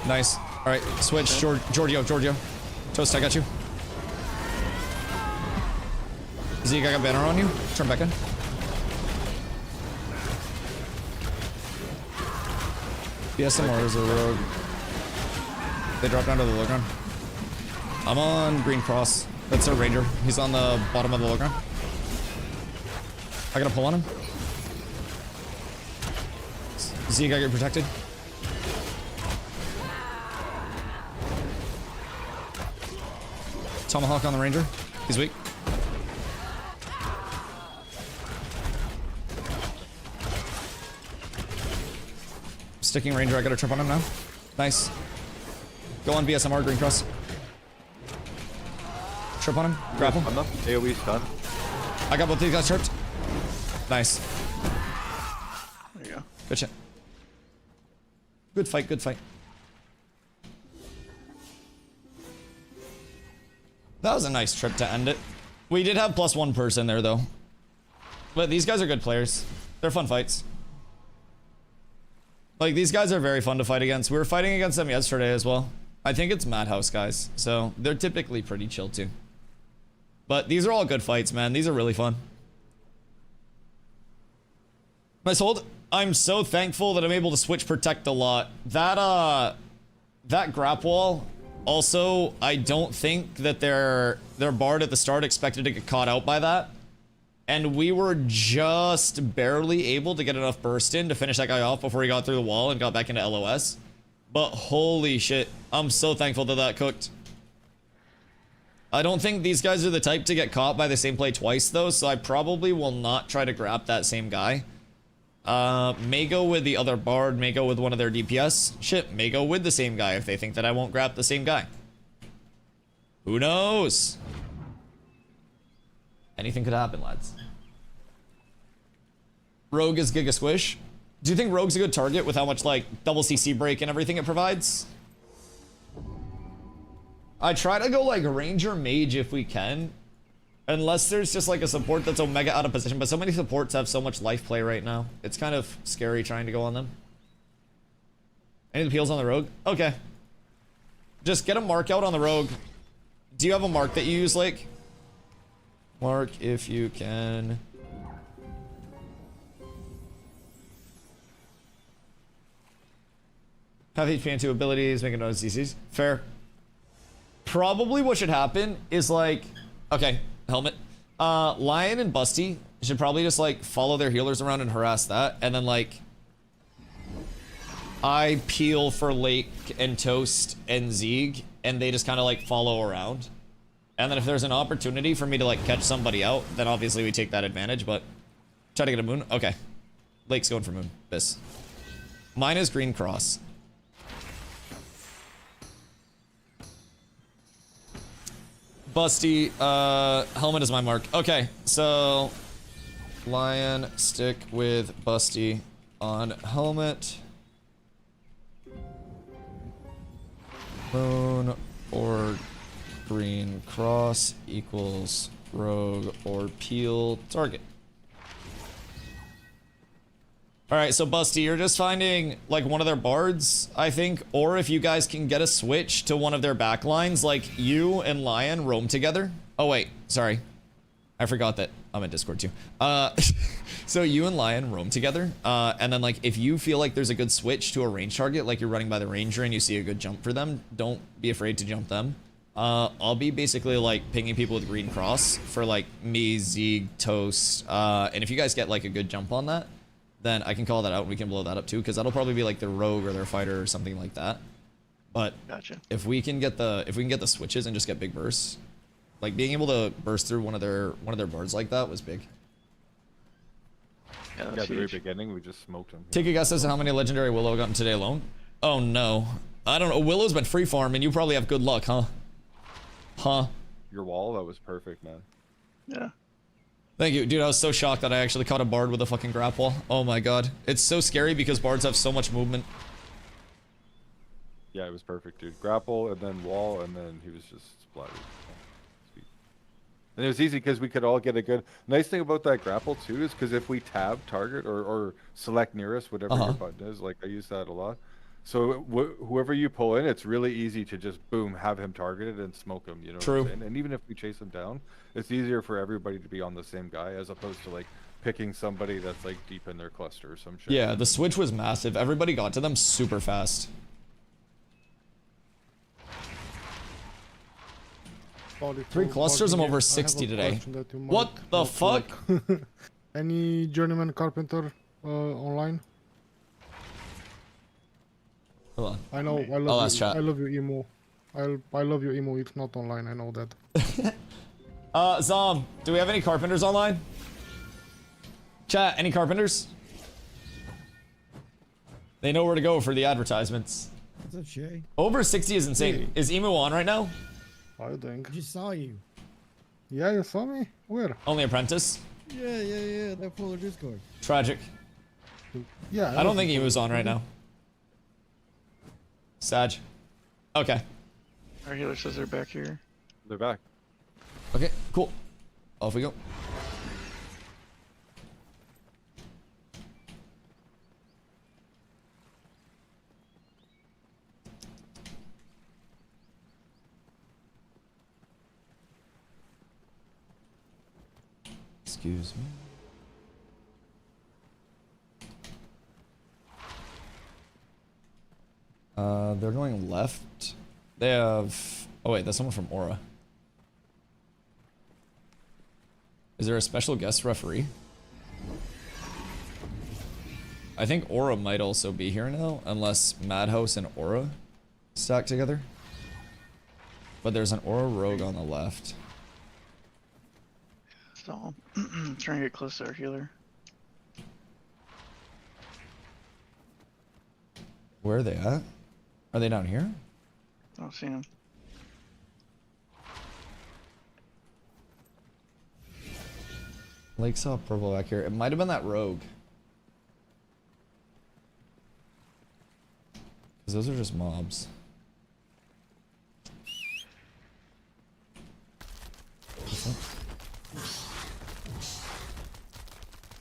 Nice. Alright, switch. Giorgio. Toast, I got you. Zeke, I got banner on you. Turn back in. BSMR is a rogue. They drop down to the low ground. I'm on green cross. That's a ranger. He's on the bottom of the low ground. I gotta pull on him. Zeke, I get protected. Tomahawk on the ranger. He's weak. Sticking ranger, I got a trip on him now. Nice. Go on BSMR, green cross. Trip on him. Grapple. I'm not AoE stun. I got both these guys tripped. Nice. There you go. Good shit. Good fight, good fight. That was a nice trip to end it. We did have +1 person there though. But these guys are good players. They're fun fights. Like, these guys are very fun to fight against. We were fighting against them yesterday as well. I think it's Madhouse guys, so they're typically pretty chill too. But these are all good fights, man. These are really fun. Nice hold. I'm so thankful that I'm able to switch protect a lot. That grap wall, also, I don't think that their bard at the start expected to get caught out by that. And we were just barely able to get enough burst in to finish that guy off before he got through the wall and got back into LOS. But holy shit, I'm so thankful that that cooked. I don't think these guys are the type to get caught by the same play twice though, so I probably will not try to grab that same guy. May go with the other bard, may go with one of their DPS. Shit, may go with the same guy if they think that I won't grab the same guy. Who knows? Anything could happen, lads. Rogue is Giga Squish. Do you think Rogue's a good target with how much, like, double CC break and everything it provides? I try to go, like, Ranger Mage if we can. Unless there's just, like, a support that's Omega out of position. But so many supports have so much life play right now. It's kind of scary trying to go on them. Any appeals on the Rogue? Okay. Just get a mark out on the Rogue. Do you have a mark that you use, Lake? Mark if you can. Have HP and 2 abilities, make a note of CCs. Fair. Probably what should happen is like, okay, helmet. Lion and Busty should probably just like follow their healers around and harass that. And then like, I peel for Lake and Toast and Zeeg and they just kind of like follow around. And then if there's an opportunity for me to like catch somebody out, then obviously we take that advantage, but try to get a moon. Okay. Lake's going for moon. This. Mine is green cross. Busty, helmet is my mark. Okay, so Lion, stick with Busty on helmet. Moon or green cross equals rogue or peel target. Alright, so Busty, you're just finding like one of their bards, I think, or if you guys can get a switch to one of their backlines, like you and Lion roam together. Oh wait, sorry. I forgot that I'm in Discord too. So you and Lion roam together, and then like if you feel like there's a good switch to a range target, like you're running by the ranger and you see a good jump for them, don't be afraid to jump them. I'll be basically like pinging people with green cross for like me, Zeeg, Toast, and if you guys get like a good jump on that, then I can call that out and we can blow that up too, because that'll probably be like their rogue or their fighter or something like that. But Gotcha. if we can get the switches and just get big bursts, like being able to burst through one of their bards like that was big. Yeah, Yeah, that's at the very huge. beginning, we just smoked him. Take a guess as to how many legendary Willow gotten today alone. Oh no, I don't know. Willow's been free farm and you probably have good luck, huh? Huh? Your wall, that was perfect, man. Yeah. Thank you, dude. I was so shocked that I actually caught a bard with a fucking grapple. Oh my god, it's so scary because bards have so much movement. Yeah, it was perfect, dude. Grapple and then wall, and then he was just splattered. Sweet. And it was easy because we could all get a good. Nice thing about that grapple too is because if we tab target or select nearest, whatever your button is, like I use that a lot. So whoever you pull in, it's really easy to just boom have him targeted and smoke him. You know True. what I'm saying? And even if we chase him down, it's easier for everybody to be on the same guy as opposed to like picking somebody that's like deep in their cluster or some shit. Yeah, the switch was massive. Everybody got to them super fast. Three clusters, I'm over 60 today. What the fuck? Any journeyman carpenter online? Hold on. I know. I I'll love ask you. chat. I love you, emo. I love you, emo. It's not online. I know that. Zom, do we have any carpenters online? Chat, any carpenters? They know where to go for the advertisements. What's up, Shay? Over 60 is insane. Hey. Is Emu on right now? I think. I just saw you. Yeah, you saw me? Where? Only apprentice? Yeah, that polar Discord. Tragic. Yeah. I don't was think he in was on right now. Sag. Okay. Our healer says they're back here. They're back. Okay, cool. Off we go. Excuse me. They're going left. They have... Oh wait, that's someone from Aura. Is there a special guest referee? I think Aura might also be here now, unless Madhouse and Aura stack together. But there's an Aura rogue on the left. So, trying to get close to our healer. Where are they at? Are they down here? I don't see him. Lake saw purple back here. It might have been that rogue. Because those are just mobs.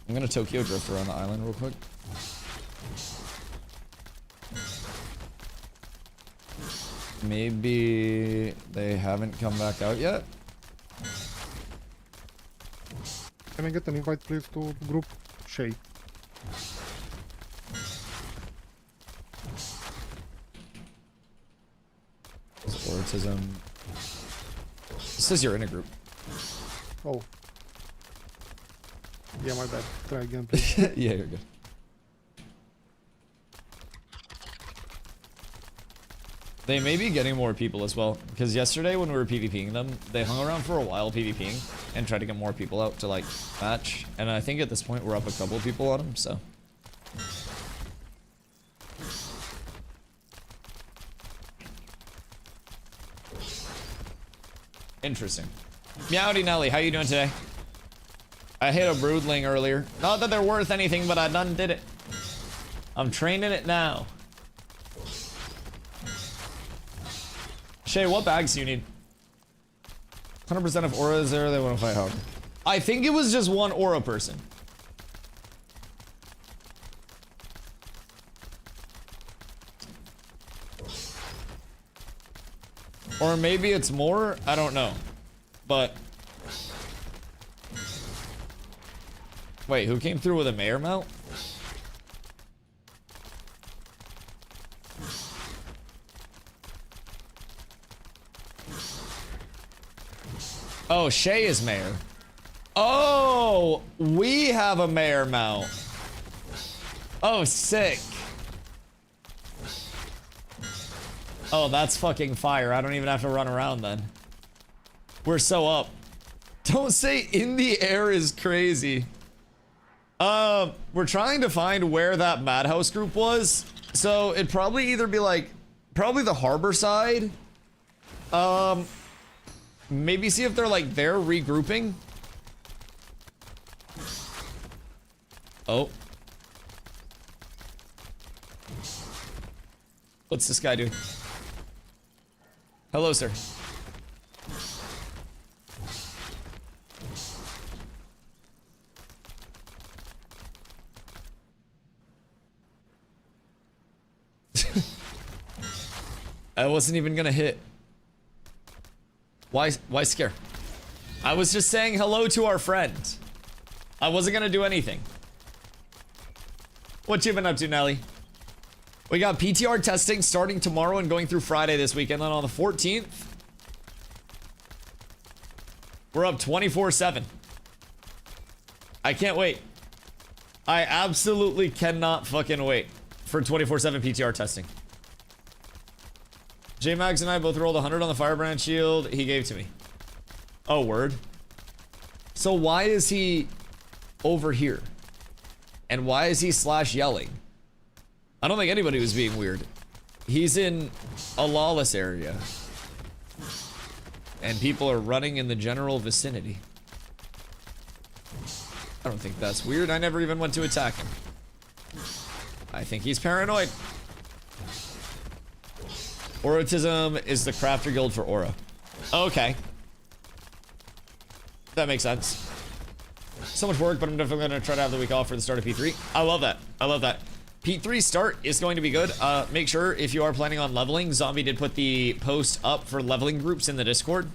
I'm gonna Tokyo drift around the island real quick. Maybe they haven't come back out yet? Can I get an invite, please, to group Shay? Autism. This says you're in a group. Oh. Yeah, my bad. Try again, please. Yeah, you're good. They may be getting more people as well, because yesterday when we were PvPing them, they hung around for a while PvPing and tried to get more people out to like match. And I think at this point we're up a couple of people on them, so. Interesting. Meowdy Nelly, how you doing today? I hit a broodling earlier. Not that they're worth anything, but I done did it. I'm training it now. Shay, what bags do you need? 100% of Aura is there, they want to fight hard. I think it was just one Aura person. Or maybe it's more, I don't know. But... Wait, who came through with a mayor mount? Oh, Shay is mayor. Oh, we have a mayor mount. Oh, sick. Oh, that's fucking fire. I don't even have to run around then. We're so up. Don't say in the air is crazy. We're trying to find where that Madhouse group was. So it'd probably either be like, probably the harbor side. Maybe see if they're like, they're regrouping. Oh. What's this guy doing? Hello, sir. I wasn't even gonna hit. Why scare? I was just saying hello to our friend. I wasn't gonna do anything. What you been up to, Nelly? We got PTR testing starting tomorrow and going through Friday this weekend. Then on the 14th, we're up 24/7. I can't wait. I absolutely cannot fucking wait for 24/7 PTR testing. J-Mags and I both rolled 100 on the Firebrand shield he gave to me. Oh, word. So why is he over here? And why is he slash yelling? I don't think anybody was being weird. He's in a lawless area. and people are running in the general vicinity. I don't think that's weird. I never even went to attack him. I think he's paranoid. Autism is the crafter guild for aura. Okay. That makes sense. So much work, but I'm definitely going to try to have the week off for the start of P3. I love that. I love that. P3 start is going to be good. Make sure if you are planning on leveling, Zombie did put the post up for leveling groups in the Discord.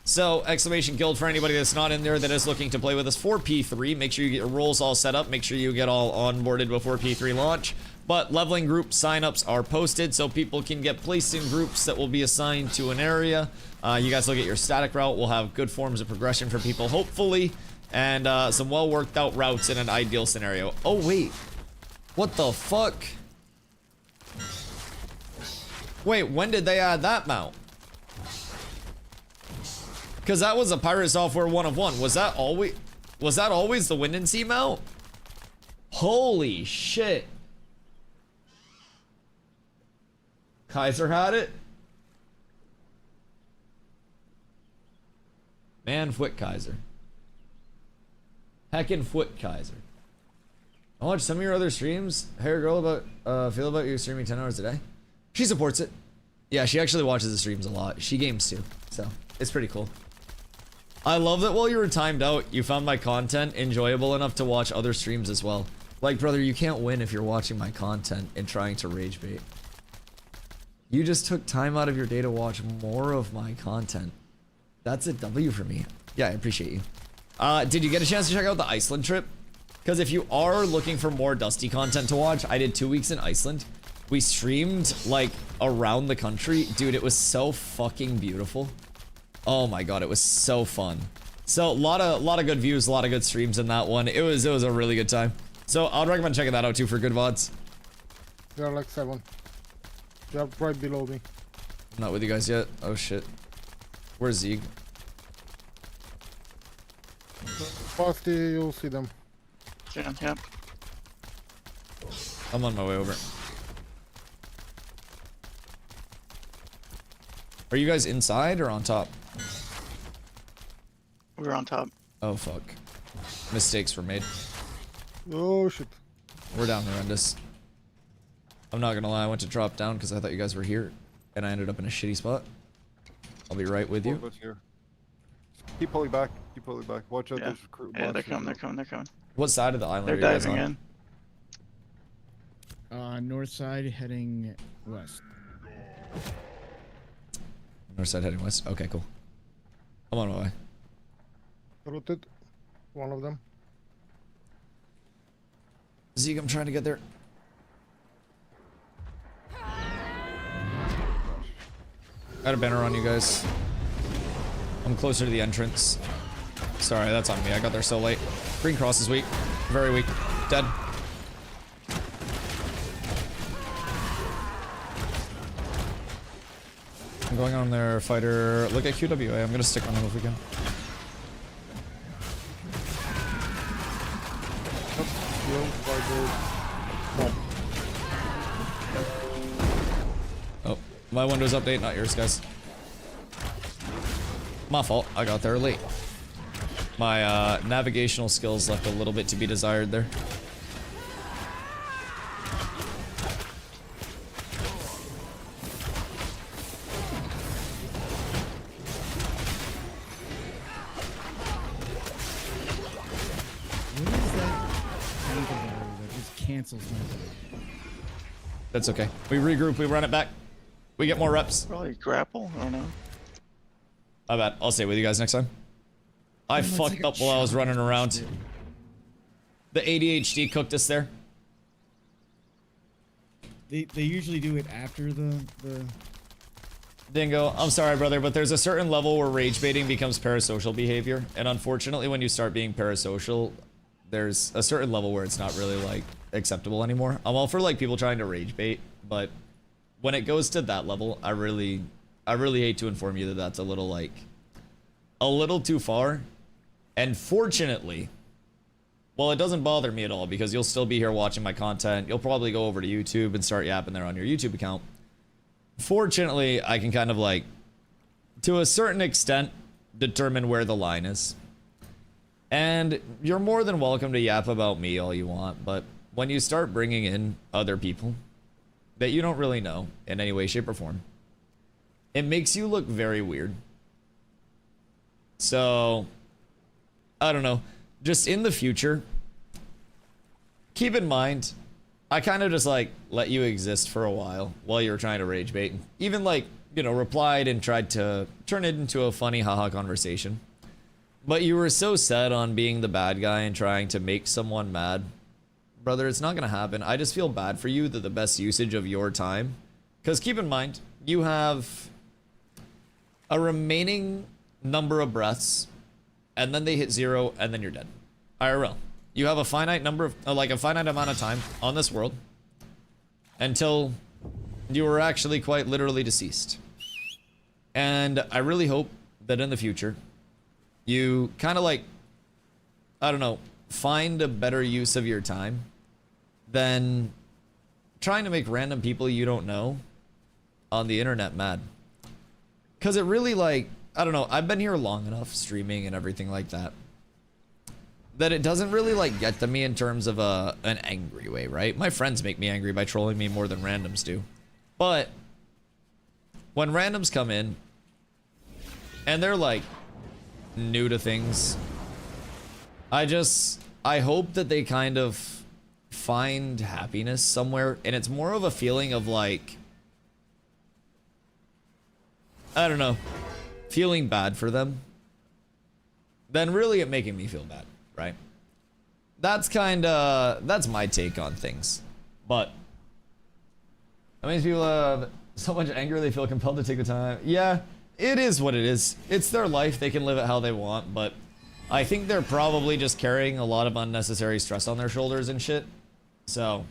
So, exclamation guild for anybody that's not in there that is looking to play with us for P3. Make sure you get your roles all set up. Make sure you get all onboarded before P3 launch. But leveling group signups are posted so people can get placed in groups that will be assigned to an area. You guys will get your static route. We'll have good forms of progression for people, hopefully. And some well worked out routes in an ideal scenario. Oh, wait. What the fuck? Wait, when did they add that mount? Because that was a Pirate Software 1 of 1. Was that always the Wind and Sea mount? Holy shit. Kaiser had it? Man, Foot Kaiser. Heckin' Foot Kaiser. I watched some of your other streams. Hair girl about feel about you streaming 10 hours a day. She supports it. Yeah, she actually watches the streams a lot. She games too, so it's pretty cool. I love that while you were timed out, you found my content enjoyable enough to watch other streams as well. Like, brother, you can't win if you're watching my content and trying to rage bait. You just took time out of your day to watch more of my content. That's a W for me. Yeah, I appreciate you. Did you get a chance to check out the Iceland trip? Because if you are looking for more Dusty content to watch, I did 2 weeks in Iceland. We streamed, like, around the country. Dude, it was so fucking beautiful. Oh my god, it was so fun. So, a lot of good views, a lot of good streams in that one. It was a really good time. So, I'd recommend checking that out too for good VODs. They are like 7. They are right below me. I'm not with you guys yet. Oh shit. Where's Zeeg? Past you'll see them. Yeah. I'm on my way over. Are you guys inside or on top? We're on top. Oh fuck. Mistakes were made. Oh shit. We're down horrendous. I'm not gonna lie, I went to drop down because I thought you guys were here. And I ended up in a shitty spot. I'll be right with you. Here. Keep pulling back. Keep pulling back. Watch out. Yeah, There's yeah, they're coming. What side of the island They're are you guys diving on? in. North side heading west. North side heading west? Okay, cool. I'm on my way. Rooted. One of them. Zeke, I'm trying to get there. Got a banner on you guys. I'm closer to the entrance. Sorry, that's on me. I got there so late. Green cross is weak. Very weak. Dead. I'm going on there, fighter. Look at QWA. I'm gonna stick on him if we can. Oh, my Windows update, not yours, guys. My fault. I got there late. My navigational skills left a little bit to be desired there. What is that tank ability that just cancels my ability? That's okay. We regroup, we run it back. We get more reps. Probably grapple. I don't know. I bet. I'll stay with you guys next time. I That's fucked like a up while I was running around. challenge. The ADHD cooked us there. They usually do it after the Dingo, I'm sorry, brother, but there's a certain level where rage baiting becomes parasocial behavior. And unfortunately, when you start being parasocial, there's a certain level where it's not really, like, acceptable anymore. I'm all for, like, people trying to rage bait, but when it goes to that level, I really hate to inform you that that's a little, like, a little too far. And fortunately, well, it doesn't bother me at all because you'll still be here watching my content. You'll probably go over to YouTube and start yapping there on your YouTube account. Fortunately, I can kind of, like, to a certain extent, determine where the line is. And you're more than welcome to yap about me all you want, but when you start bringing in other people that you don't really know in any way, shape, or form, it makes you look very weird. So, I don't know. Just in the future, keep in mind, I kind of just like let you exist for a while you were trying to rage bait. Even like, you know, replied and tried to turn it into a funny haha conversation. But you were so set on being the bad guy and trying to make someone mad. Brother, it's not going to happen. I just feel bad for you that the best usage of your time. Because keep in mind, you have a remaining number of breaths, and then they hit 0, and then you're dead. IRL. You have a finite number of, like a finite amount of time on this world until you are actually quite literally deceased. And I really hope that in the future, you kind of like, I don't know, find a better use of your time than trying to make random people you don't know on the internet mad. Because it really like, I don't know, I've been here long enough streaming and everything like that, that it doesn't really like get to me in terms of an angry way, right? My friends make me angry by trolling me more than randoms do. But when randoms come in and they're like new to things, I hope that they kind of find happiness somewhere, and it's more of a feeling of like, I don't know, feeling bad for them than really it making me feel bad, right? That's that's my take on things. But that means people have so much anger they feel compelled to take the time. Yeah, it is what it is. It's their life. They can live it how they want, but I think they're probably just carrying a lot of unnecessary stress on their shoulders and shit. So,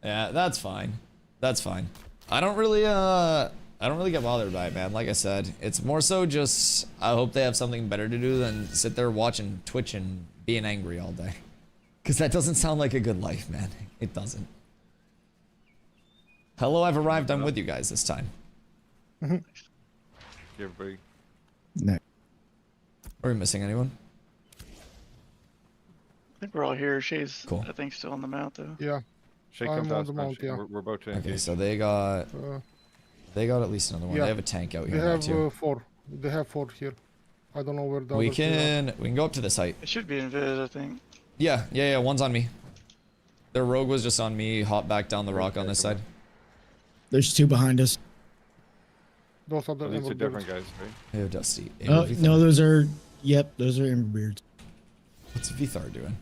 yeah, that's fine. That's fine. I don't really get bothered by it, man. Like I said, it's more so just I hope they have something better to do than sit there watching Twitch and being angry all day. Because that doesn't sound like a good life, man. It doesn't. Hello, I've arrived. I'm with you guys this time. Everybody. No. Are we missing anyone? I think we're all here. Shay's, Cool. I think, still on the mount, though. Yeah. Shake I'm comes on out. the mount, yeah. We're about to Okay, engage. so they got at least another one. yeah. They have a tank out They here now have too. 4. They have 4 here. I don't know where the We others are. can go up to this height. It should be in vid, I think. Yeah. One's on me. Their rogue was just on me. Hop back down the rock on this side. There's 2 behind us. Those are the These are Ember different Beards. guys, right? Hey, Dusty. Hey, Oh, Vithar. no, those are, yep, those are Ember Beards. What's Vithar doing?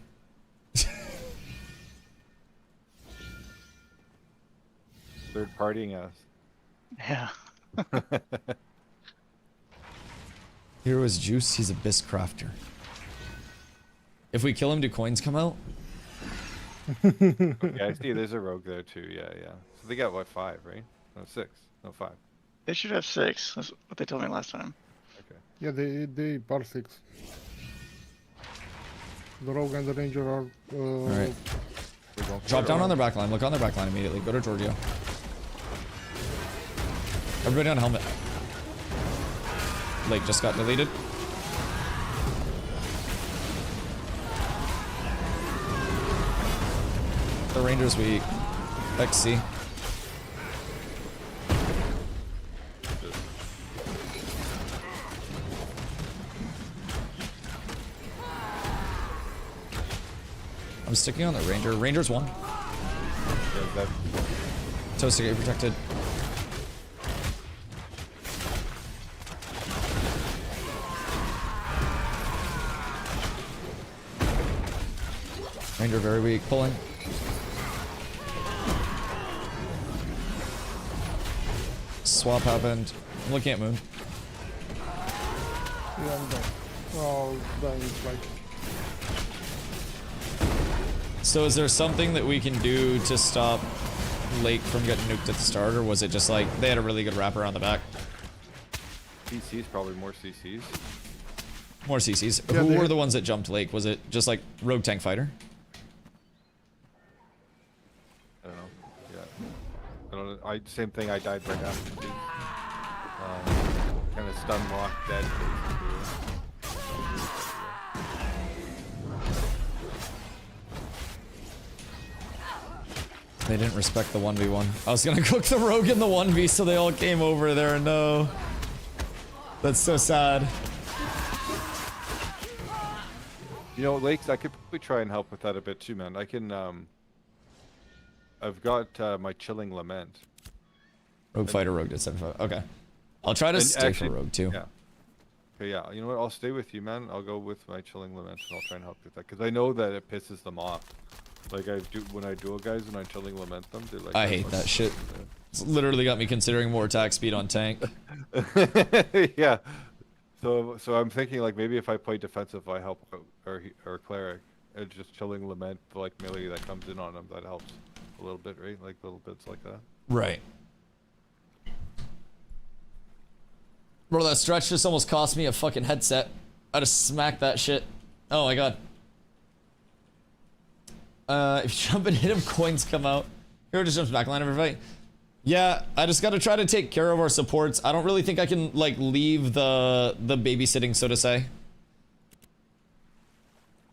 They're partying us. Yeah. Here was Juice. He's a bisque crafter. If we kill him, do coins come out? Yeah, I see. There's a rogue there too. Yeah. So they got what, 5, right? No, 6. No, 5. They should have 6. That's what they told me last time. Okay. Yeah, they bar 6. The rogue and the ranger are. Alright. We're going for Drop it. down on their back line. Look on their back line immediately. Go to Giorgio. Everybody on helmet. Lake just got deleted. The Ranger's weak. XC. I'm sticking on the Ranger. Ranger's 1. Yeah, that, Toasty, get protected. Ranger very weak. Pulling. Swap happened. I'm looking at Moon. Yeah, I'm done. Oh, dying like. So is there something that we can do to stop Lake from getting nuked at the start, or was it just like they had a really good wrapper on the back? CC's probably more CC's. More CCs. Yeah, Who they- were the ones that jumped Lake? Was it just like Rogue Tank Fighter? I don't know. Yeah. I don't know. Same thing. I died right after. Too. Kind of stun lock dead. They didn't respect the 1v1. I was gonna cook the rogue in the 1v so they all came over there. No. That's so sad. You know, Lakes, I could probably try and help with that a bit too, man. I can, I've got my Chilling Lament. Rogue fighter, rogue did 75. Okay. I'll try to stay for rogue too. Yeah. Okay, yeah. You know what? I'll stay with you, man. I'll go with my Chilling Lament and I'll try and help with that. Because I know that it pisses them off. Like, when I duel guys and I Chilling Lament them, they're like... I hate that shit. It's literally got me considering more attack speed on tank. Yeah. So I'm thinking like maybe if I play defensive, I help out, or cleric, and just Chilling Lament like melee that comes in on them, that helps a little bit, right? Like little bits like that. Right. Bro, that stretch just almost cost me a fucking headset. I just smacked that shit. Oh my god. If you jump and hit him, coins come out. Hero just jumps back line of every fight. Yeah, I just gotta try to take care of our supports. I don't really think I can, like, leave the babysitting, so to say.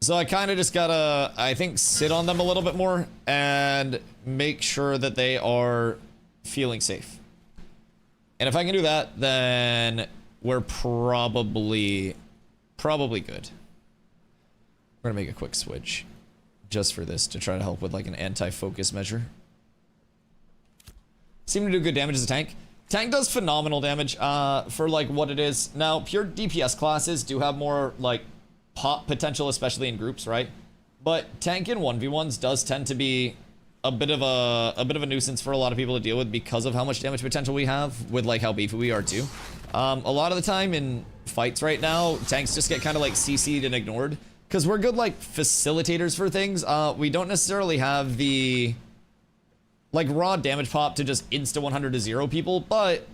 So I kind of just gotta, I think, sit on them a little bit more and make sure that they are feeling safe. And if I can do that, then we're probably good. We're gonna make a quick switch just for this to try to help with, like, an anti-focus measure. Seem to do good damage as a tank. Tank does phenomenal damage for like what it is. Now, pure DPS classes do have more like pop potential, especially in groups, right? But tank in 1v1s does tend to be a bit of a nuisance for a lot of people to deal with because of how much damage potential we have with like how beefy we are too. A lot of the time in fights right now, tanks just get kind of like CC'd and ignored because we're good like facilitators for things. We don't necessarily have the like raw damage pop to just insta 100 to 0 people, but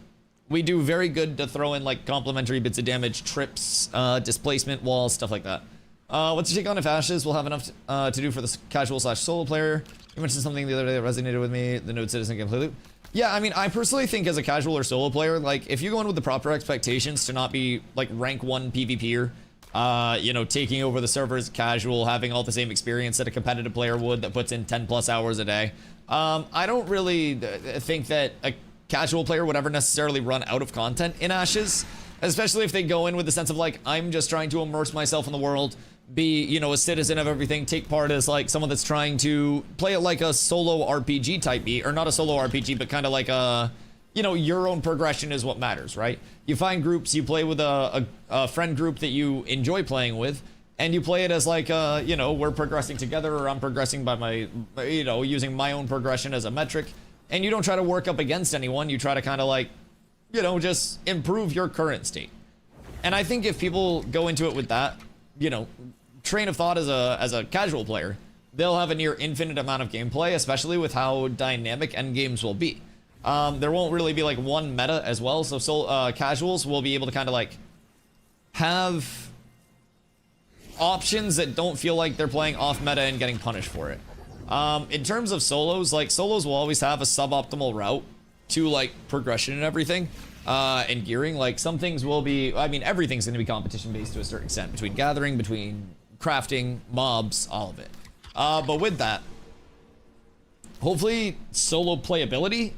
we do very good to throw in like complementary bits of damage, trips, displacement, walls, stuff like that. What's your take on if Ashes will have enough to do for the casual / solo player? You mentioned something the other day that resonated with me, the Node Citizen gameplay loop. Yeah, I mean, I personally think as a casual or solo player, like if you go in with the proper expectations to not be like rank 1 PvPer, you know, taking over the server as casual, having all the same experience that a competitive player would that puts in 10+ hours a day. I don't really think that a casual player would ever necessarily run out of content in Ashes, especially if they go in with the sense of like, I'm just trying to immerse myself in the world, be, you know, a citizen of everything, take part as like someone that's trying to play it like a solo RPG type beat, or not a solo RPG, but kind of like a, you know, your own progression is what matters, right? You find groups, you play with a friend group that you enjoy playing with, and you play it as like, you know, we're progressing together, or I'm progressing by my, you know, using my own progression as a metric. And you don't try to work up against anyone. You try to kind of like, you know, just improve your current state. And I think if people go into it with that, you know, train of thought as a casual player, they'll have a near infinite amount of gameplay, especially with how dynamic endgames will be. There won't really be like one meta as well. So casuals will be able to kind of like have options that don't feel like they're playing off meta and getting punished for it. In terms of solos, like solos will always have a suboptimal route to like progression and everything, and gearing. Like some things will be, I mean, everything's going to be competition based to a certain extent, between gathering, between crafting, mobs, all of it. But with that, hopefully solo playability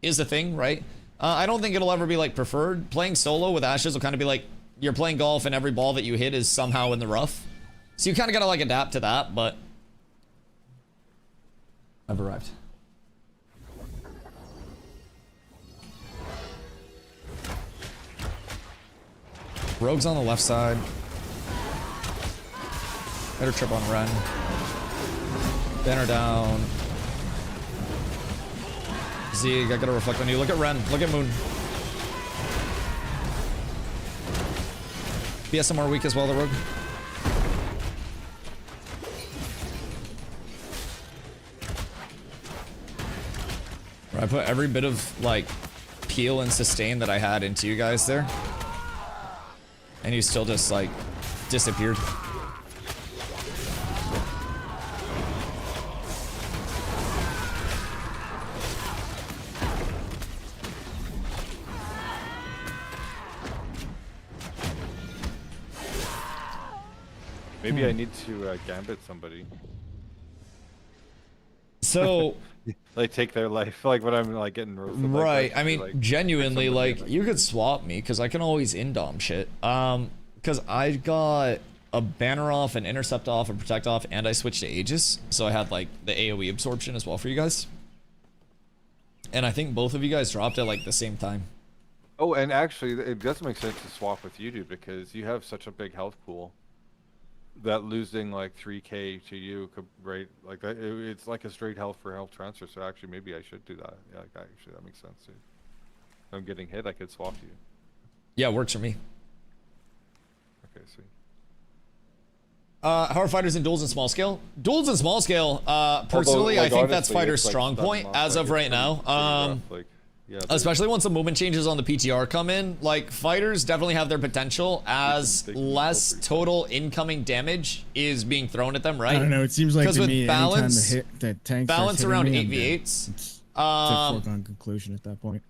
is a thing, right? I don't think it'll ever be like preferred. Playing solo with Ashes will kind of be like you're playing golf and every ball that you hit is somehow in the rough. So you kind of got to like adapt to that, but I've arrived. Rogue's on the left side. Better trip on Ren. Banner down. Z, I gotta reflect on you. Look at Ren. Look at Moon. BSMR weak as well, the Rogue. I put every bit of like peel and sustain that I had into you guys there, and you still just like disappeared. Maybe I need to gambit somebody. So, Like take their life, like when I'm like getting roasted. Like, right. that, I mean, like, genuinely, somebody like, in, you could swap me, because I can always indom shit. Because I got a banner off, an intercept off, a protect off, and I switched to Aegis. So I had, like, the AoE absorption as well for you guys. And I think both of you guys dropped at, like, the same time. Oh, and actually, it does make sense to swap with you, dude, because you have such a big health pool that losing like 3k to you could, right? Like that, it's like a straight health for health transfer. So actually, maybe I should do that. Yeah, like, actually, that makes sense, dude. If I'm getting hit, I could swap you. Yeah, works for me. Okay, sweet. How are fighters in duels and small scale? Duels and small scale, personally, like, I think that's honestly, fighter's it's, like, strong stun point them off, as like, of it's right pretty- now. pretty rough, like, yeah, Especially once the movement changes on the PTR come in, like fighters definitely have their potential as they can less go pretty total incoming damage is being thrown at them, right? I don't know. It seems like 'Cause to with me, balance- anytime the tank balance starts around hitting me, 8v8s. It's a foregone conclusion at that point.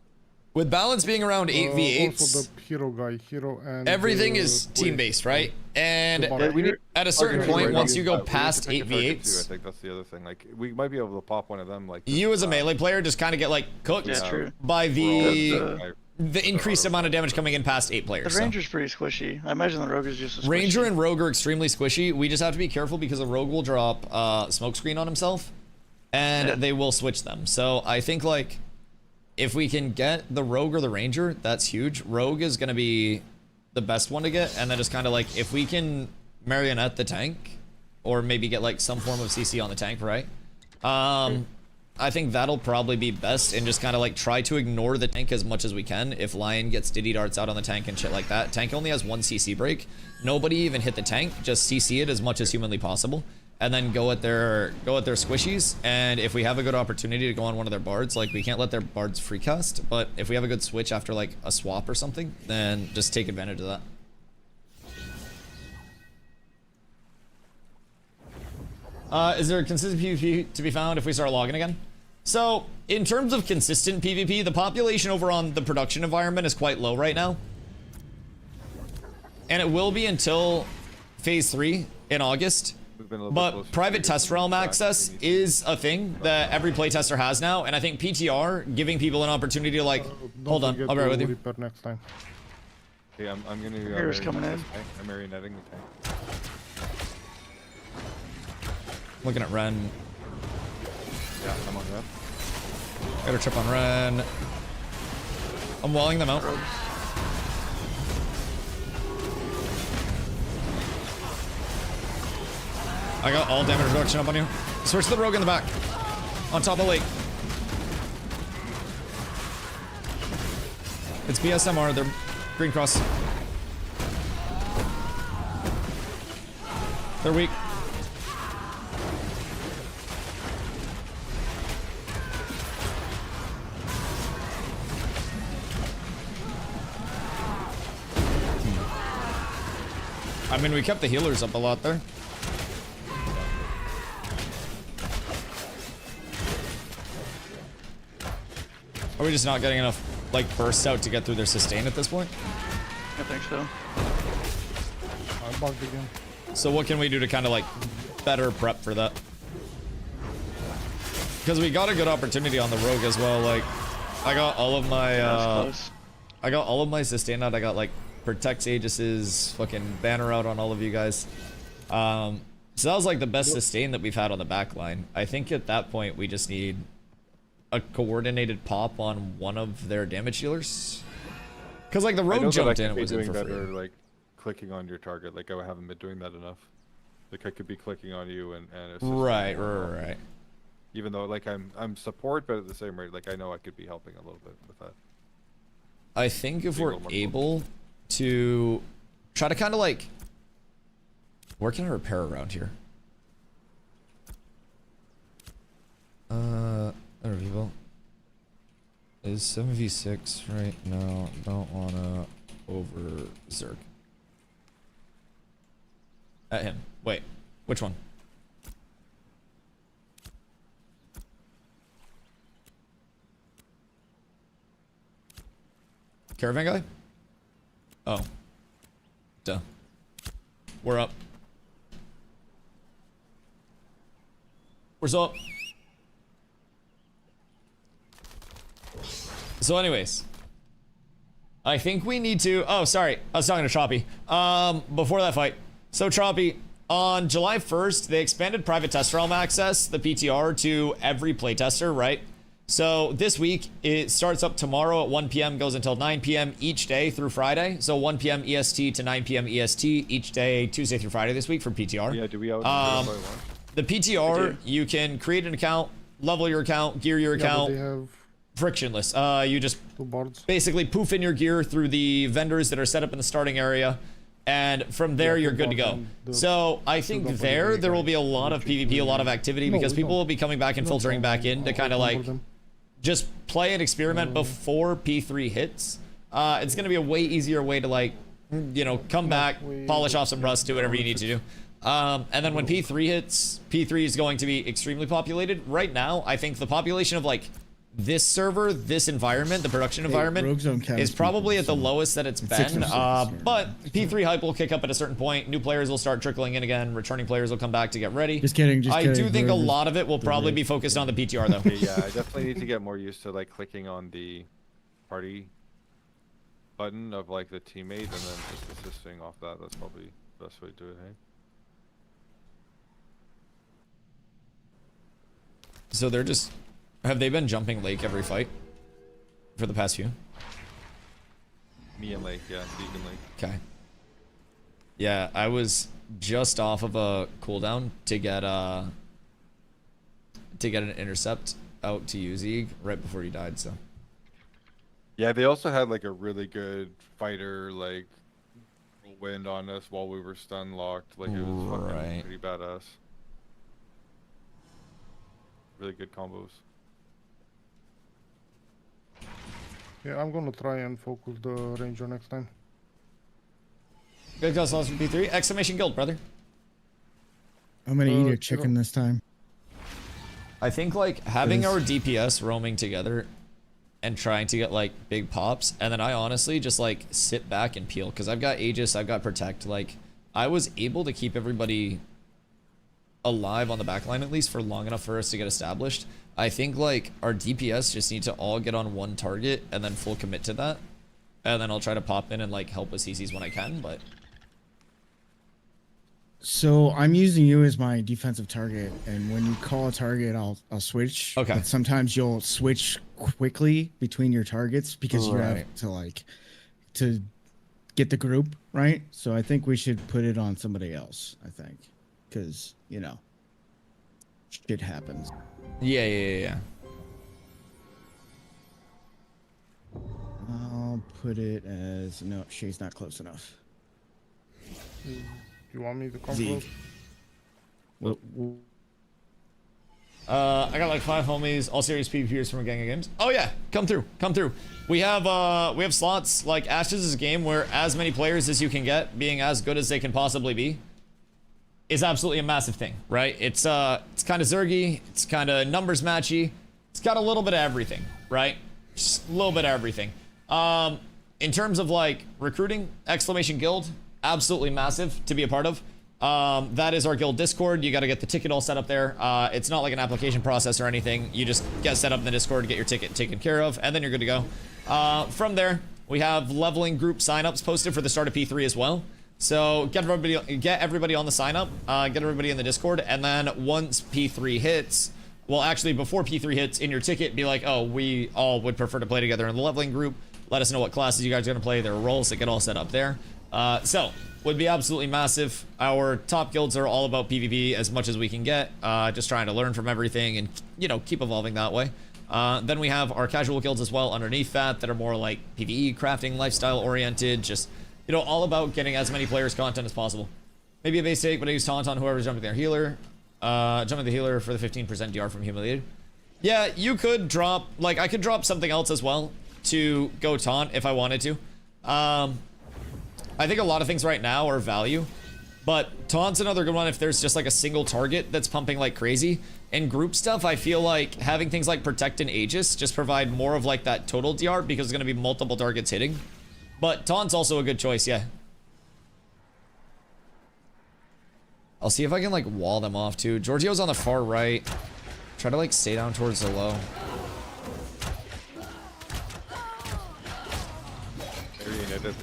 With balance being around 8v8s, Also the hero guy, hero and everything is team based, right? And Yeah, we need at a certain target point, right once now. you go We need to past pick a target too, I 8v8s, think that's the other thing. Like we might be able to pop one of them. Like you as a just, melee player just kind of get like cooked Yeah, true. by the The increased amount of damage coming in past 8 players. so. Ranger's pretty squishy. I imagine the Rogue is just as squishy. Ranger and Rogue are extremely squishy. We just have to be careful because a Rogue will drop smoke screen on himself, and Yeah. they will switch them. So I think like if we can get the Rogue or the Ranger, that's huge. Rogue is gonna be the best one to get, and then just kind of like if we can marionette the tank, or maybe get like some form of CC on the tank, right? I think that'll probably be best, and just kind of like try to ignore the tank as much as we can. If Lion gets Diddy darts out on the tank and shit like that, tank only has 1 CC break. Nobody even hit the tank, just CC it as much as humanly possible, and then go at their squishies. And if we have a good opportunity to go on one of their bards, like we can't let their bards free cast, but if we have a good switch after like a swap or something, then just take advantage of that. Is there a consistent PvP to be found if we start logging again? So, in terms of consistent PvP, the population over on the production environment is quite low right now. And it will be until Phase 3 in August. But private test realm access is a thing that every playtester has now, and I think PTR giving people an opportunity to like, hold on, I'll be right with you. Reaper next time. Okay, I'm gonna. Here's coming in. I'm marionetting the tank. Looking at Ren. Yeah, I'm on that. Got a trip on Ren. I'm walling them out. I got all damage reduction up on you. Switch to the rogue in the back. On top of the lake. It's BSMR, they're green cross. They're weak. I mean, we kept the healers up a lot there. Are we just not getting enough, like, bursts out to get through their sustain at this point? I think so. I bugged again. So what can we do to kind of, like, better prep for that? Because we got a good opportunity on the rogue as well. Like, I got all of my, That's close. I got all of my sustain out. I got, like, protect Aegis's fucking banner out on all of you guys. So that was, like, the best sustain that we've had on the back line. I think at that point, we just need a coordinated pop on one of their damage dealers. Because, like, the I know rogue that jumped I in, could it was be in doing for better, free. like clicking on your target. Like I haven't been doing that enough. Like I could be clicking on you and assisting Right, you more. right. Even though like I'm support, but at the same rate, like I know I could be helping a little bit with that. I think if Being a we're little more able to try to kind of like, where can I repair around here? There we go. Is 7v6 right now? Don't wanna over Zerg. At him. Wait, which one? Caravan guy? Oh. Duh. We're up. Where's up? So anyways, I think we need to, oh, sorry, I was talking to Choppy. Before that fight. So Choppy, on July 1st, they expanded private test realm access, the PTR, to every playtester, right? So this week, it starts up tomorrow at 1 p.m., goes until 9 p.m. each day through Friday. So 1 p.m. EST to 9 p.m. EST each day, Tuesday through Friday this week for PTR. Yeah, do we out? The PTR, you can create an account, level your account, gear your Yeah, but account, they have frictionless. You just 2 boards. basically poof in your gear through the vendors that are set up in the starting area, and from there Yeah, you're good to go. So I think don't there believe will be a lot of which is PvP, a lot of activity, No, because we people don't. will be coming back and No filtering back problem. in to I'll kind of remember like them. just play and experiment before P3 hits. It's going to be a way easier way to like, you know, come back, polish off some rust, do whatever you need to do. And then when P3 hits, P3 is going to be extremely populated. Right now, I think the population of like this server, this environment, the production environment, Rogue Zone counts is probably people, at the so lowest that it's 6 been. or 6, yeah. But P3 hype will kick up at a certain point. New players will start trickling in again. Returning players will come back to get ready. Just kidding, just I kidding. do think a Whoever's- lot of it will probably be focused on the PTR though. Okay, yeah, I definitely need to get more used to like clicking on the party button of like the teammate and then just assisting off that. That's probably the best way to do it, hey? So they're just, have they been jumping Lake every fight for the past few? Me and Lake, yeah, Deacon Lake. Okay. Yeah, I was just off of a cooldown to get an intercept out to Uzig right before he died. So Yeah, they also had like a really good fighter like wind on us while we were stun locked. Like it was Right. fucking pretty badass. Really good combos. Yeah, I'm gonna try and focus the ranger next time. good cause lost from P3 exclamation guild, brother. I'm gonna eat you a chicken this time. I think like having Is- our DPS roaming together and trying to get like big pops, and then I honestly just like sit back and peel because I've got Aegis, I've got Protect. Like I was able to keep everybody alive on the back line at least for long enough for us to get established. I think like our DPS just need to all get on one target and then full commit to that, and then I'll try to pop in and like help with CCs when I can. But So I'm using you as my defensive target, and when you call a target, I'll switch. Okay. But sometimes you'll switch quickly between your targets because you Right. have to like to get the group right. So I think we should put it on somebody else. I think because you know shit happens. yeah. I'll put it as no. She's not close enough. You want me to come Zeke. close? Well, I got like 5 homies, all serious PvPers from a gang of games. Oh yeah, come through. We have slots like Ashes is a game where as many players as you can get, being as good as they can possibly be, is absolutely a massive thing, right? It's kind of Zergy, it's kind of numbers matchy, it's got a little bit of everything, right? Just a little bit of everything. In terms of like recruiting, exclamation guild, absolutely massive to be a part of. That is our guild Discord. You got to get the ticket all set up there. It's not like an application process or anything. You just get set up in the Discord, get your ticket taken care of, and then you're good to go. From there, we have leveling group signups posted for the start of P3 as well. So get everybody on the sign up, get everybody in the Discord, and then once P3 hits, well, actually before P3 hits, in your ticket, be like, oh, we all would prefer to play together in the leveling group. Let us know what classes you guys are gonna play. There are roles that get all set up there. So would be absolutely massive. Our top guilds are all about PvP as much as we can get, just trying to learn from everything and, you know, keep evolving that way. Then we have our casual guilds as well underneath that are more like PvE, crafting, lifestyle oriented, just, you know, all about getting as many players content as possible. Maybe a base take, but I use taunt on whoever's jumping their healer. Jumping the healer for the 15% DR from humiliated. Yeah, you could drop, like I could drop something else as well to go taunt if I wanted to. I think a lot of things right now are value, but taunt's another good one if there's just like a single target that's pumping like crazy. In group stuff, I feel like having things like Protect and Aegis just provide more of like that total DR because it's going to be multiple targets hitting. But taunt's also a good choice, yeah. I'll see if I can like wall them off too. Giorgio's on the far right. Try to like stay down towards the low.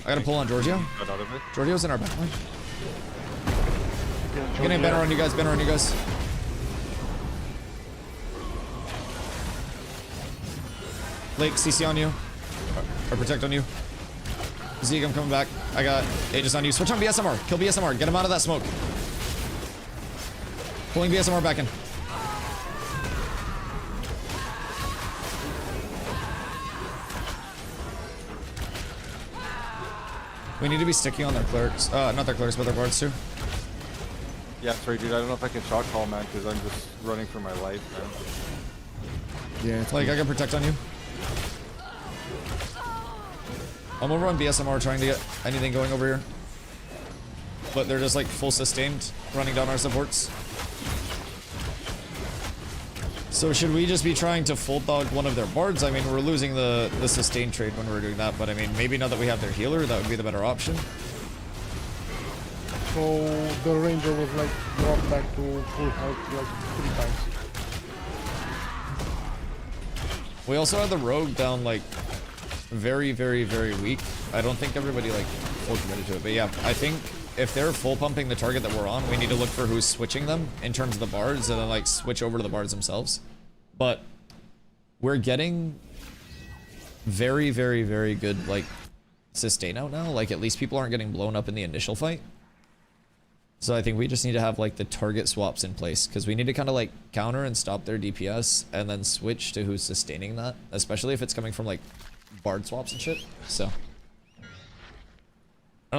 I gotta pull on Giorgio. Giorgio's in our backline. I'm getting a banner on you guys, banner on you guys. Lake, CC on you. Or protect on you. Zeke, I'm coming back. I got Aegis on you. Switch on BSMR. Kill BSMR. Get him out of that smoke. Pulling BSMR back in. We need to be sticky on their clerics. Not their clerics, but their bards too. Yeah, sorry, dude. I don't know if I can shot call, man, because I'm just running for my life, man. Yeah, it's Like, I can protect on you. I'm over on BSMR trying to get anything going over here. But they're just like full sustained, running down our supports. So should we just be trying to full dog one of their bards? I mean, we're losing the sustain trade when we're doing that, but I mean, maybe now that we have their healer, that would be the better option. So the ranger was like dropped back to full health like 3 times. We also had the rogue down like very, very, very weak. I don't think everybody like full committed to it, but yeah, I think if they're full pumping the target that we're on, we need to look for who's switching them in terms of the bards and then like switch over to the bards themselves. But we're getting very, very, very good like sustain out now. Like at least people aren't getting blown up in the initial fight. So I think we just need to have like the target swaps in place because we need to kind of like counter and stop their DPS and then switch to who's sustaining that, especially if it's coming from like bard swaps and shit. So and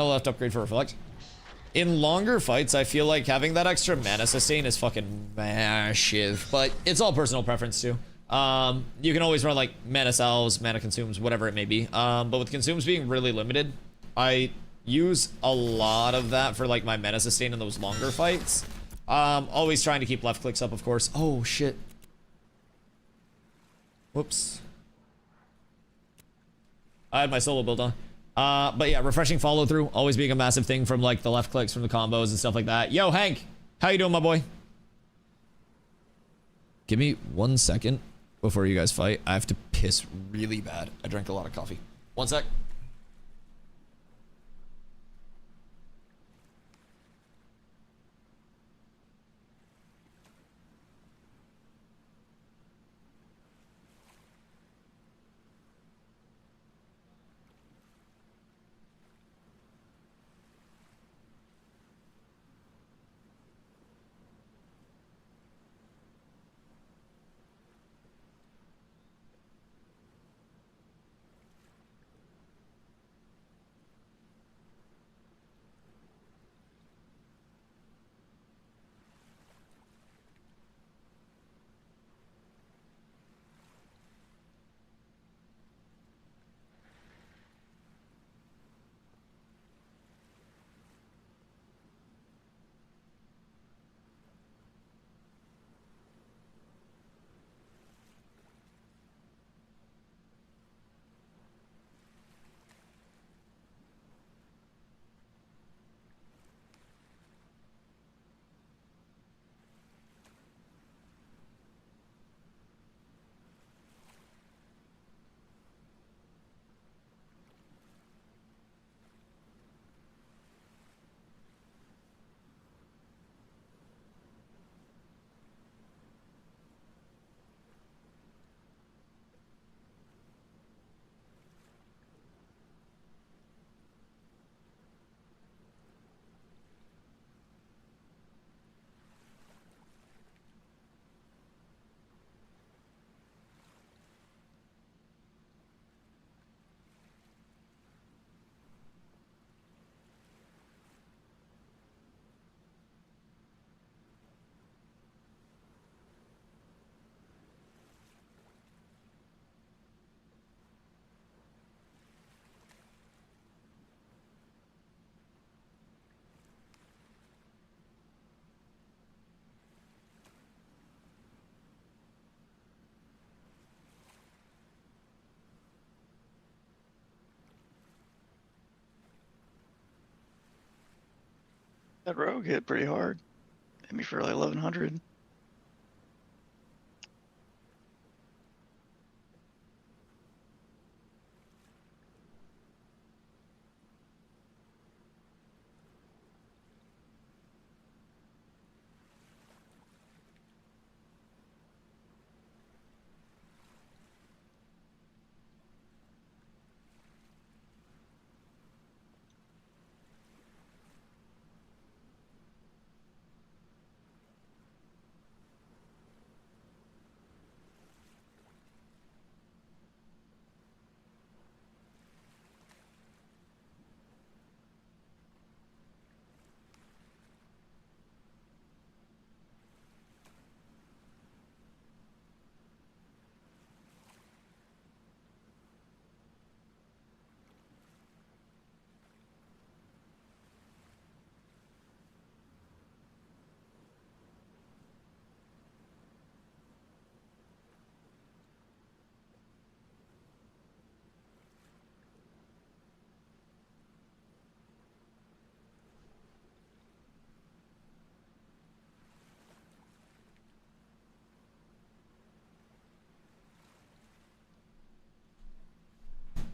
I'll left upgrade for reflect. In longer fights, I feel like having that extra mana sustain is fucking massive, but it's all personal preference too. You can always run like mana salves, mana consumes, whatever it may be. But with consumes being really limited, I use a lot of that for like my mana sustain in those longer fights. Always trying to keep left clicks up, of course. Oh shit. Whoops. I had my solo build on. But yeah, refreshing follow through, always being a massive thing from like the left clicks from the combos and stuff like that. Yo, Hank, how you doing, my boy? Give me 1 second before you guys fight. I have to piss really bad. I drank a lot of coffee. 1 sec. That rogue hit pretty hard. Hit me for like 1100.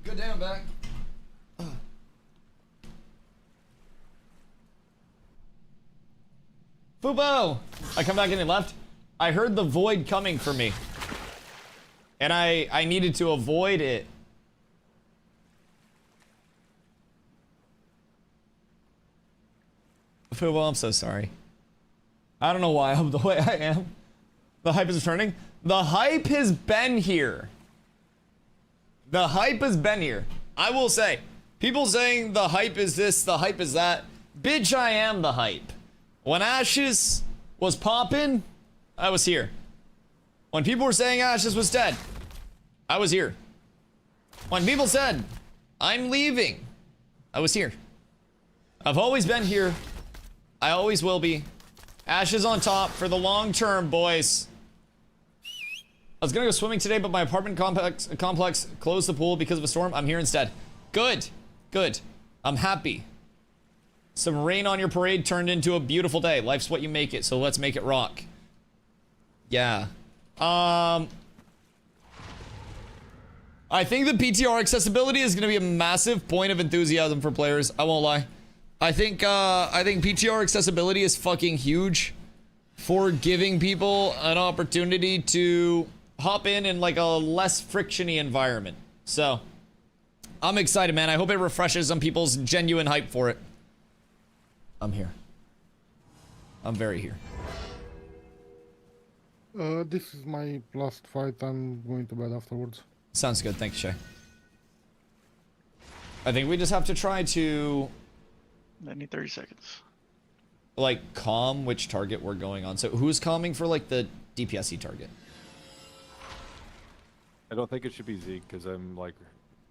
Good day, I'm back. Fubo! I come back in and left. I heard the void coming for me. And I needed to avoid it. Fubo, I'm so sorry. I don't know why I'm the way I am. The hype is returning. The hype has been here. The hype has been here. I will say, people saying the hype is this, the hype is that. Bitch, I am the hype. When Ashes was popping, I was here. When people were saying Ashes was dead, I was here. When people said, I'm leaving, I was here. I've always been here. I always will be. Ashes on top for the long term, boys. I was gonna go swimming today, but my apartment complex closed the pool because of a storm. I'm here instead. Good. Good. I'm happy. Some rain on your parade turned into a beautiful day. Life's what you make it, so let's make it rock. Yeah. I think the PTR accessibility is gonna be a massive point of enthusiasm for players. I won't lie. I think PTR accessibility is fucking huge for giving people an opportunity to hop in like a less frictiony environment. So I'm excited, man. I hope it refreshes some people's genuine hype for it. I'm here. I'm very here. This is my last fight. I'm going to bed afterwards. Sounds good. Thank you, Shay. I think we just have to try to I need 30 seconds. like calm which target we're going on. So who's calming for like the DPSC target? I don't think it should be Zeke because I'm like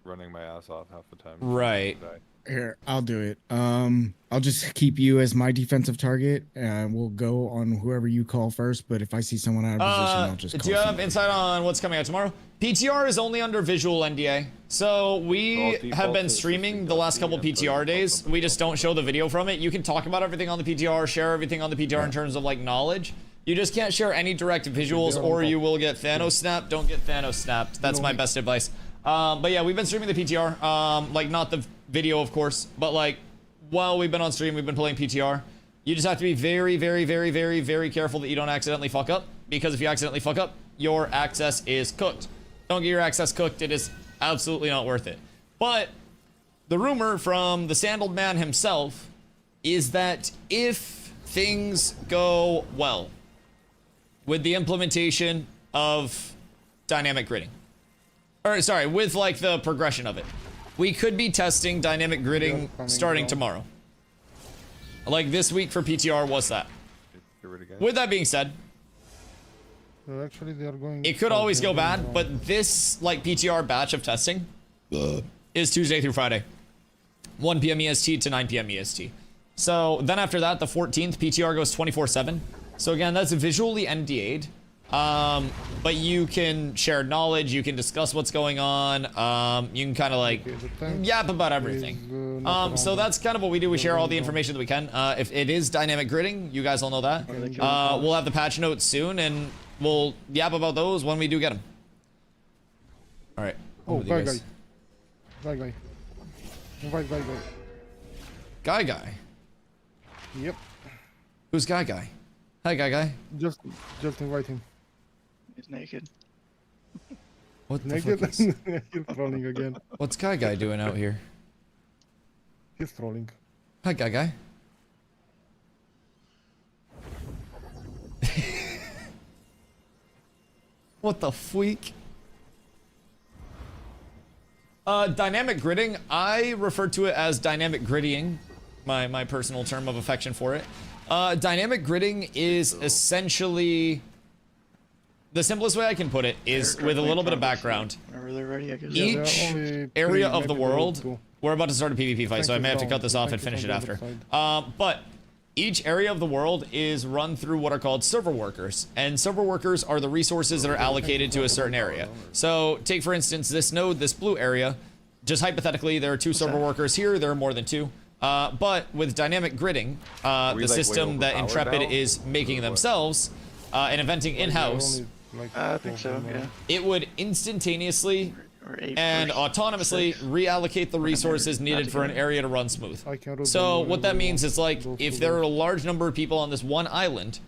running my ass off half the time. Right. Here, I'll do it. I'll just keep you as my defensive target, and we'll go on whoever you call first. But if I see someone out of position, I'll just call do you have somebody. insight on what's coming out tomorrow? PTR is only under visual NDA. So we have been streaming the last couple PTR days. We just don't show the video from it. You can talk about everything on the PTR, share everything on the PTR in terms of like knowledge. You just can't share any direct visuals or you will get Thanos snapped. Don't get Thanos snapped. That's my best advice. But yeah, we've been streaming the PTR. Like not the video, of course, but like while we've been on stream, we've been playing PTR. You just have to be very, very, very, very, very careful that you don't accidentally fuck up, because if you accidentally fuck up, your access is cooked. Don't get your access cooked. It is absolutely not worth it. But the rumor from the sandaled man himself is that if things go well with the implementation of dynamic gridding, or sorry, with like the progression of it, we could be testing dynamic gridding starting tomorrow. Like this week for PTR was that. With that being said, Actually, they are going. it could always go bad, but this like PTR batch of testing is Tuesday through Friday, 1 p.m. EST to 9 p.m. EST. So then after that, the 14th, PTR goes 24/7. So again, that's visually NDA'd. But you can share knowledge, you can discuss what's going on, you can kind of like Okay, the tank yap about is, everything. not So around. that's kind of what we do. We share all the information that we can. If it is dynamic gridding, you guys all know that. We'll have the patch notes soon, and we'll yap about those when we do get them. All right. Oh, with you guy. guys. Guy. Invite guy. Guy. Yep. Who's Guy? Hi, Guy. Just invite him. He's naked. What the Naked. fuck is... He's trolling again. What's Guy doing out here? He's trolling. Hi, Guy. What the freak? Dynamic gridding, I refer to it as dynamic griddying, my personal term of affection for it. Dynamic gridding is essentially, the simplest way I can put it is with a little bit of background. Whenever they're ready, I guess. Yeah, there are Each only area three, of the maybe there are world, two. we're about to start a PvP fight, so I Tank may is have to down. cut this off The and tank finish is it on the after. other side. But each area of the world is run through what are called server workers, and server workers are the resources that are allocated to a certain area. So take for instance this node, this blue area. Just hypothetically, there are 2 server workers here. There are more than 2. But with dynamic gridding, the like, system way that overpowered Intrepid now? is making Or what? themselves and inventing in-house, Only, like, I think two so, of them. yeah. it would instantaneously Or 8 and or autonomously 6. reallocate the resources not needed for an together. area to run smooth. I can route So them what that wherever means you is like want. if Those there two are a large number of people on this one island,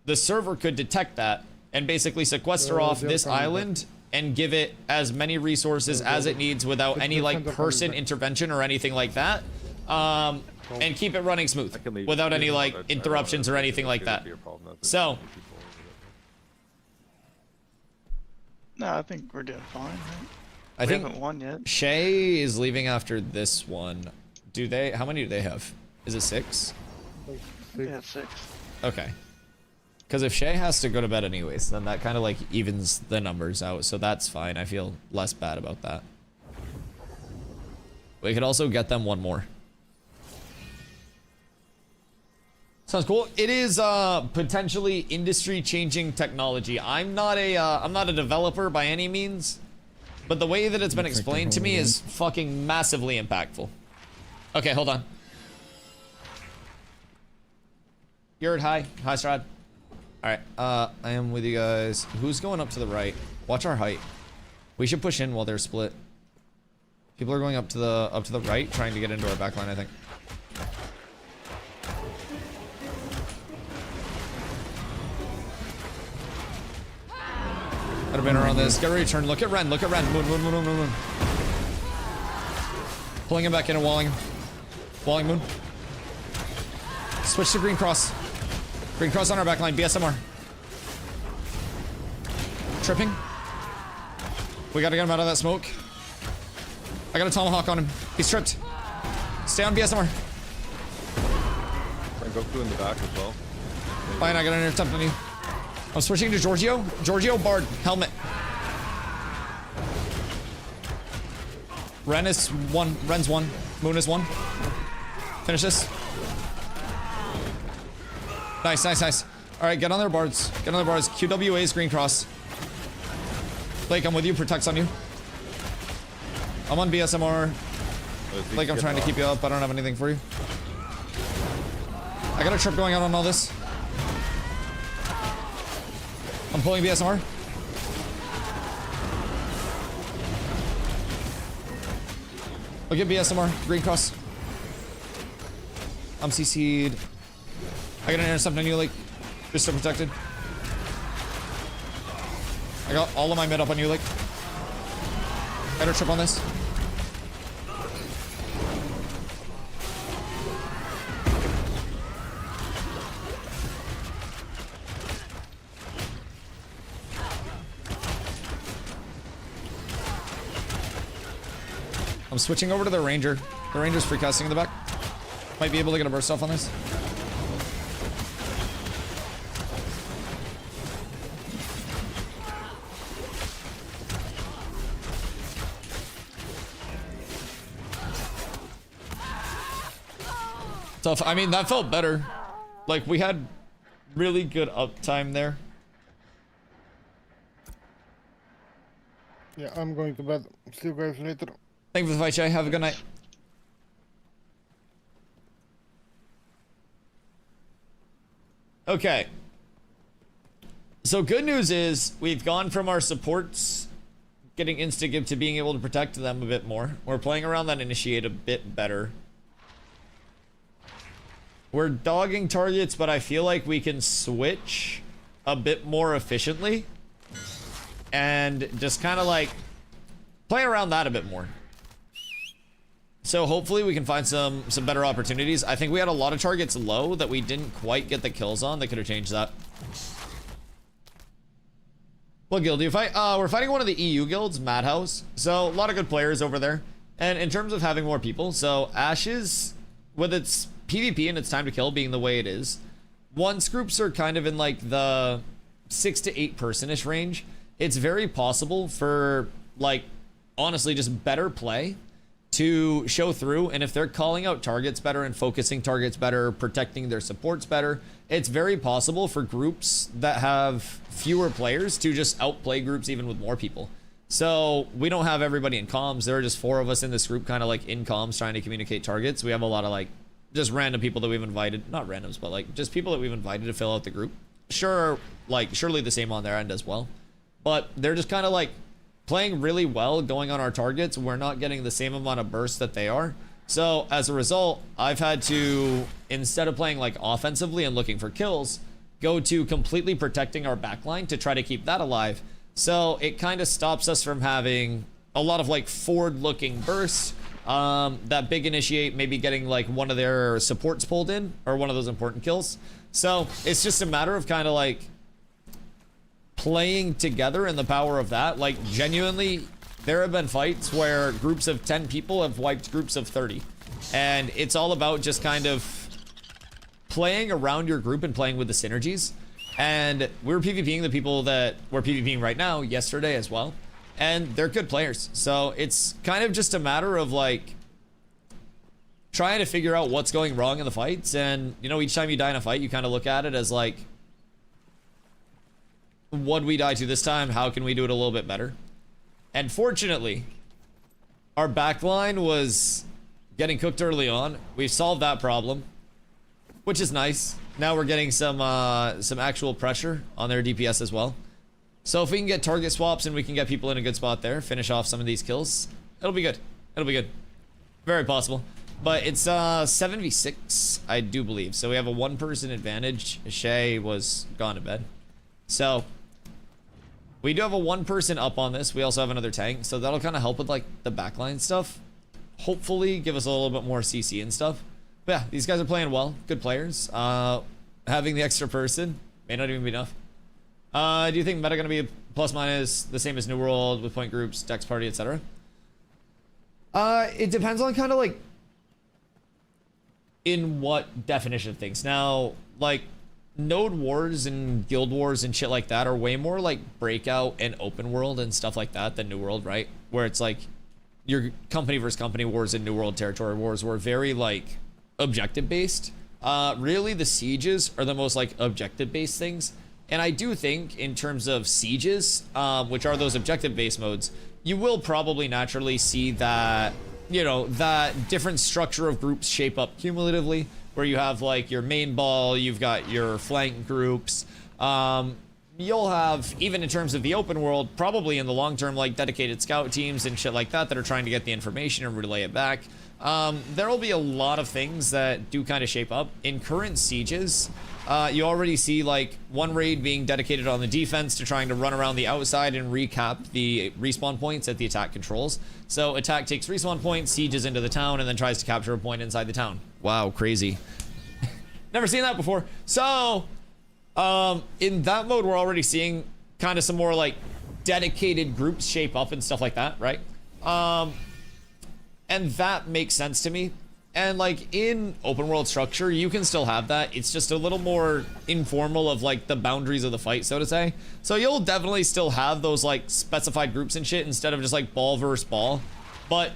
the server could detect that and basically sequester off they're this coming back. island and give it as many resources as it needs without It's any the like center person coming back. intervention or anything like that. And keep it running smooth I can leave. without any I like don't interruptions know or if anything it's like gonna that. be a problem, that's So- many people or whatever. No, I think we're doing fine. Right? I We think haven't won yet. Shay is leaving after this one. Do they? How many do they have? Is it 6? We have 6. Okay. Because if Shay has to go to bed anyways, then that kind of like evens the numbers out, so that's fine. I feel less bad about that. We could also get them one more. Sounds cool. It is potentially industry-changing technology. I'm not a developer by any means, but the way that it's been Looks like explained to they're me holding is fucking massively impactful. Okay, hold on. Yurt, hi. Hi, Strad. Alright, I am with you guys. Who's going up to the right? Watch our height. We should push in while they're split. People are going up to the right, trying to get into our backline, I think. Got a banner on this. Get ready to turn. Look at Ren. Look at Ren. Moon. Pulling him back in and walling him. Walling Moon. Switch to green cross. Green cross on our backline. BSMR. Tripping. We gotta get him out of that smoke. I got a tomahawk on him. He's tripped. Stay on BSMR. And Goku in the back as well. Fine, I got an intercept on you. I'm switching to Giorgio. Giorgio Bard. Helmet. Ren is 1. Ren's 1. Moon is 1. Finish this. Nice. Alright, get on their bards. Get on their bards. QWA's green cross. Blake, I'm with you. Protect's on you. I'm on BSMR. Blake, I'm trying to keep you up. I don't have anything for you. I got a trip going out on all this. I'm pulling BSMR. Look at BSMR. Green cross. I'm CC'd. I got an intercept on you, like, you're still protected. I got all of my mid up on you, like. Got a trip on this. I'm switching over to the Ranger. The Ranger's free casting in the back. Might be able to get a burst off on this. Tough. I mean, that felt better. Like, we had really good uptime there. Yeah, I'm going to bed. See you guys later. Thank you for the fight, Shay. Have a good night. Okay. So good news is we've gone from our supports getting insta-give to being able to protect them a bit more. We're playing around that initiate a bit better. We're dogging targets, but I feel like we can switch a bit more efficiently and just kind of like play around that a bit more. So hopefully we can find some better opportunities. I think we had a lot of targets low that we didn't quite get the kills on that could have changed that. What guild do you fight? We're fighting one of the EU guilds, Madhouse. So a lot of good players over there. And in terms of having more people, so Ashes, with its PvP and its time to kill being the way it is, once groups are kind of in like the 6 to 8 person-ish range, it's very possible for like honestly just better play to show through. And if they're calling out targets better and focusing targets better, protecting their supports better, it's very possible for groups that have fewer players to just outplay groups even with more people. So we don't have everybody in comms. There are just 4 of us in this group kind of like in comms trying to communicate targets. We have a lot of like just random people that we've invited, not randoms, but like just people that we've invited to fill out the group. Sure, like surely the same on their end as well. But they're just kind of like playing really well, going on our targets. We're not getting the same amount of bursts that they are. So as a result, I've had to, instead of playing like offensively and looking for kills, go to completely protecting our backline to try to keep that alive. So it kind of stops us from having a lot of like forward-looking bursts. That big initiate, maybe getting like one of their supports pulled in or one of those important kills. So it's just a matter of kind of like playing together and the power of that. Like genuinely, there have been fights where groups of 10 people have wiped groups of 30. And it's all about just kind of playing around your group and playing with the synergies. And we're PvPing the people that we're PvPing right now, yesterday as well. And they're good players. So it's kind of just a matter of like trying to figure out what's going wrong in the fights. And, you know, each time you die in a fight, you kind of look at it as like, what'd we die to this time? How can we do it a little bit better? And fortunately, our backline was getting cooked early on. We've solved that problem, which is nice. Now we're getting some actual pressure on their DPS as well. So if we can get target swaps and we can get people in a good spot there, finish off some of these kills, it'll be good. It'll be good. Very possible. But it's 7v6, I do believe. So we have a 1-person advantage. Shay was gone to bed. So we do have a 1-person up on this. We also have another tank. So that'll kind of help with like the backline stuff. Hopefully give us a little bit more CC and stuff. But yeah, these guys are playing well. Good players. Having the extra person may not even be enough. Do you think meta going to be plus minus the same as New World with point groups, Dex Party, etc.? It depends on kind of like in what definition of things. Now, like node wars and guild wars and shit like that are way more like breakout and open world and stuff like that than New World, right? Where it's like your company versus company wars and New World territory wars were very like objective based. Really the sieges are the most like objective based things. And I do think in terms of sieges, which are those objective based modes, you will probably naturally see that, you know, that different structure of groups shape up cumulatively, where you have like your main ball, you've got your flank groups. You'll have, even in terms of the open world, probably in the long term, like dedicated scout teams and shit like that that are trying to get the information and relay it back. There will be a lot of things that do kind of shape up. In current sieges, you already see like one raid being dedicated on the defense to trying to run around the outside and recap the respawn points that the attack controls. So attack takes respawn points, sieges into the town, and then tries to capture a point inside the town. Wow, crazy. Never seen that before. So, in that mode, we're already seeing kind of some more like dedicated groups shape up and stuff like that, right? And that makes sense to me. And like in open world structure, you can still have that. It's just a little more informal of like the boundaries of the fight, so to say. So you'll definitely still have those like specified groups and shit instead of just like ball versus ball. But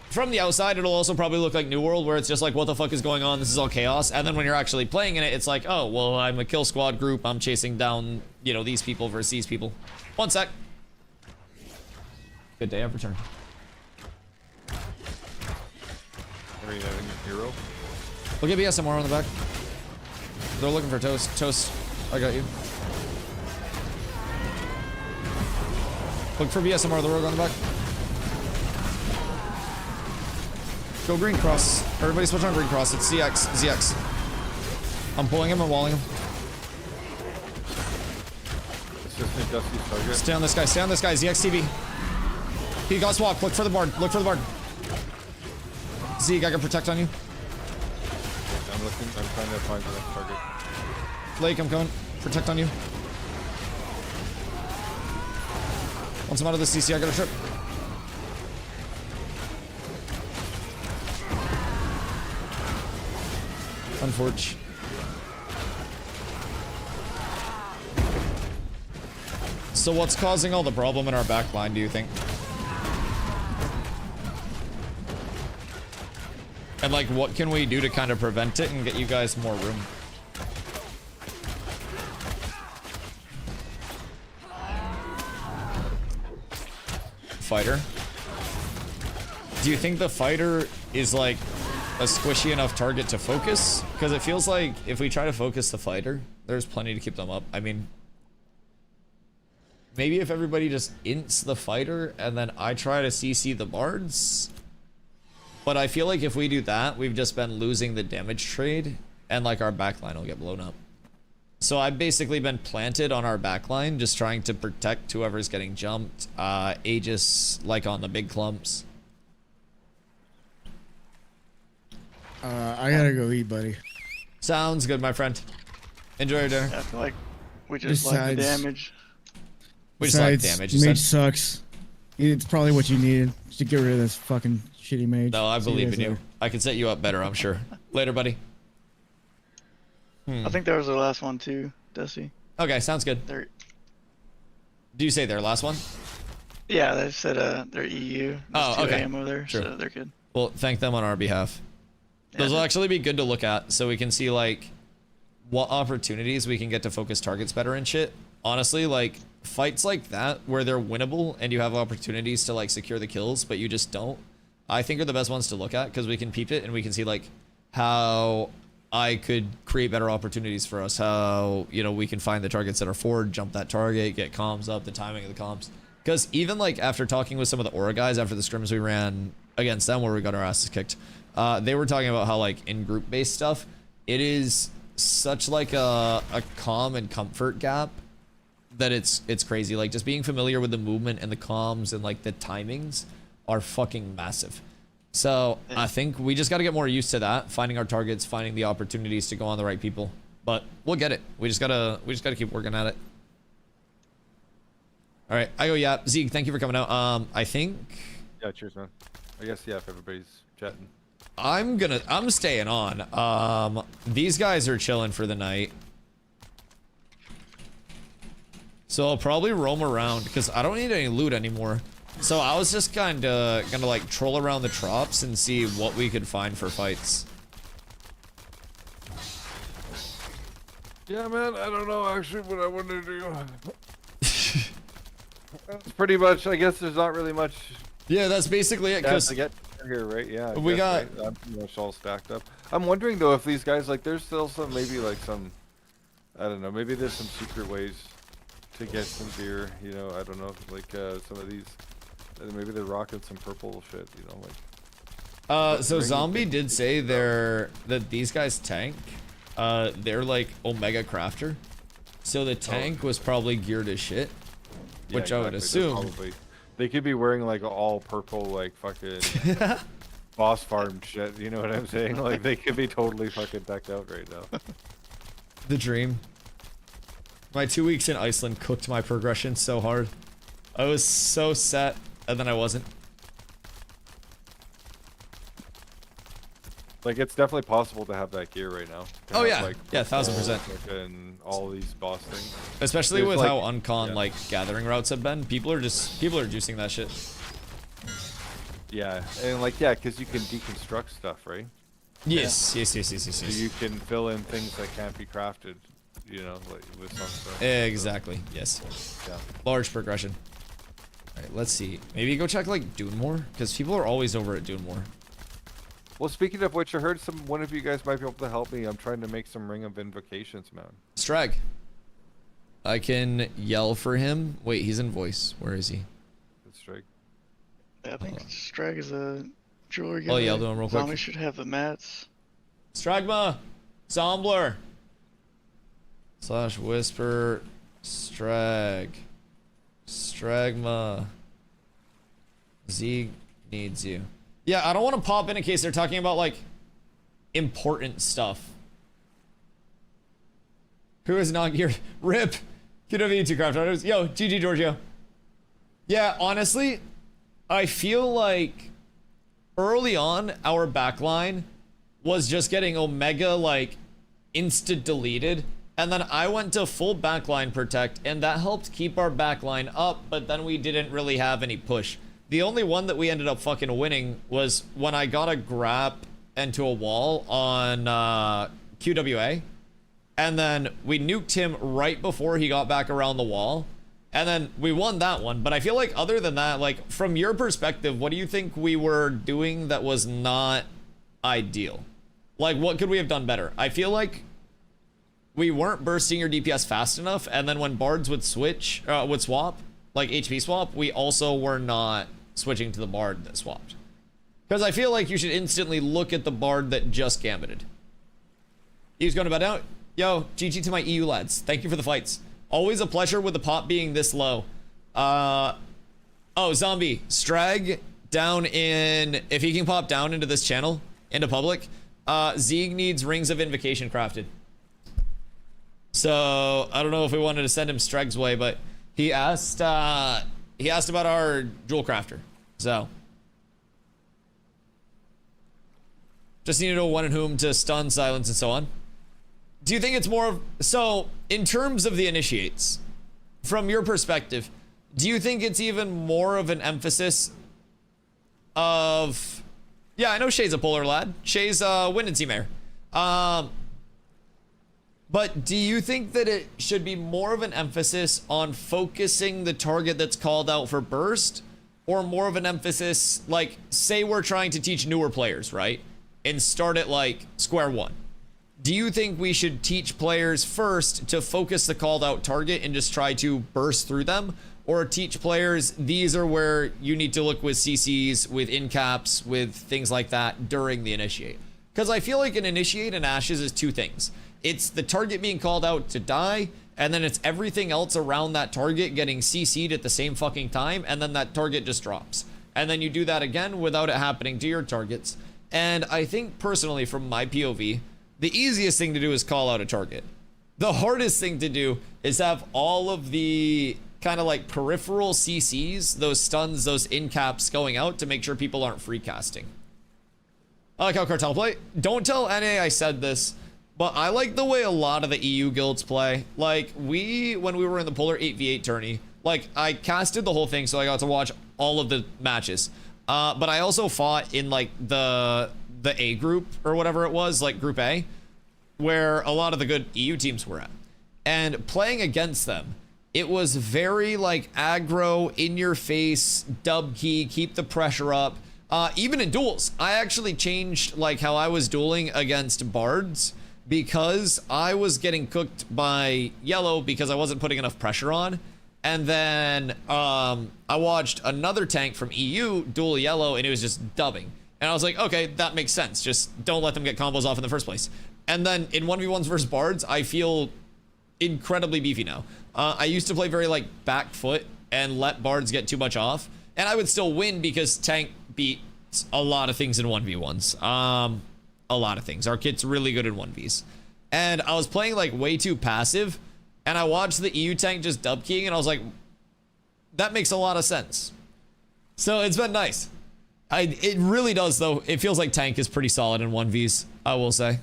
from the outside, it'll also probably look like New World, where it's just like, what the fuck is going on? This is all chaos. And then when you're actually playing in it, it's like, oh, well, I'm a kill squad group. I'm chasing down, you know, these people versus these people. One sec. Good day, I've returned. Arena hero. Look at BSMR on the back. They're looking for Toast. Toast, I got you. Look for BSMR, the rogue on the back. Go green cross. Everybody switch on green cross. It's ZX. ZX. I'm pulling him and walling him. Assistant Dusty's target. Stay on this guy. Stay on this guy. ZX TV. He got swap. Look for the bard. Look for the bard. Zeke, I can protect on you. I'm looking. I'm trying to find the next target. Blake, I'm coming. Protect on you. Once I'm out of the CC, I got a trip. Unfortunate. So what's causing all the problem in our back line, do you think? And like, what can we do to kind of prevent it and get you guys more room? Fighter. Do you think the fighter is like a squishy enough target to focus? Because it feels like if we try to focus the fighter, there's plenty to keep them up. I mean, maybe if everybody just ints the fighter and then I try to CC the bards. But I feel like if we do that, we've just been losing the damage trade and like our backline will get blown up. So I've basically been planted on our backline, just trying to protect whoever's getting jumped. Aegis, like on the big clumps. I gotta go eat, buddy. Sounds good, my friend. Enjoy your dinner. I feel like we just like the Besides- damage. We just like Besides, damage. You mage said? sucks. It's probably what you needed to get rid of this fucking shitty mage. No, I See believe guys in you. later. I can set you up better, I'm sure. Later, buddy. I think that was the last one too, Dusty. Okay, sounds good. They're Do you say their last one? yeah, they said they're EU. There's Oh, 2 okay. ammo there, Sure. so they're good. Well, thank them on our behalf. Those will actually be good to look at so we can see like what opportunities we can get to focus targets better and shit. Honestly, like fights like that where they're winnable and you have opportunities to like secure the kills but you just don't, I think are the best ones to look at because we can peep it and we can see like how I could create better opportunities for us, how, you know, we can find the targets that are forward, jump that target, get comms up, the timing of the comms. Because even like after talking with some of the Aura guys after the scrims we ran against them where we got our asses kicked, they were talking about how like in group based stuff, it is such like a calm and comfort gap that it's crazy. Like just being familiar with the movement and the comms and like the timings are fucking massive. So I think we just got to get more used to that, finding our targets, finding the opportunities to go on the right people. But we'll get it. We just gotta keep working at it. All right, I go. Yeah, Zeke, thank you for coming out. I think Yeah, cheers, man. I guess yeah, if everybody's chatting. I'm staying on. These guys are chilling for the night. So I'll probably roam around because I don't need any loot anymore. So I was just kind of gonna like troll around the trops and see what we could find for fights. Yeah, man. I don't know actually what I want to do. That's pretty much. I guess there's not really much. Yeah, that's basically it. Yeah, Cause to get here, right? Yeah. I we guess, got- right? I'm pretty much all stacked up. I'm wondering though if these guys like there's still some maybe like some. I don't know. Maybe there's some secret ways to get some gear. You know, I don't know. Like some of these. Maybe they're rocking some purple shit. You know, like. so Ring- Zombie did say that these guys tank. They're like Omega Crafter. So the tank was probably geared as shit. Yeah, Which I would exactly. They're assume. probably, they could be wearing like all purple like fucking boss farm shit. You know what I'm saying? Like they could be totally fucking decked out right now. The dream. My 2 weeks in Iceland cooked my progression so hard. I was so set, and then I wasn't. Like it's definitely possible to have that gear right now. To Oh, have, yeah. like, Yeah, 1000%. And all these boss things. Especially There's, with like- how uncon yeah. like gathering routes have been. People are juicing that shit. Yeah, and like yeah, because you can deconstruct stuff, right? Yes. So Yes. you can fill in things that can't be crafted. You know, like with some stuff. Exactly. Yes. Yeah. Large progression. Alright, let's see. Maybe go check like Dunmore, because people are always over at Dunmore. Well, speaking of which, I heard one of you guys might be able to help me. I'm trying to make some Ring of Invocations, man. Strag. I can yell for him. Wait, he's in voice. Where is he? It's Strike. Yeah, I think Strag is a jewelry guy. Oh, yell to him real quick. Zombie should have the mats. Stragma! Zombler! / whisper. Strag. Stragma. Z needs you. Yeah, I don't want to pop in case they're talking about, like, important stuff. Who is not here? Rip! QW2 Craft Artists. Yo, GG Giorgio. Yeah, honestly, I feel like early on, our backline was just getting Omega, like, insta-deleted. And then I went to full backline protect, and that helped keep our backline up, but then we didn't really have any push. The only one that we ended up fucking winning was when I got a grab into a wall on QWA. And then we nuked him right before he got back around the wall. And then we won that one. But I feel like other than that, like, from your perspective, what do you think we were doing that was not ideal? Like, what could we have done better? I feel like we weren't bursting your DPS fast enough. And then when bards would swap, like HP swap, we also were not switching to the bard that swapped. Because I feel like you should instantly look at the bard that just gambited. He's going to bed out. Yo, GG to my EU lads. Thank you for the fights. Always a pleasure with the pop being this low. Oh, Zombie. Strag down in... If he can pop down into this channel, into public, Zeeg needs Rings of Invocation crafted. So, I don't know if we wanted to send him Strag's way, but he asked about our jewel crafter. So. Just need to know when and whom to stun, silence, and so on. Do you think it's more of... So, in terms of the initiates, from your perspective, do you think it's even more of an emphasis of... Yeah, I know Shay's a polar lad. Shay's a Windancy Mare. But do you think that it should be more of an emphasis on focusing the target that's called out for burst? Or more of an emphasis, like, say we're trying to teach newer players, right? And start at, like, square one. Do you think we should teach players first to focus the called out target and just try to burst through them? Or teach players, these are where you need to look with CCs, with incaps, with things like that during the initiate? Because I feel like an initiate in Ashes is two things. It's the target being called out to die, and then it's everything else around that target getting CC'd at the same fucking time, and then that target just drops. And then you do that again without it happening to your targets. And I think personally, from my POV, the easiest thing to do is call out a target. The hardest thing to do is have all of the kind of like peripheral CCs, those stuns, those incaps going out to make sure people aren't free casting. I like how Cartel play. Don't tell NA I said this, but I like the way a lot of the EU guilds play. Like, when we were in the Polar 8v8 tourney, like, I casted the whole thing, so I got to watch all of the matches. But I also fought in, like, the A group, or whatever it was, like, Group A, where a lot of the good EU teams were at. And playing against them, it was very, like, aggro, in-your-face, dub key, keep the pressure up. Even in duels, I actually changed, like, how I was dueling against bards, because I was getting cooked by yellow because I wasn't putting enough pressure on. And then I watched another tank from EU duel yellow, and it was just dubbing. And I was like, okay, that makes sense. Just don't let them get combos off in the first place. And then in 1v1s versus bards, I feel incredibly beefy now. I used to play very like back foot and let bards get too much off. And I would still win because tank beats a lot of things in 1v1s. A lot of things. Our kit's really good in 1vs. And I was playing like way too passive, and I watched the EU tank just dub keying, and I was like, that makes a lot of sense. So it's been nice. It really does though. It feels like tank is pretty solid in 1vs, I will say.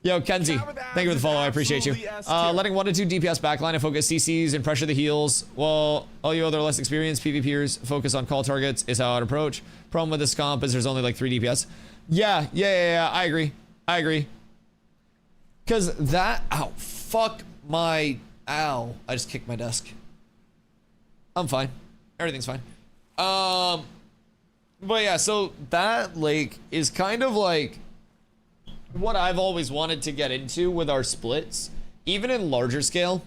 Yo, Kenzie, thank you for the follow. I appreciate you. Letting 1 to 2 DPS backline and focus CCs and pressure the heels, while all you other less experienced PvPers focus on call targets is how I'd approach. Problem with this comp is there's only like 3 DPS. Yeah, I agree. Because that... Ow, fuck my... Ow. I just kicked my desk. I'm fine. Everything's fine. But yeah, so that like is kind of like what I've always wanted to get into with our splits, even in larger scale.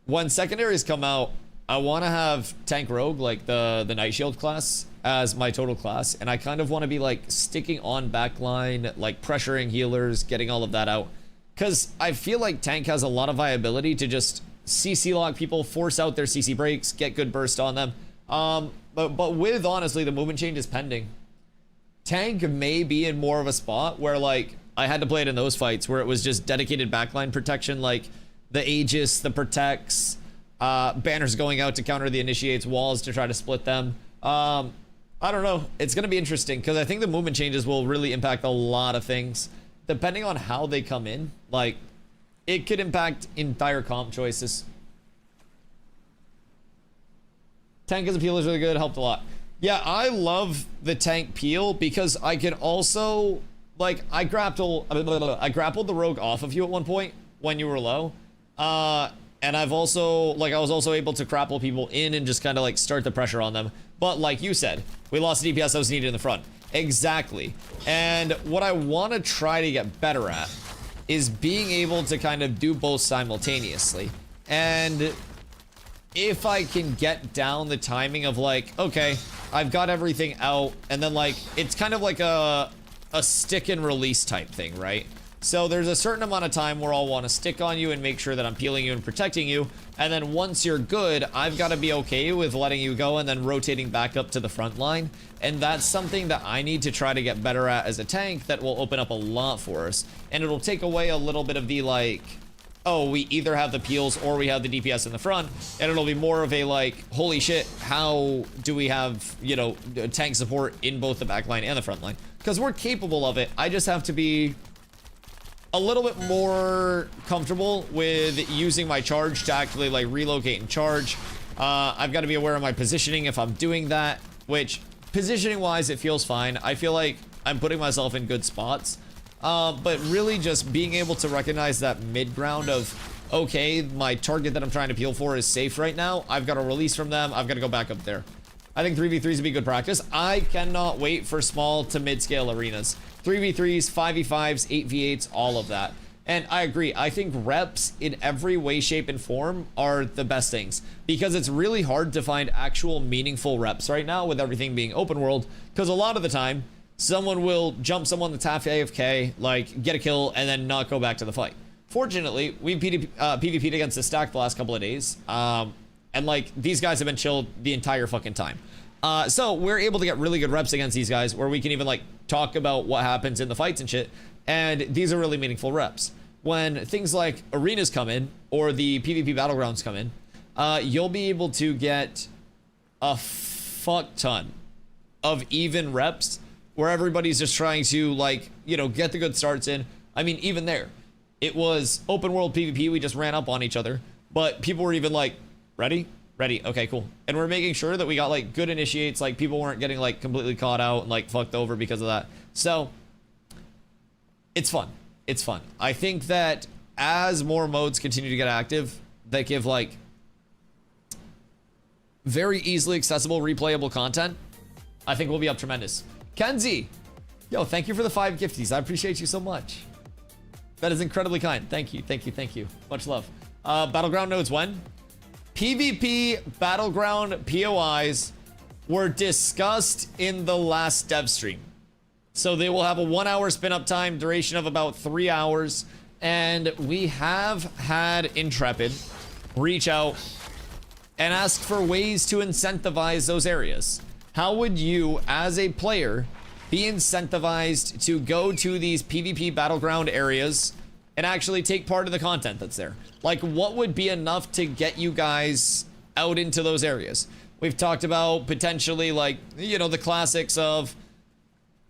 When secondaries come out, I want to have tank rogue, like the Night Shield class, as my total class, and I kind of want to be like sticking on backline, like pressuring healers, getting all of that out, because I feel like tank has a lot of viability to just CC lock people, force out their CC breaks, get good burst on them. But with honestly the movement change is pending, tank may be in more of a spot where like I had to play it in those fights where it was just dedicated backline protection, like the Aegis, the protects, banners going out to counter the initiates, walls to try to split them. I don't know. It's going to be interesting because I think the movement changes will really impact a lot of things. Depending on how they come in, like, it could impact entire comp choices. Tank as a peel is really good, helped a lot. Yeah, I love the tank peel because I can also, like, I grappled the rogue off of you at one point when you were low. And I've also, like, I was also able to grapple people in and just kind of, like, start the pressure on them. But like you said, we lost the DPS that was needed in the front. Exactly. And what I want to try to get better at is being able to kind of do both simultaneously. And if I can get down the timing of like, okay, I've got everything out, and then like, it's kind of like a stick and release type thing, right? So there's a certain amount of time where I'll want to stick on you and make sure that I'm peeling you and protecting you. And then once you're good, I've got to be okay with letting you go and then rotating back up to the front line. And that's something that I need to try to get better at as a tank that will open up a lot for us. And it'll take away a little bit of the like, oh, we either have the peels or we have the DPS in the front. And it'll be more of a like, holy shit, how do we have, you know, tank support in both the back line and the front line? Because we're capable of it. I just have to be a little bit more comfortable with using my charge to actually like relocate and charge. I've got to be aware of my positioning if I'm doing that, which positioning wise, it feels fine. I feel like I'm putting myself in good spots. But really just being able to recognize that mid ground of, okay, my target that I'm trying to peel for is safe right now. I've got to release from them. I've got to go back up there. I think 3v3s would be good practice. I cannot wait for small to mid-scale arenas. 3v3s, 5v5s, 8v8s, all of that. And I agree. I think reps in every way, shape, and form are the best things. Because it's really hard to find actual meaningful reps right now with everything being open world. Because a lot of the time, someone will jump someone that's half AFK, like, get a kill, and then not go back to the fight. Fortunately, we've PvP'd against the stack the last couple of days. And like, these guys have been chilled the entire fucking time. So we're able to get really good reps against these guys where we can even like talk about what happens in the fights and shit. And these are really meaningful reps. When things like arenas come in or the PvP battlegrounds come in, you'll be able to get a fuck ton of even reps where everybody's just trying to like, you know, get the good starts in. I mean, even there, it was open world PvP. We just ran up on each other, but people were even like, ready? Ready. Okay, cool. And we're making sure that we got like good initiates, like people weren't getting like completely caught out and like fucked over because of that. So it's fun. It's fun. I think that as more modes continue to get active, that give like very easily accessible, replayable content, I think we'll be up tremendous. Kenzie, yo, thank you for the 5 gifties. I appreciate you so much. That is incredibly kind. Thank you. Thank you. Thank you. Much love. Battleground nodes when? PvP Battleground POIs were discussed in the last dev stream. So they will have a 1 hour spin up time, duration of about 3 hours. And we have had Intrepid reach out and ask for ways to incentivize those areas. How would you, as a player, be incentivized to go to these PvP Battleground areas and actually take part of the content that's there? Like, what would be enough to get you guys out into those areas? We've talked about potentially, like, you know, the classics of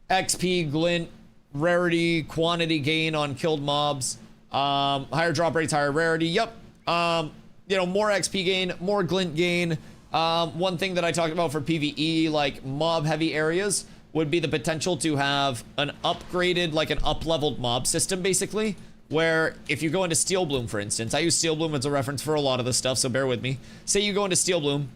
XP, glint, rarity, quantity gain on killed mobs, higher drop rates, higher rarity. Yep. You know, more XP gain, more glint gain. One thing that I talked about for PvE, like mob heavy areas, would be the potential to have an upgraded, like an up-leveled mob system, basically. Where if you go into Steel Bloom, for instance, I use Steel Bloom as a reference for a lot of this stuff, so bear with me. Say you go into Steel Bloom,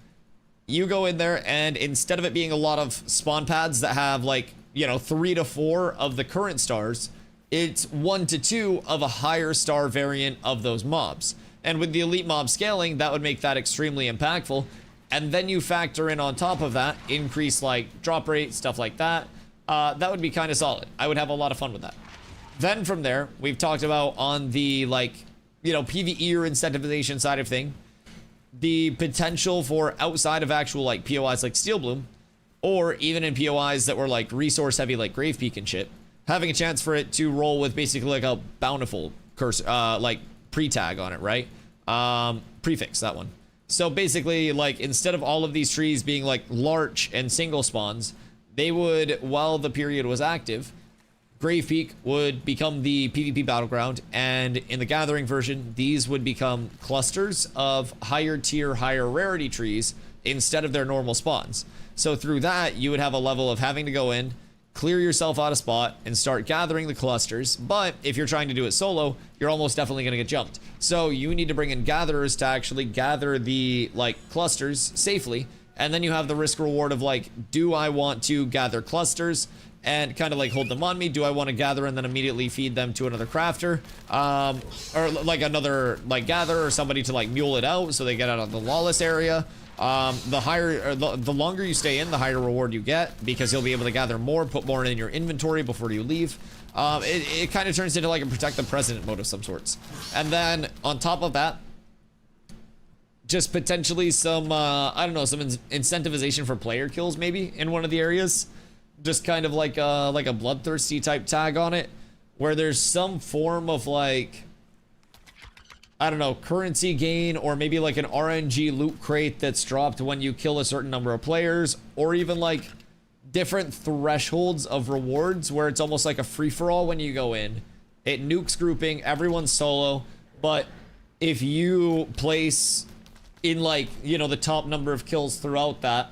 you go in there and instead of it being a lot of spawn pads that have like, you know, 3 to 4 of the current stars, it's 1 to 2 of a higher star variant of those mobs. And with the elite mob scaling, that would make that extremely impactful. And then you factor in on top of that, increase like drop rate, stuff like that. That would be kind of solid. I would have a lot of fun with that. Then from there, we've talked about on the like, you know, PvE or incentivization side of thing, the potential for outside of actual like POIs like Steel Bloom, or even in POIs that were like resource heavy like Grave Peak and shit, having a chance for it to roll with basically like a bountiful curse, like pre-tag on it, right? Prefix, that one. So basically, like, instead of all of these trees being like larch and single spawns, they would, while the period was active, Grave Peak would become the PvP battleground, and in the Gathering version, these would become clusters of higher tier, higher rarity trees instead of their normal spawns. So through that, you would have a level of having to go in, clear yourself out of spot, and start gathering the clusters. But if you're trying to do it solo, you're almost definitely going to get jumped. So you need to bring in gatherers to actually gather the like clusters safely. And then you have the risk reward of like, do I want to gather clusters and kind of like hold them on me? Do I want to gather and then immediately feed them to another crafter? Or like another like gatherer or somebody to like mule it out so they get out of the lawless area. The longer you stay in, the higher reward you get, because you'll be able to gather more, put more in your inventory before you leave. It kind of turns into like a protect the president mode of some sorts. And then on top of that, just potentially some, I don't know, some incentivization for player kills maybe in one of the areas. Just kind of like a bloodthirsty type tag on it, where there's some form of like, I don't know, currency gain, or maybe like an RNG loot crate that's dropped when you kill a certain number of players, or even like different thresholds of rewards where it's almost like a free-for-all when you go in. It nukes grouping, everyone's solo, but if you place in like, you know, the top number of kills throughout that,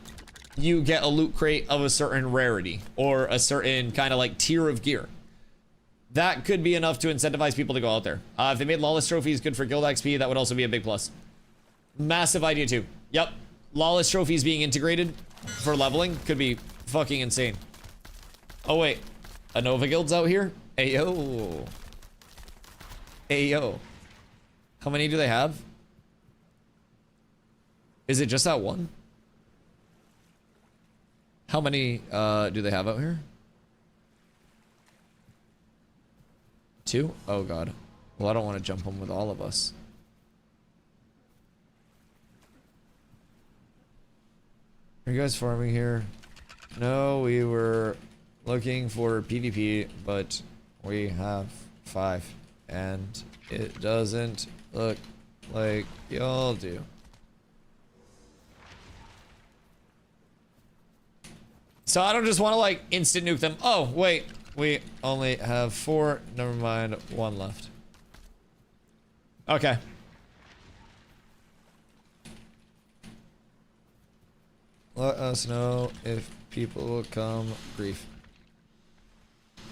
you get a loot crate of a certain rarity or a certain kind of like tier of gear. That could be enough to incentivize people to go out there. If they made Lawless trophies good for guild XP, that would also be a big plus. Massive idea too. Yep. Lawless trophies being integrated for leveling could be fucking insane. Oh wait. A Nova Guild's out here? Ayo. Ayo. How many do they have? Is it just that one? How many do they have out here? 2? Oh god. Well, I don't want to jump them with all of us. Are you guys farming here? No, we were looking for PvP, but we have 5. And it doesn't look like y'all do. So I don't just want to like instant nuke them. Oh, wait. We only have 4. Never mind. 1 left. Okay. Let us know if people will come. Grief.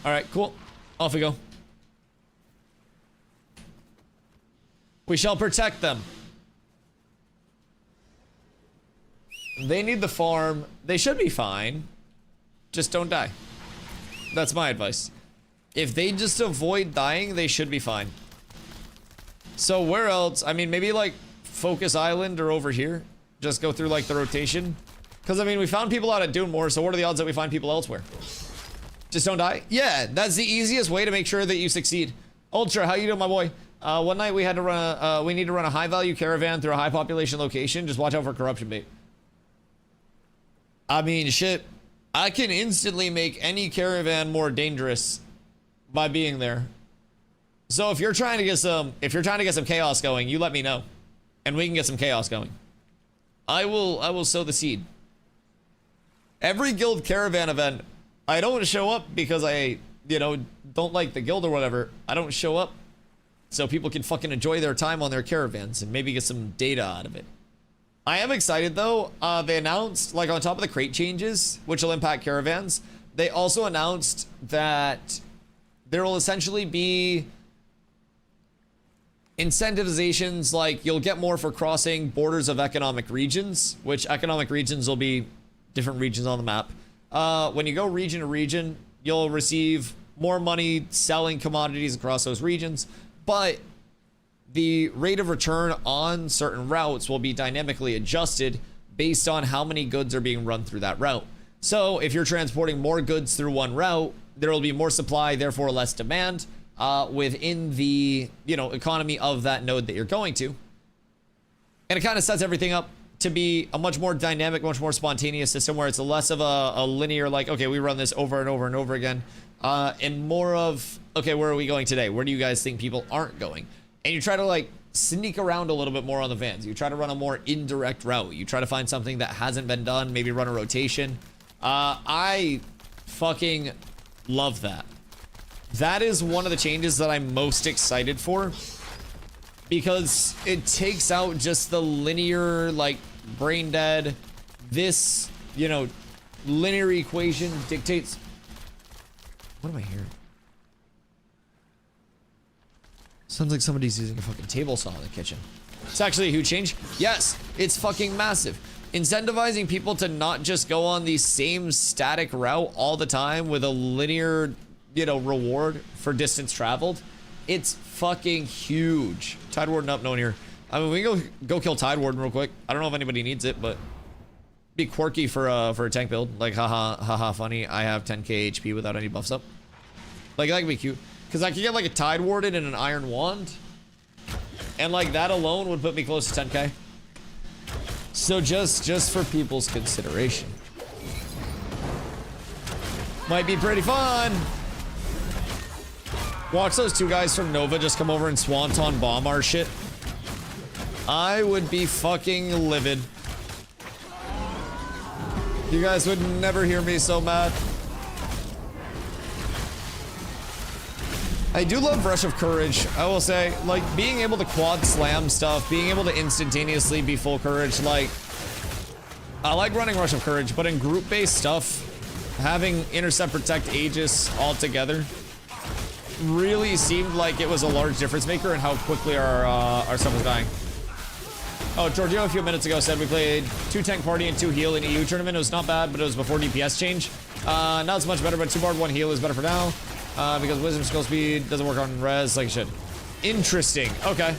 Alright, cool. Off we go. We shall protect them. They need the farm. They should be fine. Just don't die. That's my advice. If they just avoid dying, they should be fine. So where else? I mean, maybe like Focus Island or over here. Just go through like the rotation. Because I mean, we found people out at Dunmore, so what are the odds that we find people elsewhere? Just don't die? Yeah, that's the easiest way to make sure that you succeed. Ultra, how you doing, my boy? One night we had to run we need to run a high value caravan through a high population location. Just watch out for corruption bait. I mean, shit. I can instantly make any caravan more dangerous by being there. So if you're trying to get some chaos going, you let me know, and we can get some chaos going. I will sow the seed. Every guild caravan event, I don't show up because I, you know, don't like the guild or whatever. I don't show up so people can fucking enjoy their time on their caravans and maybe get some data out of it. I am excited though. They announced, like, on top of the crate changes, which will impact caravans, they also announced that there will essentially be incentivizations, like you'll get more for crossing borders of economic regions, which economic regions will be different regions on the map. When you go region to region, you'll receive more money selling commodities across those regions, but the rate of return on certain routes will be dynamically adjusted based on how many goods are being run through that route. So if you're transporting more goods through one route, there will be more supply, therefore less demand within the economy of that node that you're going to. And it kind of sets everything up to be a much more dynamic, much more spontaneous system where it's less of a linear, like, okay, we run this over and over and over again, and more of, okay, where are we going today? Where do you guys think people aren't going? And you try to like sneak around a little bit more on the vans. You try to run a more indirect route. You try to find something that hasn't been done, maybe run a rotation. I fucking love that. That is one of the changes that I'm most excited for, because it takes out just the linear, like, brain dead. This, linear equation dictates. What am I hearing? Sounds like somebody's using a fucking table saw in the kitchen. It's actually a huge change. Yes, it's fucking massive. Incentivizing people to not just go on the same static route all the time with a linear, reward for distance traveled. It's fucking huge. Tide Warden up, no one here. I mean, we can go kill Tide Warden real quick. I don't know if anybody needs it, but be quirky for a tank build. Like, haha, funny. I have 10k HP without any buffs up. Like, that could be cute. Because I could get like a Tide Warden and an Iron Wand. And like that alone would put me close to 10k. So just for people's consideration. Might be pretty fun. Watch those two guys from Nova just come over and Swanton bomb our shit. I would be fucking livid. You guys would never hear me so mad. I do love Rush of Courage. I will say, like, being able to quad slam stuff, being able to instantaneously be full courage, like, I like running Rush of Courage, but in group-based stuff, having Intercept, Protect, Aegis all together really seemed like it was a large difference maker in how quickly our stuff was dying. Oh, Giorgio a few minutes ago said we played 2 tank party and 2 heal in EU tournament. It was not bad, but it was before DPS change. Not so much better, but 2 bard, 1 heal is better for now. Because Wisdom Skill Speed doesn't work on res like it should. Interesting. Okay.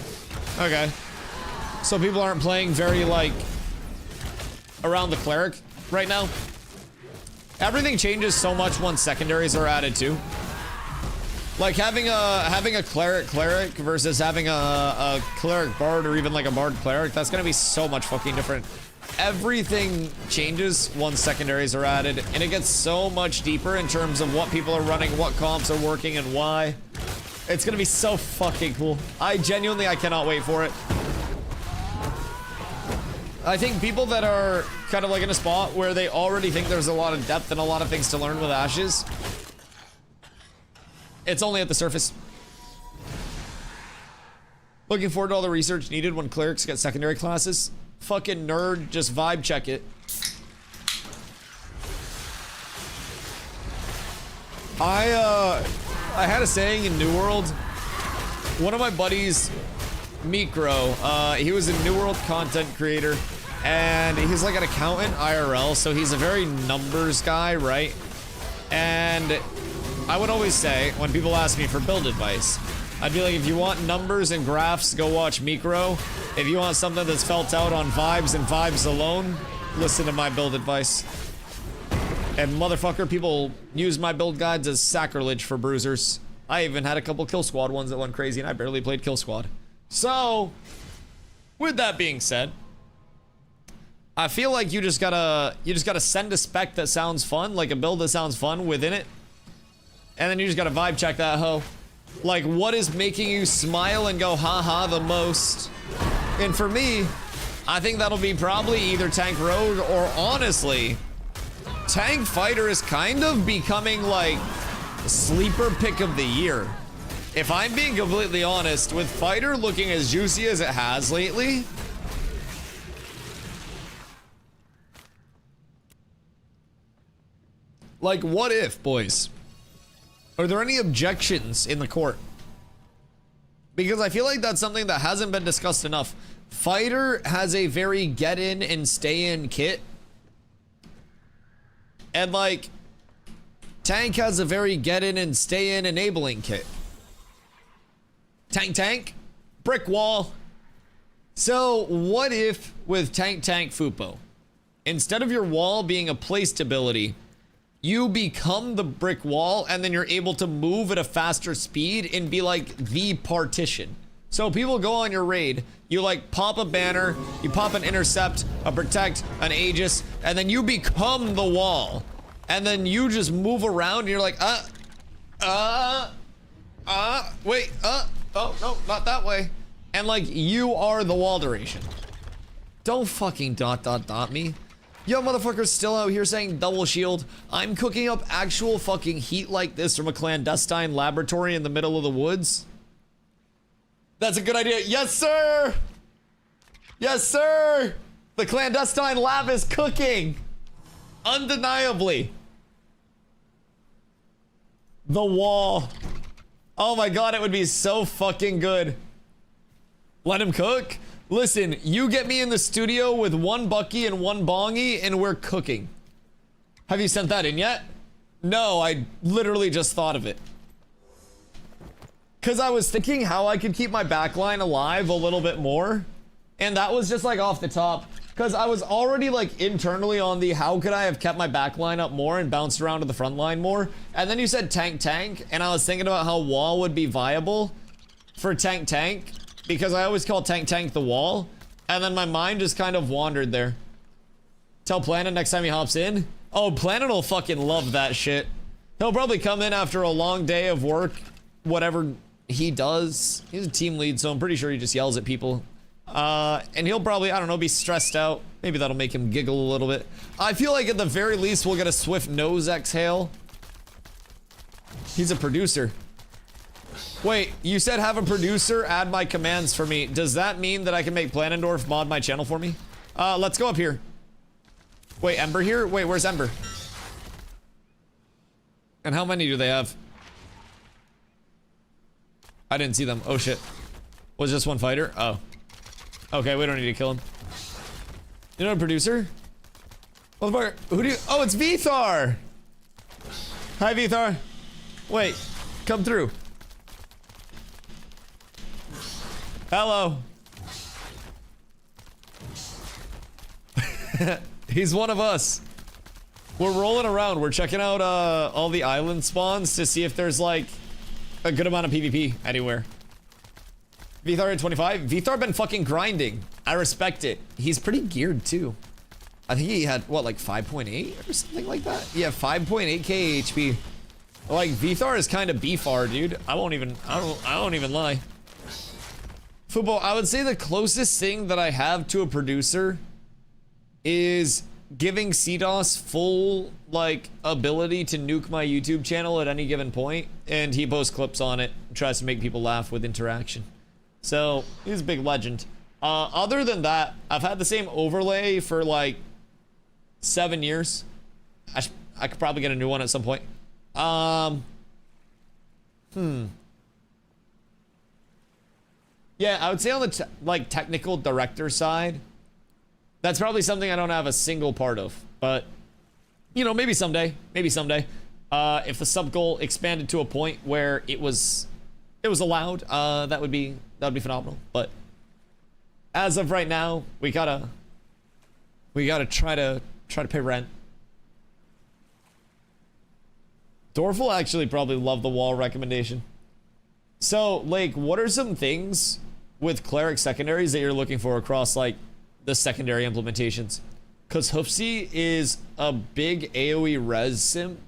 Okay. So people aren't playing very, like, around the cleric right now. Everything changes so much once secondaries are added too. Like having a cleric versus having a cleric bard, or even like a bard cleric, that's gonna be so much fucking different. Everything changes once secondaries are added, and it gets so much deeper in terms of what people are running, what comps are working, and why. It's gonna be so fucking cool. I cannot wait for it. I think people that are kind of like in a spot where they already think there's a lot of depth and a lot of things to learn with Ashes, it's only at the surface. Looking forward to all the research needed when clerics get secondary classes. Fucking nerd, just vibe check it. I had a saying in New World. One of my buddies, Micro, he was a New World content creator, and he's like an accountant IRL, so he's a very numbers guy, right? And I would always say, when people ask me for build advice, I'd be like, if you want numbers and graphs, go watch Micro. If you want something that's felt out on vibes and vibes alone, listen to my build advice. And motherfucker, people use my build guides as sacrilege for bruisers. I even had a couple Kill Squad ones that went crazy, and I barely played Kill Squad. So, with that being said, I feel like you just gotta send a spec that sounds fun, like a build that sounds fun within it, and then you just gotta vibe check that hoe. Like, what is making you smile and go haha the most? And for me, I think that'll be probably either Tank Rogue or, honestly, Tank Fighter is kind of becoming like sleeper pick of the year. If I'm being completely honest, with Fighter looking as juicy as it has lately, like, what if, boys? Are there any objections in the court? because I feel like that's something that hasn't been discussed enough. Fighter has a very get in and stay in kit. And like, tank has a very get in and stay in enabling kit. Tank, brick wall. So what if with tank Fupo, instead of your wall being a placed ability, you become the brick wall and then you're able to move at a faster speed and be like the partition. So people go on your raid, you like pop a banner, you pop an intercept, a protect, an aegis, and then you become the wall. And then you just move around and you're like, wait, oh, no, not that way. And like, you are the wall duration. Don't fucking ... me. Yo, motherfuckers still out here saying double shield. I'm cooking up actual fucking heat like this from a clandestine laboratory in the middle of the woods. That's a good idea. Yes, sir! Yes, sir! The clandestine lab is cooking! Undeniably. The wall. Oh my god, it would be so fucking good. Let him cook? Listen, you get me in the studio with one Bucky and one Bongy and we're cooking. Have you sent that in yet? No, I literally just thought of it. Cause I was thinking how I could keep my backline alive a little bit more. And that was just like off the top. Cause I was already like internally on the how could I have kept my backline up more and bounced around to the front line more. And then you said tank. And I was thinking about how wall would be viable for tank. Because I always call tank the wall. And then my mind just kind of wandered there. Tell Planet next time he hops in. Oh, Planet will fucking love that shit. He'll probably come in after a long day of work. Whatever he does. He's a team lead, so I'm pretty sure he just yells at people. And he'll probably, I don't know, be stressed out. Maybe that'll make him giggle a little bit. I feel like at the very least we'll get a swift nose exhale. He's a producer. Wait, you said have a producer add my commands for me. Does that mean that I can make Planendorf mod my channel for me? Let's go up here. Wait, Ember here? Wait, where's Ember? And how many do they have? I didn't see them. Oh shit. Was just one fighter? Oh. Okay, we don't need to kill him. You know a producer? Motherfucker, who do you— oh, it's Vithar! Hi, Vithar. Wait, come through. Hello. He's one of us. We're rolling around. We're checking out all the island spawns to see if there's like a good amount of PvP anywhere. Vithar at 25. Vithar been fucking grinding. I respect it. He's pretty geared too. I think he had what, like 5.8 or something like that. Yeah, 5.8k HP. Like Vithar is kind of beefar, dude. I won't even lie. Football, I would say the closest thing that I have to a producer is giving CDOS full, like, ability to nuke my YouTube channel at any given point, and he posts clips on it and tries to make people laugh with interaction. So, he's a big legend. Other than that, I've had the same overlay for, like, 7 years. I could probably get a new one at some point. Yeah, I would say on the like technical director side, that's probably something I don't have a single part of, but you know, maybe someday, if the sub goal expanded to a point where it was allowed, that would be phenomenal. But as of right now, we gotta try to pay rent. Dorf will actually probably love the wall recommendation. So, like, what are some things with cleric secondaries that you're looking for across, like, the secondary implementations? Because Hoofsy is a big AoE res simp.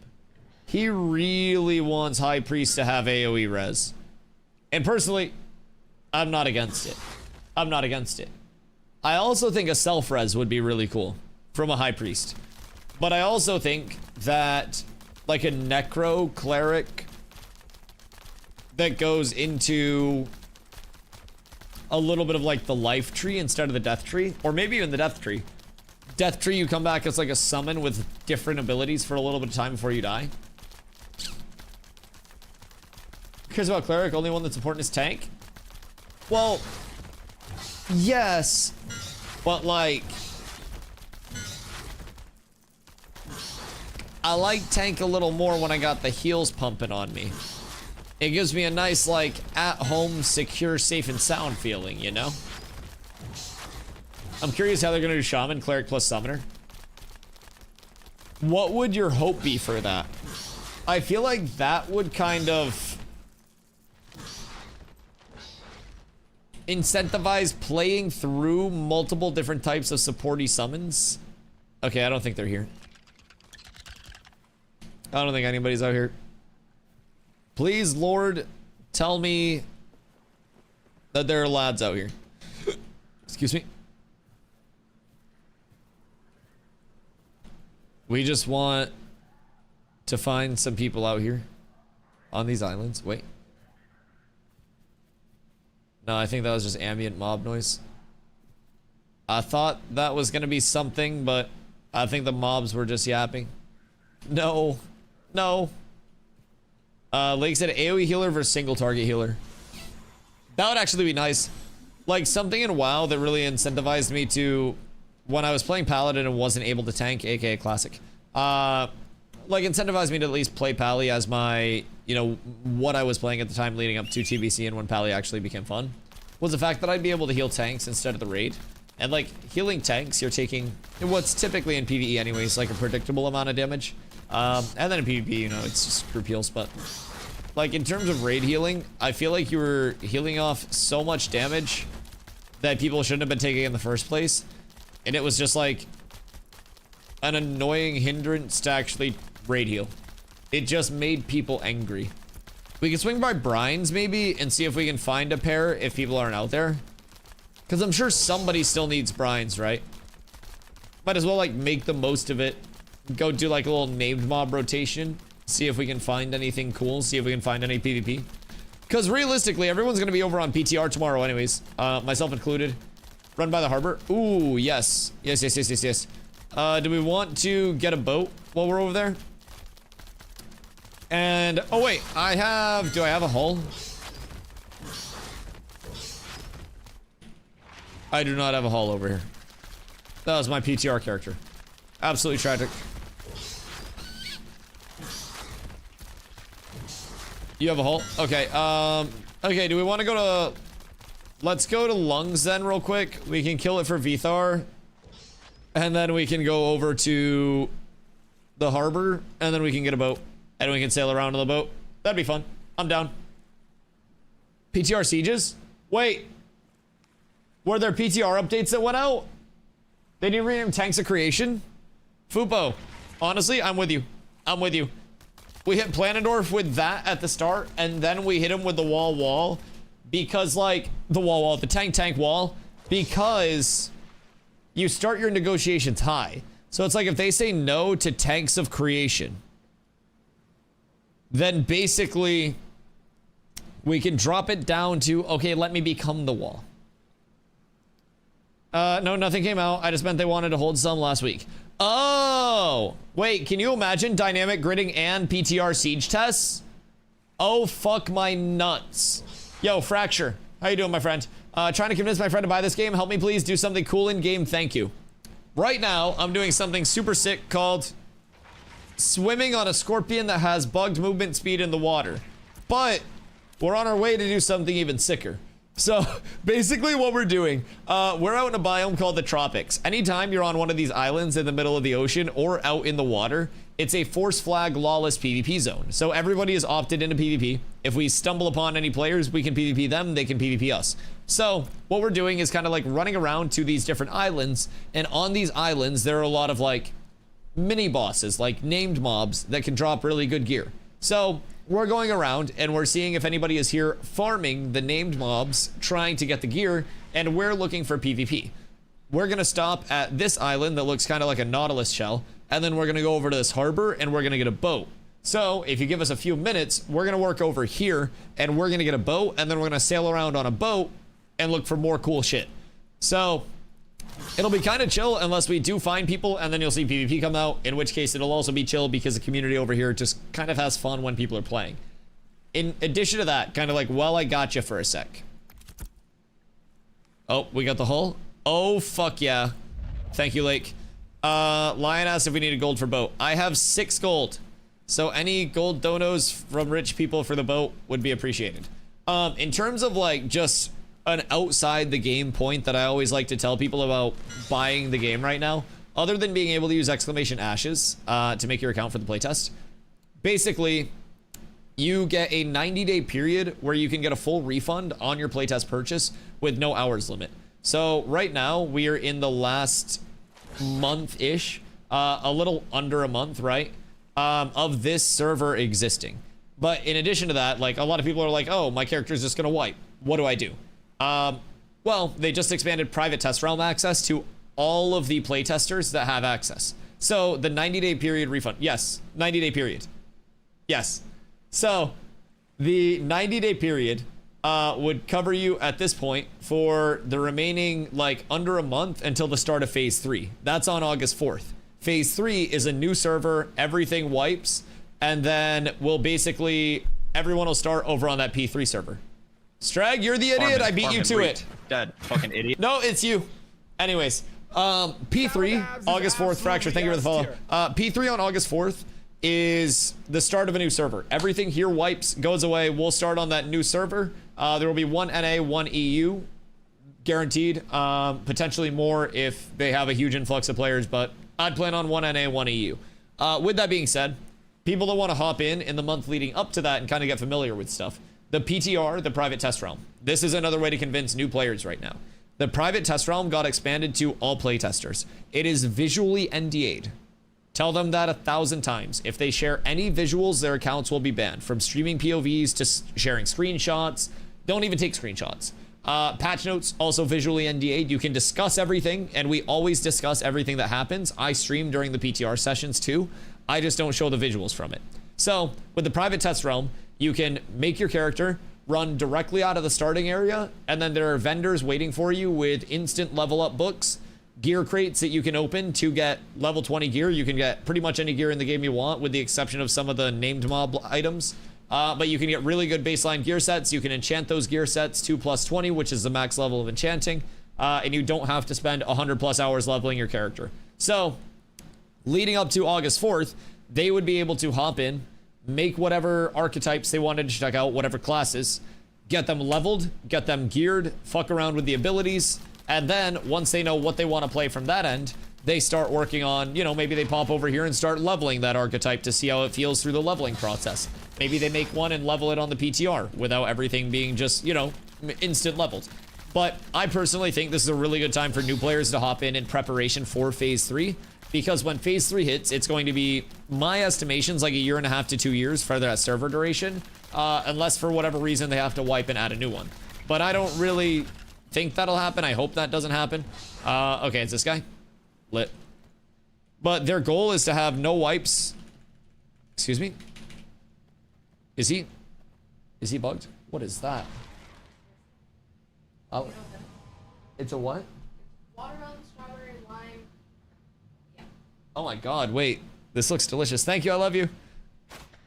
He really wants High Priest to have AoE res. And personally, I'm not against it. I also think a self-res would be really cool from a High Priest. But I also think that, like, a Necro cleric that goes into a little bit of like the life tree instead of the death tree, or maybe even the death tree. Death tree, you come back as like a summon with different abilities for a little bit of time before you die. Who cares about cleric? Only one that's important is tank. Well, yes, but like, I like tank a little more when I got the heals pumping on me. It gives me a nice, like, at-home, secure, safe, and sound feeling, you know? I'm curious how they're gonna do Shaman, Cleric plus Summoner. What would your hope be for that? I feel like that would kind of incentivize playing through multiple different types of supporty summons. Okay, I don't think they're here. I don't think anybody's out here. Please, Lord, tell me that there are lads out here. Excuse me. We just want to find some people out here on these islands. Wait. No, I think that was just ambient mob noise. I thought that was gonna be something, but I think the mobs were just yapping. No. No. Lake said AoE healer versus single target healer. That would actually be nice. Like something in WoW that really incentivized me to, when I was playing Paladin and wasn't able to tank, aka Classic, like incentivized me to at least play Pally as my, you know, what I was playing at the time leading up to TBC and when Pally actually became fun, was the fact that I'd be able to heal tanks instead of the raid. And like healing tanks, you're taking what's typically in PvE anyways, like a predictable amount of damage. And then in PvP, you know, it's just group heals, but like in terms of raid healing, I feel like you were healing off so much damage that people shouldn't have been taking in the first place. And it was just like an annoying hindrance to actually raid heal. It just made people angry. We can swing by Brines maybe and see if we can find a pair if people aren't out there. Because I'm sure somebody still needs Brines, right? Might as well like make the most of it. Go do like a little named mob rotation. See if we can find anything cool. See if we can find any PvP. Because realistically, everyone's going to be over on PTR tomorrow anyways. Myself included. Run by the harbor. Ooh, yes. Yes. Do we want to get a boat while we're over there? And, oh wait, do I have a hull? I do not have a hull over here. That was my PTR character. Absolutely tragic. You have a hull? Okay, okay, do we want to go to... Let's go to Lungs then real quick. We can kill it for Vithar. And then we can go over to the harbor. And then we can get a boat. And we can sail around on the boat. That'd be fun. I'm down. PTR sieges? Wait. Were there PTR updates that went out? They didn't rename Tanks of Creation? Fupo. Honestly, I'm with you. I'm with you. We hit Planendorf with that at the start, and then we hit him with the wall because, like, the tank wall, because you start your negotiations high. So it's like if they say no to Tanks of Creation, then basically we can drop it down to, okay, let me become the wall. No, nothing came out. I just meant they wanted to hold some last week. Oh, wait, can you imagine dynamic gridding and PTR siege tests? Oh, fuck my nuts. Yo, Fracture, how you doing, my friend? Trying to convince my friend to buy this game. Help me, please. Do something cool in game. Thank you. Right now, I'm doing something super sick called swimming on a scorpion that has bugged movement speed in the water. But we're on our way to do something even sicker. So basically what we're doing, we're out in a biome called the tropics. Anytime you're on one of these islands in the middle of the ocean or out in the water, it's a force flag lawless PvP zone. So everybody is opted into PvP. If we stumble upon any players, we can PvP them, they can PvP us. So what we're doing is kind of like running around to these different islands, and on these islands there are a lot of like mini bosses, like named mobs that can drop really good gear. So we're going around and we're seeing if anybody is here farming the named mobs, trying to get the gear, and we're looking for PvP. We're gonna stop at this island that looks kind of like a Nautilus shell, and then we're gonna go over to this harbor and we're gonna get a boat. So if you give us a few minutes, we're gonna work over here and we're gonna get a boat, and then we're gonna sail around on a boat and look for more cool shit. So it'll be kind of chill unless we do find people, and then you'll see PvP come out, in which case it'll also be chill because the community over here just kind of has fun when people are playing. In addition to that, kind of like, well, I got you for a sec. Oh, we got the hull. Oh, fuck yeah. Thank you, Lake. Lion asked if we needed gold for boat. I have 6 gold. So any gold donos from rich people for the boat would be appreciated. In terms of like just an outside the game point that I always like to tell people about buying the game right now, other than being able to use exclamation ashes to make your account for the playtest, basically you get a 90-day period where you can get a full refund on your playtest purchase with no hours limit. So right now we are in the last month-ish, a little under a month, right, of this server existing. But in addition to that, like, a lot of people are like, oh, my character's just gonna wipe. What do I do? Well, they just expanded private test realm access to all of the playtesters that have access. So the 90-day period refund, yes, 90-day period, yes. So the 90-day period would cover you at this point for the remaining, like, under a month until the start of phase 3. That's on August 4th. Phase 3 is a new server, everything wipes, and then we'll basically, everyone will start over on that P3 server. Strag, you're the idiot, I beat you to it. Dead, fucking idiot. No, it's you. Anyways, P3, August 4th, Fracture, thank you for the follow. P3 on August 4th is the start of a new server. Everything here wipes, goes away. We'll start on that new server. There will be 1 NA, 1 EU, guaranteed. Potentially more if they have a huge influx of players, but I'd plan on 1 NA, 1 EU. With that being said, people that want to hop in the month leading up to that and kind of get familiar with stuff, the PTR, the private test realm. This is another way to convince new players right now. The private test realm got expanded to all playtesters. It is visually NDA'd. Tell them that 1,000 times. If they share any visuals, their accounts will be banned. From streaming POVs to sharing screenshots. Don't even take screenshots. Patch notes, also visually NDA'd. You can discuss everything, and we always discuss everything that happens. I stream during the PTR sessions too. I just don't show the visuals from it. So, with the private test realm, you can make your character, run directly out of the starting area, and then there are vendors waiting for you with instant level up books, gear crates that you can open to get level 20 gear. You can get pretty much any gear in the game you want, with the exception of some of the named mob items. But you can get really good baseline gear sets. You can enchant those gear sets to +20, which is the max level of enchanting. And you don't have to spend 100+ hours leveling your character. So, leading up to August 4th, they would be able to hop in, make whatever archetypes they wanted to check out, whatever classes, get them leveled, get them geared, fuck around with the abilities, and then once they know what they want to play from that end, they start working on, you know, maybe they pop over here and start leveling that archetype to see how it feels through the leveling process. Maybe they make one and level it on the PTR without everything being just, you know, instant leveled. But I personally think this is a really good time for new players to hop in preparation for Phase 3. Because when Phase 3 hits, it's going to be, my estimations, like 1.5 to 2 years for that server duration. Unless for whatever reason they have to wipe and add a new one. But I don't really think that'll happen. I hope that doesn't happen. Okay, it's this guy. Lit. But their goal is to have no wipes. Excuse me? Is he bugged? What is that? Oh. It's a what? Watermelon, strawberry, lime. Yeah. Oh my god, wait. This looks delicious. Thank you, I love you.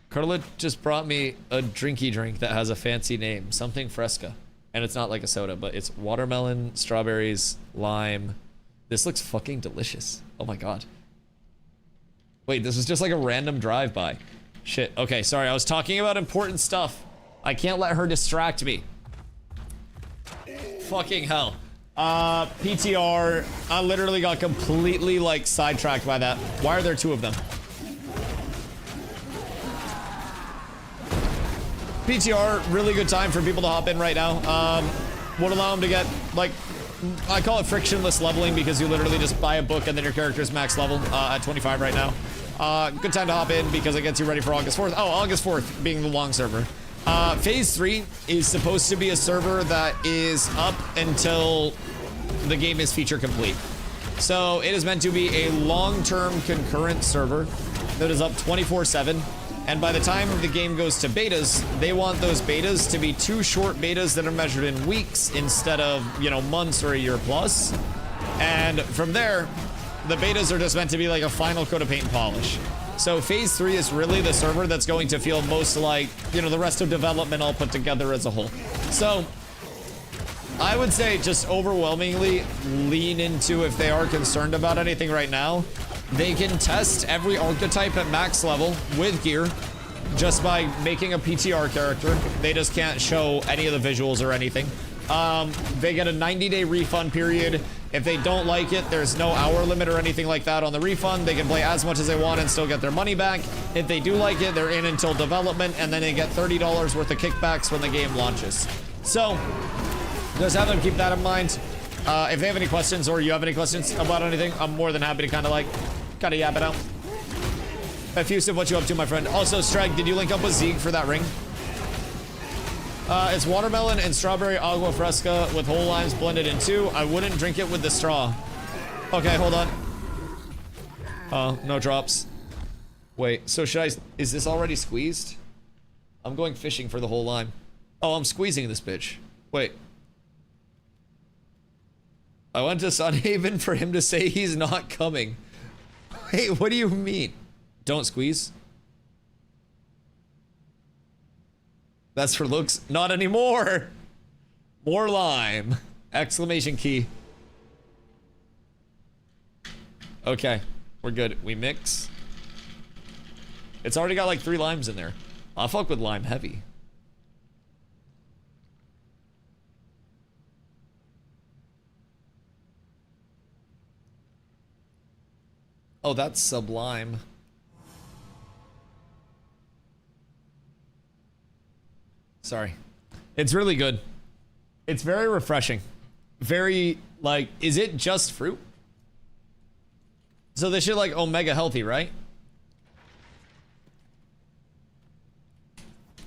Carla just brought me a drinky drink that has a fancy name. Something Fresca. And it's not like a soda, but it's watermelon, strawberries, lime. This looks fucking delicious. Oh my god. Wait, this was just like a random drive-by. Shit. Okay, sorry. I was talking about important stuff. I can't let her distract me. Fucking hell. PTR. I literally got completely, like, sidetracked by that. Why are there 2 of them? PTR, really good time for people to hop in right now. Would allow them to get, like, I call it frictionless leveling because you literally just buy a book and then your character is max level at 25 right now. Good time to hop in because it gets you ready for August 4th. Oh, August 4th being the long server. Phase 3 is supposed to be a server that is up until the game is feature complete. So it is meant to be a long-term concurrent server that is up 24/7. And by the time the game goes to betas, they want those betas to be 2 short betas that are measured in weeks instead of, you know, months or a year plus. And from there, the betas are just meant to be like a final coat of paint and polish. So Phase 3 is really the server that's going to feel most like, you know, the rest of development all put together as a whole. So, I would say just overwhelmingly lean into, if they are concerned about anything right now, they can test every archetype at max level with gear just by making a PTR character. They just can't show any of the visuals or anything. They get a 90-day refund period. If they don't like it, there's no hour limit or anything like that on the refund. They can play as much as they want and still get their money back. If they do like it, they're in until development, and then they get $30 worth of kickbacks when the game launches. So, just have them keep that in mind. If they have any questions or you have any questions about anything, I'm more than happy to kind of yap it out. Effusive, what you up to, my friend? Also, Streg, did you link up with Zeke for that ring? It's watermelon and strawberry agua fresca with whole limes blended in two. I wouldn't drink it with the straw. Okay, hold on. Oh, no drops. Wait, so is this already squeezed? I'm going fishing for the whole lime. Oh, I'm squeezing this bitch. Wait. I went to Sunhaven for him to say he's not coming. Wait, what do you mean? Don't squeeze? That's for looks. Not anymore. More lime. Exclamation key. Okay, we're good. We mix. It's already got like 3 limes in there. I'll fuck with lime heavy. Oh, that's sublime. Sorry. It's really good. It's very refreshing. Very, like, is it just fruit? So this shit like omega healthy, right?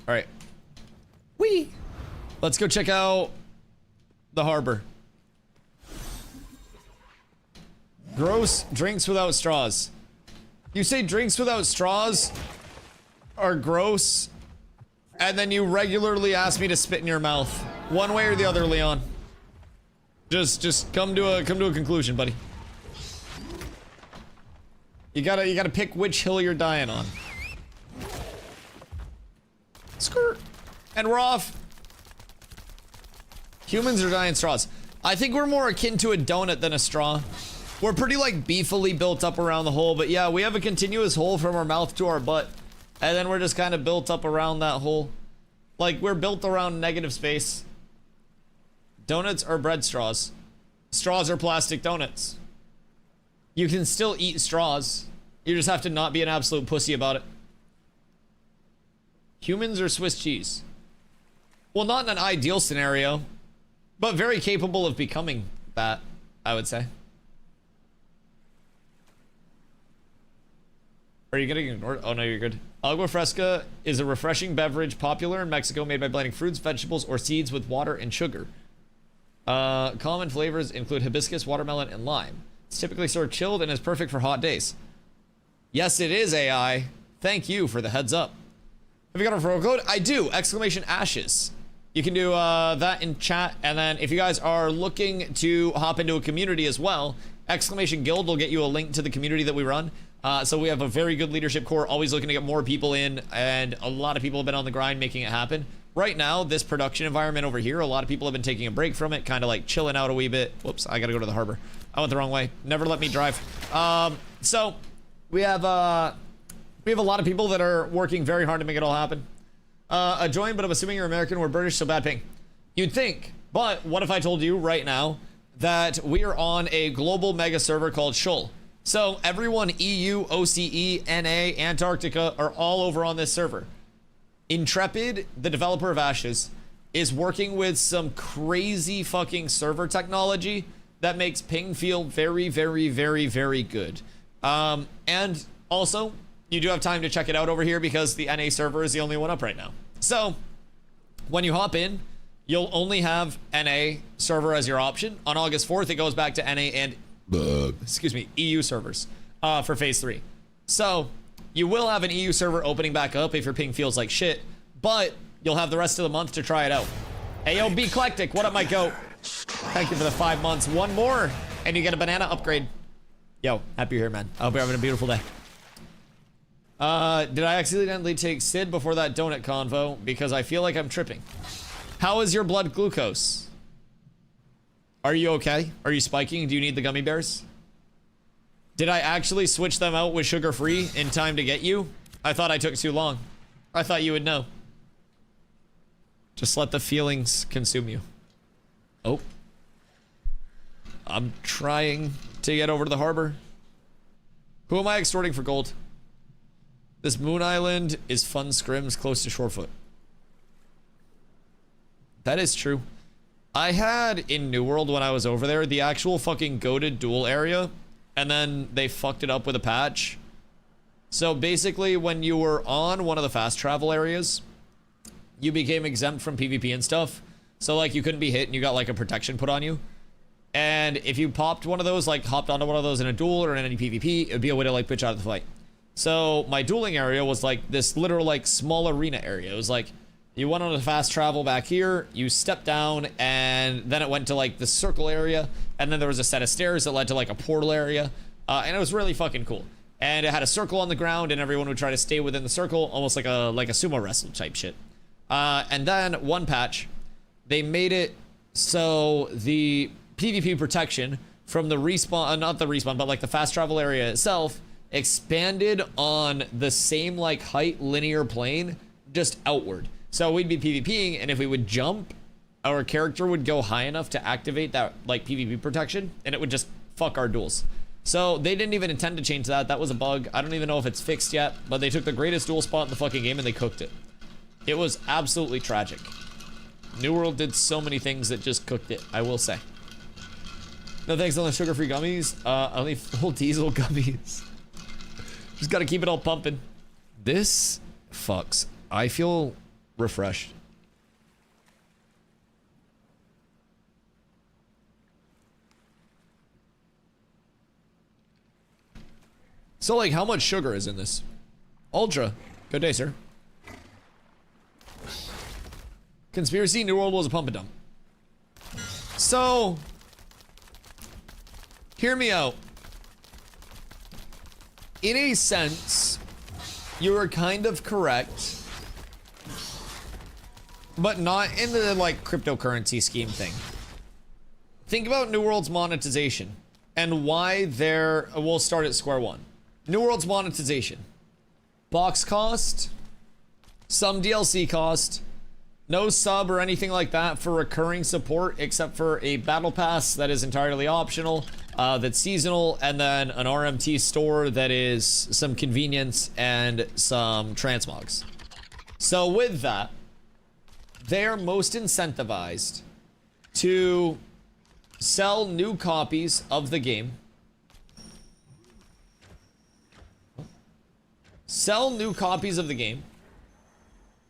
All right. Whee! Let's go check out the harbor. Gross drinks without straws. You say drinks without straws are gross, and then you regularly ask me to spit in your mouth. One way or the other, Leon. Just come to a conclusion, buddy. You gotta pick which hill you're dying on. Skirt. And we're off. Humans are dying straws. I think we're more akin to a donut than a straw. We're pretty like beefily built up around the hole, but yeah, we have a continuous hole from our mouth to our butt. And then we're just kind of built up around that hole. Like, we're built around negative space. Donuts are bread straws. Straws are plastic donuts. You can still eat straws. You just have to not be an absolute pussy about it. Humans are Swiss cheese. Well, not in an ideal scenario, but very capable of becoming that, I would say. Are you getting ignored? Oh no, you're good. Agua fresca is a refreshing beverage popular in Mexico made by blending fruits, vegetables, or seeds with water and sugar. Common flavors include hibiscus, watermelon, and lime. It's typically served chilled and is perfect for hot days. Yes, it is, AI. Thank you for the heads up. Have you got a referral code? I do! Exclamation ashes. You can do that in chat, and then if you guys are looking to hop into a community as well, exclamation guild will get you a link to the community that we run. So we have a very good leadership core, always looking to get more people in, and a lot of people have been on the grind making it happen. Right now, this production environment over here, a lot of people have been taking a break from it, kind of like chilling out a wee bit. Whoops, I gotta go to the harbor. I went the wrong way. Never let me drive. So we have a lot of people that are working very hard to make it all happen. A join, but I'm assuming you're American. We're British, so bad ping. You'd think, but what if I told you right now that we are on a global mega server called Shul? So everyone, EU, OCE, NA, Antarctica, are all over on this server. Intrepid, the developer of Ashes, is working with some crazy fucking server technology that makes ping feel very, very, very, very good. And also, you do have time to check it out over here because the NA server is the only one up right now. So, when you hop in, you'll only have NA server as your option. On August 4th, it goes back to NA and excuse me, EU servers for phase 3. So you will have an EU server opening back up if your ping feels like shit, but you'll have the rest of the month to try it out. Ayo, be eclectic. What up, my goat? Thank you for the 5 months. One more, and you get a banana upgrade. Yo, happy you're here, man. I hope you're having a beautiful day. Did I accidentally take Sid before that donut convo? Because I feel like I'm tripping. How is your blood glucose? Are you okay? Are you spiking? Do you need the gummy bears? Did I actually switch them out with sugar-free in time to get you? I thought I took too long. I thought you would know. Just let the feelings consume you. Oh. I'm trying to get over to the harbor. Who am I extorting for gold? This Moon Island is fun scrims close to Shorefoot. That is true. I had in New World when I was over there the actual fucking goated duel area, and then they fucked it up with a patch. So basically, when you were on one of the fast travel areas, you became exempt from PvP and stuff. So like you couldn't be hit and you got like a protection put on you. And if you popped one of those, like hopped onto one of those in a duel or in any PvP, it would be a way to like bitch out of the fight. So my dueling area was like this literal like small arena area. It was like you went on a fast travel back here, you stepped down, and then it went to like the circle area, and then there was a set of stairs that led to like a portal area, and it was really fucking cool. And it had a circle on the ground, and everyone would try to stay within the circle, almost like a sumo wrestle type shit. And then one patch, they made it so the PvP protection from the respawn, not the respawn, but like the fast travel area itself, expanded on the same like height linear plane, just outward. So we'd be PvPing, and if we would jump, our character would go high enough to activate that like PvP protection, and it would just fuck our duels. So they didn't even intend to change that. That was a bug. I don't even know if it's fixed yet, but they took the greatest duel spot in the fucking game and they cooked it. It was absolutely tragic. New World did so many things that just cooked it, I will say. No thanks on the sugar-free gummies. Only full diesel gummies. Just gotta keep it all pumping. This fucks. I feel refreshed. So like how much sugar is in this? Ultra. Good day, sir. Conspiracy, New World was a pump and dump. So hear me out. In a sense, you are kind of correct, but not in the like cryptocurrency scheme thing. Think about New World's monetization and why we'll start at square one. New World's monetization. Box cost, some DLC cost, no sub or anything like that for recurring support except for a battle pass that is entirely optional, that's seasonal, and then an RMT store that is some convenience and some transmogs. So with that, they are most incentivized to sell new copies of the game,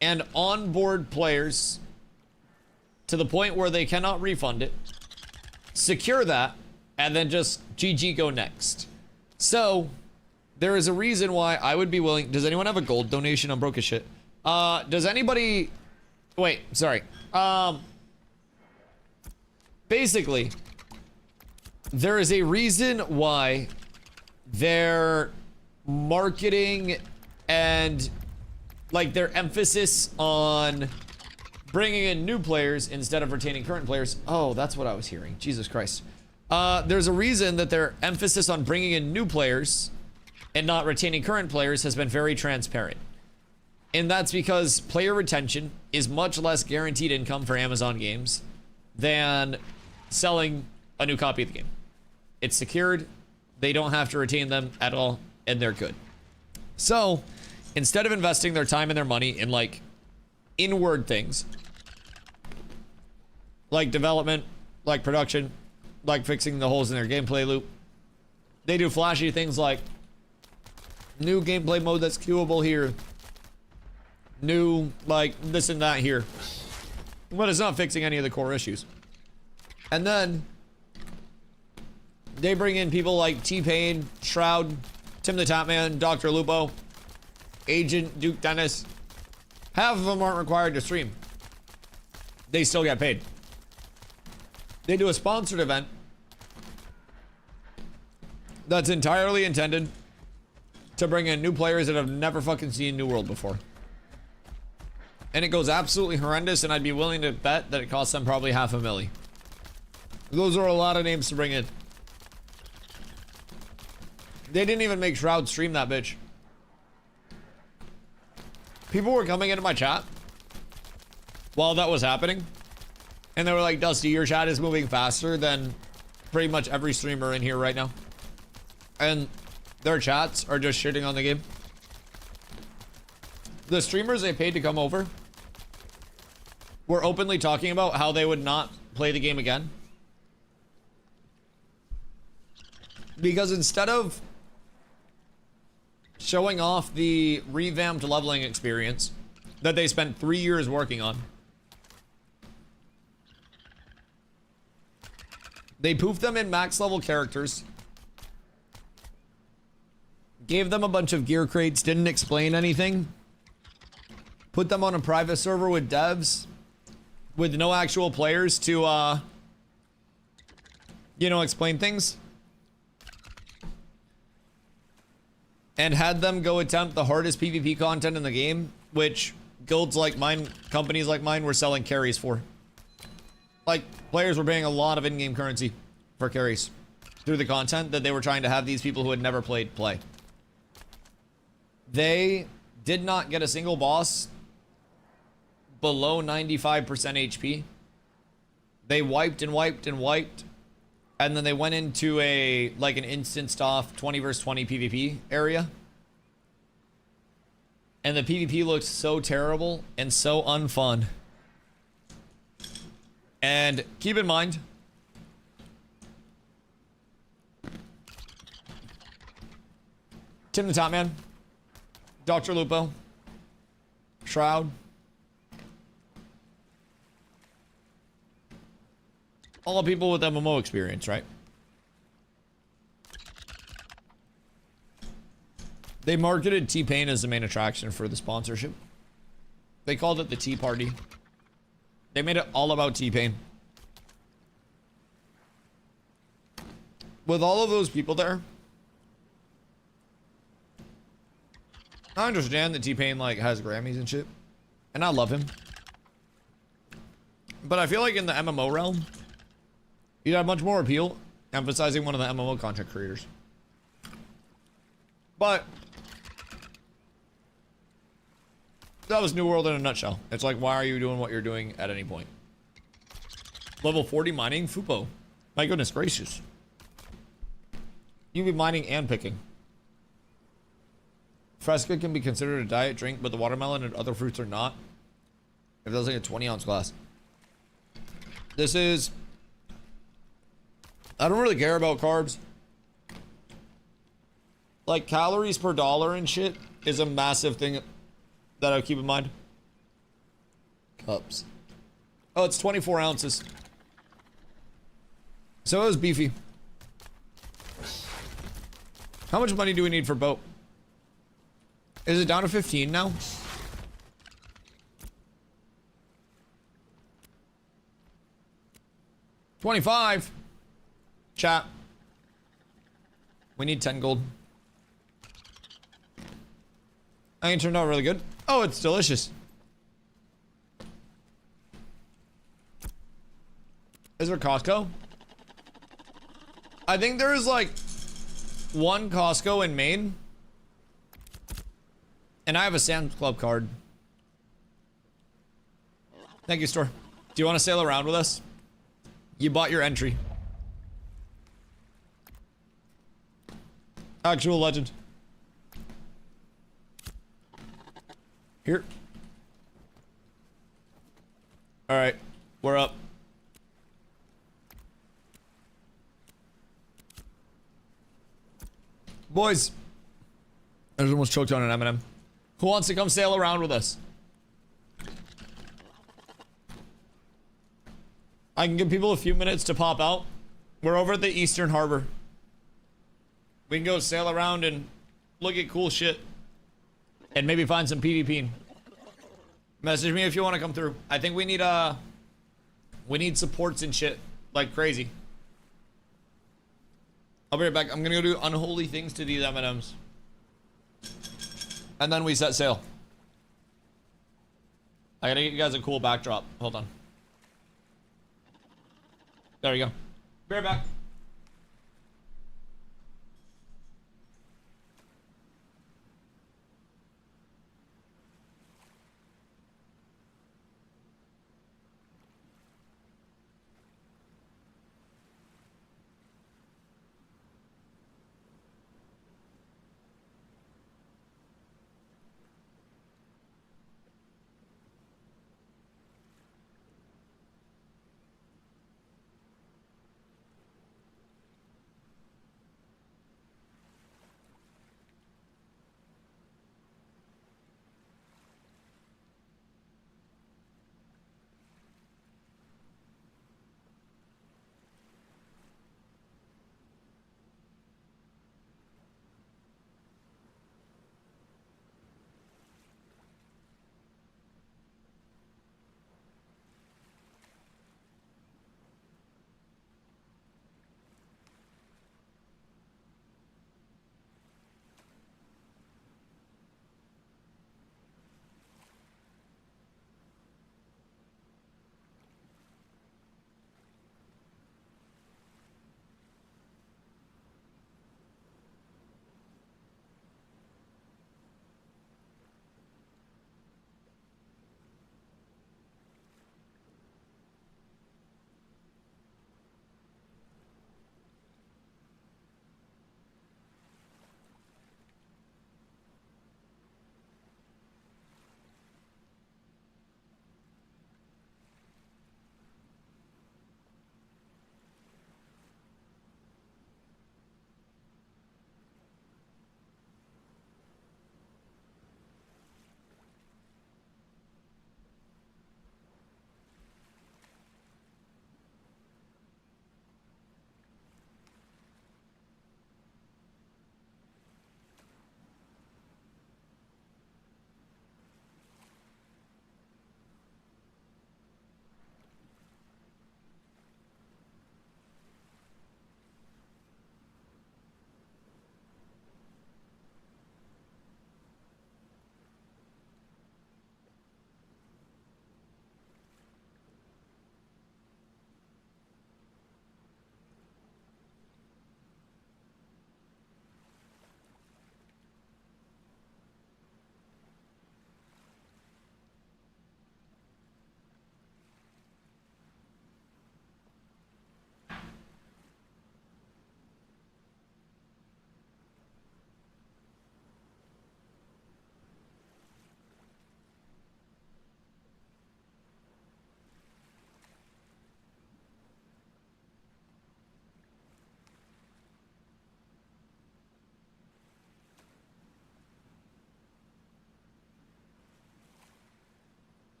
and onboard players to the point where they cannot refund it, secure that, and then just GG go next. So there is a reason why I would be willing. Does anyone have a gold donation? I'm broke as shit. Does anybody, wait, sorry. Basically, there is a reason why their marketing and like their emphasis on bringing in new players instead of retaining current players. Oh, that's what I was hearing. Jesus Christ. There's a reason that their emphasis on bringing in new players and not retaining current players has been very transparent. And that's because player retention is much less guaranteed income for Amazon games than selling a new copy of the game. It's secured. They don't have to retain them at all, and they're good. So instead of investing their time and their money in like inward things, like development, like production, like fixing the holes in their gameplay loop, they do flashy things like new gameplay mode that's queuable here, new like this and that here, but it's not fixing any of the core issues. And then they bring in people like T-Pain, Shroud, Tim the Tapman, Dr. Lupo, Agent Duke Dennis. Half of them aren't required to stream. They still get paid. They do a sponsored event that's entirely intended to bring in new players that have never fucking seen New World before. And it goes absolutely horrendous, and I'd be willing to bet that it costs them probably $500,000. Those are a lot of names to bring in. They didn't even make Shroud stream that bitch. People were coming into my chat while that was happening. And they were like, Dusty, your chat is moving faster than pretty much every streamer in here right now. And their chats are just shitting on the game. The streamers they paid to come over were openly talking about how they would not play the game again. Because instead of showing off the revamped leveling experience that they spent 3 years working on, they poofed them in max level characters, gave them a bunch of gear crates, didn't explain anything, put them on a private server with devs with no actual players to you know, explain things, and had them go attempt the hardest PvP content in the game, which guilds like mine, companies like mine, were selling carries for. Like, players were paying a lot of in-game currency for carries through the content that they were trying to have these people who had never played play. They did not get a single boss below 95% HP. They wiped and wiped and wiped. And then they went into like an instanced off 20 versus 20 PvP area. And the PvP looked so terrible and so unfun. And keep in mind, Tim the Top Man, Dr. Lupo, Shroud, all the people with MMO experience, right? They marketed T-Pain as the main attraction for the sponsorship. They called it the Tea Party. They made it all about T-Pain. With all of those people there, I understand that T-Pain like has Grammys and shit, and I love him. But I feel like in the MMO realm, you'd have much more appeal emphasizing one of the MMO content creators. But that was New World in a nutshell. It's like, why are you doing what you're doing at any point? Level 40 mining? Fupo. My goodness gracious. You be mining and picking. Fresca can be considered a diet drink, but the watermelon and other fruits are not. If that's like a 20-ounce glass. This is... I don't really care about carbs. Like, calories per dollar and shit is a massive thing that I keep in mind. Cups. Oh, it's 24 ounces. So it was beefy. How much money do we need for boat? Is it down to 15 now? $25. Chat. We need 10 gold. I think it turned out really good. Oh, it's delicious. Is there Costco? I think there is like one Costco in Maine. And I have a Sam's Club card. Thank you, store. Do you want to sail around with us? You bought your entry. Actual legend. Here. Alright. We're up. Boys. I just almost choked on an M&M. Who wants to come sail around with us? I can give people a few minutes to pop out. We're over at the Eastern Harbor. We can go sail around and look at cool shit. And maybe find some PvP. Message me if you want to come through. I think we need supports and shit like crazy. I'll be right back. I'm gonna go do unholy things to these M&Ms. And then we set sail. I gotta get you guys a cool backdrop. Hold on. There you go. Bear back.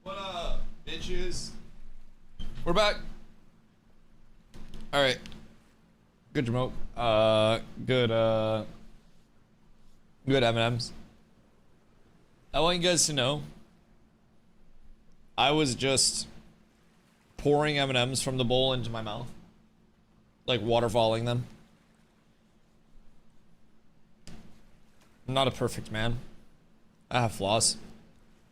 What up, bitches? We're back. All right. Good remote. Good M&Ms. I want you guys to know I was just pouring M&Ms from the bowl into my mouth. Like waterfalling them. I'm not a perfect man. I have flaws.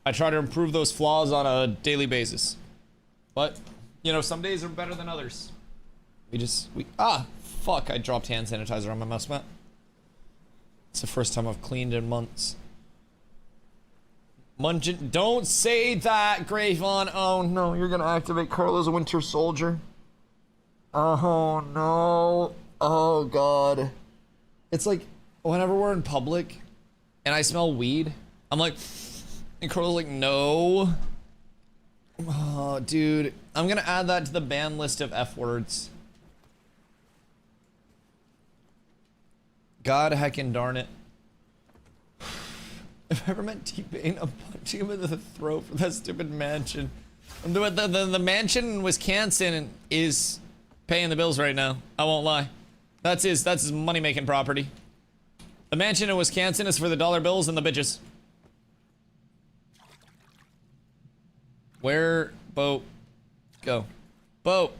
I try to improve those flaws on a daily basis. But, you know, some days are better than others. Fuck, I dropped hand sanitizer on my mouse mat. It's the first time I've cleaned in months. Munchin, don't say that, Gravon. Oh no, you're gonna activate Carlos Winter Soldier. Oh no. Oh god. It's like, whenever we're in public and I smell weed, I'm like, and Carlos like, no. Oh, dude. I'm gonna add that to the ban list of F words. God heckin' darn it. If I ever met T-Bane, I'm punching him in the throat for that stupid mansion. The mansion in Wisconsin is Paying the bills right now. I won't lie. That's his money-making property. The mansion in Wisconsin is for the dollar bills and the bitches. Where, boat, go. Boat,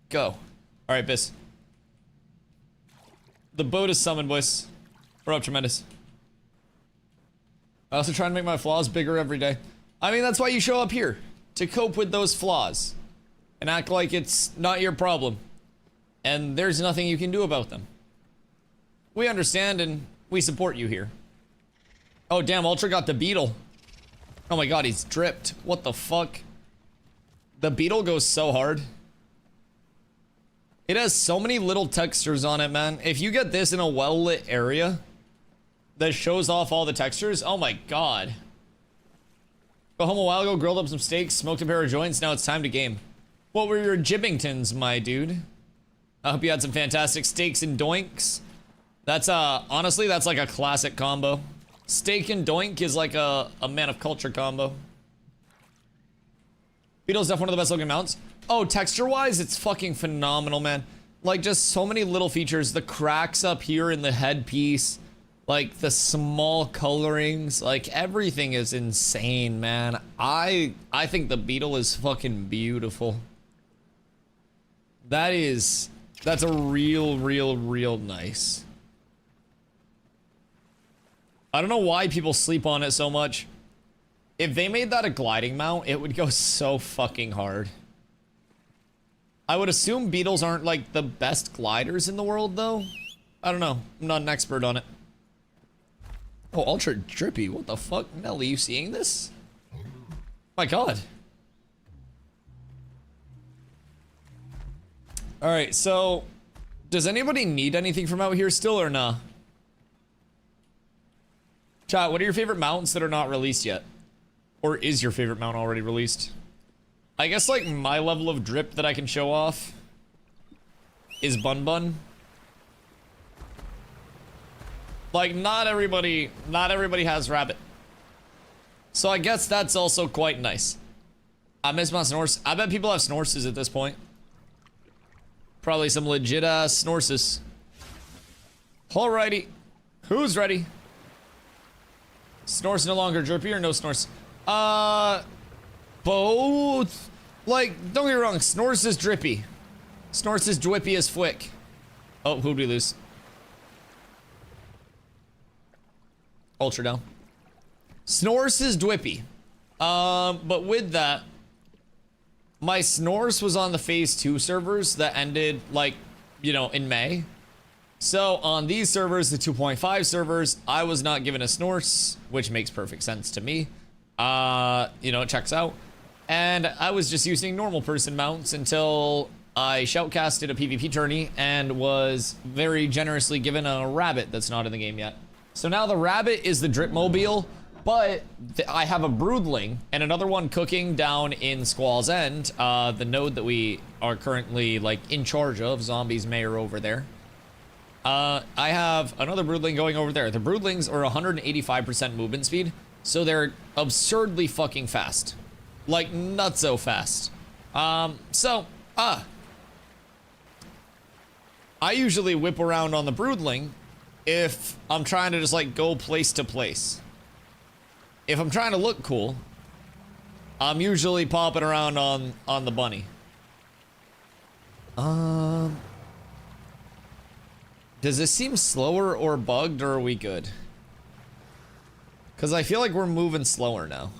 go. Alright, Biss. The boat is summoned, boys. We're up tremendous. I also try to make my flaws bigger every day. I mean, that's why you show up here. To cope with those flaws. And act like it's not your problem. And there's nothing you can do about them. We understand and we support you here. Oh damn, Ultra got the beetle. Oh my god, he's dripped. What the fuck? The beetle goes so hard. It has so many little textures on it, man. If you get this in a well-lit area that shows off all the textures, oh my god. Go home a while ago, grilled up some steaks, smoked a pair of joints, now it's time to game. What were your jibbingtons, my dude? I hope you had some fantastic steaks and doinks. That's, honestly, that's like a classic combo. Steak and doink is like a man of culture combo. Beetle's definitely one of the best looking mounts. Oh, texture-wise, it's fucking phenomenal, man. Like, just so many little features. The cracks up here in the headpiece. Like, the small colorings. Like, everything is insane, man. I think the Beetle is fucking beautiful. That's a real nice. I don't know why people sleep on it so much. If they made that a gliding mount, it would go so fucking hard. I would assume beetles aren't like the best gliders in the world though. I don't know. I'm not an expert on it. Oh, ultra drippy. What the fuck? Nelly, you seeing this? My god. Alright, so does anybody need anything from out here still or nah? Chat, what are your favorite mounts that are not released yet? Or is your favorite mount already released? I guess like my level of drip that I can show off is Bun Bun. Like not everybody has Rabbit. So I guess that's also quite nice. I miss my Snorse. I bet people have Snorses at this point. Probably some legit ass Snorses. Alrighty. Who's ready? Snorse no longer drippy or no Snorse? Both. Like, don't get me wrong, Snorse is drippy. Snorse is drippy as fwick. Oh, who'd we lose? Ultra down. Snorse is drippy. But with that, my Snorse was on the phase 2 servers that ended, like, you know, in May. So on these servers, the 2.5 servers, I was not given a Snorse, which makes perfect sense to me. You know, it checks out. And I was just using normal person mounts until I shoutcasted a PvP tourney and was very generously given a rabbit that's not in the game yet. So now the rabbit is the drip mobile, but I have a broodling and another one cooking down in Squall's End, the node that we are currently like in charge of, Zombies Mayor over there. I have another broodling going over there. The broodlings are 185% movement speed, so they're absurdly fucking fast. Like, not so fast. I usually whip around on the broodling if I'm trying to just like go place to place. If I'm trying to look cool, I'm usually popping around on the bunny. Does this seem slower or bugged, or are we good? Because I feel like we're moving slower now.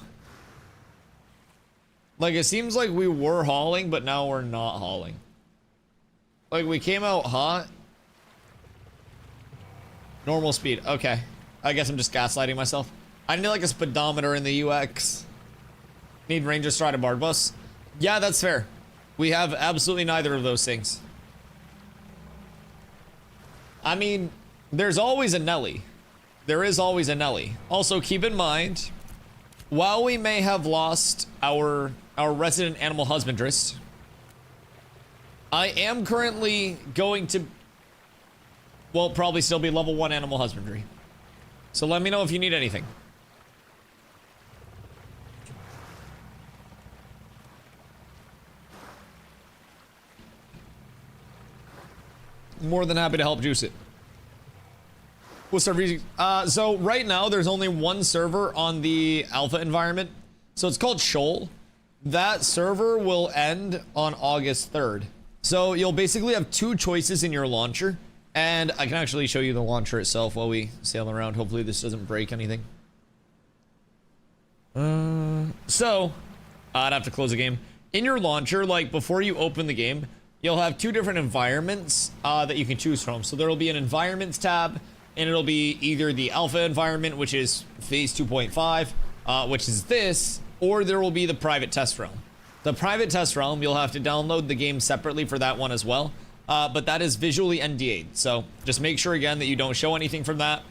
Like, it seems like we were hauling, but now we're not hauling. Like, we came out hot. Normal speed. Okay. I guess I'm just gaslighting myself. I need, like, a speedometer in the UX. Need Ranger Stride a Bard bus? Yeah, that's fair. We have absolutely neither of those things. I mean, there's always a Nelly. There is always a Nelly. Also, keep in mind, while we may have lost our resident animal husbandress, I am currently going to, well, probably still be level 1 animal husbandry. So let me know if you need anything. more than happy to help juice it. We'll start using. So right now there's only one server on the alpha environment. So it's called Shoal. That server will end on August 3rd. So you'll basically have two choices in your launcher. And I can actually show you the launcher itself while we sail around. Hopefully this doesn't break anything. So I'd have to close the game. In your launcher, like before you open the game, you'll have two different environments that you can choose from. So there'll be an environments tab, and it'll be either the alpha environment, which is phase 2.5, which is this, or there will be the private test realm. The private test realm, you'll have to download the game separately for that one as well. But that is visually NDA'd. So just make sure again that you don't show anything from that.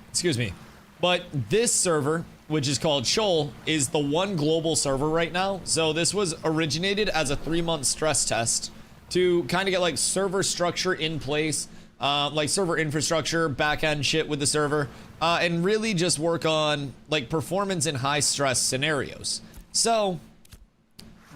Excuse me. But this server, which is called Shoal, is the one global server right now. So this was originated as a 3-month stress test to kind of get like server structure in place, like server infrastructure, back-end shit with the server, and really just work on like performance in high stress scenarios. So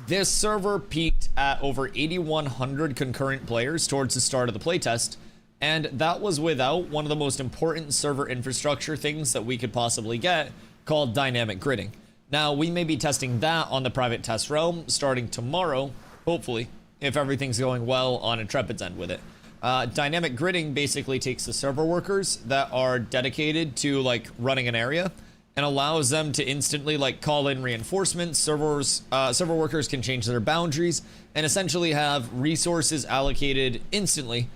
this server peaked at over 8,100 concurrent players towards the start of the playtest, and that was without one of the most important server infrastructure things that we could possibly get, called dynamic gridding. Now, we may be testing that on the private test realm starting tomorrow, hopefully, if everything's going well on Intrepid's end with it. Dynamic gridding basically takes the server workers that are dedicated to like running an area and allows them to instantly like call in reinforcements. Server workers can change their boundaries and essentially have resources allocated instantly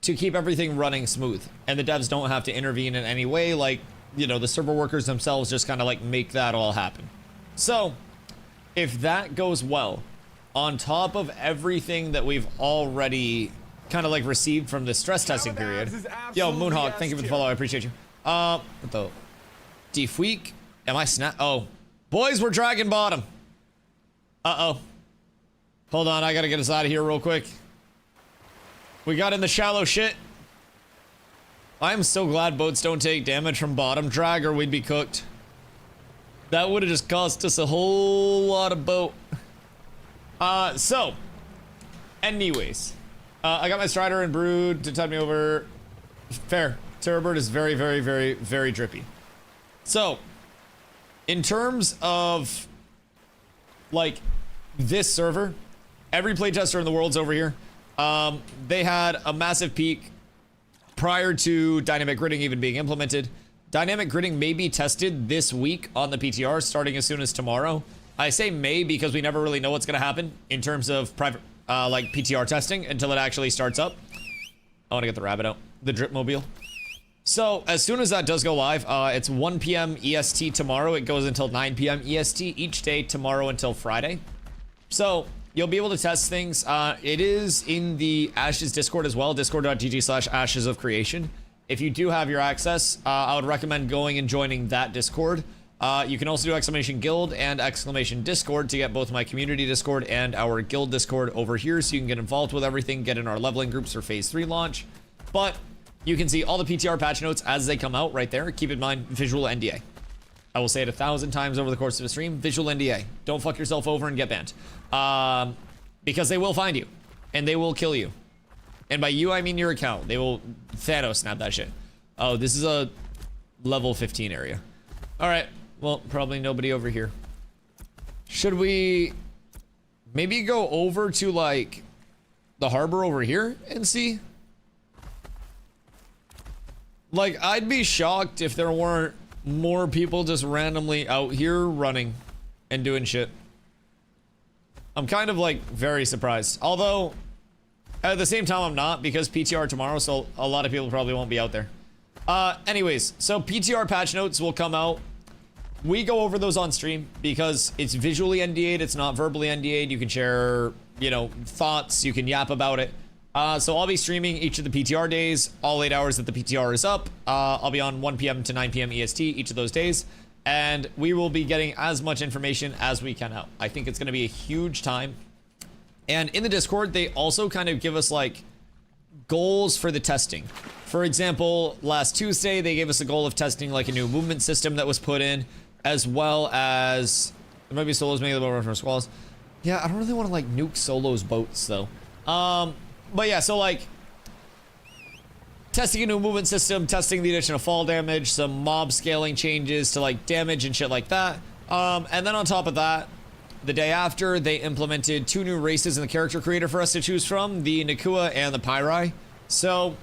to keep everything running smooth. And the devs don't have to intervene in any way, like, you know, the server workers themselves just kind of like make that all happen. So if that goes well, on top of everything that we've already kind of like received from the stress testing period. Yo, Moonhawk, thank you for the follow. I appreciate you. What the Defweak? Am I snap? Oh, boys, we're dragon bottom. Uh-oh. Hold on, I gotta get us out of here real quick. We got in the shallow shit. I'm so glad boats don't take damage from bottom drag or we'd be cooked. That would have just cost us a whole lot of boat. So, anyways, I got my Strider and Brood to tide me over. Fair. Terrorbird is very, very, very, very drippy. So, in terms of, like, this server, every playtester in the world's over here. They had a massive peak prior to dynamic gridding even being implemented. Dynamic gridding may be tested this week on the PTR starting as soon as tomorrow. I say may because we never really know what's going to happen in terms of private, like PTR testing until it actually starts up. I want to get the rabbit out, the drip mobile. So as soon as that does go live, it's 1 p.m. EST tomorrow. It goes until 9 p.m. EST each day tomorrow until Friday. So you'll be able to test things. It is in the Ashes Discord as well, discord.gg/ashesofcreation. If you do have your access, I would recommend going and joining that Discord. You can also do exclamation guild and exclamation Discord to get both my community Discord and our guild Discord over here, so you can get involved with everything, get in our leveling groups for phase 3 launch. But you can see all the PTR patch notes as they come out right there. Keep in mind, visual NDA. I will say it 1,000 times over the course of a stream. Visual NDA. Don't fuck yourself over and get banned. Because they will find you. And they will kill you. And by you, I mean your account. They will Thanos snap that shit. Oh, this is a level 15 area. Alright. Well, probably nobody over here. Should we maybe go over to, like, the harbor over here and see? Like, I'd be shocked if there weren't more people just randomly out here running and doing shit. I'm kind of, like, very surprised. Although, at the same time, I'm not, because PTR tomorrow, so a lot of people probably won't be out there. Anyways, so PTR patch notes will come out. We go over those on stream because it's visually NDA'd, it's not verbally NDA'd. You can share, you know, thoughts, you can yap about it. So I'll be streaming each of the PTR days, all 8 hours that the PTR is up. I'll be on 1 p.m. to 9 p.m. EST each of those days. And we will be getting as much information as we can out. I think it's going to be a huge time. And in the Discord, they also kind of give us, like, goals for the testing. For example, last Tuesday, they gave us a goal of testing, like, a new movement system that was put in, as well as... There might be solos making the boat run from squalls. Yeah, I don't really want to, like, nuke solos boats, though. But yeah, so, like, testing a new movement system, testing the addition of fall damage, some mob scaling changes to like damage and shit like that. And then on top of that, the day after, they implemented 2 new races in the character creator for us to choose from, the Nakua and the Pyrai. So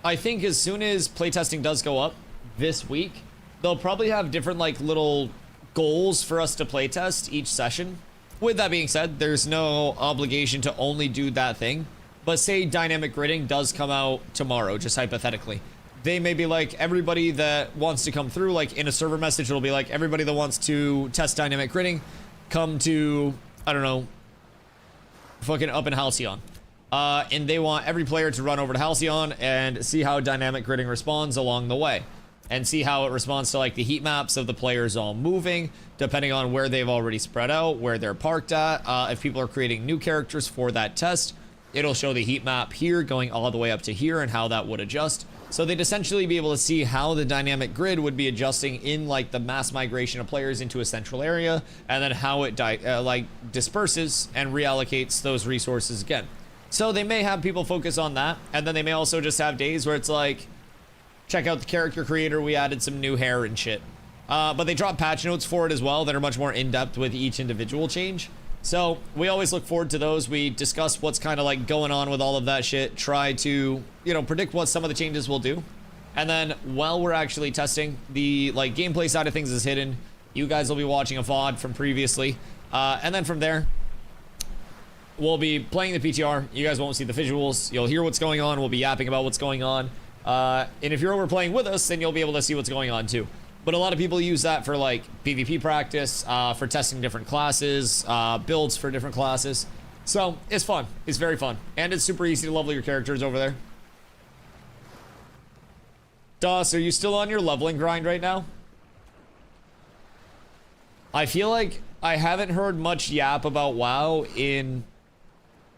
I think as soon as playtesting does go up this week, they'll probably have different like little goals for us to playtest each session. With that being said, there's no obligation to only do that thing. But say dynamic gridding does come out tomorrow, just hypothetically. They may be like, everybody that wants to come through, like in a server message, it'll be like, everybody that wants to test dynamic gridding, come to, I don't know, fucking up in Halcyon. And they want every player to run over to Halcyon and see how dynamic gridding responds along the way. And see how it responds to like the heat maps of the players all moving, depending on where they've already spread out, where they're parked at. If people are creating new characters for that test, it'll show the heat map here going all the way up to here and how that would adjust. So they'd essentially be able to see how the dynamic grid would be adjusting in like the mass migration of players into a central area, and then how it like disperses and reallocates those resources again. So they may have people focus on that, and then they may also just have days where it's like, check out the character creator, we added some new hair and shit. But they drop patch notes for it as well that are much more in-depth with each individual change. So we always look forward to those. We discuss what's kind of like going on with all of that shit, try to, you know, predict what some of the changes will do. And then while we're actually testing, the like gameplay side of things is hidden. You guys will be watching a VOD from previously. And then from there, we'll be playing the PTR. You guys won't see the visuals. You'll hear what's going on. We'll be yapping about what's going on. And if you're over playing with us, then you'll be able to see what's going on too. But a lot of people use that for like PvP practice, for testing different classes, builds for different classes. So it's fun. It's very fun. And it's super easy to level your characters over there. Doss, are you still on your leveling grind right now? I feel like I haven't heard much yap about WoW in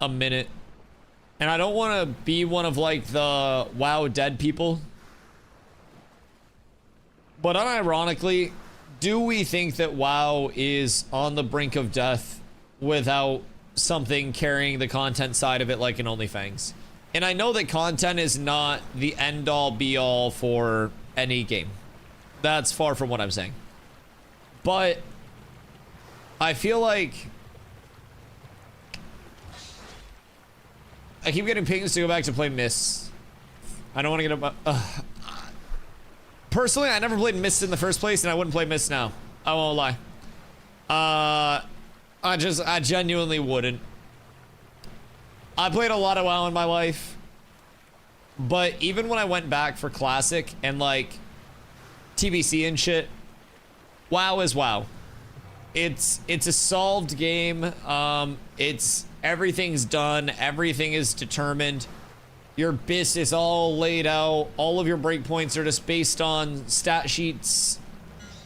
a minute. And I don't want to be one of like the WoW dead people. But unironically, do we think that WoW is on the brink of death without something carrying the content side of it like an OnlyFans? And I know that content is not the end-all be-all for any game. That's far from what I'm saying. But I feel like I keep getting pings to go back to play Mists. I don't want to get up. Personally, I never played Mist in the first place, and I wouldn't play Mist now. I won't lie. I genuinely wouldn't. I played a lot of WoW in my life, but even when I went back for Classic and like TBC and shit, WoW is WoW. It's a solved game. It's everything's done. Everything is determined. Your BIS is all laid out. All of your breakpoints are just based on stat sheets.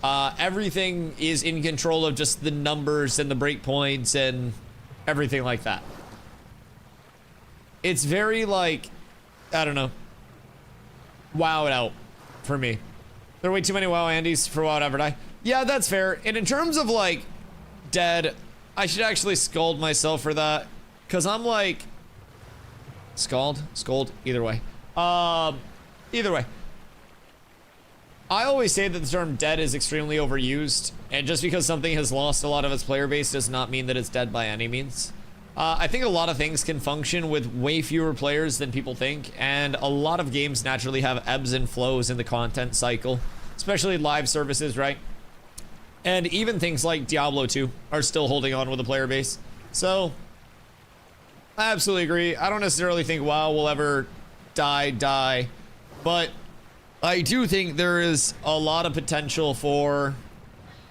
Everything is in control of just the numbers and the breakpoints and everything like that. It's very like, I don't know, wowed out for me. There are way too many WoW Andys for WoW to ever die. Yeah, that's fair. And in terms of like dead, I should actually scold myself for that, because I'm like, scold, either way. Either way. I always say that the term dead is extremely overused, and just because something has lost a lot of its player base does not mean that it's dead by any means. I think a lot of things can function with way fewer players than people think, and a lot of games naturally have ebbs and flows in the content cycle, especially live services, right? And even things like Diablo 2 are still holding on with a player base. So I absolutely agree. I don't necessarily think WoW will ever die, but I do think there is a lot of potential for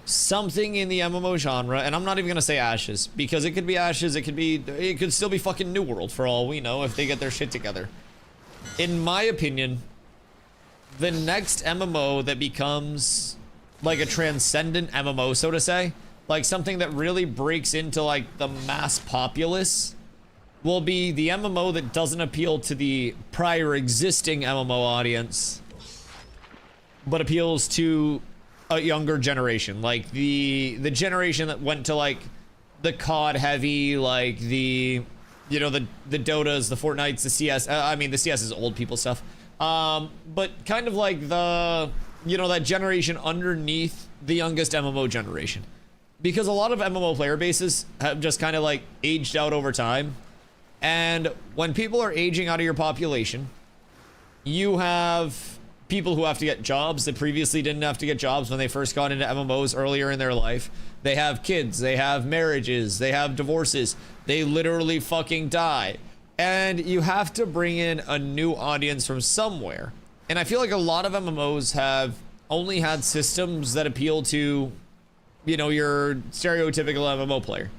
something in the MMO genre, and I'm not even gonna say Ashes, because it could be Ashes, it could still be fucking New World for all we know if they get their shit together. In my opinion, the next MMO that becomes like a transcendent MMO, so to say, like something that really breaks into like the mass populace, will be the MMO that doesn't appeal to the prior existing MMO audience, but appeals to a younger generation, like the generation that went to like the COD heavy, like the, you know, the Dotas, the Fortnites, the CS. I mean, the CS is old people stuff, But kind of like the, that generation underneath the youngest MMO generation. Because a lot of MMO player bases have just kind of like aged out over time. And when people are aging out of your population, you have people who have to get jobs that previously didn't have to get jobs when they first got into MMOs earlier in their life. They have kids, they have marriages, they have divorces, they literally fucking die. And you have to bring in a new audience from somewhere. And I feel like a lot of MMOs have only had systems that appeal to, your stereotypical MMO player.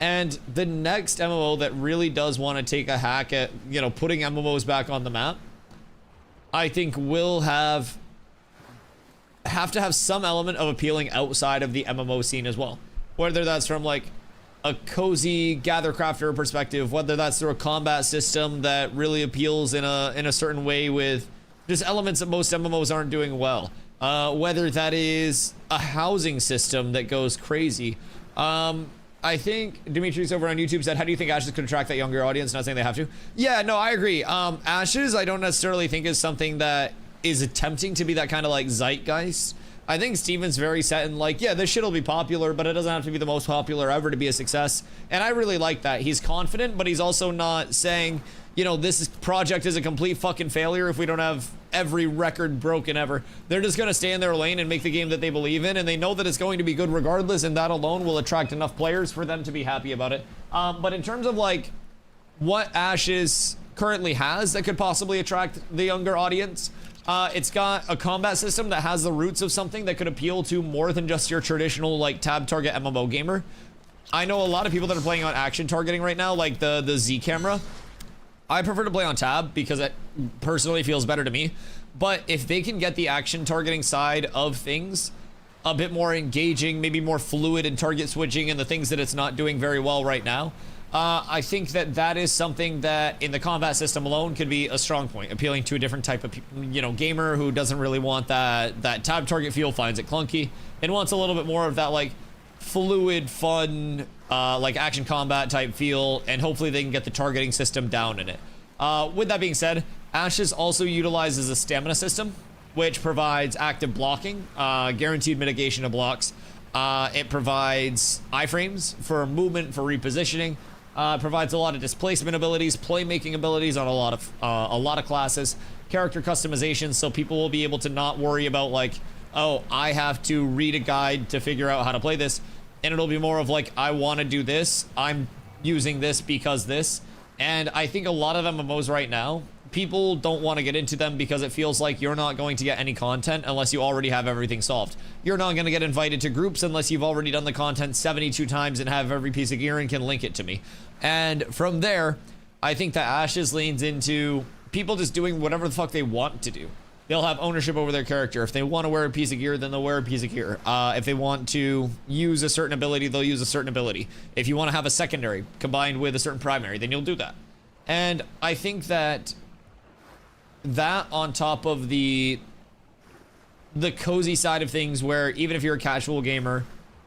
And the next MMO that really does want to take a hack at, putting MMOs back on the map, I think will have to have some element of appealing outside of the MMO scene as well. Whether that's from like a cozy gather crafter perspective, whether that's through a combat system that really appeals in a certain way with just elements that most MMOs aren't doing well. Whether that is a housing system that goes crazy. I think Dimitri's over on YouTube said, how do you think Ashes could attract that younger audience? Not saying they have to. Yeah, no, I agree. Ashes, I don't necessarily think is something that is attempting to be that kind of like zeitgeist. I think Steven's very set in like, yeah, this shit will be popular, but it doesn't have to be the most popular ever to be a success. And I really like that. He's confident, but he's also not saying, this project is a complete fucking failure if we don't have every record broken ever. They're just going to stay in their lane and make the game that they believe in, and they know that it's going to be good regardless, and that alone will attract enough players for them to be happy about it. But in terms of like what Ashes currently has that could possibly attract the younger audience, it's got a combat system that has the roots of something that could appeal to more than just your traditional like tab target MMO gamer. I know a lot of people that are playing on action targeting right now, like the Z camera. I prefer to play on tab because it personally feels better to me. But if they can get the action targeting side of things a bit more engaging, maybe more fluid in target switching and the things that it's not doing very well right now, I think that is something that in the combat system alone could be a strong point, appealing to a different type of gamer who doesn't really want that tab target feel, finds it clunky, and wants a little bit more of that like fluid, fun, like action combat type feel, and hopefully they can get the targeting system down in it. With that being said, Ashes also utilizes a stamina system, which provides active blocking, guaranteed mitigation of blocks. It provides iframes for movement, for repositioning. Provides a lot of displacement abilities, playmaking abilities on a lot of classes, character customization, so people will be able to not worry about like, oh, I have to read a guide to figure out how to play this, and it'll be more of like, I want to do this, I'm using this because this. And I think a lot of MMOs right now, people don't want to get into them because it feels like you're not going to get any content unless you already have everything solved. You're not going to get invited to groups unless you've already done the content 72 times and have every piece of gear and can link it to me. And from there, I think that Ashes leans into people just doing whatever the fuck they want to do. They'll have ownership over their character. If they want to wear a piece of gear, then they'll wear a piece of gear. If they want to use a certain ability, they'll use a certain ability. If you want to have a secondary combined with a certain primary, then you'll do that. And I think that on top of the cozy side of things, where even if you're a casual gamer,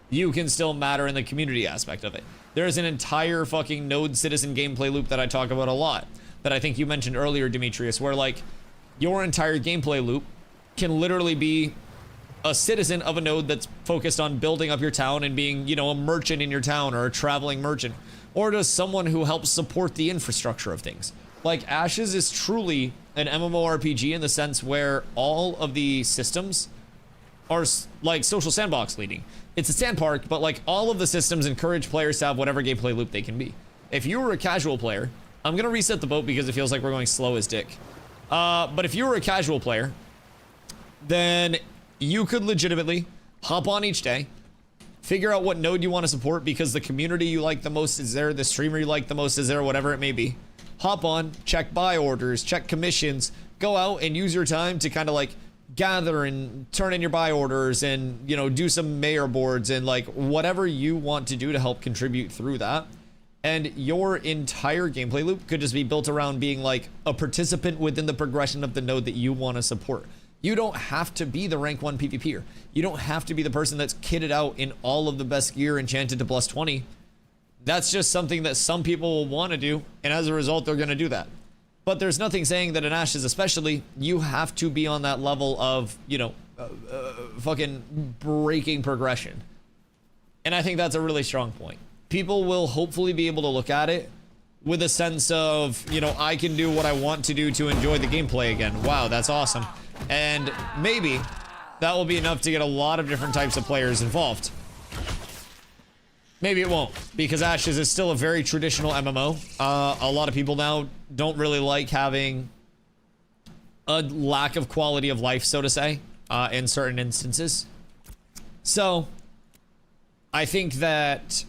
you can still matter in the community aspect of it. There's an entire fucking node citizen gameplay loop that I talk about a lot, that I think you mentioned earlier, Demetrius, where like your entire gameplay loop can literally be a citizen of a node that's focused on building up your town and being, a merchant in your town or a traveling merchant, or just someone who helps support the infrastructure of things. Like Ashes is truly an MMORPG in the sense where all of the systems are like social sandbox leading. It's a sand park, but like all of the systems encourage players to have whatever gameplay loop they can be. If you were a casual player, I'm gonna reset the boat because it feels like we're going slow as dick. But if you were a casual player, then you could legitimately hop on each day, figure out what node you want to support because the community you like the most is there, the streamer you like the most is there, whatever it may be. Hop on, check buy orders, check commissions, go out and use your time to kind of like gather and turn in your buy orders and, do some mayor boards and like whatever you want to do to help contribute through that. And your entire gameplay loop could just be built around being like a participant within the progression of the node that you want to support. You don't have to be the rank 1 PvPer. You don't have to be the person that's kitted out in all of the best gear enchanted to plus 20. That's just something that some people will want to do, and as a result, they're going to do that. But there's nothing saying that in Ashes especially, you have to be on that level of, you know, fucking breaking progression. And I think that's a really strong point. People will hopefully be able to look at it with a sense of, you know, I can do what I want to do to enjoy the gameplay again. Wow, that's awesome. And maybe that will be enough to get a lot of different types of players involved. Maybe it won't, because Ashes is still a very traditional MMO. A lot of people now don't really like having a lack of quality of life, so to say, in certain instances. So, I think that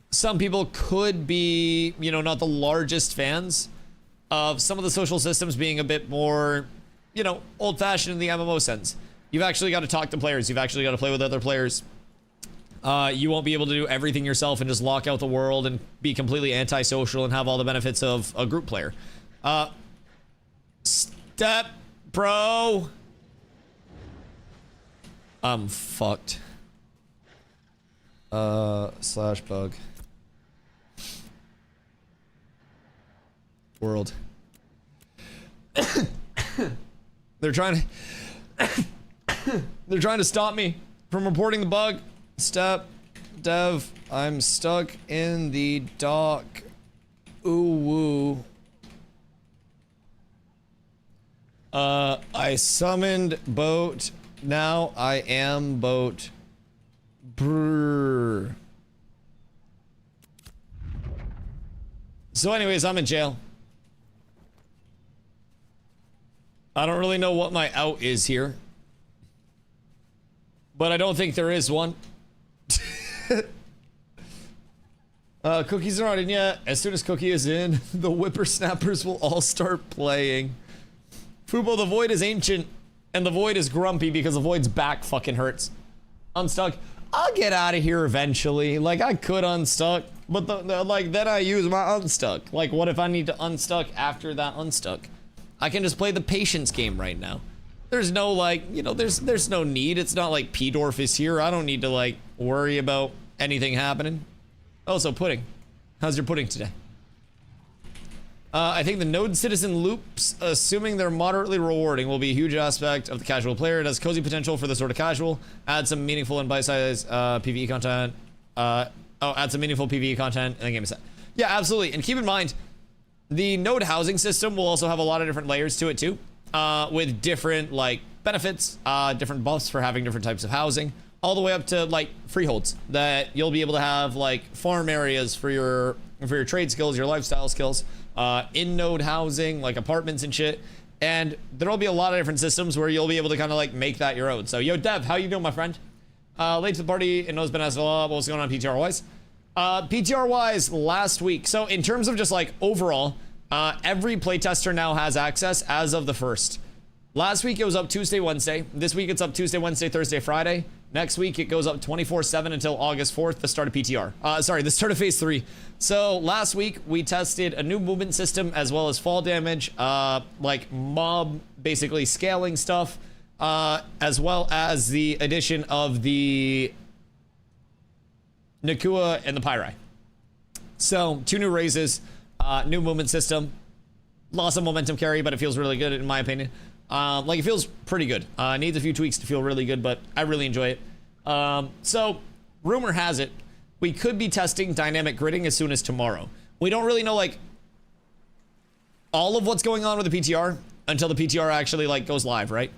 some people could be, you know, not the largest fans of some of the social systems being a bit more, you know, old-fashioned in the MMO sense. You've actually got to talk to players. You've actually got to play with other players. You won't be able to do everything yourself and just lock out the world and be completely antisocial and have all the benefits of a group player. Step, bro. I'm fucked. Slash bug. World. They're trying to stop me from reporting the bug. Step, dev, I'm stuck in the dock. Ooh woo. I summoned boat. Now I am boat. Brrr. So anyways, I'm in jail. I don't really know what my out is here. But I don't think there is one. Cookies are not in yet. As soon as Cookie is in, the whippersnappers will all start playing. Fubo, the Void is ancient, and the Void is grumpy because the Void's back fucking hurts. Unstuck. I'll get out of here eventually. Like, I could unstuck, but like, then I use my unstuck. Like, what if I need to unstuck after that unstuck? I can just play the patience game right now. There's no, like, you know, there's no need. It's not like P-Dorf is here. I don't need to, like, worry about anything happening. Also, pudding. How's your pudding today? I think the node citizen loops, assuming they're moderately rewarding, will be a huge aspect of the casual player. It has cozy potential for the sort of casual. Add some meaningful and bite-sized PvE content. Add some meaningful PvE content in the game set. Yeah, absolutely. And keep in mind, the node housing system will also have a lot of different layers to it too, with different like benefits, different buffs for having different types of housing, all the way up to like freeholds that you'll be able to have like farm areas for your trade skills, your lifestyle skills, in node housing, like apartments and shit. And there'll be a lot of different systems where you'll be able to kind of like make that your own. So yo, Dev, how you doing, my friend? Late to the party and knows been asked a lot. What's going on PTR wise? PTR wise, last week. So in terms of just like overall, every playtester now has access as of the 1st. Last week it was up Tuesday, Wednesday. This week it's up Tuesday, Wednesday, Thursday, Friday. Next week it goes up 24/7 until August 4th, the start of PTR. Sorry, the start of phase 3. So last week we tested a new movement system as well as fall damage, like mob basically scaling stuff, as well as the addition of the Nakua and the Pyrai. So 2 new raises, new movement system, lots of momentum carry, but it feels really good in my opinion. Like it feels pretty good. Needs a few tweaks to feel really good, but I really enjoy it. So rumor has it we could be testing dynamic gridding as soon as tomorrow. We don't really know like all of what's going on with the PTR until the PTR actually like goes live, right?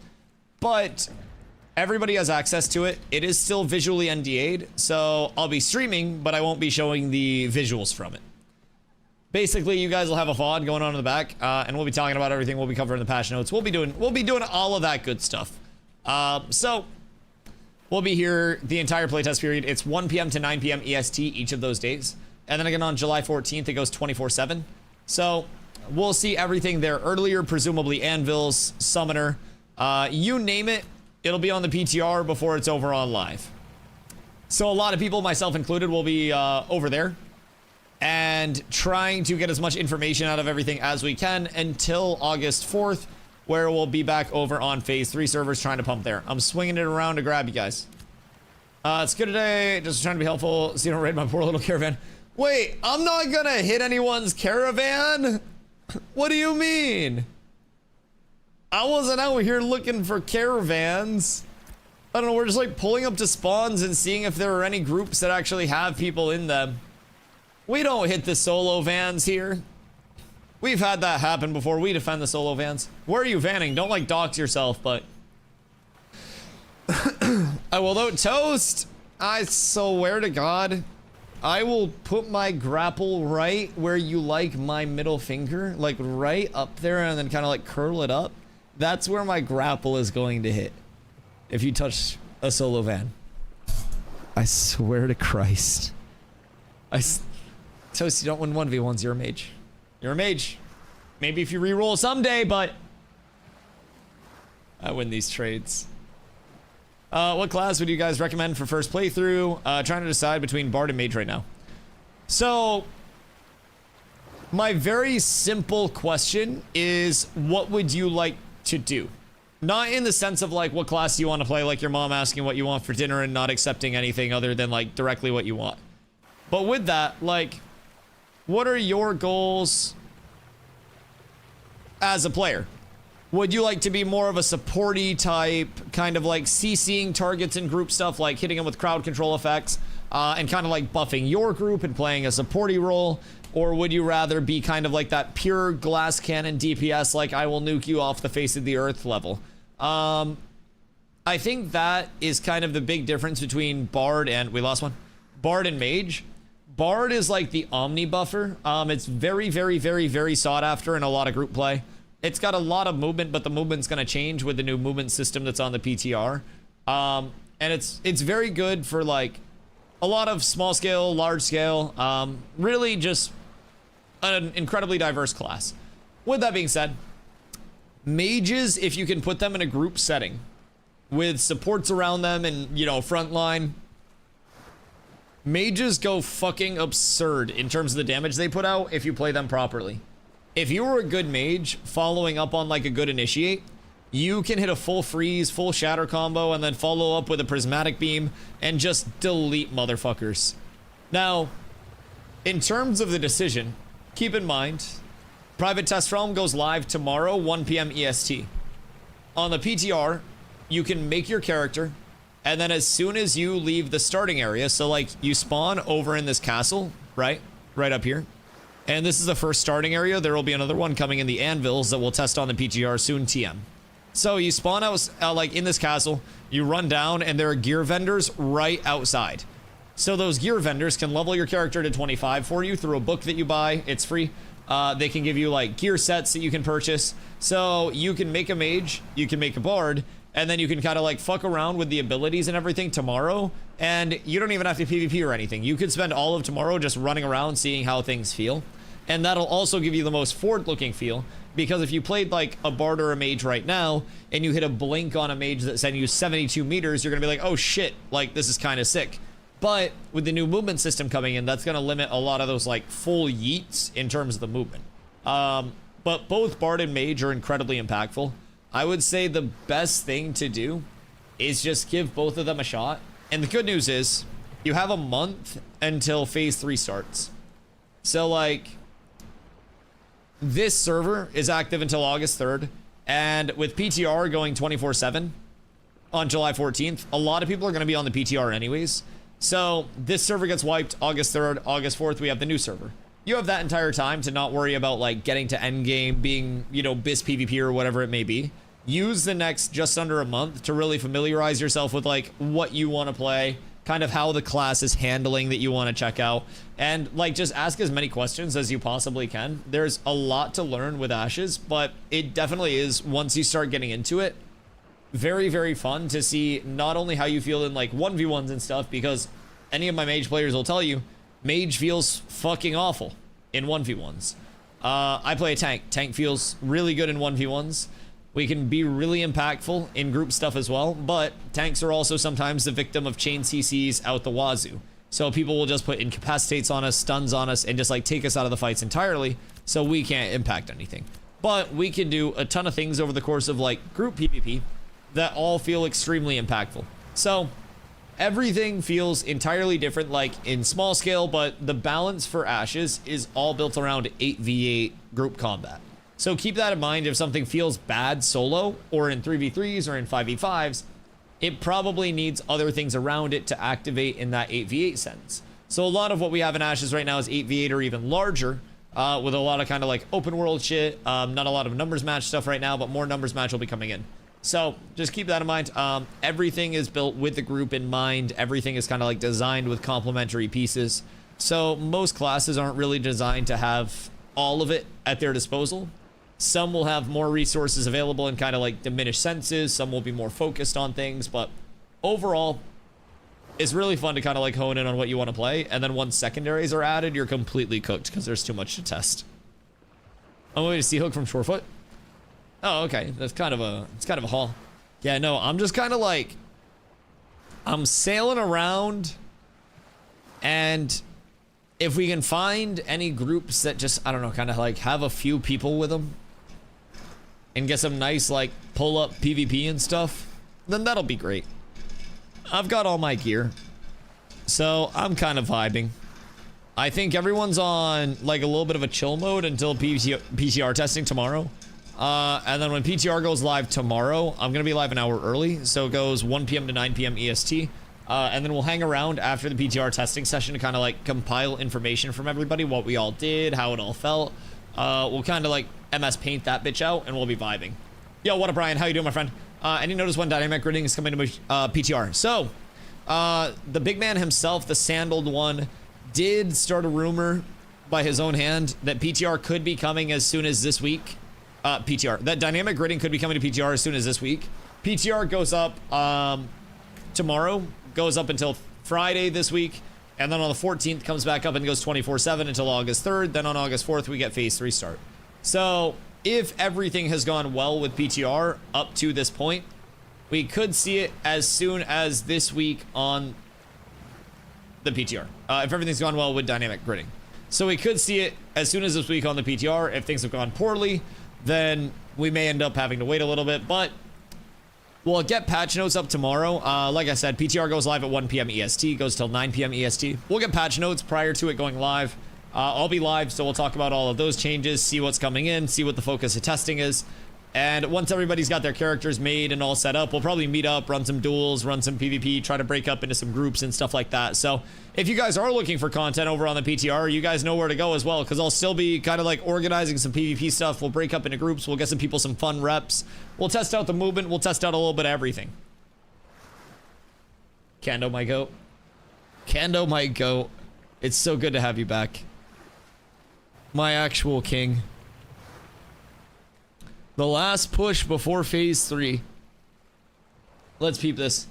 But everybody has access to it. It is still visually NDA'd, so I'll be streaming, but I won't be showing the visuals from it. Basically, you guys will have a VOD going on in the back, and we'll be talking about everything. We'll be covering the patch notes. We'll be doing all of that good stuff. So we'll be here the entire playtest period. It's 1 p.m. to 9 p.m. EST each of those days, and then again on July 14th it goes 24/7. So we'll see everything there earlier, presumably anvils, summoner, you name it. It'll be on the PTR before it's over on live. So a lot of people, myself included, will be over there and trying to get as much information out of everything as we can until August 4th, where we'll be back over on phase 3 servers trying to pump there. I'm swinging it around to grab you guys. It's good today, just trying to be helpful so you don't raid my poor little caravan. Wait, I'm not gonna hit anyone's caravan? What do you mean? I wasn't out here looking for caravans. I don't know, we're just like pulling up to spawns and seeing if there are any groups that actually have people in them. We don't hit the solo vans here. We've had that happen before. We defend the solo vans. Where are you vanning? Don't like dox yourself, but... I will note toast. I swear to God, I will put my grapple right where you like my middle finger, like right up there, and then kind of like curl it up. That's where my grapple is going to hit if you touch a solo van. I swear to Christ. Toast, you don't win 1v1s, you're a mage. You're a mage. Maybe if you reroll someday, but I win these trades. What class would you guys recommend for first playthrough? Trying to decide between Bard and Mage right now. So, my very simple question is, what would you like to do? Not in the sense of like what class you want to play, like your mom asking what you want for dinner and not accepting anything other than like directly what you want. But with that, like, what are your goals as a player? Would you like to be more of a supporty type, kind of like CCing targets and group stuff, like hitting them with crowd control effects, and kind of like buffing your group and playing a supporty role? Or would you rather be kind of like that pure glass cannon DPS, like I will nuke you off the face of the earth level? I think that is kind of the big difference between Bard and, we lost one, Bard and Mage. Bard is like the omni buffer. It's very, very, very, very sought after in a lot of group play. It's got a lot of movement, but the movement's going to change with the new movement system that's on the PTR. And it's very good for like a lot of small scale, large scale, really just an incredibly diverse class. With that being said, mages, if you can put them in a group setting with supports around them and, you know, frontline, mages go fucking absurd in terms of the damage they put out if you play them properly. If you were a good mage following up on like a good initiate, you can hit a full freeze, full shatter combo, and then follow up with a prismatic beam and just delete motherfuckers. Now, in terms of the decision, keep in mind, Private Test Realm goes live tomorrow, 1 p.m. EST. On the PTR, you can make your character, and then as soon as you leave the starting area, so like you spawn over in this castle, right? Right up here. And this is the first starting area. There will be another one coming in the anvils that we'll test on the PTR soon, TM. So you spawn out like in this castle, you run down, and there are gear vendors right outside. So those gear vendors can level your character to 25 for you through a book that you buy. It's free. They can give you like gear sets that you can purchase. So you can make a mage, you can make a bard, and then you can kind of like fuck around with the abilities and everything tomorrow. And you don't even have to PvP or anything. You could spend all of tomorrow just running around seeing how things feel. And that'll also give you the most forward-looking feel, because if you played like a bard or a mage right now, and you hit a blink on a mage that sent you 72 meters, you're gonna be like, oh shit, like this is kind of sick. But with the new movement system coming in, that's gonna limit a lot of those like full yeets in terms of the movement. But both bard and mage are incredibly impactful. I would say the best thing to do is just give both of them a shot. And the good news is, you have a month until phase 3 starts. So like, this server is active until August 3rd, and with PTR going 24/7 on July 14th, a lot of people are going to be on the PTR anyways. So this server gets wiped August 3rd, August 4th, we have the new server. You have that entire time to not worry about like getting to endgame, being, you know, BIS PvP or whatever it may be. Use the next just under a month to really familiarize yourself with like what you want to play, kind of how the class is handling that you want to check out, and like just ask as many questions as you possibly can. There's a lot to learn with Ashes, but it definitely is, once you start getting into it, very, very fun to see not only how you feel in like 1v1s and stuff, because any of my mage players will tell you, mage feels fucking awful in 1v1s. I play a tank. Tank feels really good in 1v1s. We can be really impactful in group stuff as well, but tanks are also sometimes the victim of chain CCs out the wazoo. So people will just put incapacitates on us, stuns on us, and just like take us out of the fights entirely, so we can't impact anything. But we can do a ton of things over the course of like group PvP that all feel extremely impactful. So everything feels entirely different, like in small scale, but the balance for Ashes is all built around 8v8 group combat. So keep that in mind. If something feels bad solo or in 3v3s or in 5v5s, it probably needs other things around it to activate in that 8v8 sense. So a lot of what we have in Ashes right now is 8v8 or even larger, with a lot of kind of like open world shit. Not a lot of numbers match stuff right now, but more numbers match will be coming in. So just keep that in mind. Everything is built with the group in mind. Everything is kind of like designed with complementary pieces. So most classes aren't really designed to have all of it at their disposal. Some will have more resources available in kind of like diminished senses. Some will be more focused on things, but overall, it's really fun to kind of like hone in on what you want to play. And then once secondaries are added, you're completely cooked because there's too much to test. I'm waiting to see Hook from Shorefoot. Oh, okay. That's kind of a, it's kind of a haul. Yeah, no, I'm just kind of like, I'm sailing around, and if we can find any groups that just, I don't know, kind of like have a few people with them and get some nice like pull up PvP and stuff, then that'll be great. I've got all my gear, so I'm kind of vibing. I think everyone's on like a little bit of a chill mode until PTR testing tomorrow. And then when PTR goes live tomorrow, I'm going to be live an hour early. So it goes 1 p.m. to 9 p.m. EST. And then we'll hang around after the PTR testing session to kind of like compile information from everybody, what we all did, how it all felt. We'll kind of like MS Paint that bitch out, and we'll be vibing. Yo, what up, Brian? How you doing, my friend? Any notice when dynamic gridding is coming to PTR? So, the big man himself, the sandaled one, did start a rumor by his own hand that PTR could be coming as soon as this week. That dynamic gridding could be coming to PTR as soon as this week. PTR goes up tomorrow, goes up until Friday this week, and then on the 14th comes back up and goes 24/7 until August 3rd. Then on August 4th we get phase 3 start. So if everything has gone well with PTR up to this point, we could see it as soon as this week on the PTR. If everything's gone well with dynamic gridding. So we could see it as soon as this week on the PTR. If things have gone poorly, then we may end up having to wait a little bit, but we'll get patch notes up tomorrow. Like I said, PTR goes live at 1 p.m. EST, goes till 9 p.m. EST. We'll get patch notes prior to it going live. I'll be live, so we'll talk about all of those changes, see what's coming in, see what the focus of testing is. And once everybody's got their characters made and all set up, we'll probably meet up, run some duels, run some PvP, try to break up into some groups and stuff like that. So if you guys are looking for content over on the PTR, you guys know where to go as well, because I'll still be kind of like organizing some PvP stuff. We'll break up into groups. We'll get some people some fun reps. We'll test out the movement. We'll test out a little bit of everything. Kando, my goat. Kando, my goat. It's so good to have you back. My actual king. The last push before phase 3. Let's peep this.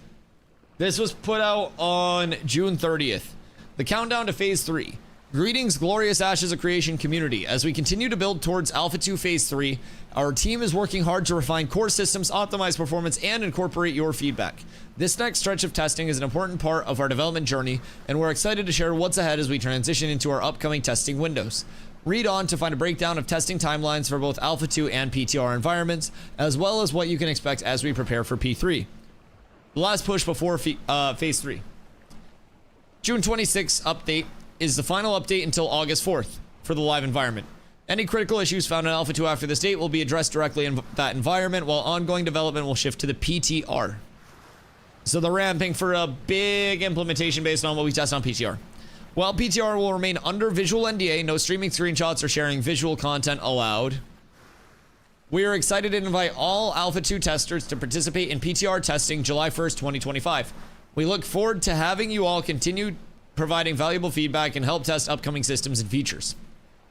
This was put out on June 30th. The countdown to phase 3. Greetings, glorious Ashes of Creation community. As we continue to build towards Alpha 2 phase 3, our team is working hard to refine core systems, optimize performance, and incorporate your feedback. This next stretch of testing is an important part of our development journey, and we're excited to share what's ahead as we transition into our upcoming testing windows. Read on to find a breakdown of testing timelines for both Alpha 2 and PTR environments, as well as what you can expect as we prepare for P3. The last push before phase 3. June 26th update is the final update until August 4th for the live environment. Any critical issues found in Alpha 2 after this date will be addressed directly in that environment, while ongoing development will shift to the PTR. So they're ramping for a big implementation based on what we test on PTR. While PTR will remain under visual NDA, no streaming screenshots or sharing visual content allowed. We are excited to invite all Alpha 2 testers to participate in PTR testing July 1st, 2025. We look forward to having you all continue providing valuable feedback and help test upcoming systems and features.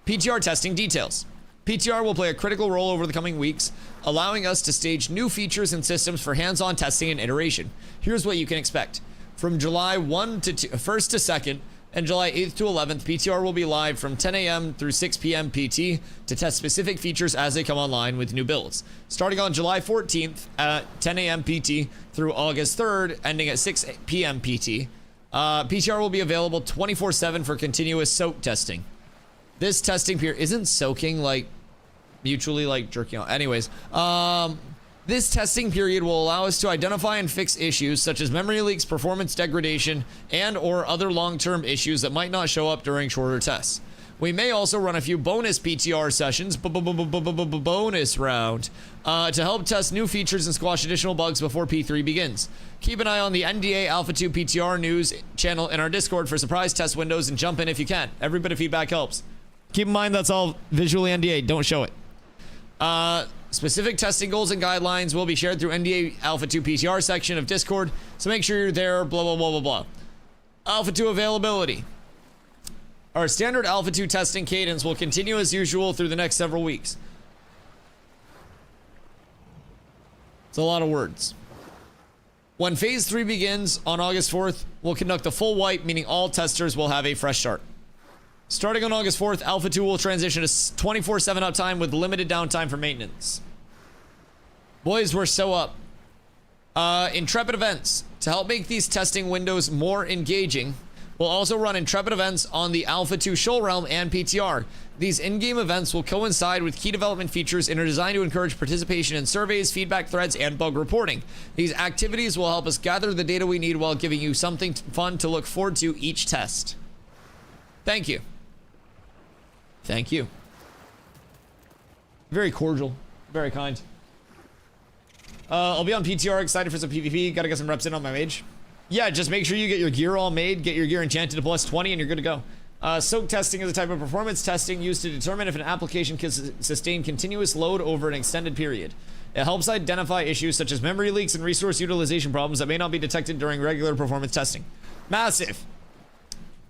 PTR testing details. PTR will play a critical role over the coming weeks, allowing us to stage new features and systems for hands-on testing and iteration. Here's what you can expect. From July 1st to 2nd, and July 8th to 11th, PTR will be live from 10 a.m. through 6 p.m. PT to test specific features as they come online with new builds. Starting on July 14th at 10 a.m. PT through August 3rd, ending at 6 p.m. PT, PTR will be available 24/7 for continuous soak testing. This testing period isn't soaking like mutually like jerking off. Anyways, This testing period will allow us to identify and fix issues such as memory leaks, performance degradation, and or other long-term issues that might not show up during shorter tests. We may also run a few bonus PTR sessions, bonus round, to help test new features and squash additional bugs before P3 begins. Keep an eye on the NDA Alpha 2 PTR news channel in our Discord for surprise test windows and jump in if you can. Every bit of feedback helps. Keep in mind that's all visually NDA, don't show it. Specific testing goals and guidelines will be shared through NDA Alpha 2 PTR section of Discord, so make sure you're there, blah, blah, blah, blah, blah. Alpha 2 availability. Our standard Alpha 2 testing cadence will continue as usual through the next several weeks. It's a lot of words. When Phase 3 begins on August 4th, we'll conduct a full wipe, meaning all testers will have a fresh start. Starting on August 4th, Alpha 2 will transition to 24/7 uptime with limited downtime for maintenance. Boys, we're so up. Intrepid events. To help make these testing windows more engaging, we'll also run Intrepid events on the Alpha 2 Shoal Realm and PTR. These in-game events will coincide with key development features and are designed to encourage participation in surveys, feedback threads, and bug reporting. These activities will help us gather the data we need while giving you something fun to look forward to each test. Thank you. Thank you. Very cordial. Very kind. I'll be on PTR, excited for some PvP. Gotta get some reps in on my mage. Yeah, just make sure you get your gear all made, get your gear enchanted to plus 20, and you're good to go. Soak testing is a type of performance testing used to determine if an application can sustain continuous load over an extended period. It helps identify issues such as memory leaks and resource utilization problems that may not be detected during regular performance testing. Massive.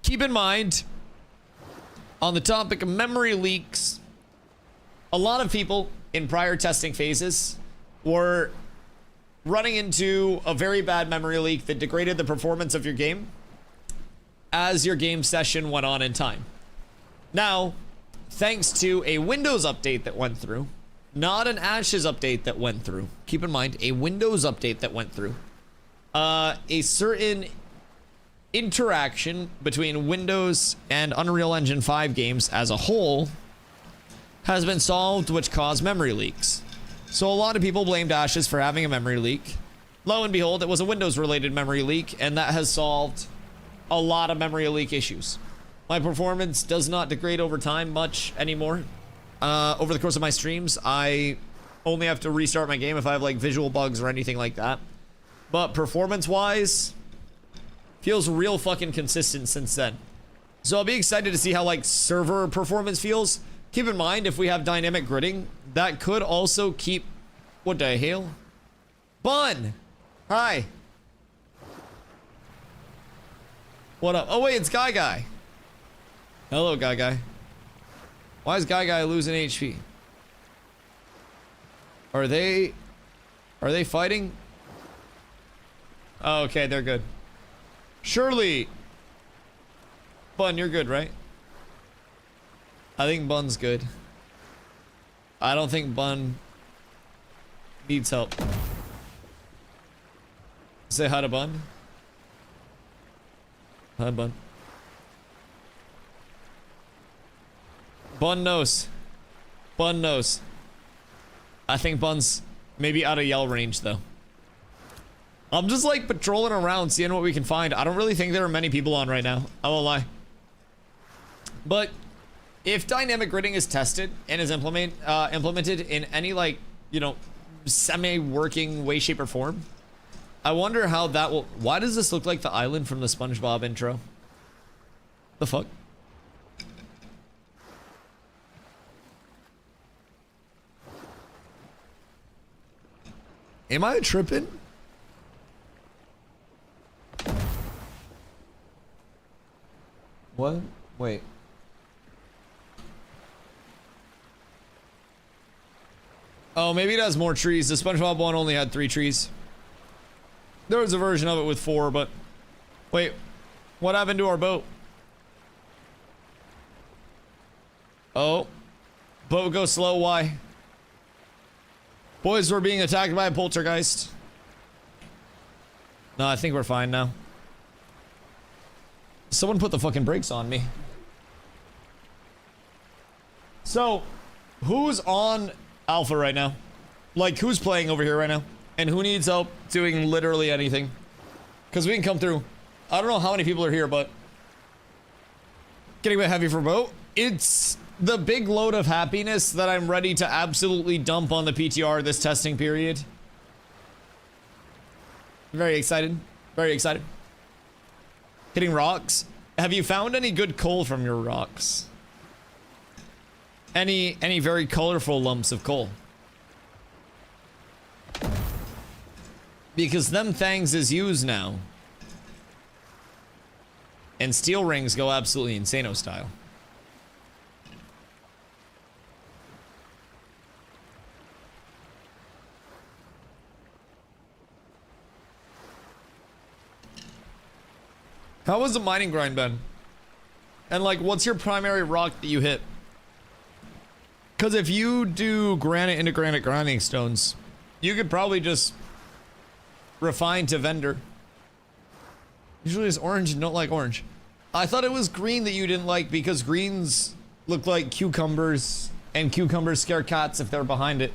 Keep in mind, on the topic of memory leaks, a lot of people in prior testing phases were running into a very bad memory leak that degraded the performance of your game as your game session went on in time. Now, thanks to a Windows update that went through, not an Ashes update that went through, keep in mind, a Windows update that went through, a certain interaction between Windows and Unreal Engine 5 games as a whole has been solved, which caused memory leaks. So a lot of people blamed Ashes for having a memory leak. Lo and behold, it was a Windows related memory leak, and that has solved a lot of memory leak issues. My performance does not degrade over time much anymore. Over the course of my streams, I only have to restart my game if I have like visual bugs or anything like that. But performance wise, feels real fucking consistent since then. So I'll be excited to see how like server performance feels. Keep in mind, if we have dynamic gridding, that could also keep... What the hell? Bun! Hi! What up? Oh wait, it's Guy Guy. Hello, Guy Guy. Why is Guy Guy losing HP? Are they fighting? Oh, okay, they're good. Surely. Bun, you're good, right? I think Bun's good. I don't think Bun needs help. Say hi to Bun. Hi, Bun. Bun knows. Bun knows. I think Bun's maybe out of yell range, though. I'm just like patrolling around, seeing what we can find. I don't really think there are many people on right now. I won't lie. But if dynamic gridding is tested and is implemented in any like, you know, semi-working way, shape, or form, I wonder how that will... Why does this look like the island from the SpongeBob intro? The fuck? Am I tripping? What? Wait. Oh, maybe it has more trees. The SpongeBob one only had 3 trees. There was a version of it with 4, but... Wait. What happened to our boat? Oh. Boat goes slow, why? Boys, we're being attacked by a poltergeist. No, I think we're fine now. Someone put the fucking brakes on me. So, who's on Alpha right now? Like, who's playing over here right now? And who needs help doing literally anything? Because we can come through. I don't know how many people are here, but... Getting a bit heavy for boat. It's the big load of happiness that I'm ready to absolutely dump on the PTR this testing period. Very excited. Very excited. Hitting rocks. Have you found any good coal from your rocks? Any very colorful lumps of coal? Because them things is used now. And steel rings go absolutely insano style. How was the mining grind been? And like, what's your primary rock that you hit? Because if you do granite into granite grinding stones, you could probably just refine to vendor. Usually it's orange and don't like orange. I thought it was green that you didn't like because greens look like cucumbers and cucumbers scare cats if they're behind it.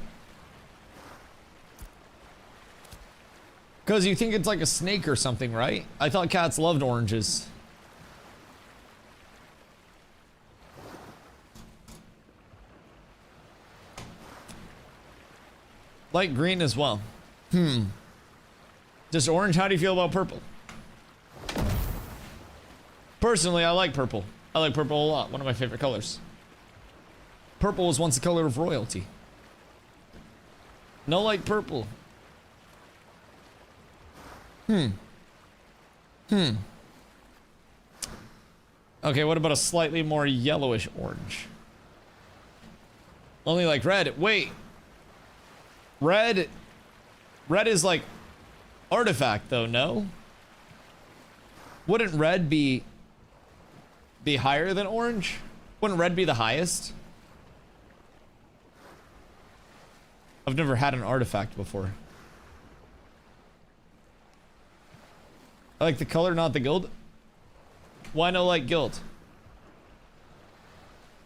Because you think it's like a snake or something, right? I thought cats loved oranges. Like green as well. Just orange, how do you feel about purple? Personally, I like purple. I like purple a lot. One of my favorite colors. Purple was once the color of royalty. No like purple. Okay, what about a slightly more yellowish orange? Only like red. Wait. Red is like artifact though, no? Wouldn't red be higher than orange? Wouldn't red be the highest? I've never had an artifact before. I like the color, not the guild. Why no like guild?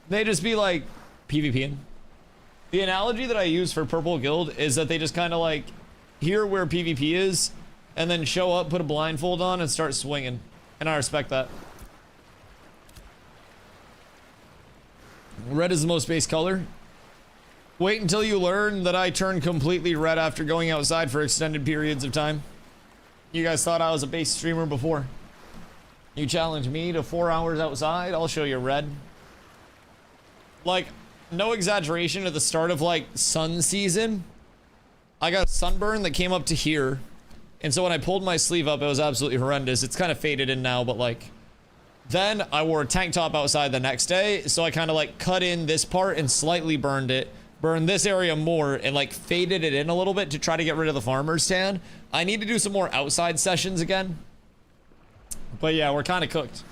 They just be like PvPing. The analogy that I use for purple guild is that they just kind of like hear where PvP is and then show up, put a blindfold on and start swinging. And I respect that. Red is the most base color. Wait until you learn that I turn completely red after going outside for extended periods of time. You guys thought I was a base streamer before. You challenge me to 4 hours outside, I'll show you red. Like, no exaggeration, at the start of like sun season, I got a sunburn that came up to here. And so when I pulled my sleeve up, it was absolutely horrendous. It's kind of faded in now, but like, then I wore a tank top outside the next day. So I kind of like cut in this part and slightly burned it. Burned this area more and like faded it in a little bit to try to get rid of the farmer's tan. I need to do some more outside sessions again. But yeah, we're kind of cooked.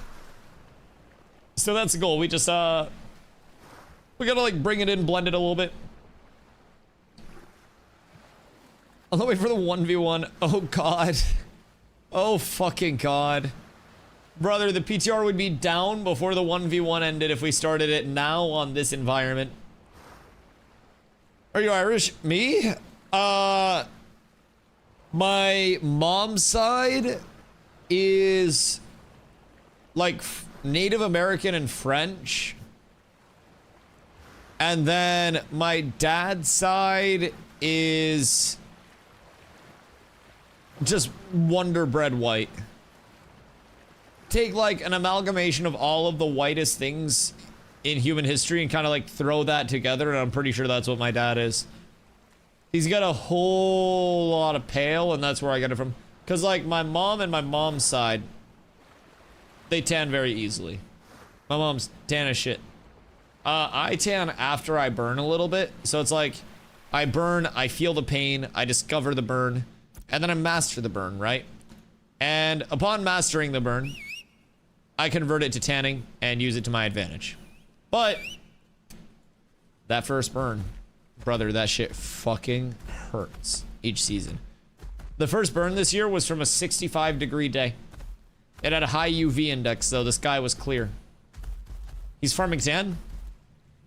So that's the goal. We just, we gotta like bring it in, blend it a little bit. I'll wait for the 1v1. Oh god. Oh fucking god. Brother, the PTR would be down before the 1v1 ended if we started it now on this environment. Are you Irish? Me? My mom's side is like Native American and French. And then my dad's side is just Wonder Bread white. Take like an amalgamation of all of the whitest things in human history and kind of like throw that together, and I'm pretty sure that's what my dad is. He's got a whole lot of pale, and that's where I get it from. Because like my mom and my mom's side, they tan very easily. My mom's tan as shit. I tan after I burn a little bit, so it's like I burn, I feel the pain, I discover the burn, and then I master the burn, right? And upon mastering the burn, I convert it to tanning and use it to my advantage. But that first burn, brother, that shit fucking hurts each season. The first burn this year was from a 65-degree day. It had a high UV index, though. The sky was clear. He's farming tan?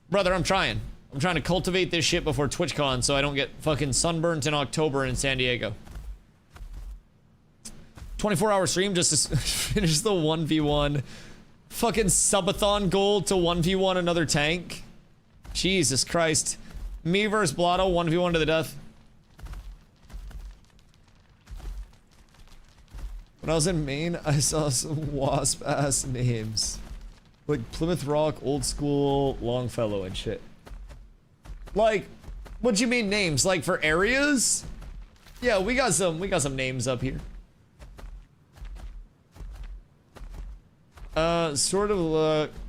Brother, I'm trying. I'm trying to cultivate this shit before TwitchCon so I don't get fucking sunburnt in October in San Diego. 24-hour stream just to finish the 1v1 fucking subathon goal to 1v1 another tank. Jesus Christ. Me versus Blotto, 1v1 to the death. When I was in Maine, I saw some wasp-ass names. Like Plymouth Rock, Old School, Longfellow, and shit. Like, what do you mean names? Like for areas? Yeah, we got some names up here. Sort of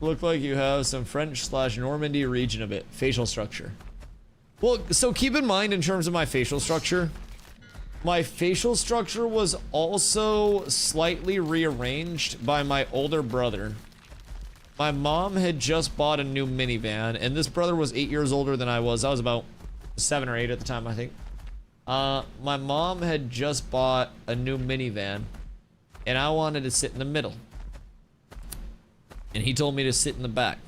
look like you have some French/Normandy region of it. Facial structure. Well, so keep in mind in terms of my facial structure was also slightly rearranged by my older brother. My mom had just bought a new minivan, and this brother was 8 years older than I was. I was about 7 or 8 at the time, I think. My mom had just bought a new minivan, and I wanted to sit in the middle. And he told me to sit in the back.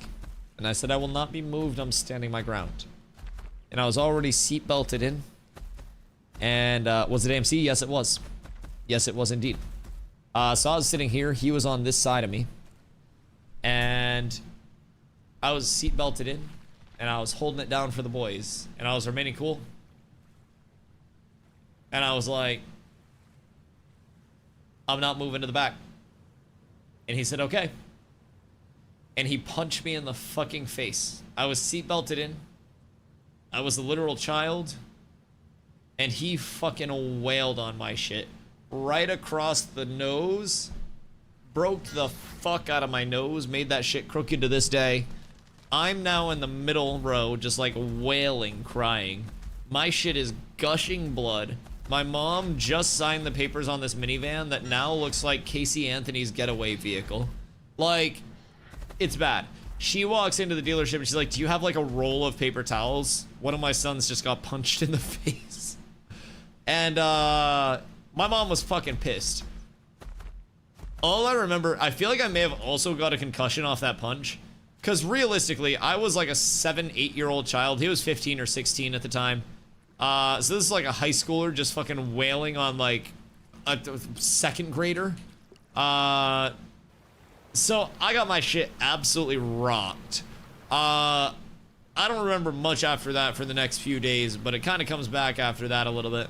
And I said, I will not be moved, I'm standing my ground. And I was already seat belted in. And was it AMC? Yes, it was. Yes, it was indeed. So I was sitting here, he was on this side of me. And I was seat belted in, and I was holding it down for the boys, and I was remaining cool. And I was like, I'm not moving to the back. And he said, okay. And he punched me in the fucking face. I was seat belted in. I was a literal child. And he fucking wailed on my shit. Right across the nose. Broke the fuck out of my nose, made that shit crooked to this day. I'm now in the middle row, just like wailing, crying. My shit is gushing blood. My mom just signed the papers on this minivan that now looks like Casey Anthony's getaway vehicle. Like, it's bad. She walks into the dealership and she's like, do you have like a roll of paper towels? One of my sons just got punched in the face. And my mom was fucking pissed. All I remember, I feel like I may have also got a concussion off that punch. Because realistically, I was like a 7-8-year-old child. He was 15 or 16 at the time. So this is like a high schooler just fucking wailing on like a second grader. So I got my shit absolutely rocked. I don't remember much after that for the next few days, but it kind of comes back after that a little bit.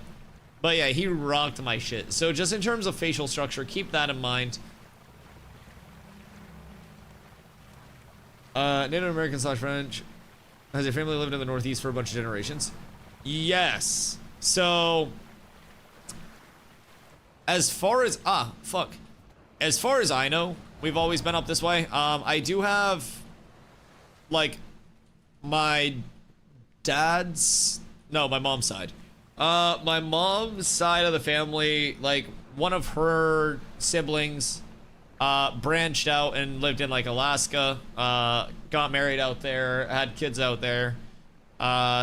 But yeah, he rocked my shit. So just in terms of facial structure, keep that in mind. Native American / French. Has your family lived in the Northeast for a bunch of generations? Yes. So, as far as, as far as I know, we've always been up this way. I do have, like, my mom's side. My mom's side of the family, like, one of her siblings branched out and lived in, like, Alaska, got married out there, had kids out there.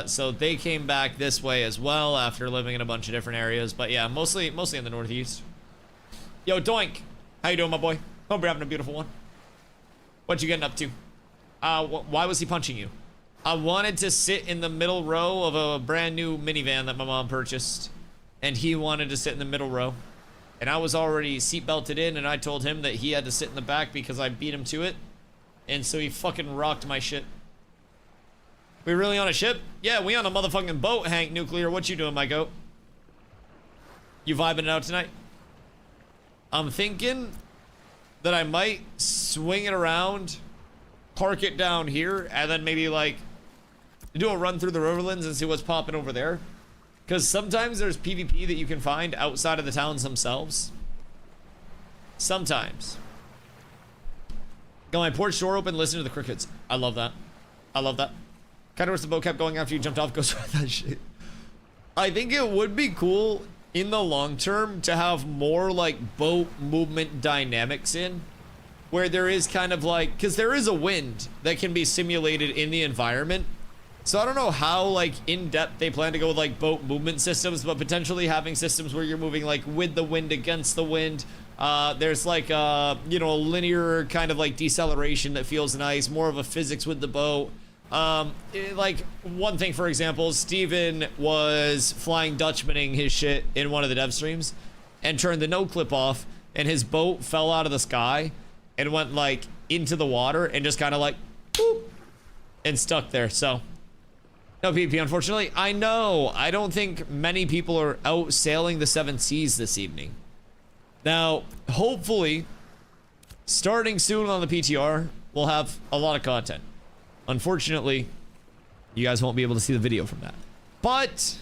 So they came back this way as well after living in a bunch of different areas. But yeah, mostly in the Northeast. Yo, Doink! How you doing, my boy? Hope you're having a beautiful one. What you getting up to? Why was he punching you? I wanted to sit in the middle row of a brand new minivan that my mom purchased, and he wanted to sit in the middle row. And I was already seat belted in, and I told him that he had to sit in the back because I beat him to it. And so he fucking rocked my shit. We really on a ship? Yeah, we on a motherfucking boat, Hank Nuclear. What you doing, my goat? You vibing it out tonight? I'm thinking that I might swing it around, park it down here, and then maybe like do a run through the Riverlands and see what's popping over there. Because sometimes there's PvP that you can find outside of the towns themselves. Sometimes. Got my porch door open, listen to the crickets. I love that. I love that. Kind of wish the boat kept going after you jumped off. Goes with that shit. I think it would be cool in the long term to have more like boat movement dynamics in. Where there is kind of like, because there is a wind that can be simulated in the environment. So I don't know how like in depth they plan to go with like boat movement systems, but potentially having systems where you're moving like with the wind against the wind. There's like you know, a linear kind of like deceleration that feels nice, more of a physics with the boat. Like, one thing, for example, Steven was flying Dutchmaning his shit in one of the dev streams and turned the no clip off, and his boat fell out of the sky and went, like, into the water and just kind of, like, boop, and stuck there. So, no PvP, unfortunately. I know. I don't think many people are out sailing the 7 seas this evening. Now, hopefully, starting soon on the PTR, we'll have a lot of content. Unfortunately, you guys won't be able to see the video from that. But,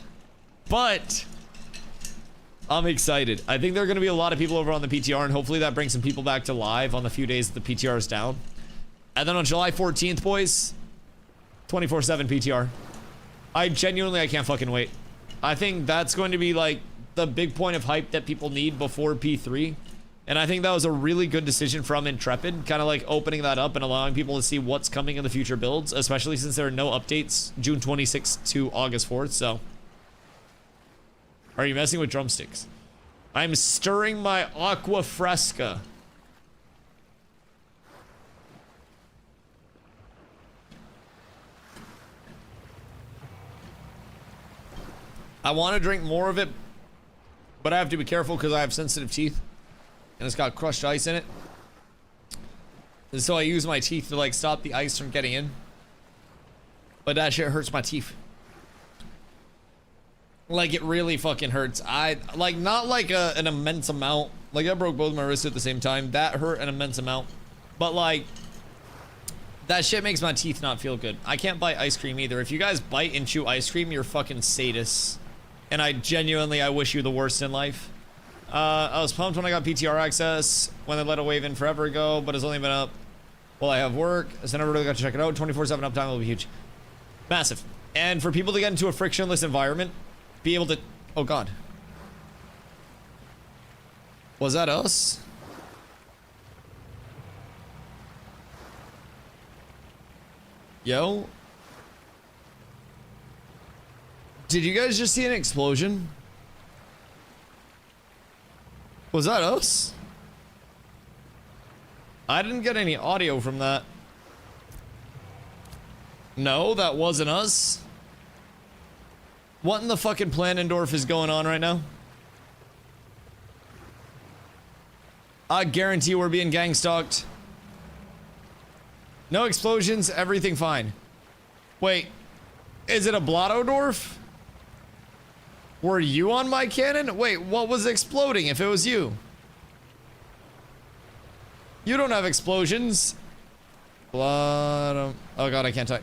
I'm excited. I think there are going to be a lot of people over on the PTR, and hopefully that brings some people back to live on the few days that the PTR is down. And then on July 14th, boys, 24/7 PTR. I can't fucking wait. I think that's going to be like the big point of hype that people need before P3. And I think that was a really good decision from Intrepid, kind of like opening that up and allowing people to see what's coming in the future builds, especially since there are no updates June 26th to August 4th, so. Are you messing with drumsticks? I'm stirring my aqua fresca. I want to drink more of it, but I have to be careful because I have sensitive teeth. And it's got crushed ice in it. And so I use my teeth to like stop the ice from getting in. But that shit hurts my teeth. Like it really fucking hurts. I like not like an immense amount. Like I broke both my wrists at the same time. That hurt an immense amount. But like that shit makes my teeth not feel good. I can't bite ice cream either. If you guys bite and chew ice cream, you're fucking sadists. And I wish you the worst in life. I was pumped when I got PTR access when they let a wave in forever ago, but it's only been up while I have work, so I never really got to check it out. 24/7 uptime will be huge. Massive. And for people to get into a frictionless environment, be able to... Oh, God. Was that us? Yo? Did you guys just see an explosion? Was that us? I didn't get any audio from that. No, that wasn't us. What in the fucking Planendorf is going on right now? I guarantee we're being gang stalked. No explosions, everything fine. Wait, is it a Blottodorf? Were you on my cannon? Wait, what was exploding if it was you? You don't have explosions. Oh God, I can't type.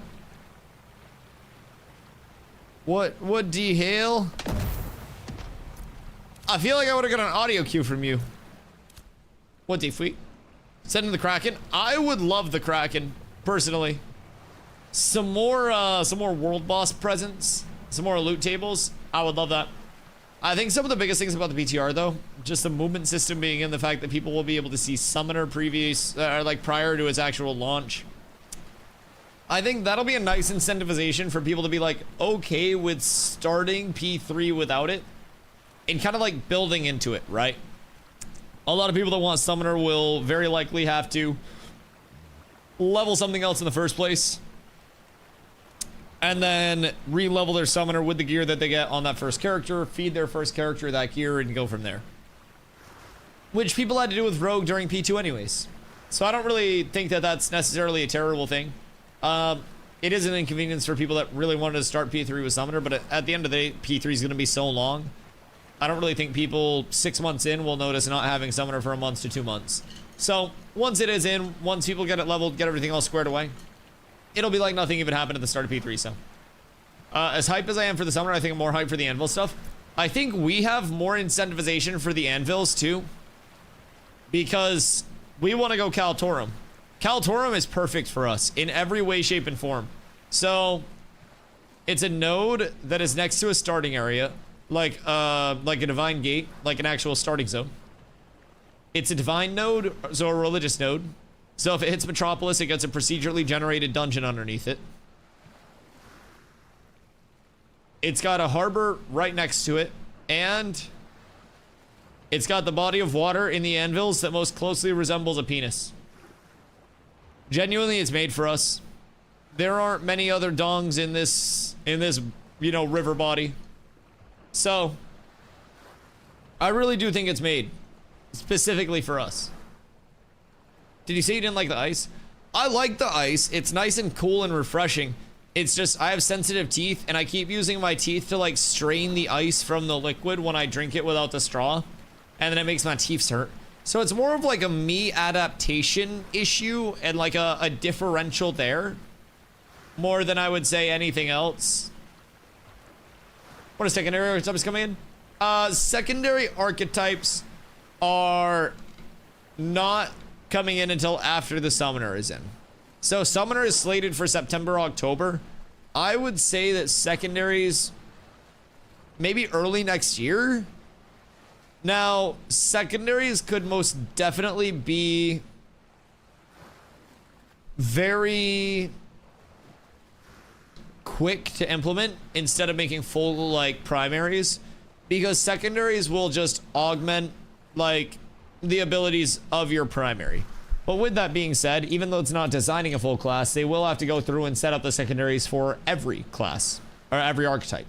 What the hell? I feel like I would have got an audio cue from you. What the freak? Send in the Kraken. I would love the Kraken, personally. Some more world boss presents. Some more loot tables. I would love that. I think some of the biggest things about the PTR, though, just the movement system being in, the fact that people will be able to see Summoner prior to its actual launch. I think that'll be a nice incentivization for people to be like okay with starting P3 without it and kind of like building into it, right? A lot of people that want Summoner will very likely have to level something else in the first place and then re-level their Summoner with the gear that they get on that first character, feed their first character that gear, and go from there. Which people had to do with Rogue during P2 anyways. So I don't really think that that's necessarily a terrible thing. It is an inconvenience for people that really wanted to start P3 with Summoner, but at the end of the day, P3 is going to be so long. I don't really think people 6 months in will notice not having Summoner for a month to 2 months. So once it is in, once people get it leveled, get everything all squared away, it'll be like nothing even happened at the start of P3, so. As hype as I am for the Summoner, I think I'm more hype for the Anvil stuff. I think we have more incentivization for the Anvils, too. Because we want to go Kaltorum. Kaltorum is perfect for us in every way, shape, and form. So, it's a node that is next to a starting area. Like a Divine Gate, like an actual starting zone. It's a Divine node, so a religious node. So if it hits Metropolis, it gets a procedurally generated dungeon underneath it. It's got a harbor right next to it, and it's got the body of water in the anvils that most closely resembles a penis. Genuinely, it's made for us. there aren't many other dongs in this, you know, river body. So, I really do think it's made specifically for us. Did you say you didn't like the ice? I like the ice. It's nice and cool and refreshing. It's just, I have sensitive teeth and I keep using my teeth to like strain the ice from the liquid when I drink it without the straw. And then it makes my teeth hurt. So it's more of like a me adaptation issue and like a differential there. More than I would say anything else. What are secondary archetypes coming in? Secondary archetypes are not coming in until after the summoner is in. So summoner is slated for September, October. I would say that secondaries maybe early next year. Now, secondaries could most definitely be very quick to implement instead of making full like primaries, because secondaries will just augment like the abilities of your primary. But with that being said, even though it's not designing a full class, they will have to go through and set up the secondaries for every class or every archetype.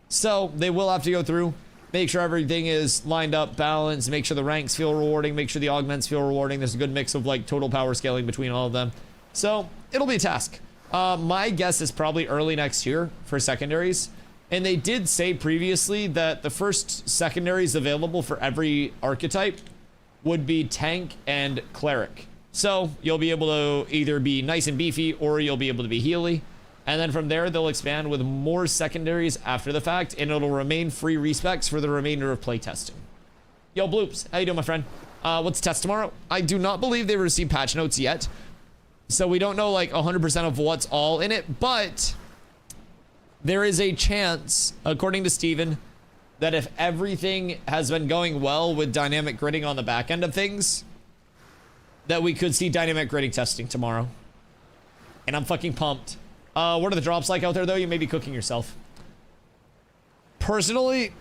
So they will have to go through, make sure everything is lined up, balanced, make sure the ranks feel rewarding, make sure the augments feel rewarding. There's a good mix of like total power scaling between all of them. So it'll be a task. My guess is probably early next year for secondaries. And they did say previously that the first secondaries available for every archetype would be tank and cleric. So you'll be able to either be nice and beefy or you'll be able to be healy. And then from there, they'll expand with more secondaries after the fact, and it'll remain free respecs for the remainder of playtesting. Yo, Bloops, how you doing, my friend? What's test tomorrow? I do not believe they received patch notes yet. So we don't know like 100% of what's all in it, but there is a chance, according to Steven, that if everything has been going well with dynamic gridding on the back end of things, that we could see dynamic gridding testing tomorrow. And I'm fucking pumped. What are the drops like out there, though? You may be cooking yourself. Personally,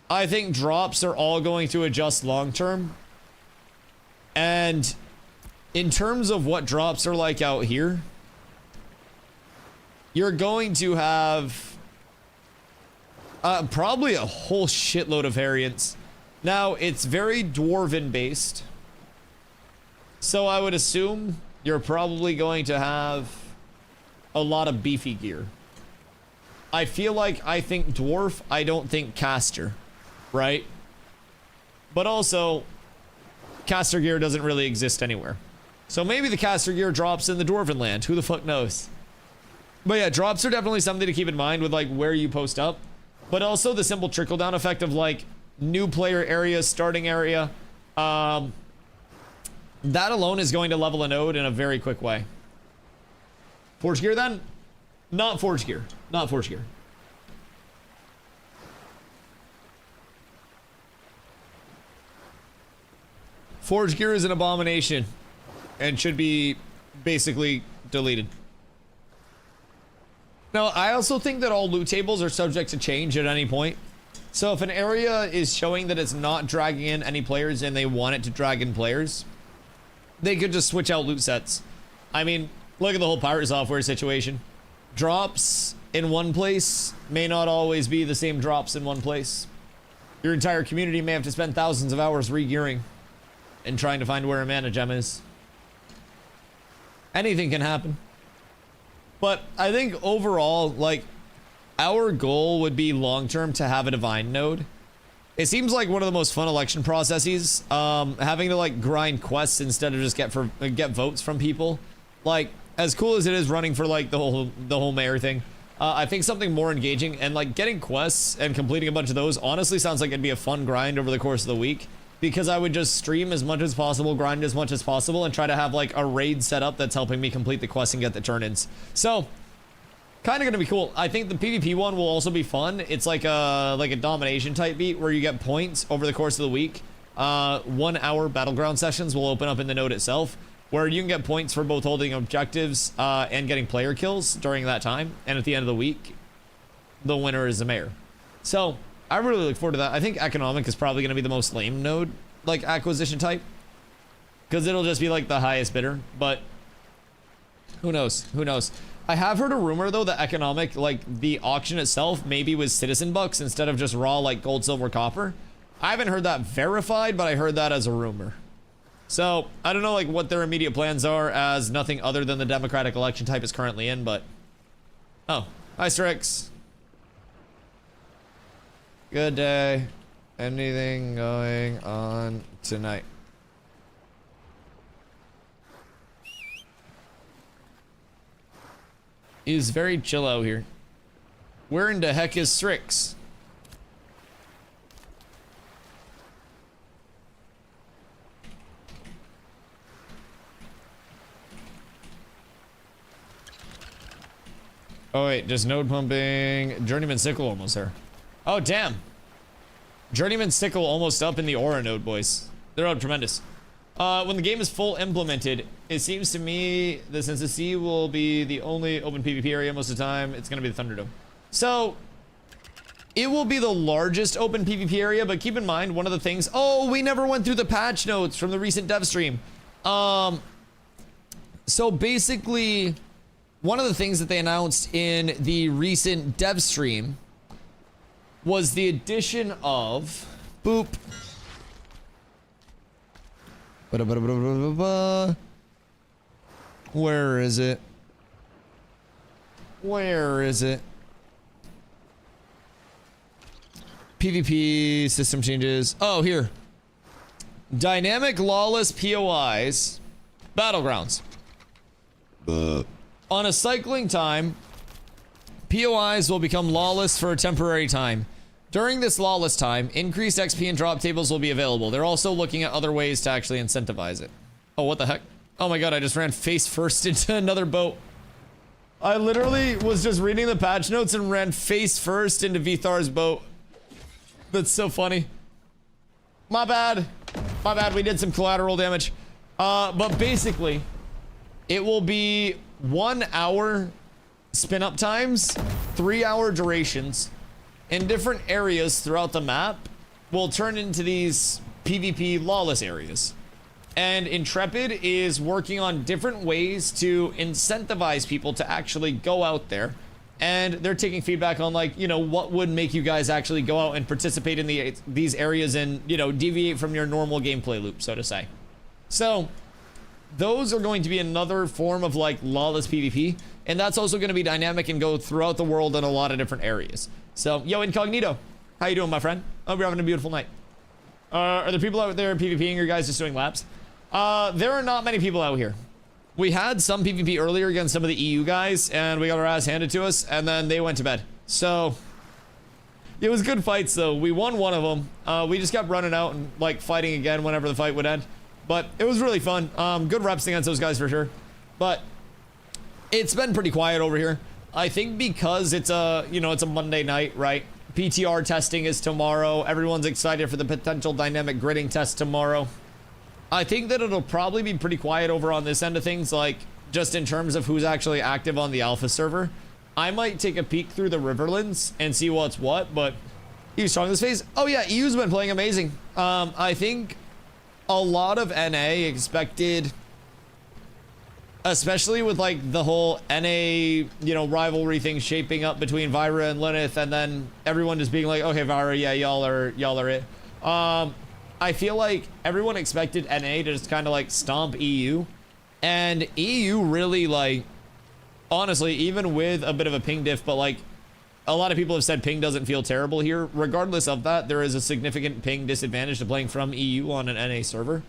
I think drops are all going to adjust long term. And in terms of what drops are like out here, you're going to have probably a whole shitload of variants. Now, it's very dwarven based. So I would assume you're probably going to have a lot of beefy gear. I feel like I think dwarf, I don't think caster, right? But also, caster gear doesn't really exist anywhere. So maybe the caster gear drops in the dwarven land. Who the fuck knows? But yeah, drops are definitely something to keep in mind with like where you post up. But also the simple trickle down effect of like new player area, starting area. That alone is going to level a node in a very quick way. Forge gear then? Not forge gear. Not forge gear. Forge gear is an abomination and should be basically deleted. Now, I also think that all loot tables are subject to change at any point. So if an area is showing that it's not dragging in any players and they want it to drag in players, they could just switch out loot sets. I mean, look at the whole pirate software situation. Drops in one place may not always be the same drops in one place. Your entire community may have to spend thousands of hours re-gearing and trying to find where a mana gem is. Anything can happen. But I think overall, like, our goal would be long-term to have a divine node. It seems like one of the most fun election processes, having to like grind quests instead of just get votes from people. Like, as cool as it is running for like the whole mayor thing, I think something more engaging and like getting quests and completing a bunch of those honestly sounds like it'd be a fun grind over the course of the week, because I would just stream as much as possible, grind as much as possible, and try to have like a raid set up that's helping me complete the quests and get the turn-ins. So kind of gonna be cool. I think the PvP one will also be fun. It's like a domination type beat where you get points over the course of the week. 1 hour battleground sessions will open up in the node itself, where you can get points for both holding objectives and getting player kills during that time. And at the end of the week, the winner is the mayor. So I really look forward to that. I think economic is probably gonna be the most lame node, like acquisition type, because it'll just be like the highest bidder. But who knows? Who knows? I have heard a rumor though that economic, like the auction itself, maybe was citizen bucks instead of just raw like gold, silver, copper. I haven't heard that verified, but I heard that as a rumor. So I don't know like what their immediate plans are, as nothing other than the democratic election type is currently in. But oh, hi Strix. Good day. Anything going on tonight? He's very chill out here. Where in the heck is Strix? Oh wait, just node pumping. Journeyman Sickle almost there. Oh damn. Journeyman Sickle almost up in the Aura node, boys. They're up tremendous. When the game is full implemented, it seems to me that since the sea will be the only open PvP area most of the time, it's going to be the Thunderdome. So, it will be the largest open PvP area, but keep in mind, one of the things... Oh, we never went through the patch notes from the recent dev stream. So basically, one of the things that they announced in the recent dev stream was the addition of... Boop. Where is it? Where is it? PvP system changes. Oh, here. Dynamic lawless POIs. Battlegrounds. On a cycling time, POIs will become lawless for a temporary time. During this lawless time, increased XP and drop tables will be available. They're also looking at other ways to actually incentivize it. Oh, what the heck? Oh my god, I just ran face first into another boat. I literally was just reading the patch notes and ran face first into Vithar's boat. That's so funny. My bad. My bad, we did some collateral damage. But basically, it will be 1 hour spin up times, 3 hour durations, in different areas throughout the map will turn into these PvP lawless areas. And Intrepid is working on different ways to incentivize people to actually go out there. And they're taking feedback on, like, you know, what would make you guys actually go out and participate in these areas and, you know, deviate from your normal gameplay loop, so to say. So, those are going to be another form of, like, lawless PvP. And that's also going to be dynamic and go throughout the world in a lot of different areas. So, yo, Incognito, how you doing, my friend? Hope you're having a beautiful night. Are there people out there PvPing, or guys just doing laps? There are not many people out here. We had some PvP earlier against some of the EU guys, and we got our ass handed to us, and then they went to bed. So, it was good fights, though. We won one of them. We just kept running out and, like, fighting again whenever the fight would end. But it was really fun. Good reps against those guys for sure. But it's been pretty quiet over here. I think because it's a, you know, it's a Monday night, right? PTR testing is tomorrow. Everyone's excited for the potential dynamic gridding test tomorrow. I think that it'll probably be pretty quiet over on this end of things, like just in terms of who's actually active on the alpha server. I might take a peek through the Riverlands and see what's what, but EU strong this phase. Oh yeah, EU's been playing amazing. I think a lot of NA expected, especially with like the whole NA, you know, rivalry thing shaping up between Vyra and Lilith, and then everyone just being like, okay, Vyra, yeah, y'all are it. I feel like everyone expected NA to just kind of like stomp EU, and EU really, like, honestly, even with a bit of a ping diff, but like a lot of people have said ping doesn't feel terrible here. Regardless of that, there is a significant ping disadvantage to playing from EU on an NA server,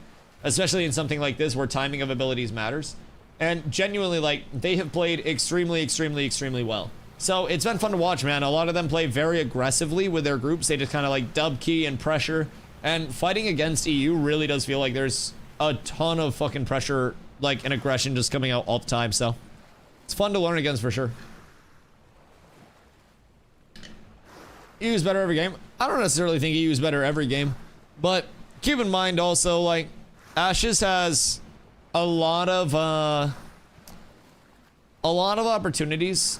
especially in something like this where timing of abilities matters. And genuinely, like, they have played extremely well. So it's been fun to watch, man. A lot of them play very aggressively with their groups. They just kind of like dub key and pressure. And fighting against EU really does feel like there's a ton of fucking pressure, like, and aggression just coming out all the time. So it's fun to learn against for sure. EU's better every game. I don't necessarily think EU's better every game, but keep in mind also, like, Ashes has a lot of opportunities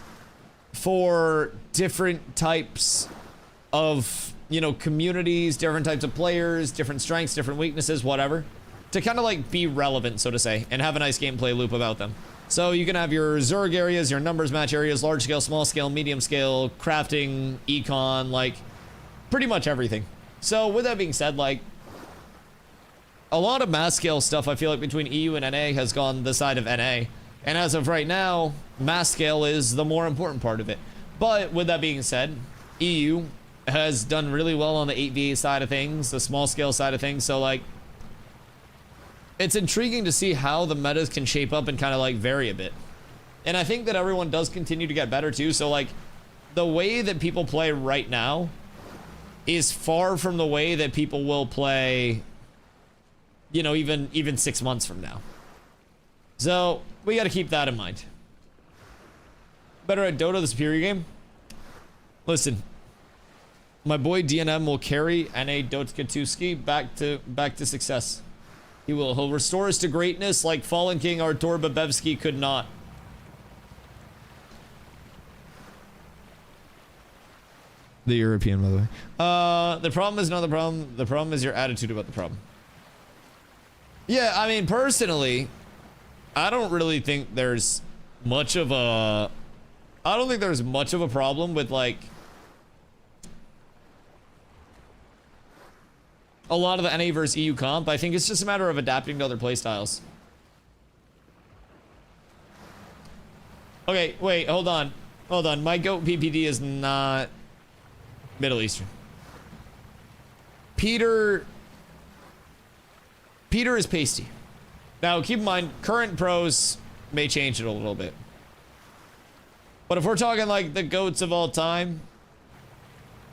for different types of, you know, communities, different types of players, different strengths, different weaknesses, whatever, to kind of like be relevant, so to say, and have a nice gameplay loop about them. So you can have your Zerg areas, your numbers match areas, large scale, small scale, medium scale, crafting, econ, like pretty much everything. So with that being said, like a lot of mass scale stuff I feel like between EU and NA has gone the side of NA. And as of right now, mass scale is the more important part of it. But with that being said, EU has done really well on the 8v8 side of things, the small scale side of things. So like it's intriguing to see how the metas can shape up and kind of like vary a bit. And I think that everyone does continue to get better too. So like the way that people play right now is far from the way that people will play, you know, even 6 months from now. So we got to keep that in mind. Better at Dota, the superior game. Listen, my boy DNM will carry NA Dotskatuski back to success. He will. He'll restore us to greatness like fallen king Artur Babevsky could not. The European, by the way. The problem is not the problem. The problem is your attitude about the problem. Yeah, I mean, personally, I don't really think there's much of a... I don't think there's much of a problem with, like, a lot of the NA versus EU comp. I think it's just a matter of adapting to other playstyles. Okay, wait, hold on. Hold on. My GOAT PPD is not Middle Eastern. Peter is pasty. Now, keep in mind, current pros may change it a little bit. But if we're talking like the GOATs of all time,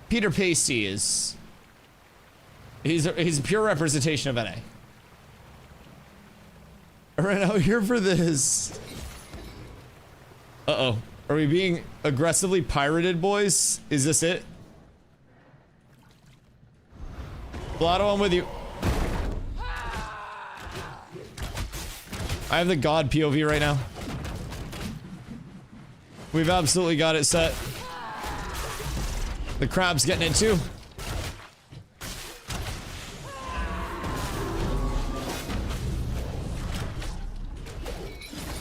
Peter Pasty is... He's a pure representation of NA. Right now, here for this. Uh-oh. Are we being aggressively pirated, boys? Is this it? Blotto, I'm with you. I have the God POV right now. We've absolutely got it set. The crab's getting it too.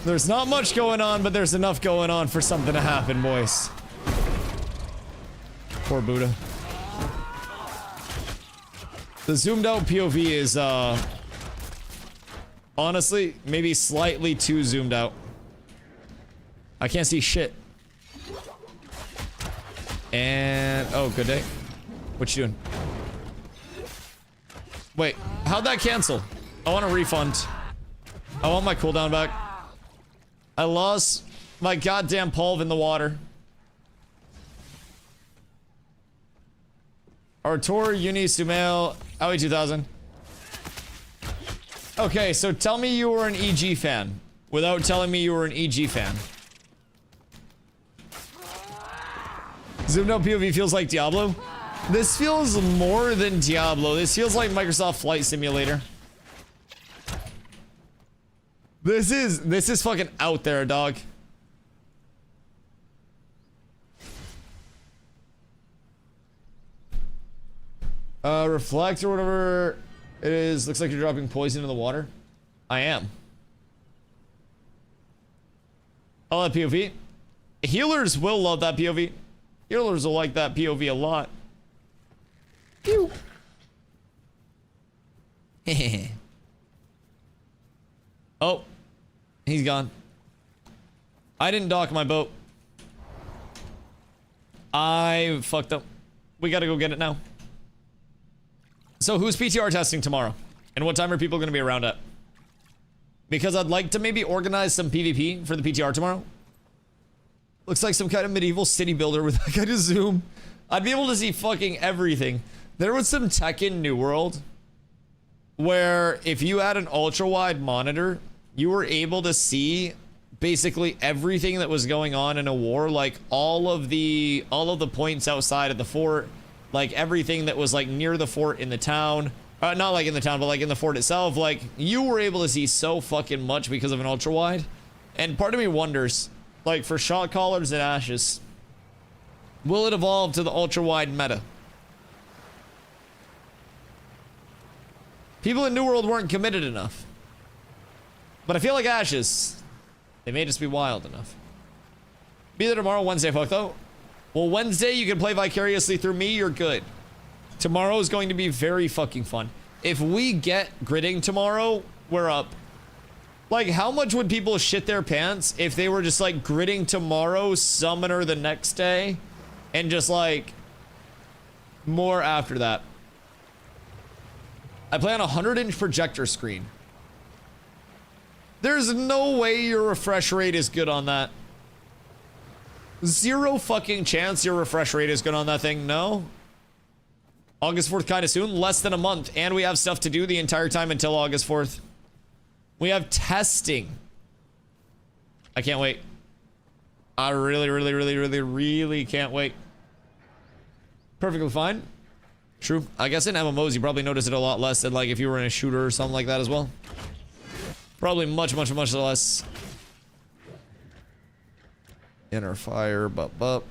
There's not much going on, but there's enough going on for something to happen, boys. Poor Buddha. The zoomed out POV is, honestly, maybe slightly too zoomed out. I can't see shit. And, oh, good day. What you doing? Wait, how'd that cancel? I want a refund. I want my cooldown back. I lost my goddamn pulve in the water. Artur, Uni, Sumail, Aoi 2000. Okay, so tell me you were an EG fan without telling me you were an EG fan. Zoomed out POV feels like Diablo. This feels more than Diablo. This feels like Microsoft Flight Simulator. This is fucking out there, dog. Reflect or whatever it is. Looks like you're dropping poison in the water. I am. I love POV. Healers will love that POV. Healers will like that POV a lot. Pew. Oh. He's gone. I didn't dock my boat. I fucked up. We gotta go get it now. So who's PTR testing tomorrow? And what time are people gonna be around at? Because I'd like to maybe organize some PvP for the PTR tomorrow. Looks like some kind of medieval city builder with that kind of zoom. I'd be able to see fucking everything. There was some tech in New World where if you had an ultra wide monitor, you were able to see basically everything that was going on in a war, like all of the points outside of the fort, like everything that was like near the fort in the town, not like in the town, but like in the fort itself. Like you were able to see so fucking much because of an ultra wide. And part of me wonders, like for shot callers and ashes, will it evolve to the ultra wide meta? People in New World weren't committed enough. But I feel like Ashes, They may just be wild enough. Be there tomorrow, Wednesday, fuck though. Well, Wednesday you can play vicariously through me, you're good. Tomorrow is going to be very fucking fun. If we get gridding tomorrow, we're up. Like, how much would people shit their pants if they were just like gridding tomorrow, summoner the next day, and just like more after that? I play on a 100-inch projector screen. There's no way your refresh rate is good on that. Zero fucking chance your refresh rate is good on that thing, no? August 4th kind of soon, less than a month, and we have stuff to do the entire time until August 4th. We have testing. I can't wait. I really can't wait. Perfectly fine. True. I guess in MMOs you probably notice it a lot less than like if you were in a shooter or something like that as well. Probably much less. Inner fire, bup.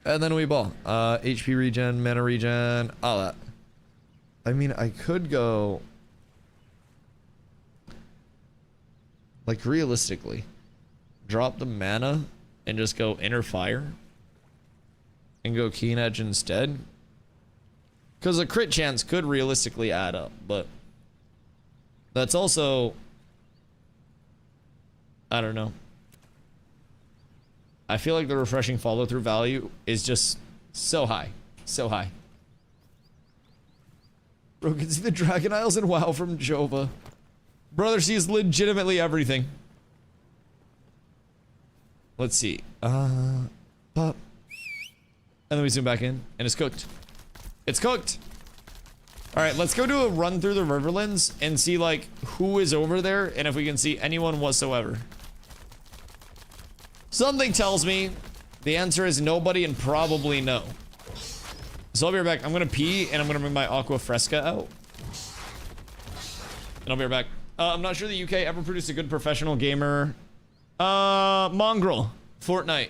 And then we ball. HP regen, mana regen, all that. I mean, I could go... Like, realistically, drop the mana and just go inner fire and go keen edge instead. Because a crit chance could realistically add up, but that's also... I don't know. I feel like the refreshing follow-through value is just so high. So high. Bro can see the Dragon Isles and WoW from Jova. Brother sees legitimately everything. Let's see. Pop. And then we zoom back in, and it's cooked. It's cooked! Alright, let's go do a run through the Riverlands and see, like, who is over there, and if we can see anyone whatsoever. Something tells me the answer is nobody and probably no. So I'll be right back. I'm gonna pee, and I'm gonna bring my Aqua Fresca out. And I'll be right back. I'm not sure the UK ever produced a good professional gamer. Mongrel. Fortnite.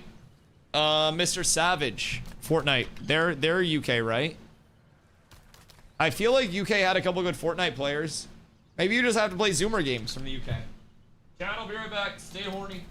Mr. Savage. Fortnite. They're UK, right? I feel like UK had a couple good Fortnite players. Maybe you just have to play Zoomer games from the UK. Chat, I'll be right back. Stay horny.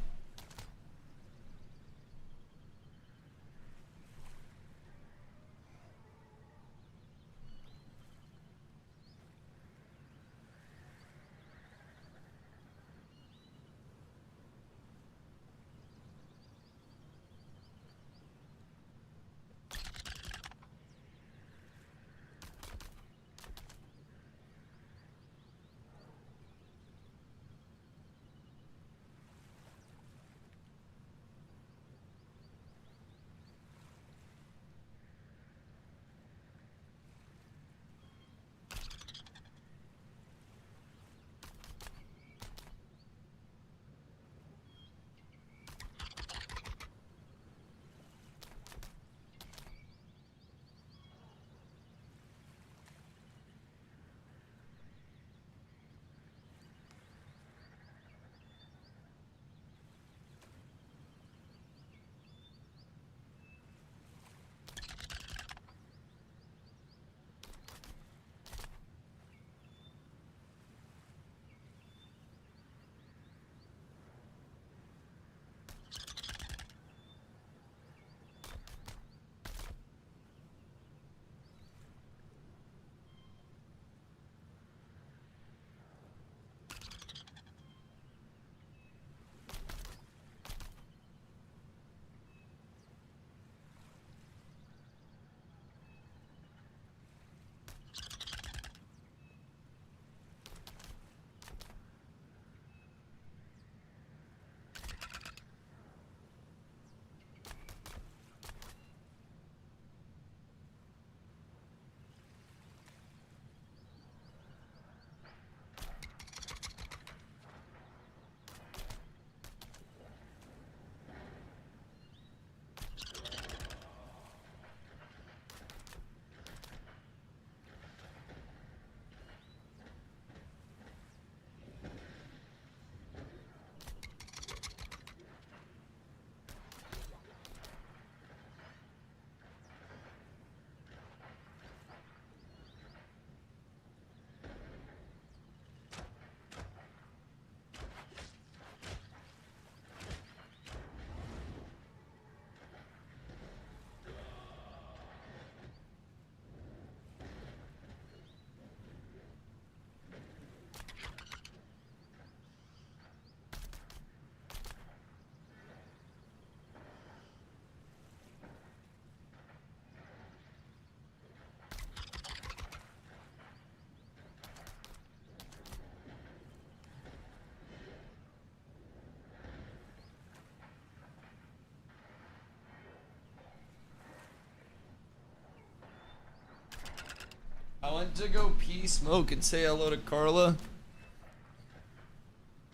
went to go pee, smoke, and say hello to Carla.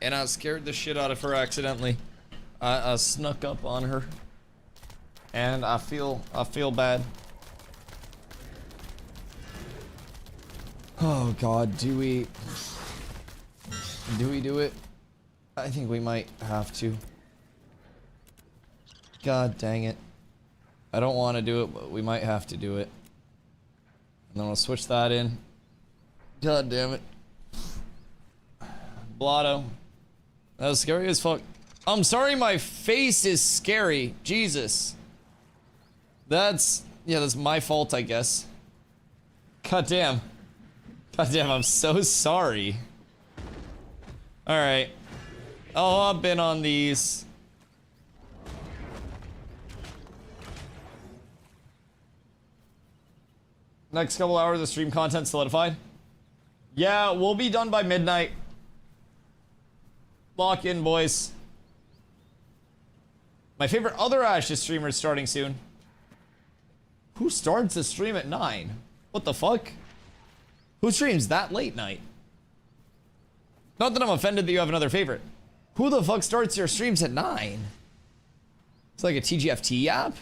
And I scared the shit out of her accidentally. I snuck up on her. And I feel bad. Oh god, do we do it? I think we might have to. God dang it. I don't want to do it, but we might have to do it. And then we'll switch that in. God damn it. Blotto. That was scary as fuck. I'm sorry my face is scary. Jesus. That's my fault, I guess. God damn. God damn, I'm so sorry. Alright. I'll hop in on these. Next couple hours of stream content solidified? Yeah, we'll be done by midnight. Lock in, boys. My favorite other Ashes streamer is starting soon. Who starts a stream at 9? What the fuck? Who streams that late night? Not that I'm offended that you have another favorite. Who the fuck starts your streams at 9? It's like a TGFT app?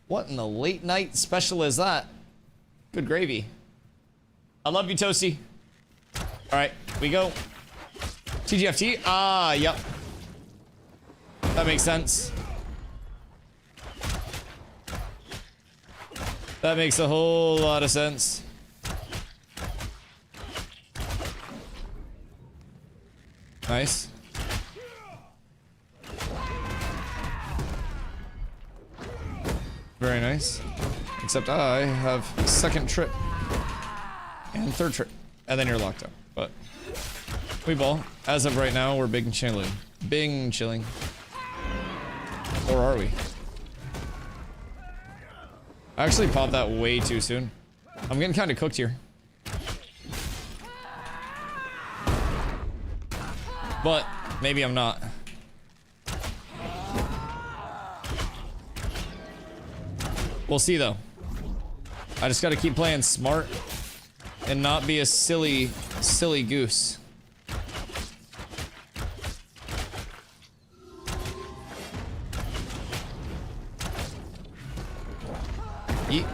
What in the late night special is that? Good gravy. I love you, Toasty. Alright, we go. TGFT? Ah, yep. That makes sense. That makes a whole lot of sense. Nice. Very nice. Except I have second trip and third trip, and then you're locked up. But we ball. As of right now, we're big and chilling. Bing chilling. Or are we? I actually popped that way too soon. I'm getting kind of cooked here. But maybe I'm not. We'll see though. I just gotta keep playing smart and not be a silly goose. Yeet.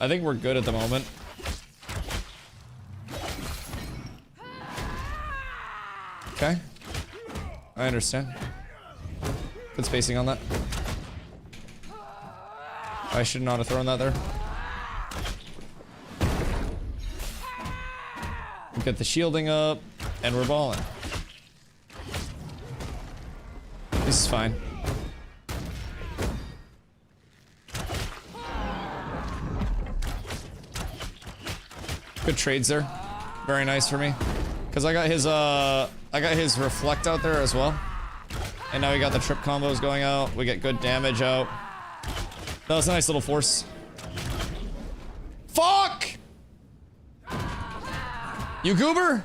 I think we're good at the moment. Okay. I understand. Good spacing on that. I should not have thrown that there. Get the shielding up, and we're balling. This is fine. Good trades there. Very nice for me. Cause I got his reflect out there as well. And now we got the trip combos going out. We get good damage out. That was a nice little force. Fuck! You goober?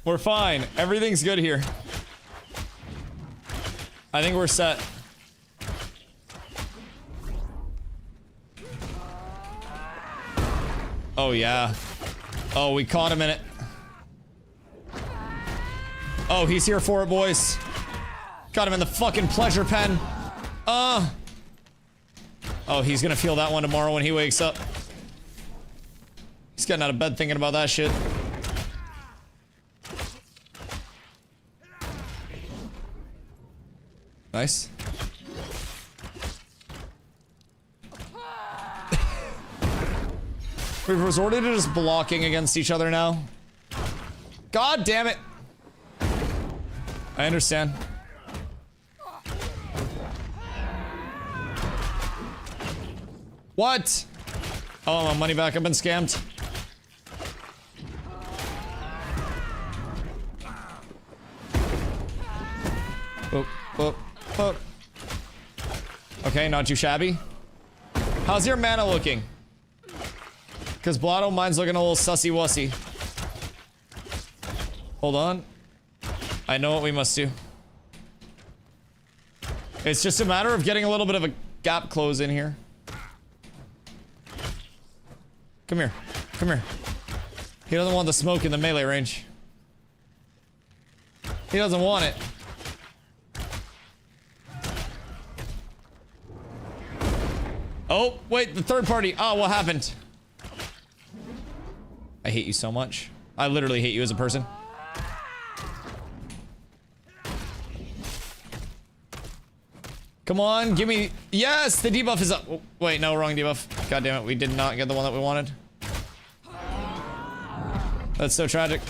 We're fine. Everything's good here. I think we're set. Oh yeah. Oh, we caught him in it. Oh, he's here for it, boys. Got him in the fucking pleasure pen. Oh, he's gonna feel that one tomorrow when he wakes up. He's getting out of bed thinking about that shit. Nice. We've resorted to just blocking against each other now. God damn it. I understand. What? Oh, my money back. I've been scammed. Oh, oh, oh. Okay, not too shabby. How's your mana looking? Because Blotto, mine's looking a little sussy-wussy. Hold on. I know what we must do. It's just a matter of getting a little bit of a gap close in here. Come here. Come here. He doesn't want the smoke in the melee range. He doesn't want it. Oh, wait, the third party. Oh, what happened? I hate you so much. I literally hate you as a person. Come on, give me... Yes, the debuff is up. Oh, wait, no, wrong debuff. God damn it, we did not get the one that we wanted. That's so tragic.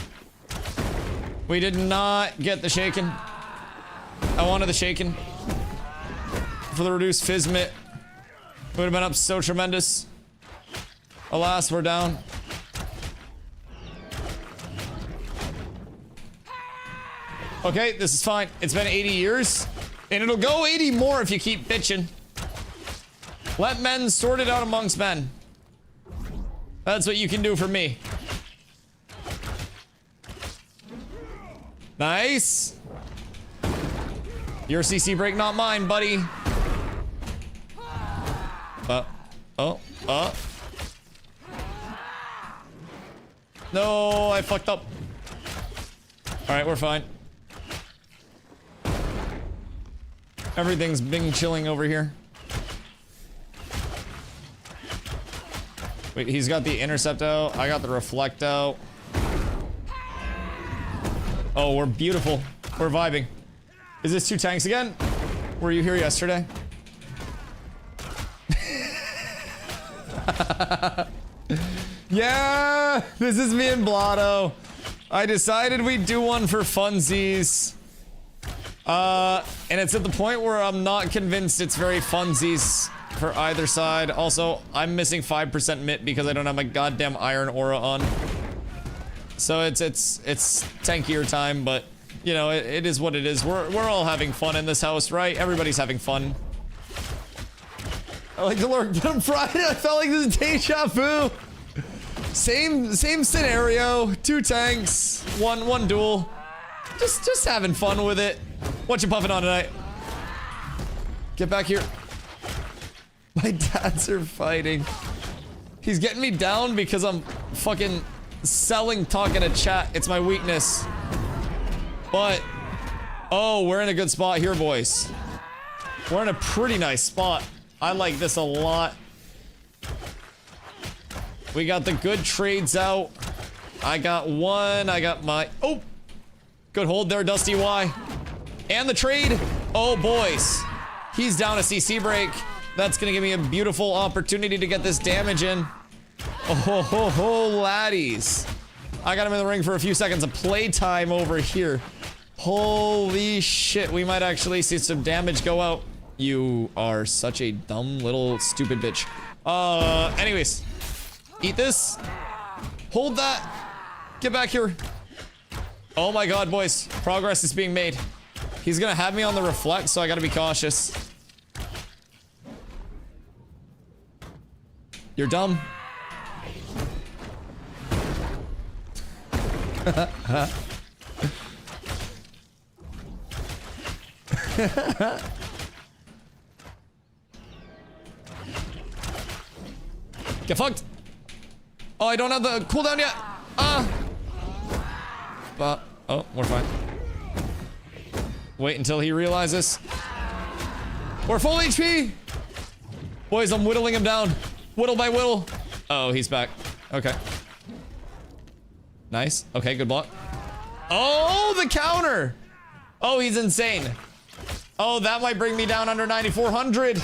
We did not get the shaken. I wanted the shaken. For the reduced Fizzmit. Would have been up so tremendous. Alas, we're down. Okay, this is fine. It's been 80 years. And it'll go 80 more if you keep bitching. Let men sort it out amongst men. That's what you can do for me. Nice. Your CC break, not mine, buddy. No, I fucked up. Alright, we're fine. Everything's bing chilling over here. Wait, he's got the intercept out. I got the reflect out. Oh, we're beautiful. We're vibing. Is this 2 tanks again? Were you here yesterday? Yeah, this is me and Blotto. I decided we'd do one for funsies. And it's at the point where I'm not convinced it's very funsies for either side. Also, I'm missing 5% MIT because I don't have my goddamn iron aura on. So it's tankier time, but you know, it is what it is. We're all having fun in this house, right? Everybody's having fun. I like to lurk, but on Friday I felt like this is deja vu. Same scenario. 2 tanks, one duel. Just having fun with it. What you puffing on tonight? Get back here. My dads are fighting. He's getting me down because I'm fucking selling talking to chat. It's my weakness. But, oh, we're in a good spot here, boys. We're in a pretty nice spot. I like this a lot. We got the good trades out. I got one. I got my... Oh! Good hold there, DustyWhy. And the trade. Oh, boys. He's down a CC break. That's gonna give me a beautiful opportunity to get this damage in. Oh, ho, ho, laddies. I got him in the ring for a few seconds of playtime over here. Holy shit, we might actually see some damage go out. You are such a dumb little stupid bitch. Anyways. Eat this. Hold that. Get back here. Oh my god, boys. Progress is being made. He's gonna have me on the reflect, so I gotta be cautious. You're dumb. Get fucked. Oh, I don't have the cooldown yet. But, oh, we're fine. Wait until he realizes. We're full HP. Boys, I'm whittling him down. Whittle by whittle. Oh, he's back. Okay. Nice. Okay, good block. Oh, the counter. Oh, he's insane. Oh, that might bring me down under 9,400.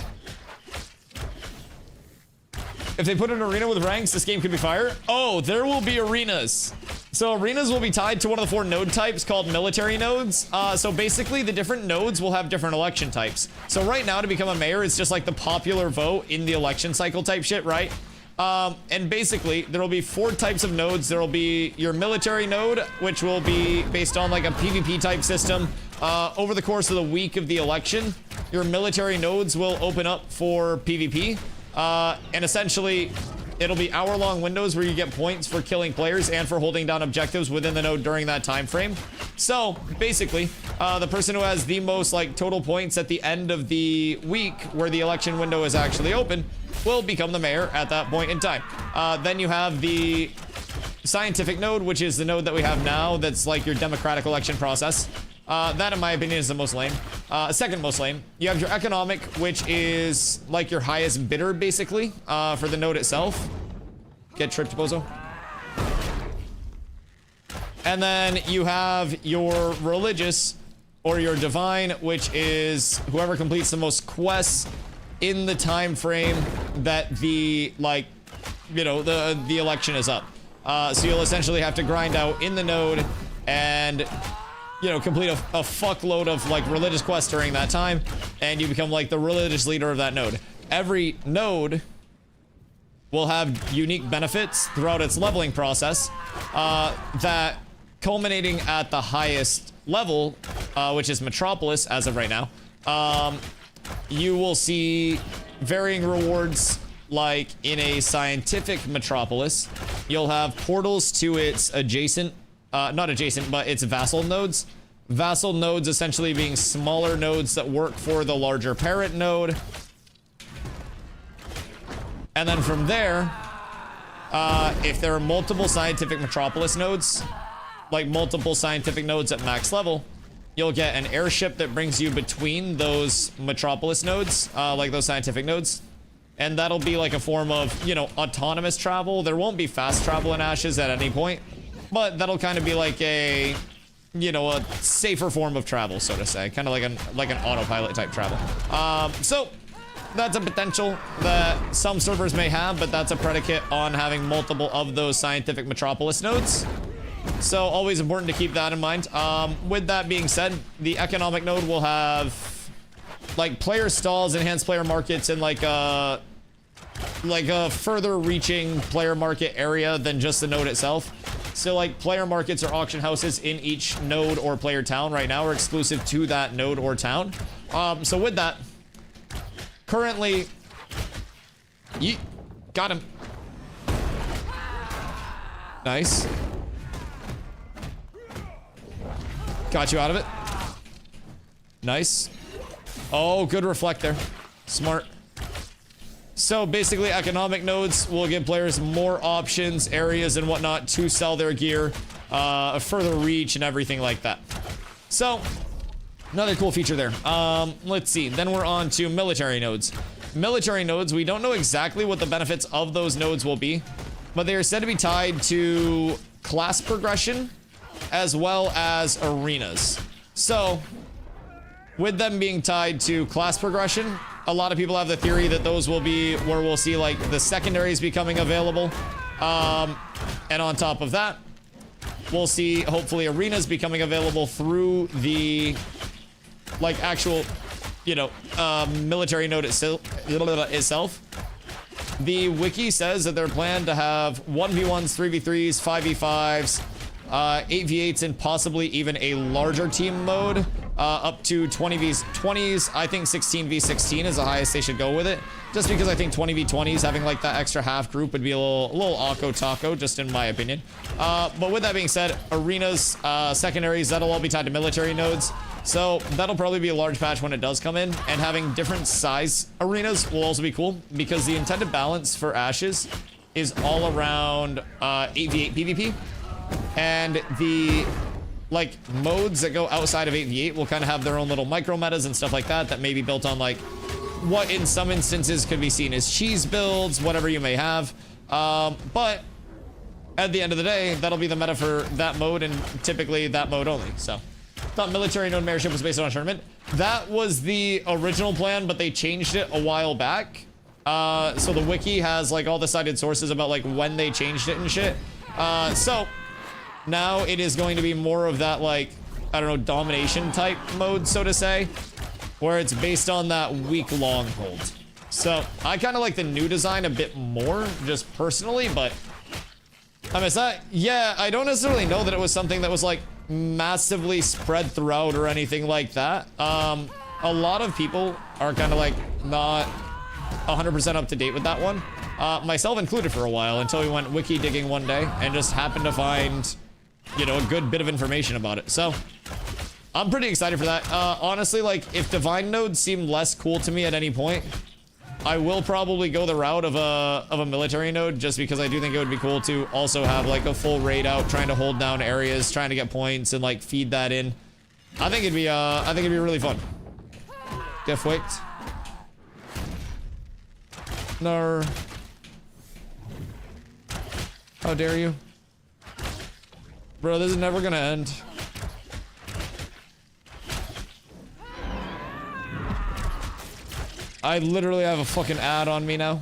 If they put an arena with ranks, this game could be fire. Oh, there will be arenas. So arenas will be tied to one of the 4 node types called military nodes. So basically the different nodes will have different election types. So right now to become a mayor, it's just like the popular vote in the election cycle type shit, right? And basically there will be 4 types of nodes. There will be your military node, which will be based on like a PvP type system. Over the course of the week of the election, your military nodes will open up for PvP. And essentially, it'll be hour-long windows where you get points for killing players and for holding down objectives within the node during that time frame. So, basically, the person who has the most like total points at the end of the week where the election window is actually open will become the mayor at that point in time. Then you have the scientific node, which is the node that we have now that's like your democratic election process. That in my opinion is the most lame. Second most lame. You have your economic, which is like your highest bidder basically for the node itself. Get tripped, bozo. And then you have your religious or your divine, which is whoever completes the most quests in the time frame that the like, you know, the election is up. So you'll essentially have to grind out in the node and, you know, complete a fuckload of like religious quests during that time, and you become like the religious leader of that node. Every node will have unique benefits throughout its leveling process that culminating at the highest level, which is Metropolis as of right now, you will see varying rewards. Like in a scientific Metropolis, you'll have portals to its adjacent, not adjacent, but its vassal nodes. Vassal nodes essentially being smaller nodes that work for the larger parent node. And then from there, if there are multiple scientific Metropolis nodes, like multiple scientific nodes at max level, you'll get an airship that brings you between those Metropolis nodes, like those scientific nodes. And that'll be like a form of, you know, autonomous travel. There won't be fast travel in Ashes at any point, but that'll kind of be like a, you know, a safer form of travel, so to say. Kind of like an autopilot type travel. So that's a potential that some servers may have, but that's a predicate on having multiple of those scientific Metropolis nodes. So always important to keep that in mind. With that being said, the economic node will have like player stalls, enhanced player markets, and like a further reaching player market area than just the node itself. So like player markets or auction houses in each node or player town right now are exclusive to that node or town. So with that, currently, got him. Nice. Got you out of it. Nice. Oh, good reflect there. Smart. So basically, economic nodes will give players more options, areas, and whatnot to sell their gear, further reach, and everything like that. So, another cool feature there. Let's see. Then we're on to military nodes. Military nodes, we don't know exactly what the benefits of those nodes will be, but they are said to be tied to class progression as well as arenas. So, with them being tied to class progression, a lot of people have the theory that those will be where we'll see like the secondaries becoming available. And on top of that, we'll see hopefully arenas becoming available through the like actual, you know, military node itself. The wiki says that they're planned to have 1v1s, 3v3s, 5v5s, 8v8s, and possibly even a larger team mode. Up to 20v20s. I think 16v16 is the highest they should go with it. Just because I think 20v20s, having like that extra half group would be a little awko taco, just in my opinion. But with that being said, arenas, secondaries, that'll all be tied to military nodes. So that'll probably be a large patch when it does come in. And having different size arenas will also be cool, because the intended balance for Ashes is all around 8v8 PvP. And the like modes that go outside of 8v8 will kind of have their own little micro metas and stuff like that that may be built on like what in some instances could be seen as cheese builds, whatever you may have. But at the end of the day, that'll be the meta for that mode, and typically that mode only. So thought military node mayorship was based on a tournament. That was the original plan, but they changed it a while back. So the wiki has like all the cited sources about like when they changed it and shit. So now it is going to be more of that, like, I don't know, domination type mode, so to say, where it's based on that week-long hold. So I kind of like the new design a bit more, just personally, but I mean, yeah, I don't necessarily know that it was something that was like massively spread throughout or anything like that. A lot of people are kind of like not 100% up to date with that one. Myself included for a while, until we went wiki digging one day and just happened to find, you know, a good bit of information about it. So I'm pretty excited for that. Honestly, like, if divine nodes seem less cool to me at any point, I will probably go the route of a military node, just because I do think it would be cool to also have like a full raid out, trying to hold down areas, trying to get points, and like feed that in. I think it'd be really fun. Get flicked. No. How dare you? Bro, this is never gonna end. I literally have a fucking ad on me now.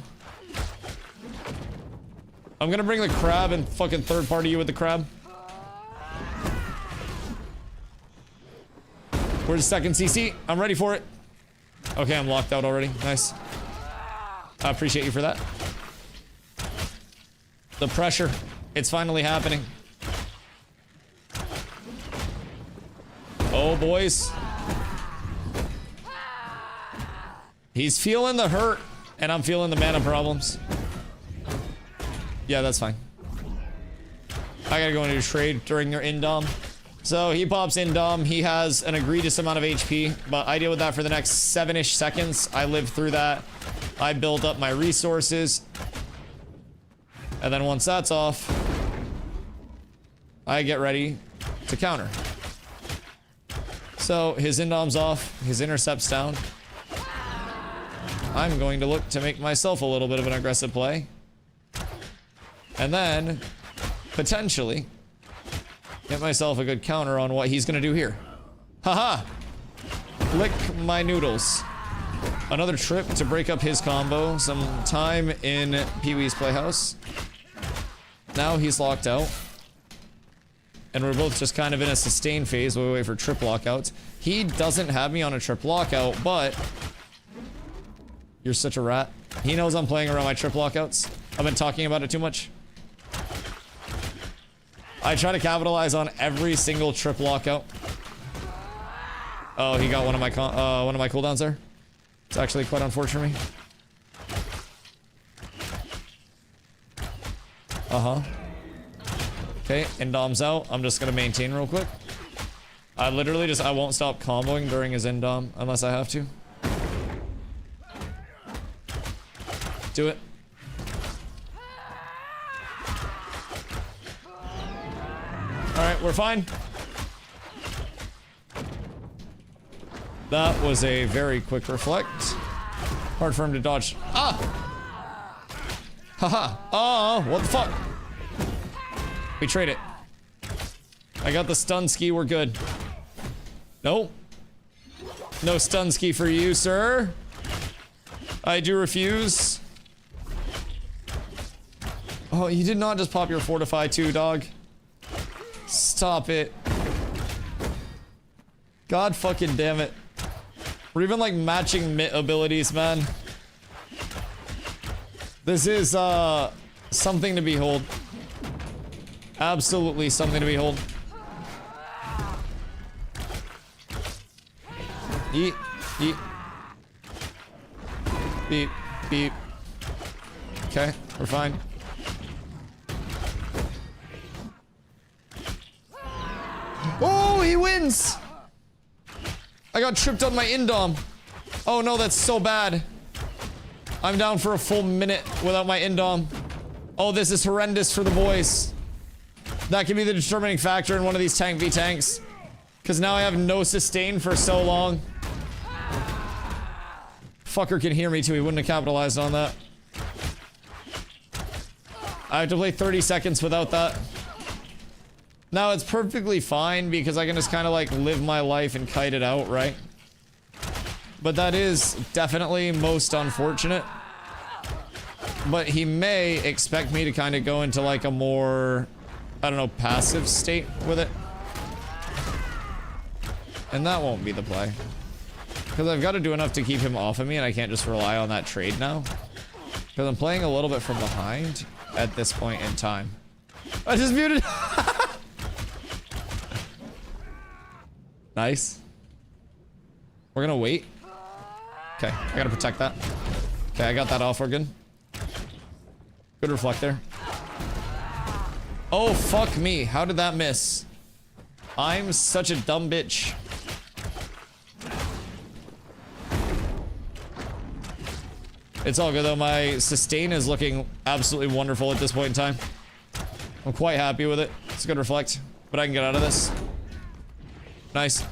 I'm gonna bring the crab and fucking third party you with the crab. Where's the second CC? I'm ready for it. Okay, I'm locked out already. Nice. I appreciate you for that. The pressure. It's finally happening. Oh, boys. He's feeling the hurt, and I'm feeling the mana problems. Yeah, that's fine. I gotta go into a trade during their indom. So he pops indom. He has an egregious amount of HP, but I deal with that for the next 7-ish seconds. I live through that. I build up my resources. And then once that's off, I get ready to counter. So his indom's off. His intercept's down. I'm going to look to make myself a little bit of an aggressive play. And then, potentially, get myself a good counter on what he's going to do here. Haha! Lick my noodles. Another trip to break up his combo. Some time in Pee-wee's Playhouse. Now he's locked out. And we're both just kind of in a sustain phase while we wait for trip lockouts. He doesn't have me on a trip lockout, but... You're such a rat. He knows I'm playing around my trip lockouts. I've been talking about it too much. I try to capitalize on every single trip lockout. Oh, he got one of my cooldowns there. It's actually quite unfortunate for me. Uh-huh. Okay, Indom's out. I'm just gonna maintain real quick. I literally just, I won't stop comboing during his Indom unless I have to. Do it. Alright, we're fine. That was a very quick reflect. Hard for him to dodge. Ah! Haha. Oh, what the fuck? We trade it. I got the stun ski, we're good. Nope. No stun ski for you, sir. I do refuse. Oh, you did not just pop your fortify too, dog. Stop it. God fucking damn it. We're even like matching mitt abilities, man. This is something to behold. Absolutely something to behold. Yeet, yeet. Beep, beep. Okay, we're fine. Oh, he wins! I got tripped on my Indom. Oh no, that's so bad. I'm down for a full minute without my Indom. Oh, this is horrendous for the boys. That could be the determining factor in one of these tank v tanks. Because now I have no sustain for so long. Fucker can hear me too, he wouldn't have capitalized on that. I have to play 30 seconds without that. Now it's perfectly fine because I can just kind of like live my life and kite it out, right? But that is definitely most unfortunate. But he may expect me to kind of go into like a more, I don't know, passive state with it. And that won't be the play. Because I've got to do enough to keep him off of me and I can't just rely on that trade now. Because I'm playing a little bit from behind at this point in time. I just muted. Nice. We're gonna wait. Okay, I gotta protect that. Okay, I got that off, we're good. Good reflect there. Oh, fuck me. How did that miss? I'm such a dumb bitch. It's all good though. My sustain is looking absolutely wonderful at this point in time. I'm quite happy with it. It's a good reflect, but I can get out of this. Nice.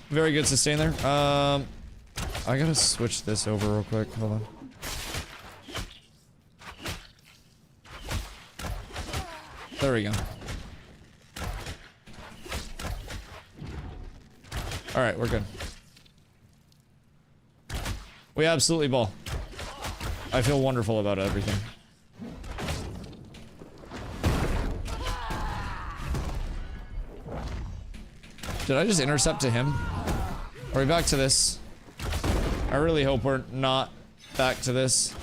Very good sustain there. I gotta switch this over real quick. Hold on. There we go. Alright, we're good. We absolutely ball. I feel wonderful about everything. Did I just intercept to him? Are we back to this? I really hope we're not back to this.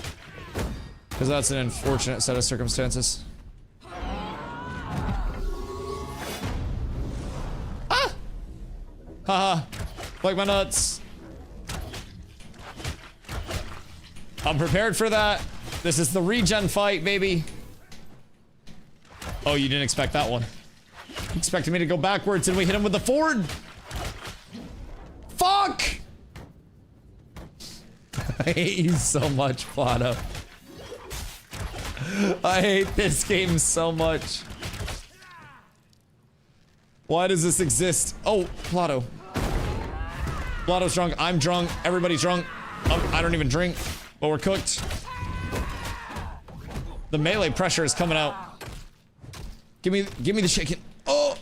Because that's an unfortunate set of circumstances. Ah! Haha. Like my nuts. I'm prepared for that. This is the regen fight, baby. Oh, you didn't expect that one. You expected me to go backwards and we hit him with the forward. Fuck! I hate you so much, Plato. I hate this game so much. Why does this exist? Oh, Plato. Plato's drunk. I'm drunk. Everybody's drunk. I don't even drink, but we're cooked. The melee pressure is coming out. Give me the chicken. Oh,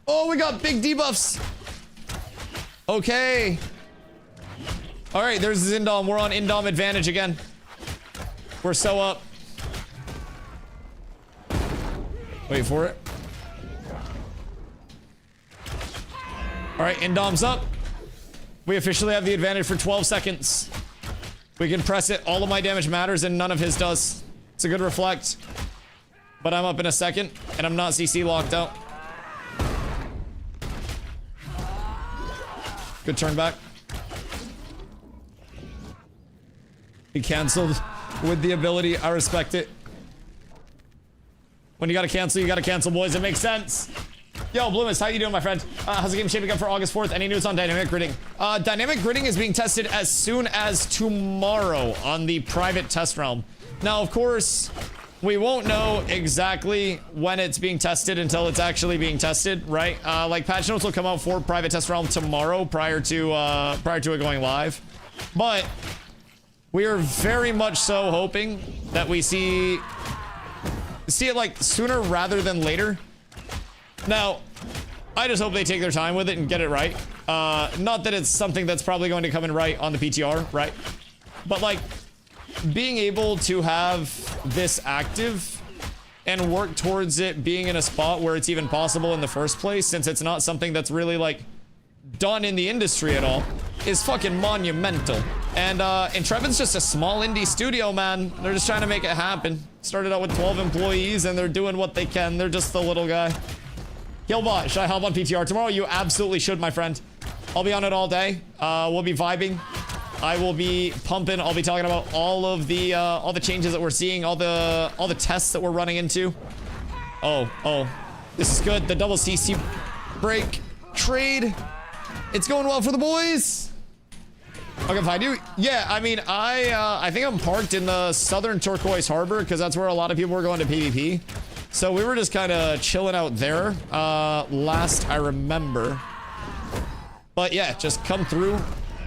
oh, we got big debuffs. Okay. All right, there's Zindom. We're on Indom advantage again. We're so up. Wait for it. All right, Indom's up. We officially have the advantage for 12 seconds. We can press it. All of my damage matters and none of his does. It's a good reflect. But I'm up in a second and I'm not CC locked out. Good turn back. He canceled with the ability. I respect it. When you gotta cancel, boys. It makes sense. Yo, Bloomis, how you doing, my friend? How's the game shaping up for August 4th? Any news on dynamic gridding? Dynamic gridding is being tested as soon as tomorrow on the private test realm. Now, of course, we won't know exactly when it's being tested until it's actually being tested, right? Like patch notes will come out for private test realm tomorrow prior to it going live. But we are very much so hoping that we see it like sooner rather than later. Now, I just hope they take their time with it and get it right. Not that it's something that's probably going to come in right on the PTR, right? But like, being able to have this active and work towards it being in a spot where it's even possible in the first place, since it's not something that's really like done in the industry at all, is fucking monumental. And Intrepid's just a small indie studio, man. They're just trying to make it happen. Started out with 12 employees and they're doing what they can. They're just the little guy. Killbot, should I help on PTR tomorrow? You absolutely should, my friend. I'll be on it all day. We'll be vibing. I will be pumping. I'll be talking about all the changes that we're seeing, all the tests that we're running into. Oh, this is good. The double CC break trade. It's going well for the boys. Okay, if I do, yeah, I mean, I think I'm parked in the southern Turquoise Harbor because that's where a lot of people were going to PvP. So we were just kind of chilling out there, last I remember. But yeah, just come through.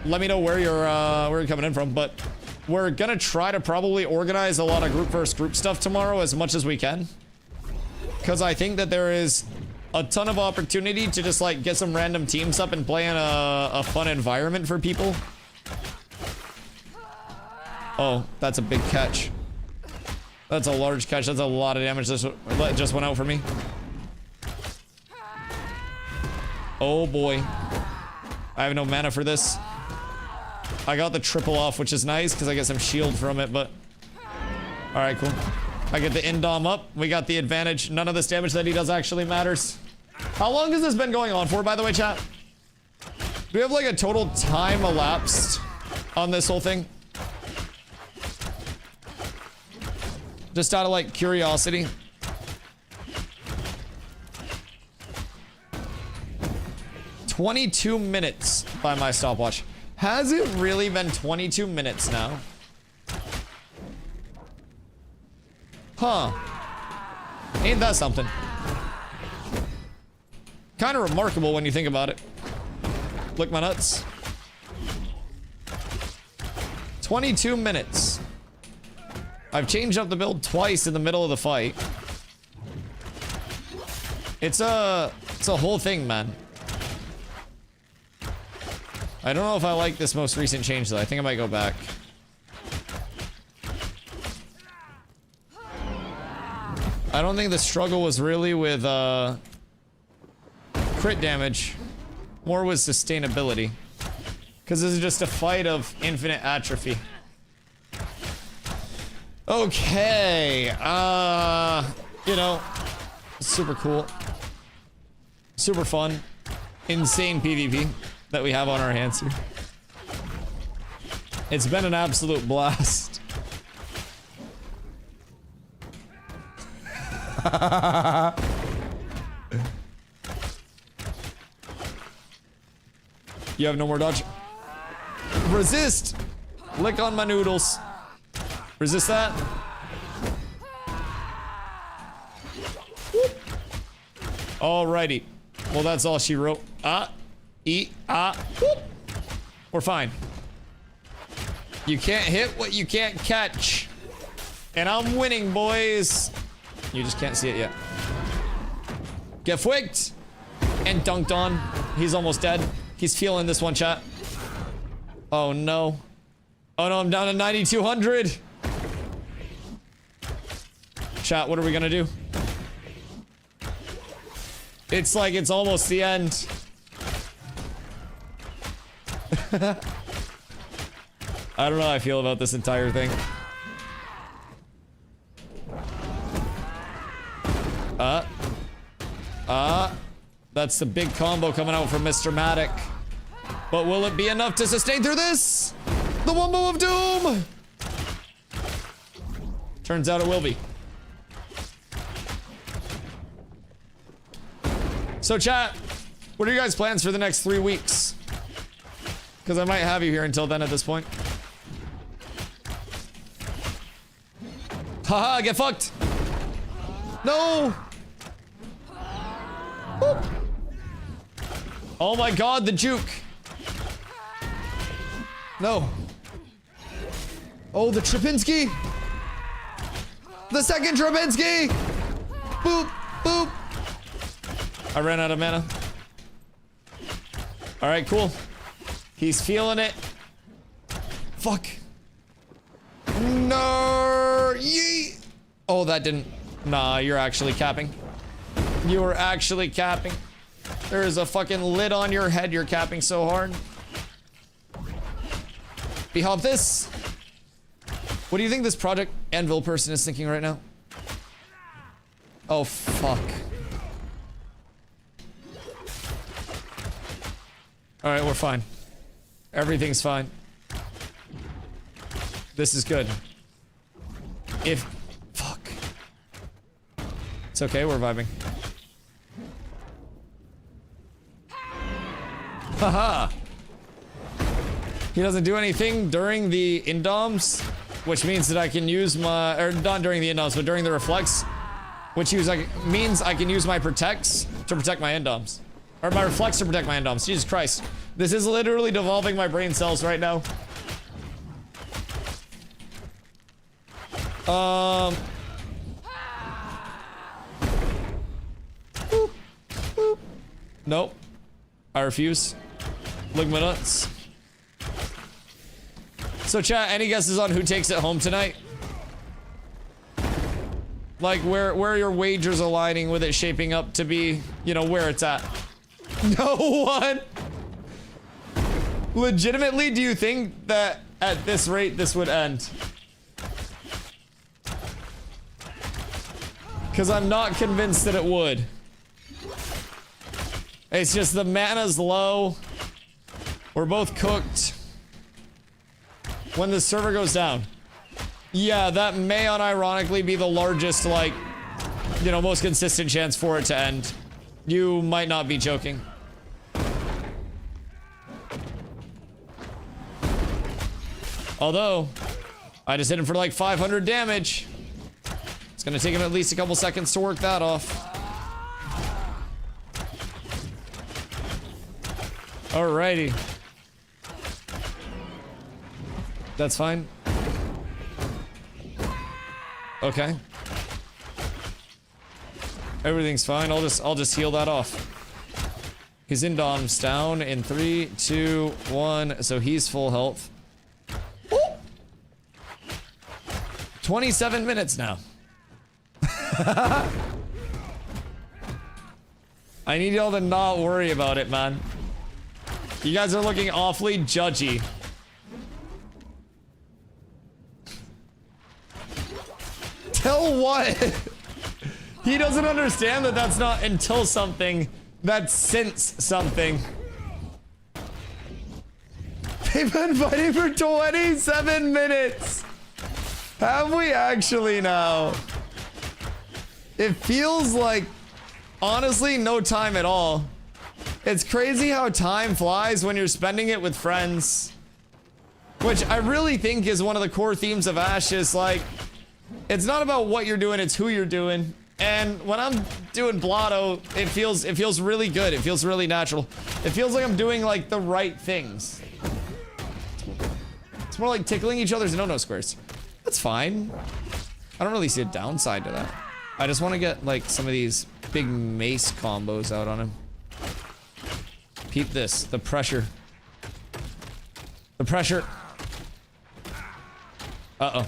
Let me know where you're coming in from. But we're gonna try to probably organize a lot of group versus group stuff tomorrow as much as we can. Because I think that there is a ton of opportunity to just like get some random teams up and play in a fun environment for people. Oh, that's a big catch. That's a large catch. That's a lot of damage that just went out for me. Oh boy. I have no mana for this. I got the triple off, which is nice because I get some shield from it, but... Alright, cool. I get the Indom up. We got the advantage. None of this damage that he does actually matters. How long has this been going on for, by the way, chat? Do we have like a total time elapsed on this whole thing? Just out of like curiosity. "22 minutes by my stopwatch." Has it really been 22 minutes now? Huh. Ain't that something? Kind of remarkable when you think about it. Lick my nuts. 22 minutes. I've changed up the build twice in the middle of the fight. It's a whole thing, man. I don't know if I like this most recent change though. I think I might go back. I don't think the struggle was really with crit damage, more with sustainability. Because this is just a fight of infinite atrophy. Okay, you know, super cool. Super fun. Insane PvP that we have on our hands here. It's been an absolute blast. You have no more dodge. Resist! Lick on my noodles. Resist that. Whoop. Alrighty. Well, that's all she wrote. Whoop. We're fine. You can't hit what you can't catch. And I'm winning, boys. You just can't see it yet. Get flicked. And dunked on. He's almost dead. He's feeling this one, chat. Oh no. Oh no, I'm down to 9,200. Chat, what are we gonna do? It's like it's almost the end. I don't know how I feel about this entire thing. That's the big combo coming out from Mr. Matic. But will it be enough to sustain through this? The Wumbo of Doom! Turns out it will be. So chat, what are your guys' plans for the next 3 weeks? Because I might have you here until then at this point. Haha, get fucked! No! Whoop. Oh my god, the juke! No. Oh, the Trapinski! The second Trapinski! Boop, boop! I ran out of mana. Alright, cool. He's feeling it. Fuck. No! Yee! Oh, that didn't... Nah, you're actually capping. You are actually capping. There is a fucking lid on your head. You're capping so hard. Behop this. What do you think this Project Anvil person is thinking right now? Oh, fuck. Alright, we're fine. Everything's fine. This is good. If... Fuck. It's okay, we're vibing. Haha! He doesn't do anything during the indoms, which means that I can use my... Or not during the indoms, but during the reflex. Which means I can use my protects to protect my indoms. Or my reflex to protect my indoms. Jesus Christ. This is literally devolving my brain cells right now. Boop, boop. Nope. I refuse. Lick my nuts. So chat, any guesses on who takes it home tonight? Like where your wagers aligning with it shaping up to be, you know, where it's at. No one. Legitimately, do you think that at this rate this would end? Because I'm not convinced that it would. It's just the mana's low. We're both cooked. When the server goes down. Yeah, that may unironically be the largest, like, you know, most consistent chance for it to end. You might not be joking. Although, I just hit him for like 500 damage. It's gonna take him at least a couple seconds to work that off. Alrighty. That's fine. Okay. Everything's fine. I'll just heal that off. His Indom's down in 3, 2, 1. So he's full health. Ooh. 27 minutes now. I need y'all to not worry about it, man. You guys are looking awfully judgy. Tell what? He doesn't understand that that's not until something. That's since something. They've been fighting for 27 minutes. Have we actually now? It feels like, honestly, no time at all. It's crazy how time flies when you're spending it with friends. Which I really think is one of the core themes of Ash is like, it's not about what you're doing, it's who you're doing. And when I'm doing Blotto, it feels really good. It feels really natural. It feels like I'm doing like the right things. It's more like tickling each other's no-no squares. That's fine. I don't really see a downside to that. I just want to get like some of these big mace combos out on him. Peep this, the pressure. The pressure. Uh-oh.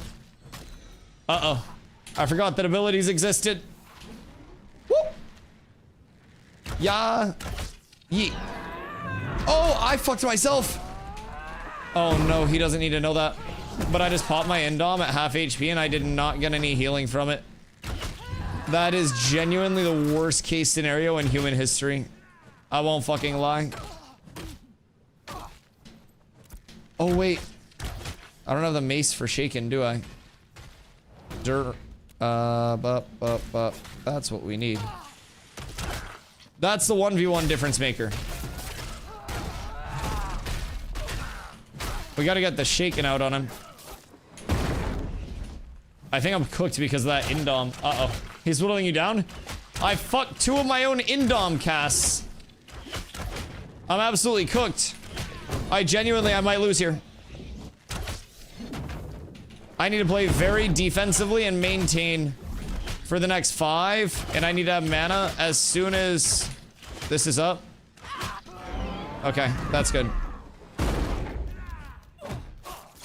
Uh-oh. I forgot that abilities existed. Woo! Yeah. Yeet. Oh, I fucked myself. Oh no, he doesn't need to know that. But I just popped my Indom at half HP and I did not get any healing from it. That is genuinely the worst case scenario in human history. I won't fucking lie. Oh wait. I don't have the mace for shaken, do I? That's what we need. That's the 1v1 difference maker. We gotta get the shaken out on him. I think I'm cooked because of that Indom. Uh-oh. He's whittling you down? I fucked 2 of my own Indom casts. I'm absolutely cooked. I might lose here. I need to play very defensively and maintain for the next 5. And I need to have mana as soon as this is up. Okay, that's good.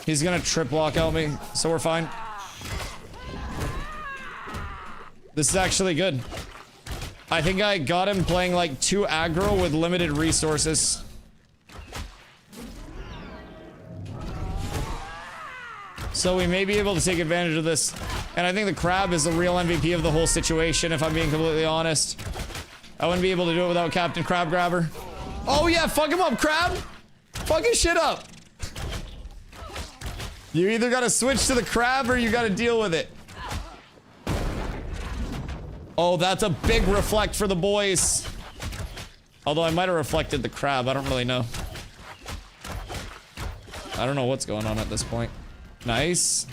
He's gonna trip lock out me, so we're fine. This is actually good. I think I got him playing like 2 aggro with limited resources. So we may be able to take advantage of this. And I think the crab is the real MVP of the whole situation, if I'm being completely honest. I wouldn't be able to do it without Captain Crab Grabber. Oh yeah, fuck him up, crab! Fuck his shit up! You either gotta switch to the crab or you gotta deal with it. Oh, that's a big reflect for the boys. Although I might have reflected the crab, I don't really know. I don't know what's going on at this point. Nice.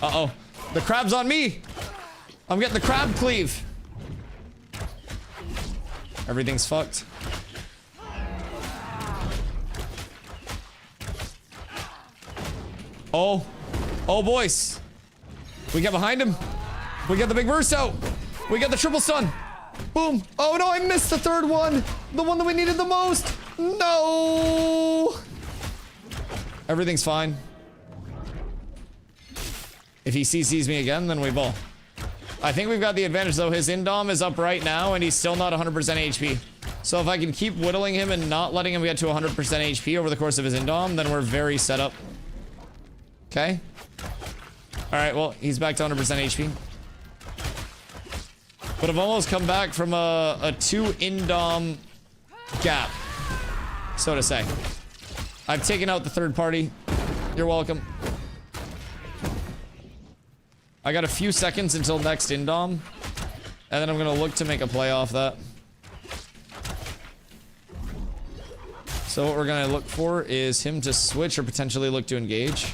Uh-oh. The crab's on me! I'm getting the crab cleave. Everything's fucked. Oh. Oh, boys. We get behind him. We get the big burst out. We get the triple stun. Boom. Oh, no, I missed the 3rd one. The one that we needed the most. No. Everything's fine. If he CCs me again, then we ball. I think we've got the advantage, though. His Indom is up right now, and he's still not 100% HP. So if I can keep whittling him and not letting him get to 100% HP over the course of his Indom, then we're very set up. Okay. Alright, well, he's back to 100% HP. But I've almost come back from a 2 Indom gap, so to say. I've taken out the 3rd party. You're welcome. I got a few seconds until next Indom, and then I'm gonna look to make a play off that. So what we're gonna look for is him to switch or potentially look to engage.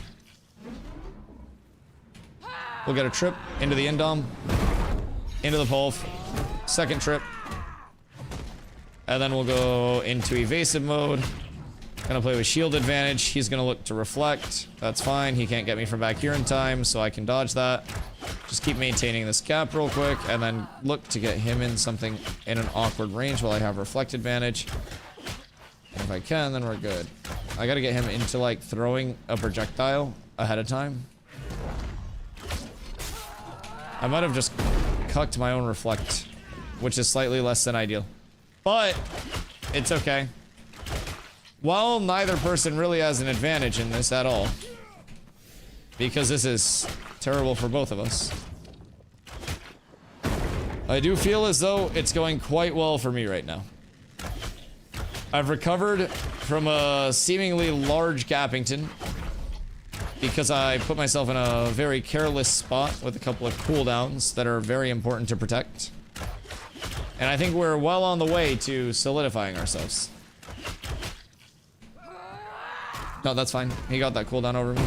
We'll get a trip into the Indom. Into the Pulf. Second trip. And then we'll go into evasive mode. Gonna play with shield advantage. He's gonna look to reflect. That's fine. He can't get me from back here in time, so I can dodge that. Just keep maintaining this gap real quick, and then look to get him in something in an awkward range while I have reflect advantage. And if I can, then we're good. I gotta get him into, like, throwing a projectile ahead of time. I might have just cucked my own reflect, which is slightly less than ideal. But it's okay. Well, neither person really has an advantage in this at all. Because this is terrible for both of us. I do feel as though it's going quite well for me right now. I've recovered from a seemingly large Gappington because I put myself in a very careless spot with a couple of cooldowns that are very important to protect. And I think we're well on the way to solidifying ourselves. No, that's fine. He got that cooldown over me.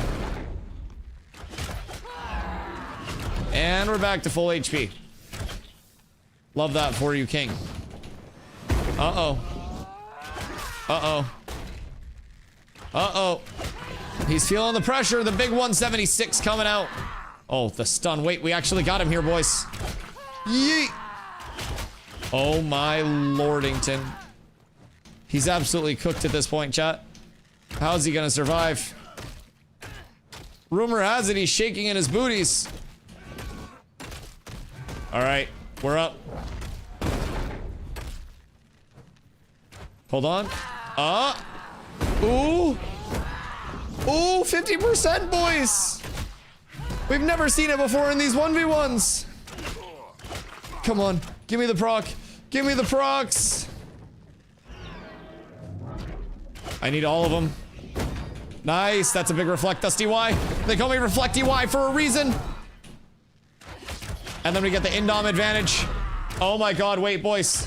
And we're back to full HP. Love that for you, King. Uh-oh. Uh-oh. Uh-oh. He's feeling the pressure. The big 176 coming out. Oh, the stun. Wait, we actually got him here, boys. Yeet. Oh, my lordington. He's absolutely cooked at this point, chat. How's he gonna survive? Rumor has it he's shaking in his booties. Alright, we're up. Hold on. Ooh. Ooh, 50%, boys. We've never seen it before in these 1v1s. Come on, give me the proc. Give me the procs. I need all of them. Nice, that's a big reflect, DustyWhy. They call me ReflectyWhy for a reason. And then we get the Indom advantage. Oh my god, wait, boys.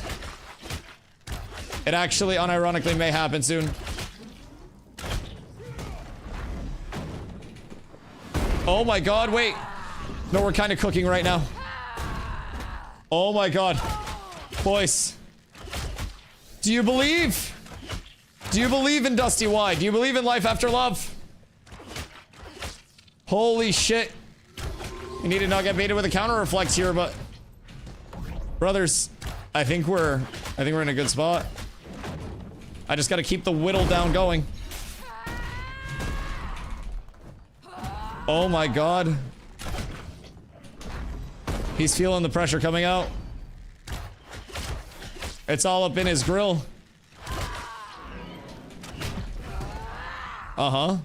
It actually, unironically, may happen soon. Oh my god, wait. No, we're kind of cooking right now. Oh my god. Boys. Do you believe? Do you believe in DustyWhy? Do you believe in life after love? Holy shit. We need to not get baited with a counter reflex here, but brothers, I think we're in a good spot. I just gotta keep the whittle down going. Oh my god. He's feeling the pressure coming out. It's all up in his grill. Uh-huh.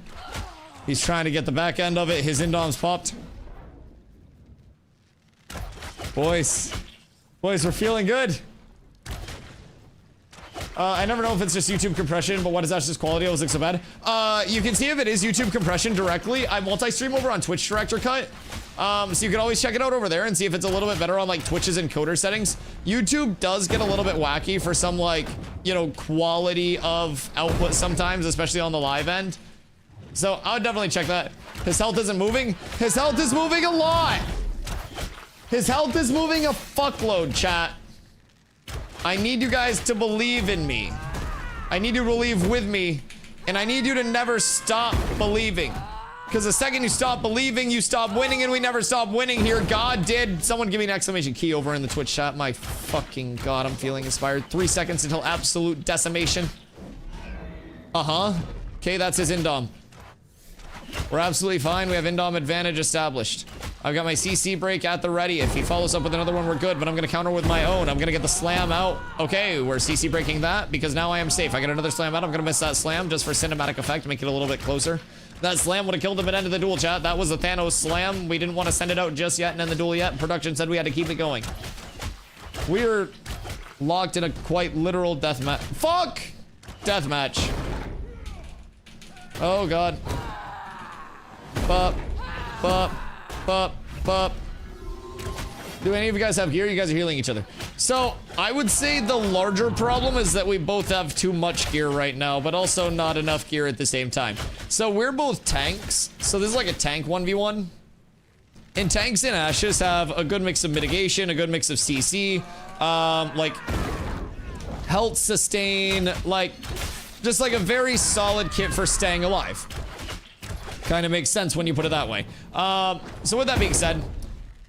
He's trying to get the back end of it. His Indom's popped. Boys. Boys, we're feeling good. I never know if it's just YouTube compression, but what is that just quality? It was like so bad. You can see if it is YouTube compression directly. I multi-stream over on Twitch Director Cut. So you can always check it out over there and see if it's a little bit better on like Twitch's encoder settings. YouTube does get a little bit wacky for some like, you know, quality of output sometimes, especially on the live end. So I would definitely check that. His health isn't moving. His health is moving a lot. His health is moving a fuckload, chat. I need you guys to believe in me. I need you to believe with me. And I need you to never stop believing. Because the second you stop believing, you stop winning, and we never stop winning here. God did. Someone give me an exclamation key over in the Twitch chat. My fucking god, I'm feeling inspired. 3 seconds until absolute decimation. Uh-huh. Okay, that's his Indom. We're absolutely fine. We have Indom advantage established. I've got my CC break at the ready. If he follows up with another one, we're good, but I'm gonna counter with my own. I'm gonna get the slam out. Okay, we're CC breaking that because now I am safe. I got another slam out. I'm gonna miss that slam just for cinematic effect, make it a little bit closer. That slam would have killed him at end of the duel, chat. That was a Thanos slam. We didn't want to send it out just yet and end the duel yet. Production said we had to keep it going. We're locked in a quite literal death match. Fuck! Death match. Oh, God. Bup. Bup. Bup. Bup. Do any of you guys have gear? You guys are healing each other. So, I would say the larger problem is that we both have too much gear right now, but also not enough gear at the same time. So, we're both tanks. So, this is like a tank 1v1. And tanks and ashes have a good mix of mitigation, a good mix of CC, like health sustain, like just like a very solid kit for staying alive. Kind of makes sense when you put it that way. So with that being said,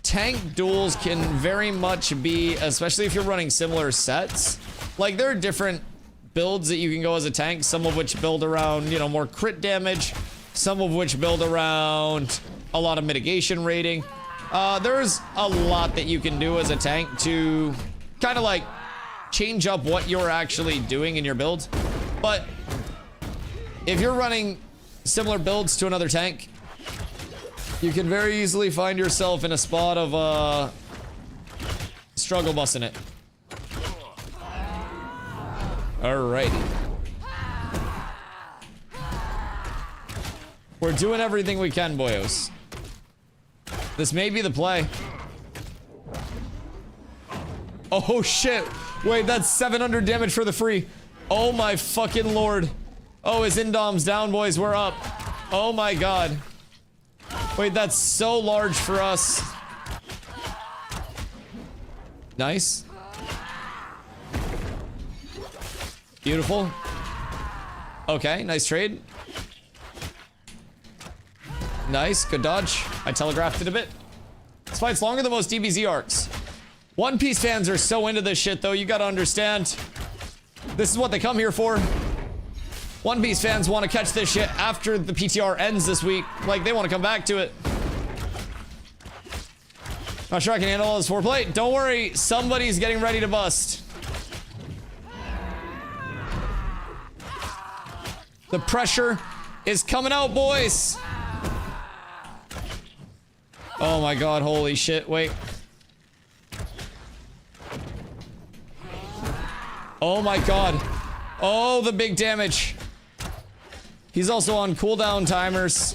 tank duels can very much be, especially if you're running similar sets, like there are different builds that you can go as a tank, some of which build around, you know, more crit damage, some of which build around a lot of mitigation rating. There's a lot that you can do as a tank to kind of like change up what you're actually doing in your build. But if you're running similar builds to another tank, you can very easily find yourself in a spot of struggle busting it. Alrighty. We're doing everything we can, boyos. This may be the play. Oh shit. Wait, that's 700 damage for the free. Oh my fucking lord. Oh, his indom's down, boys. We're up. Oh my god. Wait, that's so large for us. Nice. Beautiful. Okay, nice trade. Nice, good dodge. I telegraphed it a bit. This fight's longer than most DBZ arcs. One Piece fans are so into this shit, though. You gotta understand. This is what they come here for. One Piece fans want to catch this shit after the PTR ends this week. Like, they want to come back to it. Not sure I can handle all this foreplay. Don't worry, somebody's getting ready to bust. The pressure is coming out, boys. Oh my god, holy shit, wait. Oh my god. Oh, the big damage. He's also on cooldown timers.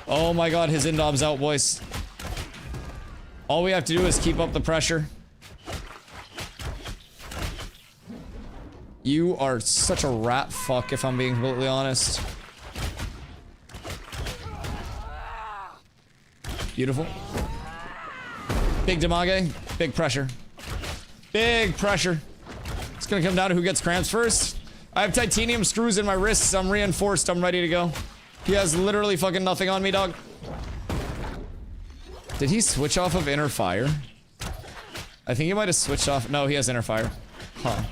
Oh my god, his indom's out, boys. All we have to do is keep up the pressure. You are such a rat fuck, if I'm being completely honest. Beautiful. Big damage, big pressure. Big pressure. It's gonna come down to who gets cramps first. I have titanium screws in my wrists. I'm reinforced. I'm ready to go. He has literally fucking nothing on me, dog. Did he switch off of inner fire? I think he might have switched off. No, he has inner fire. Huh.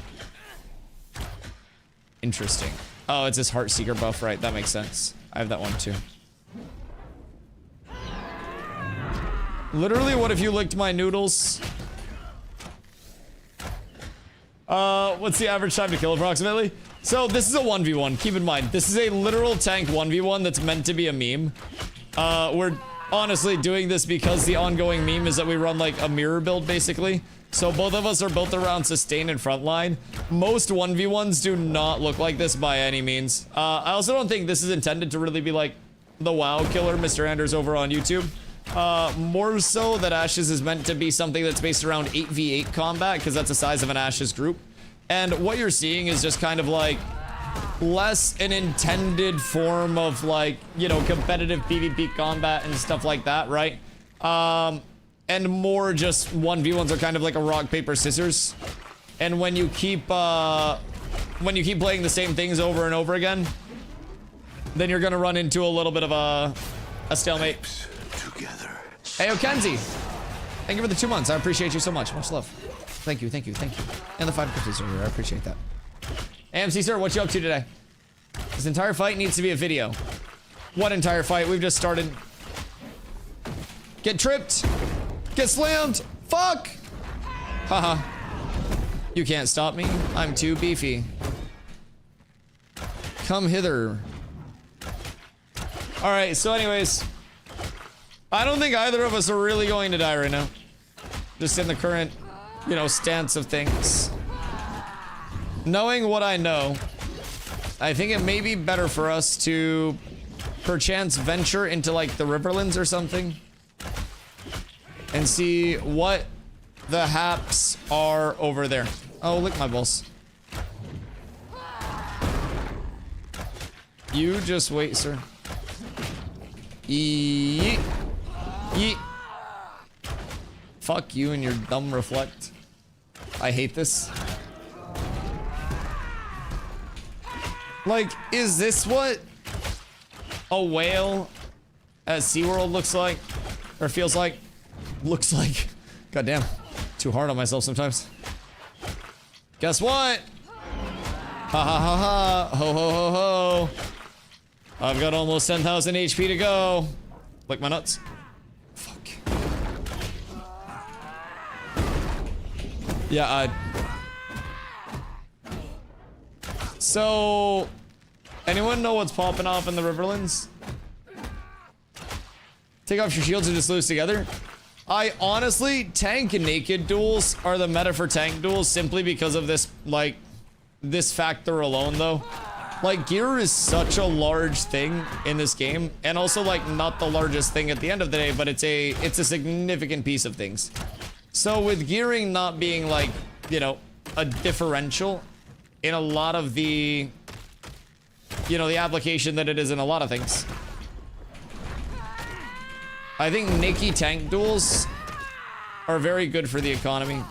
Interesting. Oh, it's his Heartseeker buff, right? That makes sense. I have that one too. Literally, what if you licked my noodles? What's the average time to kill approximately? So this is a 1v1. Keep in mind, this is a literal tank 1v1 that's meant to be a meme. We're honestly doing this because the ongoing meme is that we run like a mirror build basically. So both of us are built around sustain and frontline. Most 1v1s do not look like this by any means. I also don't think this is intended to really be like the WoW killer Mr. Anders over on YouTube. More so that Ashes is meant to be something that's based around 8v8 combat, because that's the size of an Ashes group. And what you're seeing is just kind of like less an intended form of like, you know, competitive PvP combat and stuff like that, right? And more just 1v1s are kind of like a rock, paper, scissors. And when you keep playing the same things over and over again, then you're gonna run into a little bit of a stalemate. Together. Hey, Kenzie. Thank you for the 2 months. I appreciate you so much. Much love. Thank you, thank you, thank you. And the 550s over here. I appreciate that. AMC, sir, what you up to today? This entire fight needs to be a video. What entire fight? We've just started. Get tripped. Get slammed. Fuck. Haha. You can't stop me. I'm too beefy. Come hither. All right, so anyways, I don't think either of us are really going to die right now. Just in the current, you know, stance of things. Knowing what I know, I think it may be better for us to perchance venture into like the Riverlands or something and see what the haps are over there. Oh, lick my balls. You just wait, sir. Yeet. Yeet. Fuck you and your dumb reflect. I hate this. Like, is this what a whale at SeaWorld looks like? Or feels like? Looks like. Goddamn. Too hard on myself sometimes. Guess what? Ha ha ha ha. Ho ho ho ho. I've got almost 10,000 HP to go. Lick my nuts. Fuck. Yeah, so, anyone know what's popping off in the Riverlands? Take off your shields and just lose together? I honestly, tank and naked duels are the meta for tank duels simply because of this, like, this factor alone, though. Like, gear is such a large thing in this game, and also, like, not the largest thing at the end of the day, but it's a significant piece of things. So with gearing not being, like, you know, a differential in a lot of the, you know, the application that it is in a lot of things. I think naked tank duels are very good for the economy.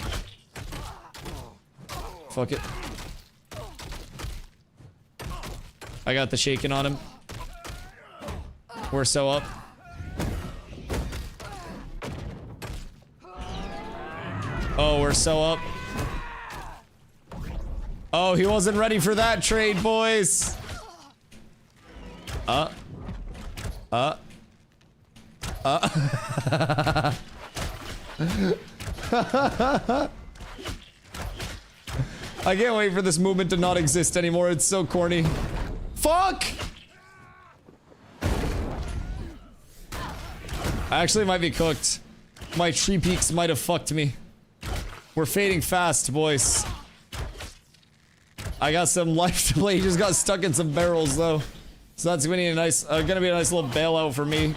Fuck it. I got the shaking on him. We're so up. Oh, we're so up. Oh, he wasn't ready for that trade, boys. I can't wait for this movement to not exist anymore. It's so corny. Fuck! I actually might be cooked. My tree peaks might have fucked me. We're fading fast, boys. I got some life to play. He just got stuck in some barrels, though. So that's gonna be a nice little bailout for me.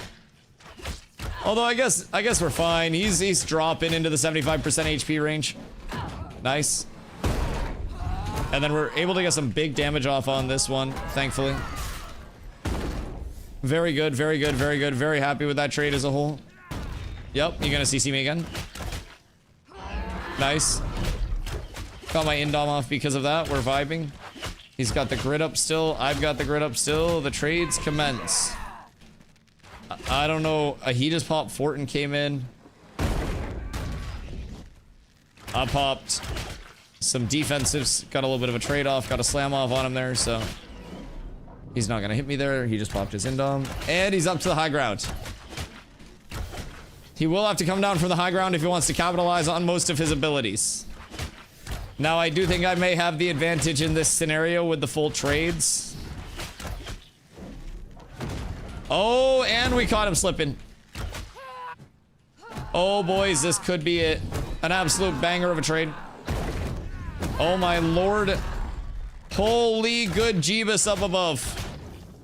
Although I guess we're fine. He's dropping into the 75% HP range. Nice. And then we're able to get some big damage off on this one, thankfully. Very good, very good, very good. Very happy with that trade as a whole. Yep, you're gonna CC me again. Nice. Got my indom off because of that. We're vibing. He's got the grid up still. I've got the grid up still. The trades commence. I don't know. He just popped fort and came in. I popped some defensives. Got a little bit of a trade-off. Got a slam off on him there, so he's not gonna hit me there. He just popped his indom. And he's up to the high ground. He will have to come down from the high ground if he wants to capitalize on most of his abilities. Now, I do think I may have the advantage in this scenario with the full trades. Oh, and we caught him slipping. Oh, boys, this could be it. An absolute banger of a trade. Oh, my lord. Holy good Jeebus up above.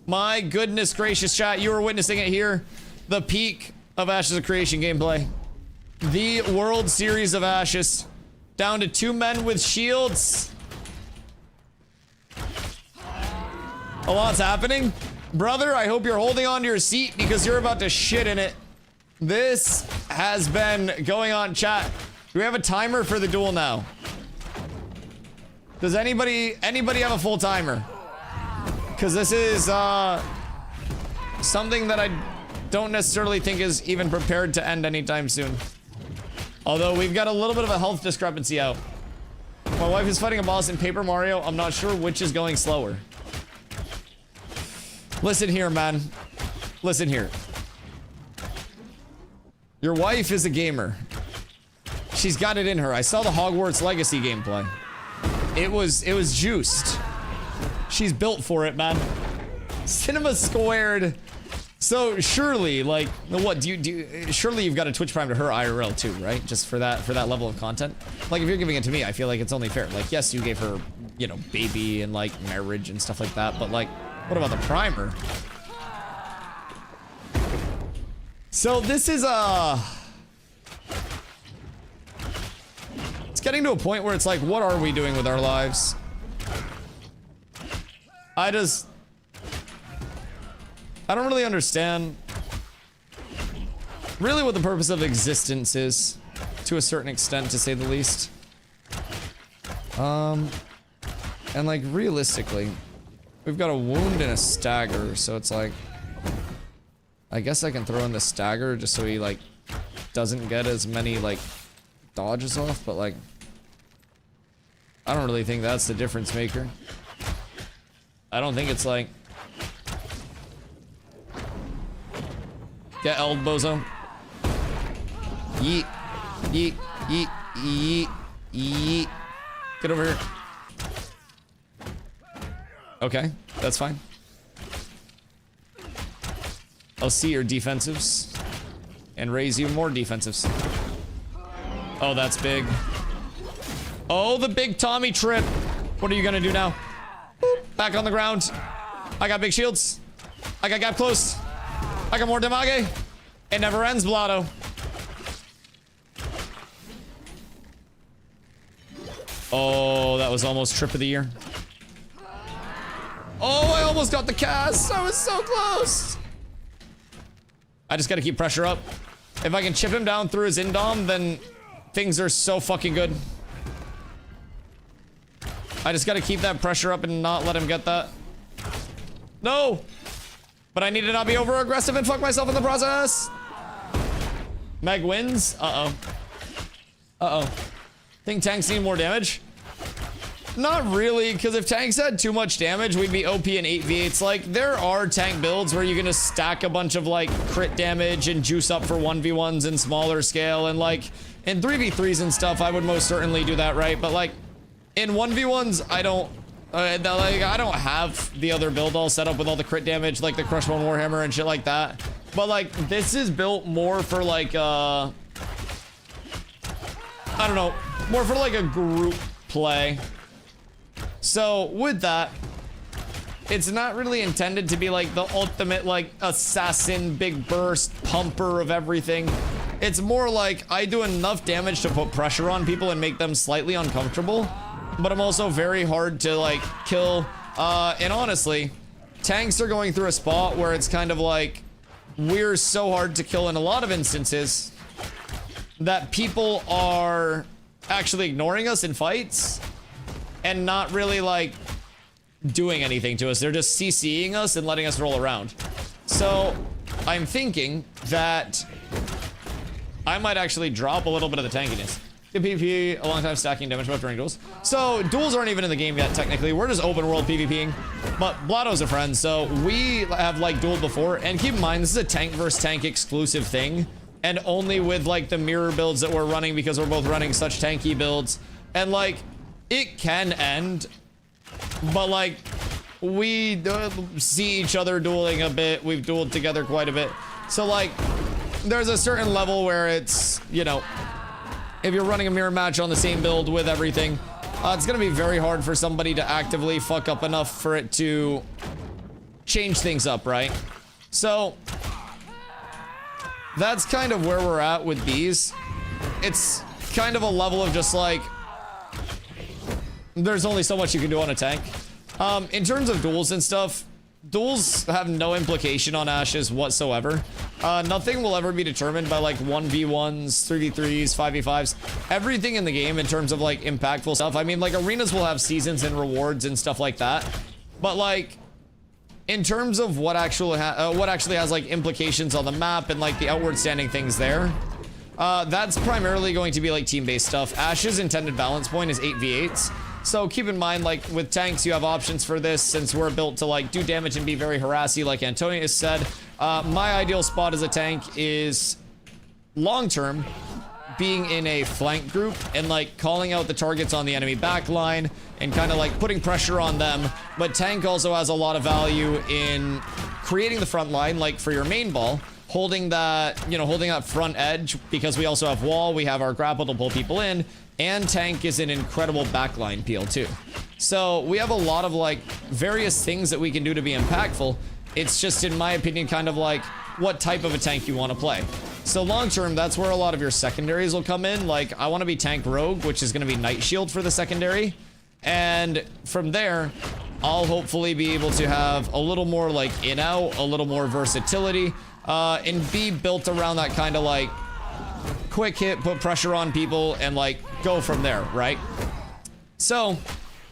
My goodness gracious, chat. You are witnessing it here. The peak of Ashes of Creation gameplay. The World Series of Ashes. Down to 2 men with shields. A lot's happening. Brother, I hope you're holding on to your seat because you're about to shit in it. This has been going on, chat. Do we have a timer for the duel now? Does anybody have a full timer? Because this is something that I don't necessarily think is even prepared to end anytime soon. Although we've got a little bit of a health discrepancy out. My wife is fighting a boss in Paper Mario. I'm not sure which is going slower. Listen here, man. Listen here. Your wife is a gamer. She's got it in her. I saw the Hogwarts Legacy gameplay. It was juiced. She's built for it, man. Cinema squared. So surely, like, what do you surely you've got a Twitch Prime to her IRL too, right? Just for that level of content. Like, if you're giving it to me, I feel like it's only fair. Like, yes, you gave her, you know, baby and like marriage and stuff like that, but like, what about the primer? So this is it's getting to a point where it's like, what are we doing with our lives? I don't really understand really what the purpose of existence is, to a certain extent, to say the least. And like realistically, we've got a wound and a stagger, so it's like, I guess I can throw in the stagger just so he like doesn't get as many like dodges off, but like I don't really think that's the difference maker. I don't think it's like get eld, bozo. Yeet, yeet, yeet, yeet, yeet. Get over here. Okay, that's fine. I'll see your defensives and raise you more defensives. Oh, that's big. Oh, the big Tommy trip. What are you gonna do now? Boop, back on the ground. I got big shields. I got gap close. I got more damage. It never ends, Blotto. Oh, that was almost trip of the year. Oh, I almost got the cast. I was so close. I just gotta keep pressure up. If I can chip him down through his indom, then things are so fucking good. I just gotta keep that pressure up and not let him get that. No! But I need to not be over aggressive and fuck myself in the process. Meg wins. Uh-oh. Uh-oh. Think tanks need more damage? Not really, because if tanks had too much damage, we'd be OP in 8v8s. Like, there are tank builds where you're gonna stack a bunch of, like, crit damage and juice up for 1v1s in smaller scale. And, like, in 3v3s and stuff, I would most certainly do that, right? But, like, in 1v1s, I don't have the other build all set up with all the crit damage, like the Crush One Warhammer and shit like that. But, like, this is built more for, like, I don't know, more for, like, a group play. So, with that, it's not really intended to be like the ultimate like assassin, big burst, pumper of everything. It's more like I do enough damage to put pressure on people and make them slightly uncomfortable, but I'm also very hard to like kill. And honestly, tanks are going through a spot where it's kind of like we're so hard to kill in a lot of instances that people are actually ignoring us in fights and not really like doing anything to us. They're just CCing us and letting us roll around. So I'm thinking that I might actually drop a little bit of the tankiness. Good PvP, a long time stacking damage buff during duels. So duels aren't even in the game yet, technically. We're just open world PvPing. But Blotto's a friend, so we have like dueled before. And keep in mind, this is a tank versus tank exclusive thing. And only with like the mirror builds that we're running because we're both running such tanky builds. And like, it can end, but like, we see each other dueling a bit. We've dueled together quite a bit. So like, there's a certain level where it's, you know, if you're running a mirror match on the same build with everything, it's gonna be very hard for somebody to actively fuck up enough for it to change things up, right? So, that's kind of where we're at with these. It's kind of a level of just like, there's only so much you can do on a tank. In terms of duels and stuff, duels have no implication on Ashes whatsoever. Nothing will ever be determined by like 1v1s, 3v3s, 5v5s. Everything in the game in terms of like impactful stuff. I mean, like arenas will have seasons and rewards and stuff like that. But like, in terms of what actually has like implications on the map and like the outward standing things there, that's primarily going to be like team-based stuff. Ash's intended balance point is 8v8s. So keep in mind, like with tanks, you have options for this since we're built to like do damage and be very harassy, like Antonius said. My ideal spot as a tank is long-term being in a flank group and like calling out the targets on the enemy backline and kind of like putting pressure on them. But tank also has a lot of value in creating the front line, like for your main ball, holding that, you know, holding that front edge because we also have wall, we have our grapple to pull people in. And tank is an incredible backline peel too. So we have a lot of like various things that we can do to be impactful. It's just, in my opinion, kind of like what type of a tank you want to play. So long term, that's where a lot of your secondaries will come in. Like I want to be tank rogue, which is going to be Night Shield for the secondary. And from there, I'll hopefully be able to have a little more like in-out, a little more versatility. and B, built around that kind of like quick hit, put pressure on people, and like go from there, right? So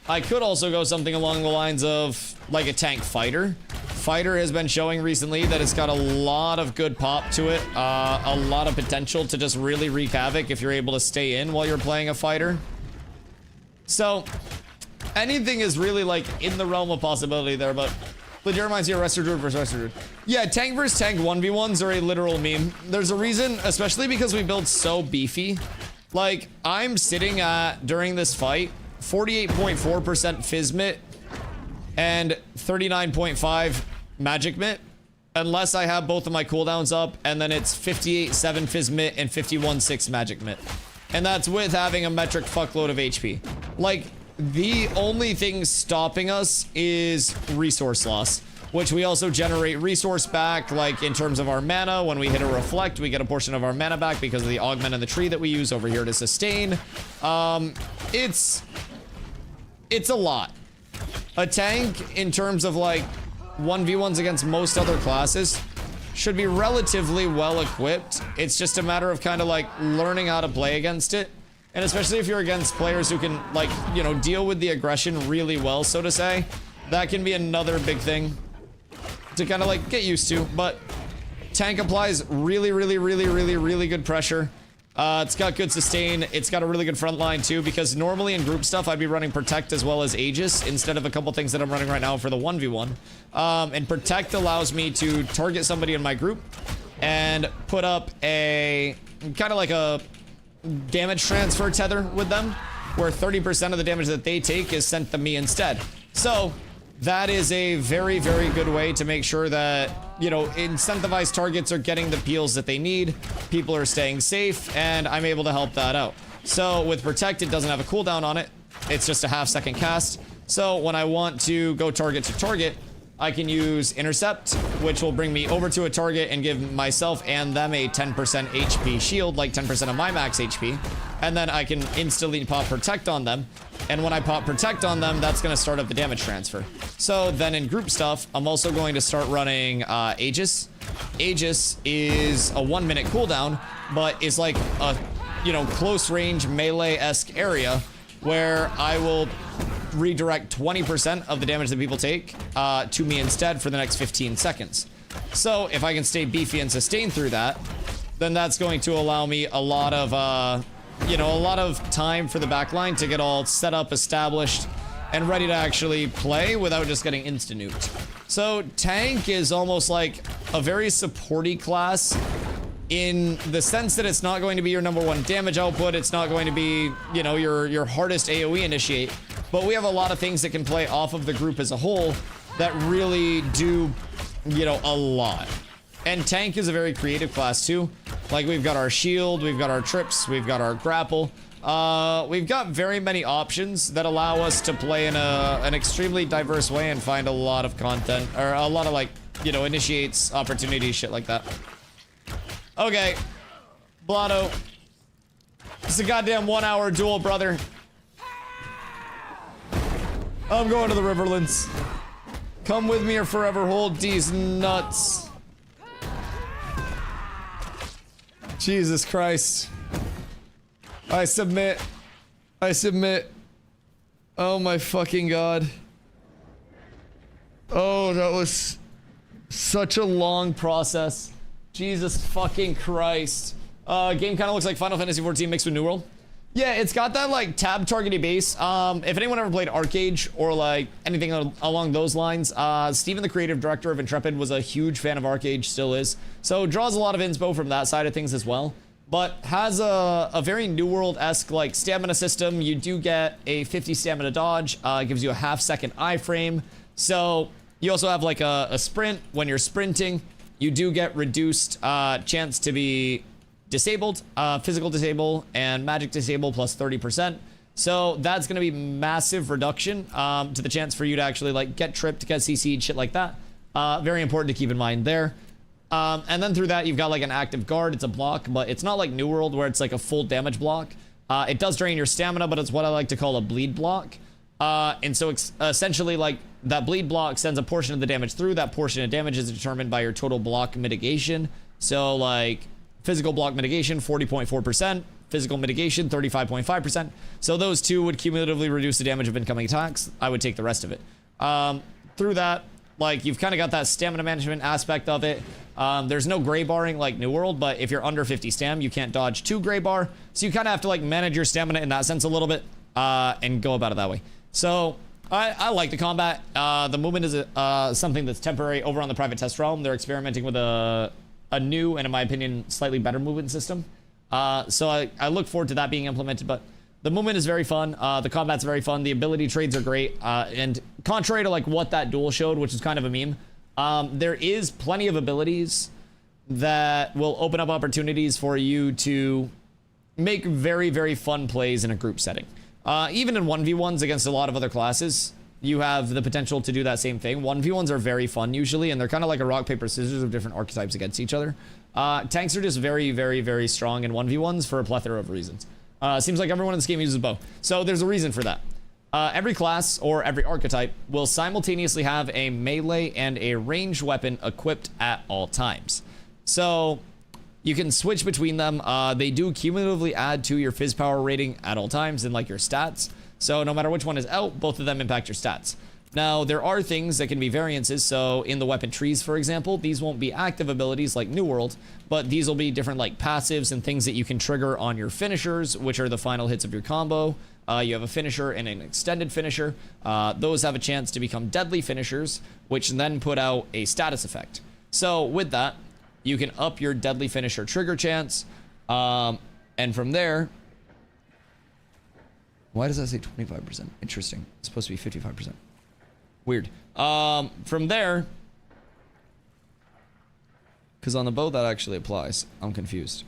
I could also go something along the lines of like a tank fighter. Fighter has been showing recently that it's got a lot of good pop to it, a lot of potential to just really wreak havoc if you're able to stay in while you're playing a fighter. So anything is really like in the realm of possibility there, but legit reminds you of Wrestler Druid versus Wrestler Druid. Yeah, tank versus tank 1v1s are a literal meme. There's a reason, especially because we build so beefy. Like, I'm sitting at, during this fight, 48.4% Fizzmit and 39.5 Magic Mitt, unless I have both of my cooldowns up, and then it's 58.7 Fizzmit and 51.6 Magic Mitt. And that's with having a metric fuckload of HP. Like, the only thing stopping us is resource loss, which we also generate resource back, like in terms of our mana. When we hit a reflect, we get a portion of our mana back because of the augment and the tree that we use over here to sustain. It's a lot. A tank, in terms of like 1v1s against most other classes, should be relatively well equipped. It's just a matter of kind of like learning how to play against it. And especially if you're against players who can, like, you know, deal with the aggression really well, so to say, that can be another big thing to kind of like get used to. But tank applies really good pressure. It's got good sustain. It's got a really good front line too, because normally in group stuff I'd be running Protect as well as Aegis instead of a couple things that I'm running right now for the 1v1. And Protect allows me to target somebody in my group and put up a kind of like a damage transfer tether with them, where 30% of the damage that they take is sent to me instead. So that is a very good way to make sure that, you know, incentivized targets are getting the peels that they need, people are staying safe, and I'm able to help that out. So with Protect, it doesn't have a cooldown on it. It's just a half-second cast. So when I want to go target to target, I can use Intercept, which will bring me over to a target and give myself and them a 10% HP shield, like 10% of my max HP. And then I can instantly pop Protect on them. And when I pop Protect on them, that's going to start up the damage transfer. So then in group stuff, I'm also going to start running Aegis. Aegis is a 1-minute cooldown, but is like a, you know, close range melee-esque area where I will redirect 20% of the damage that people take to me instead for the next 15 seconds. So if I can stay beefy and sustain through that, then that's going to allow me a lot of, you know, a lot of time for the backline to get all set up, established, and ready to actually play without just getting insta-nuked. So tank is almost like a very supporty class in the sense that it's not going to be your #1 damage output. It's not going to be, you know, your hardest AoE initiate. But we have a lot of things that can play off of the group as a whole that really do, you know, a lot. And tank is a very creative class too. Like, we've got our shield, we've got our trips, we've got our grapple. We've got very many options that allow us to play in an extremely diverse way and find a lot of content, or a lot of, like, you know, initiates, opportunities, shit like that. Okay, Blotto. It's a goddamn 1-hour duel, brother. I'm going to the Riverlands. Come with me or forever hold these nuts. Jesus Christ. I submit. I submit. Oh my fucking god. Oh, that was such a long process. Jesus fucking Christ. Game kind of looks like Final Fantasy XIV mixed with New World. Yeah, it's got that like tab targeting base. If anyone ever played Arcade or like anything along those lines, Steven, the creative director of Intrepid, was a huge fan of Arcade, still is. So draws a lot of inspo from that side of things as well. But has a very New World-esque like stamina system. You do get a 50 stamina dodge. Gives you a half-second iframe. So you also have like a sprint when you're sprinting. You do get reduced chance to be disabled, physical disable and magic disable plus 30%. So that's going to be massive reduction to the chance for you to actually like get tripped, get CC'd, shit like that. Very important to keep in mind there. And then through that, you've got like an active guard. It's a block, but it's not like New World where it's like a full damage block. It does drain your stamina, but it's what I like to call a bleed block. And so essentially, like, that bleed block sends a portion of the damage through. That portion of damage is determined by your total block mitigation. So, like, physical block mitigation, 40.4%. Physical mitigation, 35.5%. So those two would cumulatively reduce the damage of incoming attacks. I would take the rest of it. Through that, like, you've kind of got that stamina management aspect of it. There's no gray barring like New World, but if you're under 50 stam, you can't dodge 2 gray bar. So you kind of have to, like, manage your stamina in that sense a little bit and go about it that way. So I like the combat. The movement is something that's temporary over on the private test realm. They're experimenting with a new and, in my opinion, slightly better movement system. So I look forward to that being implemented, but the movement is very fun. The combat's very fun. The ability trades are great. And contrary to, like, what that duel showed, which is kind of a meme, there is plenty of abilities that will open up opportunities for you to make very, very fun plays in a group setting. Even in 1v1s against a lot of other classes, you have the potential to do that same thing. 1v1s are very fun usually, and they're kind of like a rock, paper, scissors of different archetypes against each other. Tanks are just very, very, very strong in 1v1s for a plethora of reasons. Seems like everyone in this game uses bow. So there's a reason for that. Every class or every archetype will simultaneously have a melee and a ranged weapon equipped at all times. So you can switch between them. They do cumulatively add to your phys power rating at all times and, like, your stats. So no matter which one is out, both of them impact your stats. Now, there are things that can be variances. So in the weapon trees, for example, these won't be active abilities like New World, but these will be different, like, passives and things that you can trigger on your finishers, which are the final hits of your combo. You have a finisher and an extended finisher. Those have a chance to become deadly finishers, which then put out a status effect. So with that, you can up your deadly finisher trigger chance. And from there, why does that say 25%? Interesting. It's supposed to be 55%. Weird. From there, because on the bow that actually applies. I'm confused.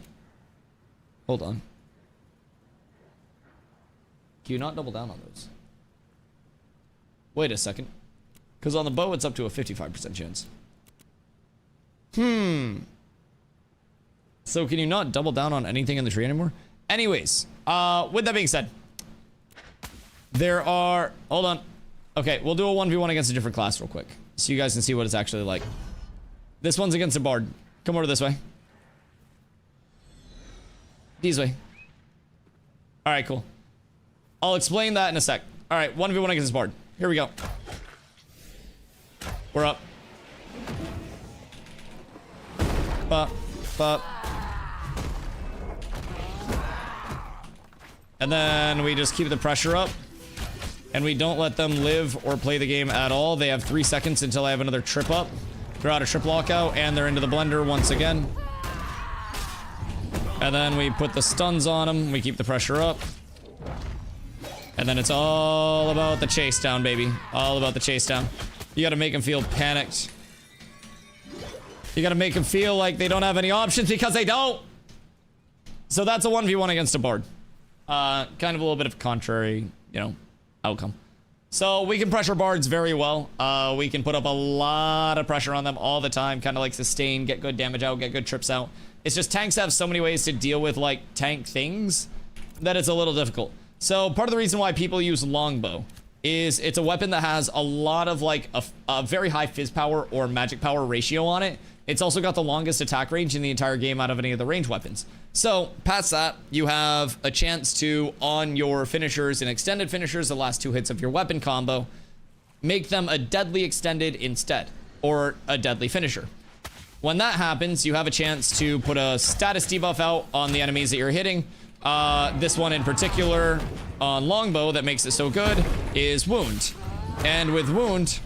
Hold on. Can you not double down on those? Wait a second. Because on the bow it's up to a 55% chance. So can you not double down on anything in the tree anymore? Anyways, with that being said, there are... Hold on. Okay, we'll do a 1v1 against a different class real quick, so you guys can see what it's actually like. This one's against a bard. Come over this way. This way. Alright, cool. I'll explain that in a sec. Alright, 1v1 against this bard. Here we go. We're up. Bop, bop. And then we just keep the pressure up. And we don't let them live or play the game at all. They have 3 seconds until I have another trip up. Throw out a trip lockout, and they're into the blender once again. And then we put the stuns on them. We keep the pressure up. And then it's all about the chase down, baby. All about the chase down. You gotta make them feel panicked. You gotta make them feel like they don't have any options, because they don't. So that's a 1v1 against a bard. Kind of a little bit of a contrary, you know, outcome. So we can pressure bards very well. We can put up a lot of pressure on them all the time, kind of like sustain, get good damage out, get good trips out. It's just tanks have so many ways to deal with, like, tank things that it's a little difficult. So part of the reason why people use longbow is it's a weapon that has a lot of, like, a very high phys power or magic power ratio on it. It's also got the longest attack range in the entire game out of any of the ranged weapons. So, past that, you have a chance to, on your finishers and extended finishers, the last 2 hits of your weapon combo, make them a deadly extended instead, or a deadly finisher. When that happens, you have a chance to put a status debuff out on the enemies that you're hitting. This one in particular, on longbow, that makes it so good, is Wound. And with Wound,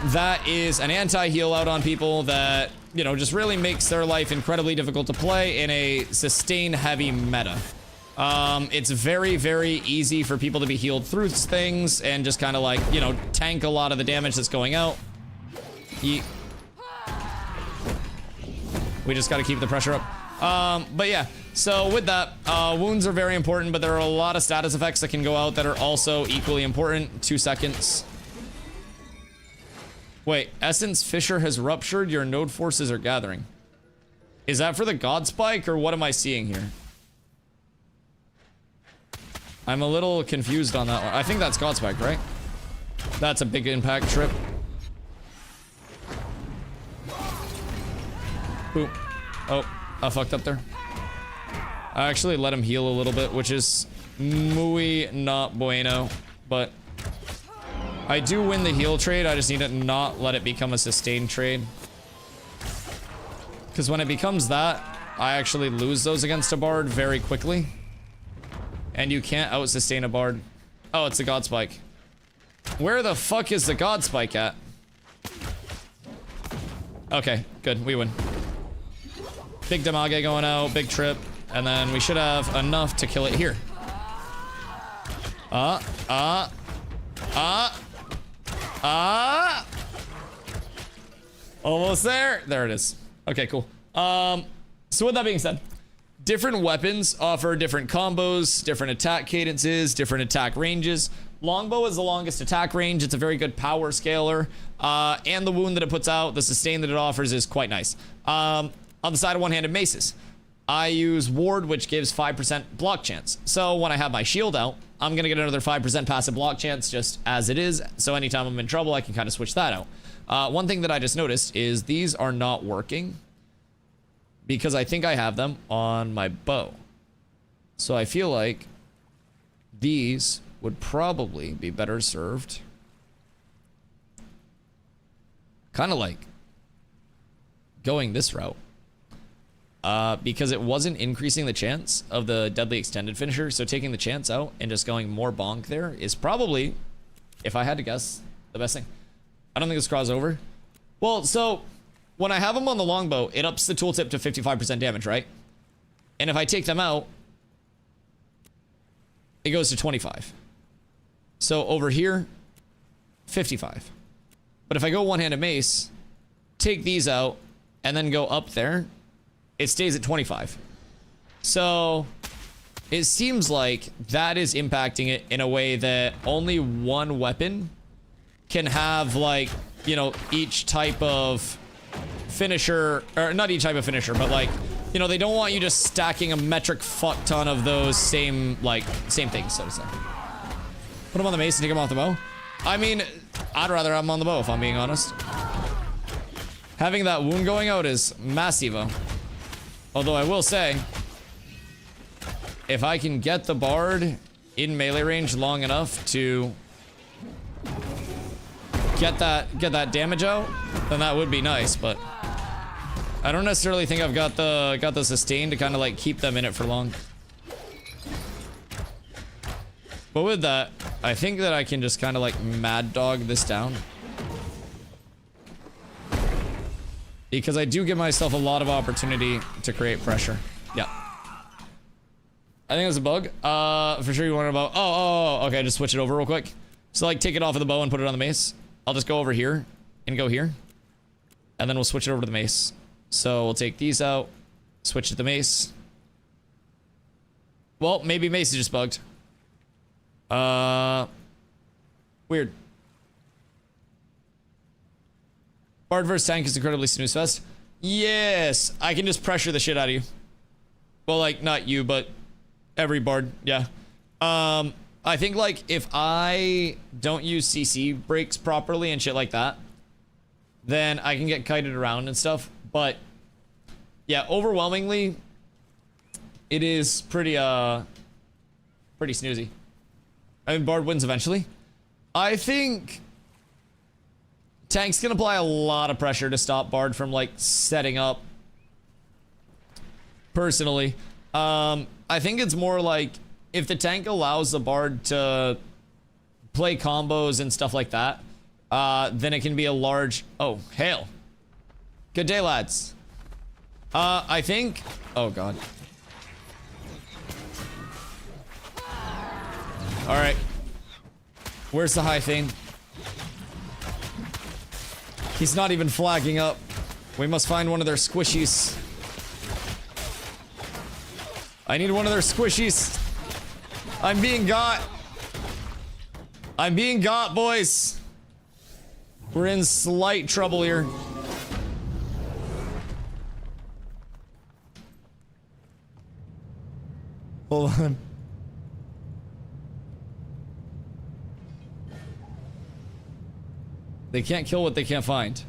that is an anti-heal out on people that, you know, just really makes their life incredibly difficult to play in a sustain-heavy meta. It's very, very easy for people to be healed through things and just kind of, like, you know, tank a lot of the damage that's going out. We just got to keep the pressure up. But yeah, so with that, wounds are very important, but there are a lot of status effects that can go out that are also equally important. 2 seconds. Wait, Essence Fissure has ruptured. Your node forces are gathering. Is that for the God Spike, or what am I seeing here? I'm a little confused on that one. I think that's Godspike, right? That's a big impact trip. Ooh. Oh, I fucked up there. I actually let him heal a little bit, which is muy not bueno, but I do win the heal trade. I just need to not let it become a sustained trade. Because when it becomes that, I actually lose those against a bard very quickly. And you can't out-sustain a bard. Oh, it's the Godspike. Where the fuck is the Godspike at? Okay, good. We win. Big damage going out, big trip. And then we should have enough to kill it here. Almost there. There it is. Okay, cool. So with that being said, different weapons offer different combos, different attack cadences, different attack ranges. Longbow is the longest attack range. It's a very good power scaler. And the wound that it puts out, the sustain that it offers is quite nice. On the side of one-handed maces, I use ward, which gives 5% block chance. So when I have my shield out, I'm gonna get another 5% passive block chance just as it is. So anytime I'm in trouble, I can kind of switch that out. One thing that I just noticed is these are not working because I think I have them on my bow. So I feel like these would probably be better served kind of like going this route. Because it wasn't increasing the chance of the deadly extended finisher, so taking the chance out and just going more bonk there is probably, if I had to guess, the best thing. I don't think this cross over. Well, so when I have them on the longbow, it ups the tooltip to 55% damage, right? And if I take them out, it goes to 25. So over here, 55. But if I go one-handed mace, take these out, and then go up there, it stays at 25. So it seems like that is impacting it in a way that only one weapon can have, like, you know, each type of finisher, or not each type of finisher, but like, you know, they don't want you just stacking a metric fuck ton of those same things, so to say. Put them on the mace and take them off the bow. I mean, I'd rather have them on the bow, if I'm being honest. Having that wound going out is massive. Although I will say, if I can get the bard in melee range long enough to get that damage out, then that would be nice, but I don't necessarily think I've got the sustain to kind of like keep them in it for long. But with that, I think that I can just kind of like mad dog this down. Because I do give myself a lot of opportunity to create pressure. Yeah. I think that's a bug. For sure you want about... Oh, okay, just switch it over real quick. So, like, take it off of the bow and put it on the mace. I'll just go over here and go here. And then we'll switch it over to the mace. So, we'll take these out. Switch to the mace. Well, maybe mace is just bugged. Weird. Bard versus tank is incredibly snooze fest. Yes, I can just pressure the shit out of you. Well, like, not you, but every bard, yeah. I think, like, if I don't use CC breaks properly and shit like that, then I can get kited around and stuff. But, yeah, overwhelmingly, it is pretty snoozy. I mean, bard wins eventually. I think... Tanks can apply a lot of pressure to stop Bard from, like, setting up. Personally. I think it's more like, if the tank allows the Bard to play combos and stuff like that, then it can be a large... Oh, hail. Good day, lads. I think... Oh, God. Alright. Where's the high thing? He's not even flagging up. We must find one of their squishies. I need one of their squishies. I'm being got. I'm being got, boys. We're in slight trouble here. Hold on. They can't kill what they can't find.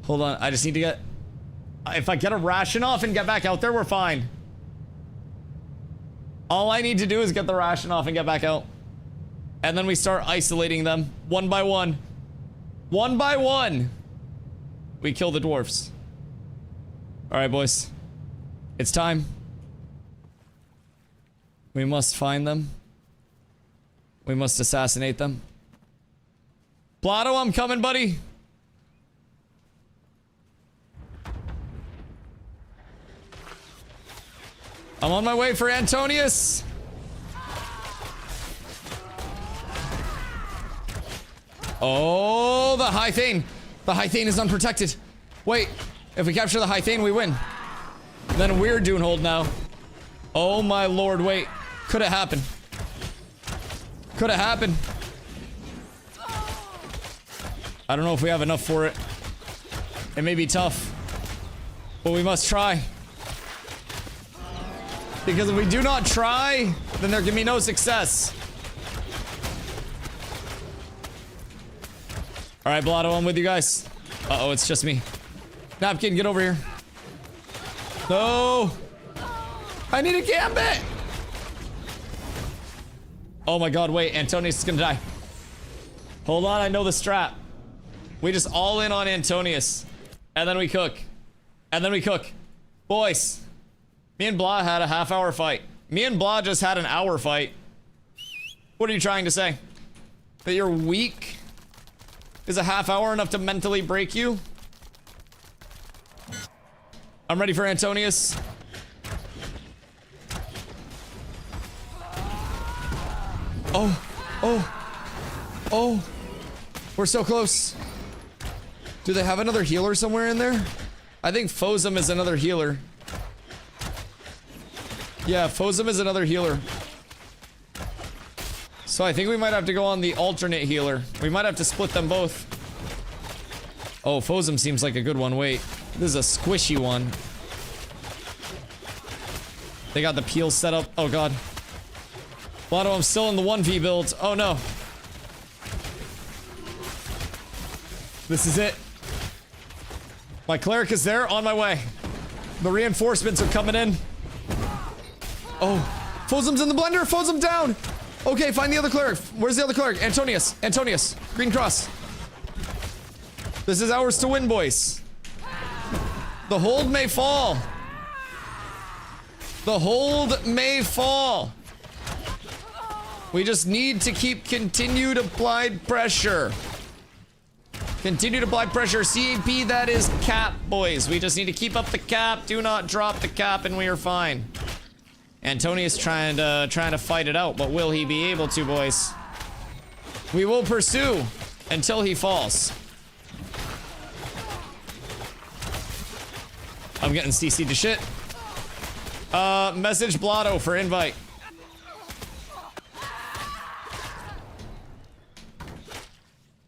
Hold on, I just need to get... If I get a ration off and get back out there, we're fine. All I need to do is get the ration off and get back out. And then we start isolating them, one by one. One by one! We kill the dwarfs. Alright, boys. It's time. We must find them. We must assassinate them. Blotto, I'm coming, buddy! I'm on my way for Antonius! Oh, the High Thane! The High Thane is unprotected. Wait, if we capture the High Thane, we win. Then we're Doonhold now. Oh my lord, wait. Could it happen? Could it happen? I don't know if we have enough for it. It may be tough. But we must try. Because if we do not try, then there can be no success. Alright, Blotto, I'm with you guys. Uh-oh, it's just me. Napkin, get over here. No! I need a gambit! Oh my god, wait, Antonius is gonna die. Hold on, I know the strat. We just all in on Antonius. And then we cook. And then we cook. Boys. Me and Blah had a half-hour fight. Me and Blah just had an hour fight. What are you trying to say? That you're weak? Is a half hour enough to mentally break you? I'm ready for Antonius. Oh. Oh. Oh. We're so close. Do they have another healer somewhere in there? I think Fozum is another healer. Yeah, Fozum is another healer. So I think we might have to go on the alternate healer. We might have to split them both. Oh, Fozum seems like a good one. Wait, this is a squishy one. They got the peel set up. Oh god. Blotto, I'm still in the 1v build. Oh no. This is it. My cleric is there, on my way. The reinforcements are coming in. Oh, Fozum's in the blender. Fozum down. Okay, find the other cleric. Where's the other cleric? Antonius. Antonius. Green cross. This is ours to win, boys. The hold may fall. The hold may fall. We just need to keep continued applied pressure. Continued applied pressure. CAP, that is cap, boys. We just need to keep up the cap. Do not drop the cap and we are fine. Antonius trying to fight it out, but will he be able to, boys? We will pursue until he falls. I'm getting CC'd to shit. Message Blotto for invite.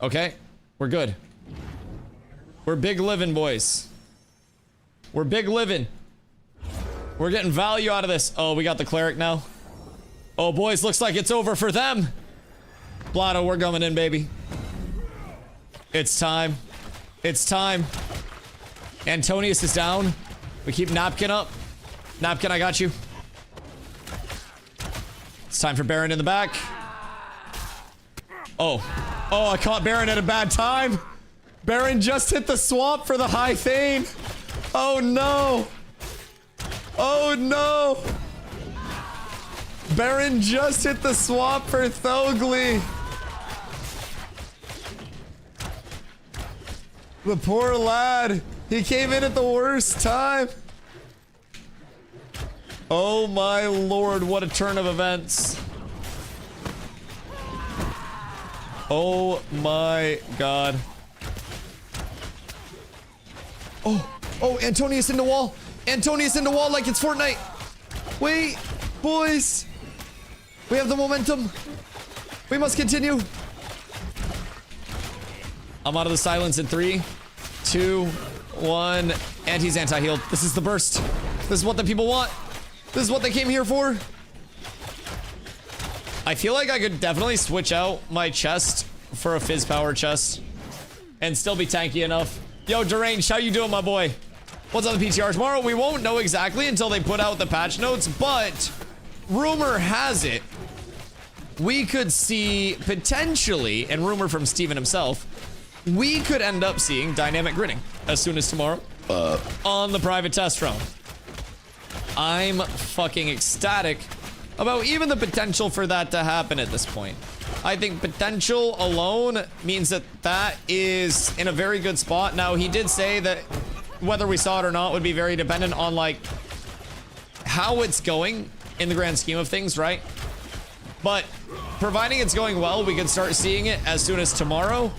Okay, we're good. We're big living, boys. We're big living. We're getting value out of this. Oh, we got the cleric now. Oh, boys, looks like it's over for them. Blotto, we're coming in, baby. It's time. It's time. Antonius is down. We keep Napkin up. Napkin, I got you. It's time for Baron in the back. Oh. Oh, I caught Baron at a bad time. Baron just hit the swamp for the High Thane. Oh, no. Oh, no. Baron just hit the swamp for Thogli. The poor lad. He came in at the worst time. Oh my lord, what a turn of events. Oh my god. Oh, oh, Antonius in the wall. Antonius in the wall like it's Fortnite. Wait, boys. We have the momentum. We must continue. I'm out of the silence in 3, 2, 1. And he's anti-healed. This is the burst. This is what the people want. This is what they came here for. I feel like I could definitely switch out my chest for a fizz power chest and still be tanky enough. Yo, Deranged, how you doing, my boy? What's on the PTR tomorrow? We won't know exactly until they put out the patch notes, but rumor has it we could see potentially, and rumor from Steven himself, we could end up seeing dynamic gridding as soon as tomorrow on the private test round. I'm fucking ecstatic about even the potential for that to happen at this point. I think potential alone means that that is in a very good spot. Now, he did say that whether we saw it or not would be very dependent on, like, how it's going in the grand scheme of things, right? But providing it's going well, we can start seeing it as soon as tomorrow.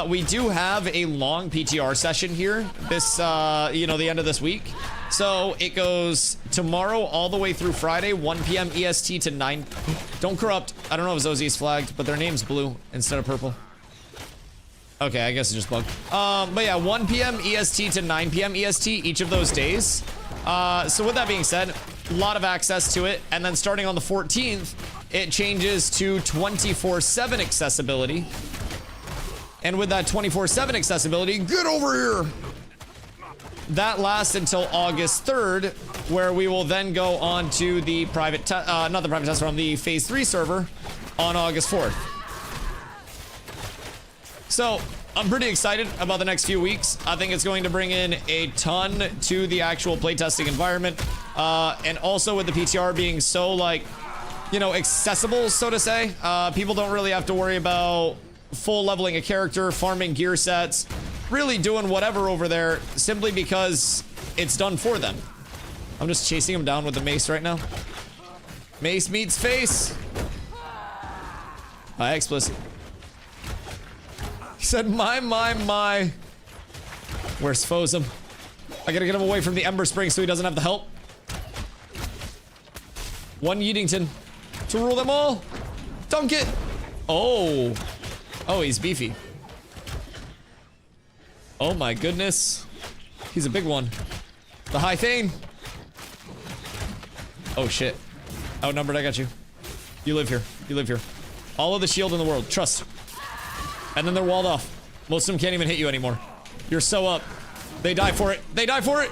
We do have a long PTR session here this, you know, the end of this week. So it goes tomorrow all the way through Friday, 1 p.m. EST to 9. Don't corrupt. I don't know if Zosie's flagged, but their name's blue instead of purple. Okay, I guess it's just bugged. But yeah, 1 p.m. EST to 9 p.m. EST each of those days. So with that being said, a lot of access to it. And then starting on the 14th, it changes to 24/7 accessibility. And with that 24/7 accessibility, get over here! That lasts until August 3rd, where we will then go on to the private, not the private test, from the Phase 3 server on August 4th. So, I'm pretty excited about the next few weeks. I think it's going to bring in a ton to the actual playtesting environment. And also with the PTR being so, like, you know, accessible, so to say. People don't really have to worry about full leveling a character, farming gear sets, really doing whatever over there simply because it's done for them. I'm just chasing him down with the mace right now. Mace meets face. Explicit. He said, my. Where's Fozum? I gotta get him away from the Ember Spring so he doesn't have the help. One Yeetington to rule them all. Dunk it. Oh. Oh, he's beefy. Oh my goodness. He's a big one. The High Thane. Oh shit. Outnumbered, I got you. You live here. You live here. All of the shield in the world. Trust. And then they're walled off. Most of them can't even hit you anymore. You're so up. They die for it. They die for it.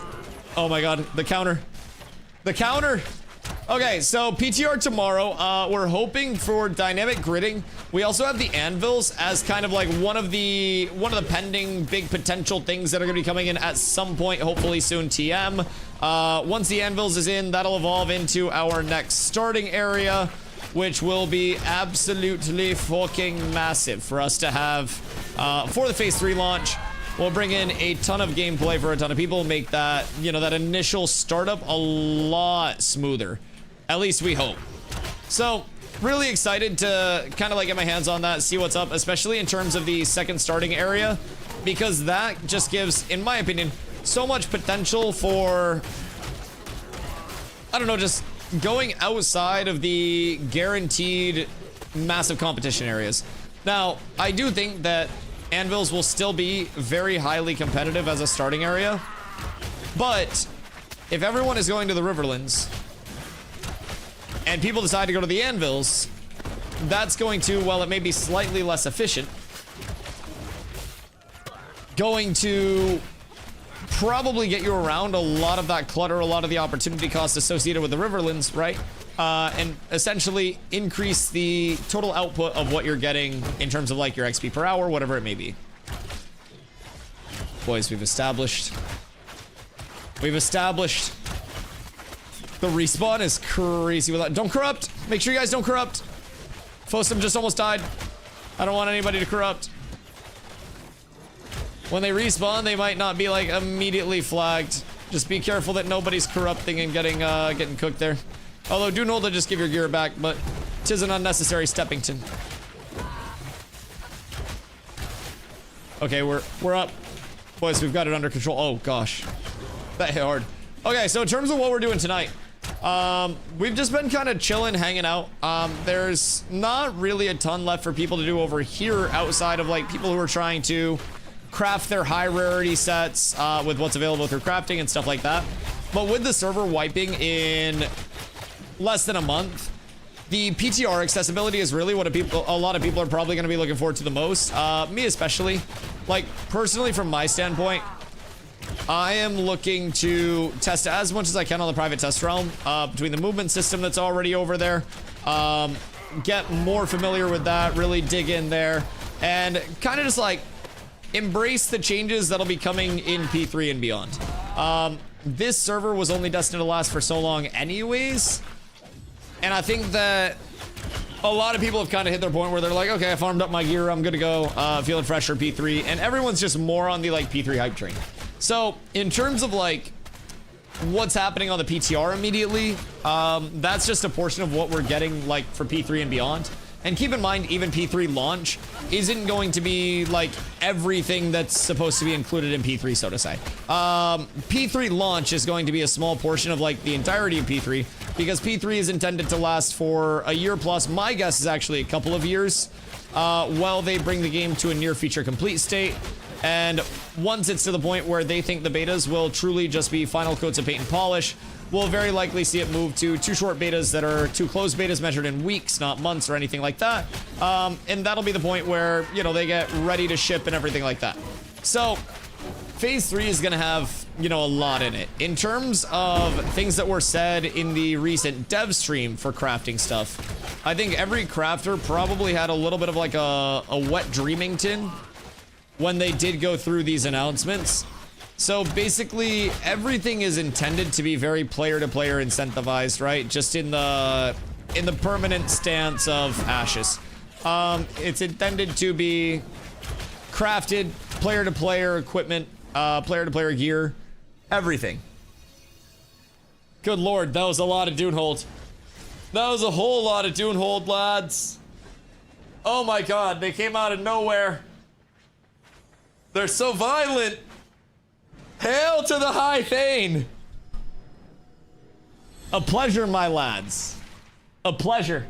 Oh my god. The counter. The counter. Okay, so PTR tomorrow, we're hoping for dynamic gridding. We also have the anvils as kind of like one of the pending big potential things that are going to be coming in at some point, hopefully soon, TM. Once the anvils is in, that'll evolve into our next starting area, which will be absolutely fucking massive for us to have for the Phase 3 launch. We'll bring in a ton of gameplay for a ton of people, make that, you know, that initial startup a lot smoother. At least we hope. So, really excited to kind of like get my hands on that, see what's up, especially in terms of the second starting area, because that just gives, in my opinion, so much potential for, I don't know, just going outside of the guaranteed massive competition areas. Now, I do think that anvils will still be very highly competitive as a starting area, but if everyone is going to the Riverlands and people decide to go to the anvils, that's going to, while it may be slightly less efficient, going to probably get you around a lot of that clutter, a lot of the opportunity cost associated with the Riverlands, right? And essentially increase the total output of what you're getting in terms of like your XP per hour, whatever it may be. Boys, we've established the respawn is crazy without. Don't corrupt. Make sure you guys don't corrupt. Fosum just almost died. I don't want anybody to corrupt. When they respawn, they might not be like immediately flagged. Just be careful that nobody's corrupting and getting cooked there. Although do know to just give your gear back, but 'tis an unnecessary steppington. Okay, we're up. Boys, we've got it under control. Oh gosh. That hit hard. Okay, so in terms of what we're doing tonight, we've just been kind of chilling, hanging out. There's not really a ton left for people to do over here outside of like people who are trying to craft their high rarity sets with what's available through crafting and stuff like that. But with the server wiping in less than a month, the PTR accessibility is really what a lot of people are probably going to be looking forward to the most. Me especially. Like, personally, from my standpoint, I am looking to test as much as I can on the private test realm, between the movement system that's already over there, get more familiar with that, really dig in there, and kind of just like embrace the changes that'll be coming in P3 and beyond. This server was only destined to last for so long anyways, and I think that a lot of people have kind of hit their point where they're like, okay, I farmed up my gear, I'm good to go, feeling fresh for P3, and everyone's just more on the like P3 hype train. So in terms of like what's happening on the PTR immediately, that's just a portion of what we're getting like for P3 and beyond. And keep in mind, even P3 launch isn't going to be like everything that's supposed to be included in P3, so to say. P3 launch is going to be a small portion of like the entirety of P3, because P3 is intended to last for a year plus. My guess is actually a couple of years, while they bring the game to a near feature complete state. And once it's to the point where they think the betas will truly just be final coats of paint and polish, we'll very likely see it move to 2 short betas that are 2 closed betas measured in weeks, not months or anything like that. And that'll be the point where, you know, they get ready to ship and everything like that. So phase 3 is going to have, you know, a lot in it. In terms of things that were said in the recent dev stream for crafting stuff, I think every crafter probably had a little bit of like a wet dreaming tin when they did go through these announcements. So basically everything is intended to be very player-to-player incentivized, right? Just in the permanent stance of Ashes. It's intended to be crafted, player-to-player equipment, player-to-player gear, everything. Good lord, that was a lot of Doonhold. That was a whole lot of Doonhold, lads. Oh my god, they came out of nowhere. They're so violent. Hail to the High Thane. A pleasure, my lads. A pleasure.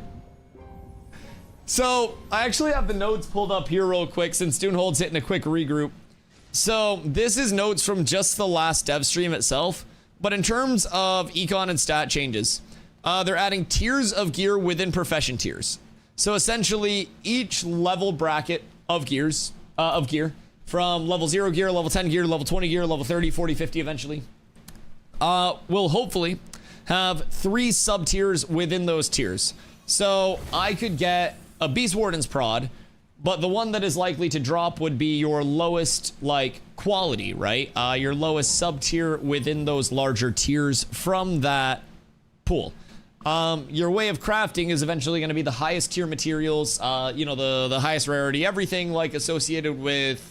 So, I actually have the notes pulled up here real quick since Doonhold's hitting a quick regroup. So, this is notes from just the last dev stream itself. But in terms of econ and stat changes, they're adding tiers of gear within profession tiers. So, essentially, each level bracket of gear, from level 0 gear, level 10 gear, level 20 gear, level 30, 40, 50 eventually, will hopefully have 3 sub-tiers within those tiers. So I could get a Beast Warden's prod, but the one that is likely to drop would be your lowest, like, quality, right? Your lowest sub-tier within those larger tiers from that pool. Your way of crafting is eventually going to be the highest tier materials, you know, the highest rarity, everything, like, associated with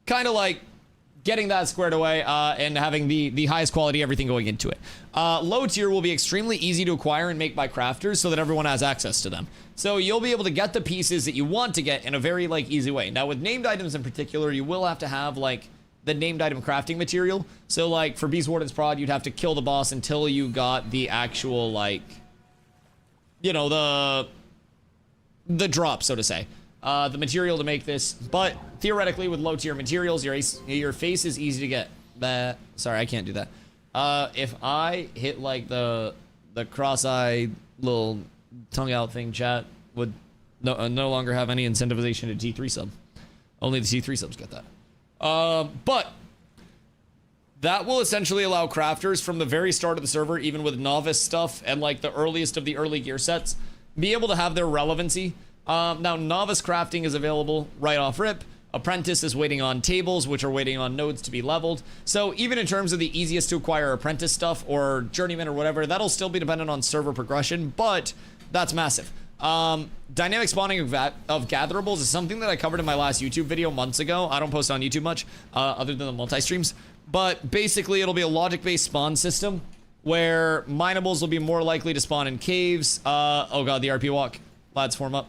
kind of like getting that squared away, and having the highest quality everything going into it. Low tier will be extremely easy to acquire and make by crafters so that everyone has access to them. So you'll be able to get the pieces that you want to get in a very like easy way. Now with named items in particular, you will have to have like the named item crafting material. So like for Beast Warden's prod, you'd have to kill the boss until you got the actual like, you know, the drop, so to say. The material to make this, but theoretically with low tier materials, your face is easy to get. Sorry, I can't do that. If I hit like the cross-eye little tongue out thing, chat would no longer have any incentivization to T3 sub. Only the T3 subs get that. But that will essentially allow crafters from the very start of the server, even with novice stuff and like the earliest of the early gear sets, be able to have their relevancy. Now, novice crafting is available right off rip. Apprentice is waiting on tables, which are waiting on nodes to be leveled. So even in terms of the easiest to acquire apprentice stuff or journeyman or whatever, that'll still be dependent on server progression, but that's massive. Dynamic spawning of gatherables is something that I covered in my last YouTube video months ago. I don't post on YouTube much, other than the multi-streams. But basically, it'll be a logic-based spawn system where minables will be more likely to spawn in caves. Oh god, the RP walk. Lads, form up.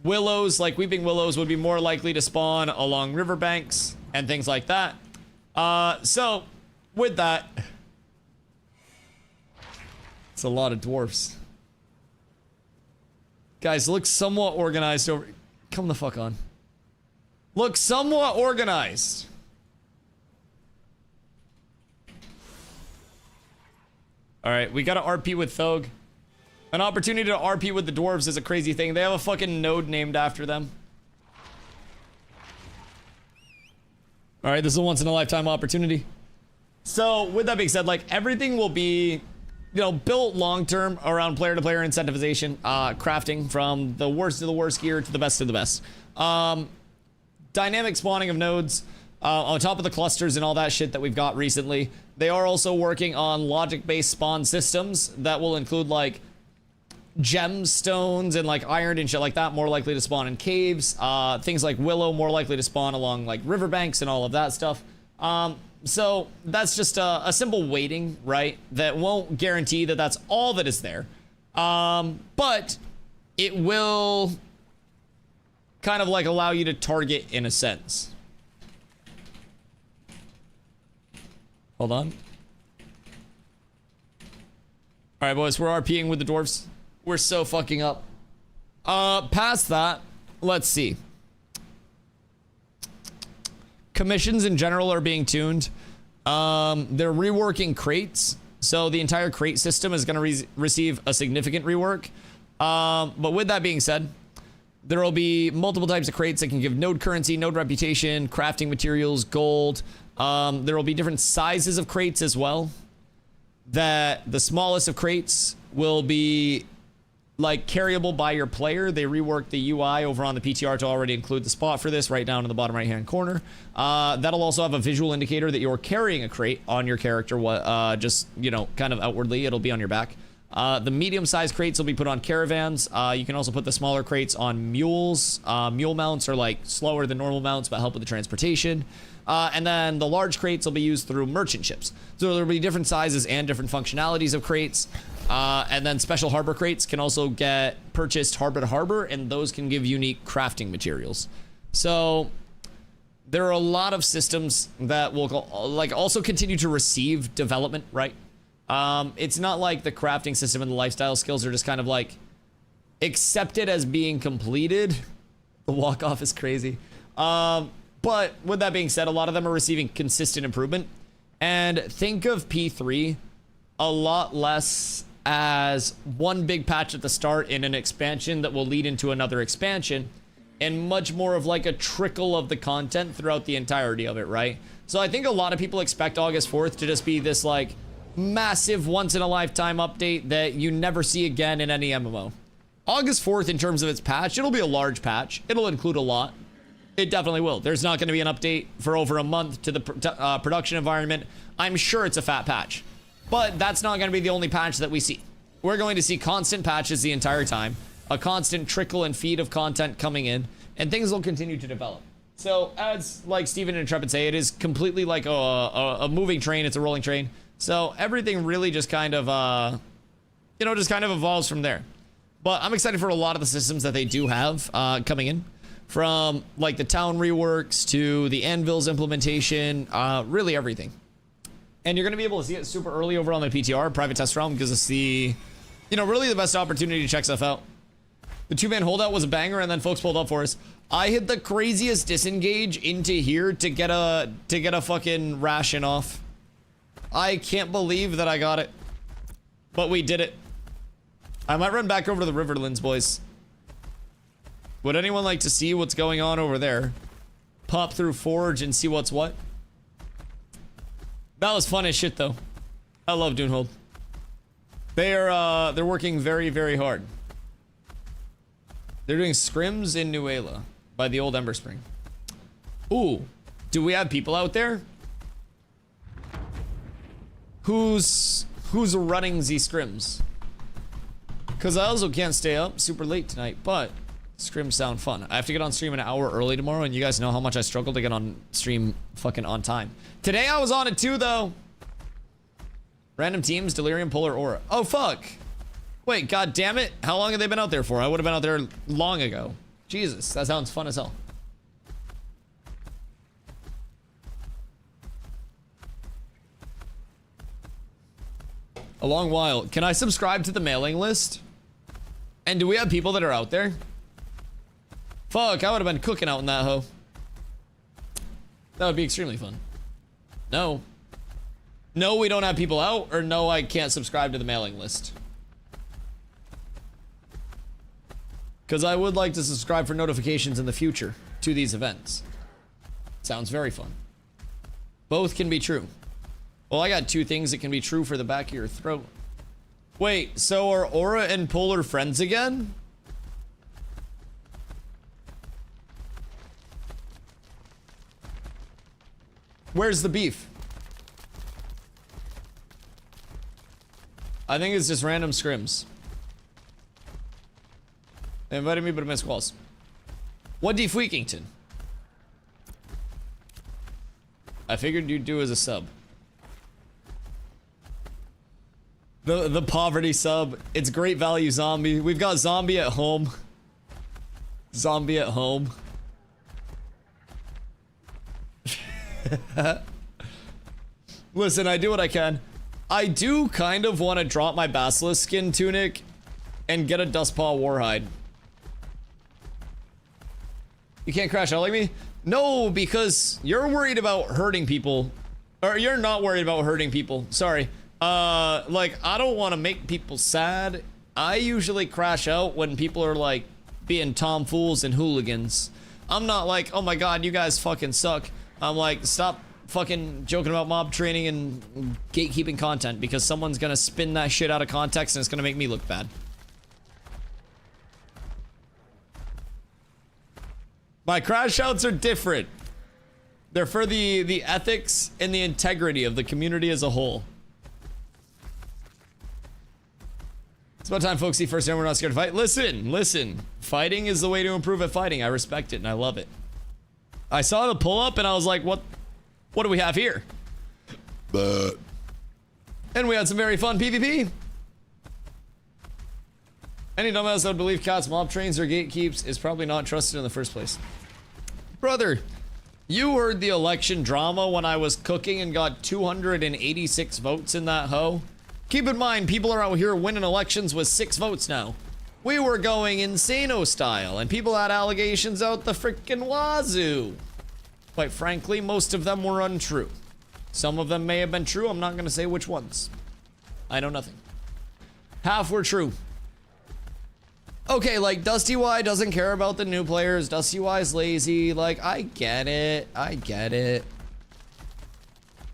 Willows, like weeping willows, would be more likely to spawn along riverbanks and things like that. So, with that, it's a lot of dwarfs. Guys, look somewhat organized over... Come the fuck on. Look somewhat organized. Alright, we got to RP with Thog. An opportunity to RP with the dwarves is a crazy thing. They have a fucking node named after them. All right, this is a once in a lifetime opportunity. So with that being said, like everything will be, built long term around player to player incentivization, crafting from the worst of the worst gear to the best of the best. Dynamic spawning of nodes on top of the clusters and all that shit that we've got recently. They are also working on logic-based spawn systems that will include like gemstones and like iron and shit like that, more likely to spawn in caves. Things like willow more likely to spawn along like riverbanks and all of that stuff. So that's just a simple weighting, right? That won't guarantee that that's all that is there. But it will kind of like allow you to target in a sense. Hold on. All right, boys, we're RPing with the dwarves. We're so fucking up. Past that, let's see. Commissions in general are being tuned. They're reworking crates. So the entire crate system is going to receive a significant rework. But with that being said, there will be multiple types of crates that can give node currency, node reputation, crafting materials, gold. There will be different sizes of crates as well. That the smallest of crates will be like carryable by your player. They reworked the UI over on the PTR to already include the spot for this right down in the bottom right hand corner. That'll also have a visual indicator that you're carrying a crate on your character. Just, kind of outwardly, it'll be on your back. The medium-sized crates will be put on caravans. You can also put the smaller crates on mules. Mule mounts are like slower than normal mounts, but help with the transportation. And then the large crates will be used through merchant ships. So there'll be different sizes and different functionalities of crates. And then special harbor crates can also get purchased harbor to harbor, and those can give unique crafting materials. So there are a lot of systems that will also continue to receive development, right? It's not like the crafting system and the lifestyle skills are just kind of like accepted as being completed. The walk-off is crazy. But with that being said, a lot of them are receiving consistent improvement. And think of P3 a lot less as one big patch at the start in an expansion that will lead into another expansion, and much more of like a trickle of the content throughout the entirety of it, right? So I think a lot of people expect August 4th to just be this like massive once in a lifetime update that you never see again in any MMO. August 4th, in terms of its patch, it'll be a large patch. It'll include a lot. It definitely will. There's not going to be an update for over a month to the production environment. I'm sure it's a fat patch. But that's not going to be the only patch that we see. We're going to see constant patches the entire time, a constant trickle and feed of content coming in, and things will continue to develop. So as like Steven and Intrepid say, it is completely like a moving train. It's a rolling train. So everything really just kind of, just kind of evolves from there. But I'm excited for a lot of the systems that they do have coming in. From like the town reworks to the anvils implementation, really everything. And you're going to be able to see it super early over on the PTR. Private Test Realm gives us the, really the best opportunity to check stuff out. The 2-man holdout was a banger, and then folks pulled up for us. I hit the craziest disengage into here to get a fucking ration off. I can't believe that I got it. But we did it. I might run back over to the Riverlands, boys. Would anyone like to see what's going on over there? Pop through Forge and see what's what? That was fun as shit, though. I love Dunehold. They're working very, very hard. They're doing scrims in Nuela by the old Ember Spring. Ooh, do we have people out there? Who's running these scrims? Because I also can't stay up super late tonight, but scrims sound fun. I have to get on stream an hour early tomorrow, and you guys know how much I struggle to get on stream fucking on time. Today I was on it too, though. Random teams, Delirium, Polar Aura. Oh, fuck. Wait, god damn it. How long have they been out there for? I would have been out there long ago. Jesus, that sounds fun as hell. A long while. Can I subscribe to the mailing list? And do we have people that are out there? Fuck, I would have been cooking out in that hoe. That would be extremely fun. No. No, we don't have people out, or no, I can't subscribe to the mailing list. Because I would like to subscribe for notifications in the future to these events. Sounds very fun. Both can be true. Well, I got two things that can be true for the back of your throat. Wait, so are Aura and Polar friends again? Where's the beef? I think it's just random scrims. They invited me, but I missed calls. What Defweakington? I figured you'd do as a sub. The poverty sub. It's great value zombie. We've got zombie at home. Zombie at home. Listen, I do what I can. I do kind of want to drop my Basilisk skin tunic and get a Dustpaw Warhide. You can't crash out like me? No, because you're worried about hurting people. Or you're not worried about hurting people. Sorry. Like, I don't want to make people sad. I usually crash out when people are, like, being tomfools and hooligans. I'm not like, oh my god, you guys fucking suck. I'm like, stop fucking joking about mob training and gatekeeping content, because someone's gonna spin that shit out of context and it's gonna make me look bad. My crash outs are different. They're for the ethics and the integrity of the community as a whole. It's about time folks see first and we're not scared to fight. Listen. Fighting is the way to improve at fighting. I respect it and I love it. I saw the pull up and I was like, what do we have here? And we had some very fun PvP. Any dumbass that would believe cats mob trains or gatekeeps is probably not trusted in the first place. Brother, you heard the election drama when I was cooking and got 286 votes in that hoe. Keep in mind, people are out here winning elections with 6 votes now. We were going insano style, and people had allegations out the frickin' wazoo. Quite frankly, most of them were untrue. Some of them may have been true, I'm not gonna say which ones. I know nothing. Half were true. Okay, like, DustyWhy doesn't care about the new players, DustyWhy's lazy, like, I get it.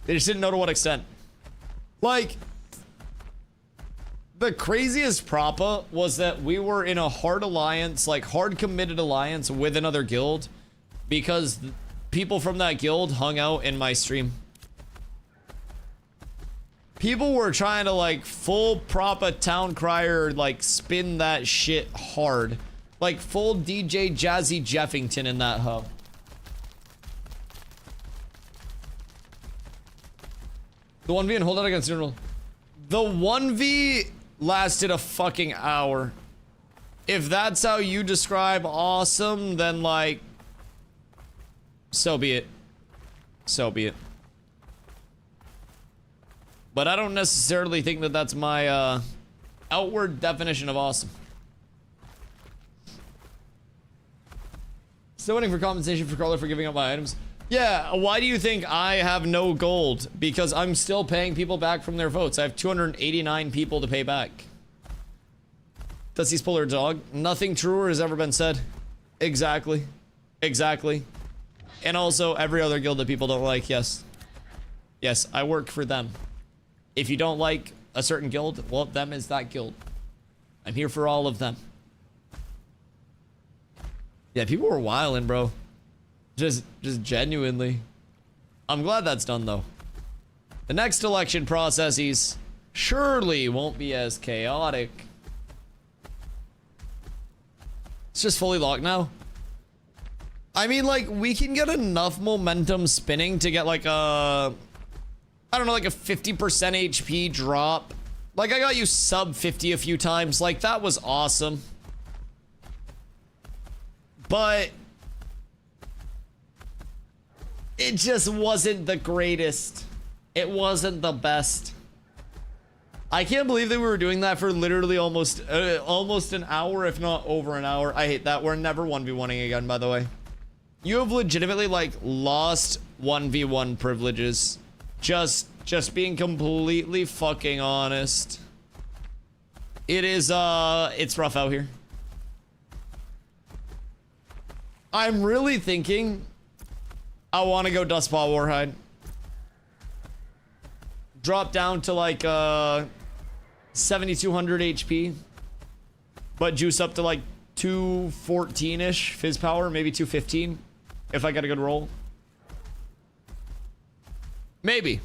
They just didn't know to what extent. Like, the craziest propa was that we were in a hard alliance, like hard committed alliance with another guild, because people from that guild hung out in my stream. People were trying to like full propa town crier, like spin that shit hard. Like full DJ Jazzy Jeffington in that hoe. The 1v and hold out against General. The 1v lasted a fucking hour. If that's how you describe awesome, then like, so be it. So be it. But I don't necessarily think that that's my outward definition of awesome. Still waiting for compensation for Crawler for giving up my items. Yeah, why do you think I have no gold? Because I'm still paying people back from their votes. I have 289 people to pay back. Dusty's polar dog. Nothing truer has ever been said. Exactly. Exactly. And also every other guild that people don't like, yes. Yes, I work for them. If you don't like a certain guild, well, them is that guild. I'm here for all of them. Yeah, people were wildin', bro. Just genuinely. I'm glad that's done, though. The next election processes surely won't be as chaotic. It's just fully locked now. I mean, like, we can get enough momentum spinning to get, like, a... I don't know, like a 50% HP drop. Like, I got you sub 50 a few times. Like, that was awesome. But... it just wasn't the greatest. It wasn't the best. I can't believe that we were doing that for literally almost an hour, if not over an hour. I hate that. We're never 1v1ing again, by the way. You have legitimately, like, lost 1v1 privileges. Just being completely fucking honest. It is, it's rough out here. I'm really thinking I want to go DustyWhy Warhide. Drop down to like 7,200 HP, but juice up to like 214-ish fizz power, maybe 215 if I get a good roll. Maybe.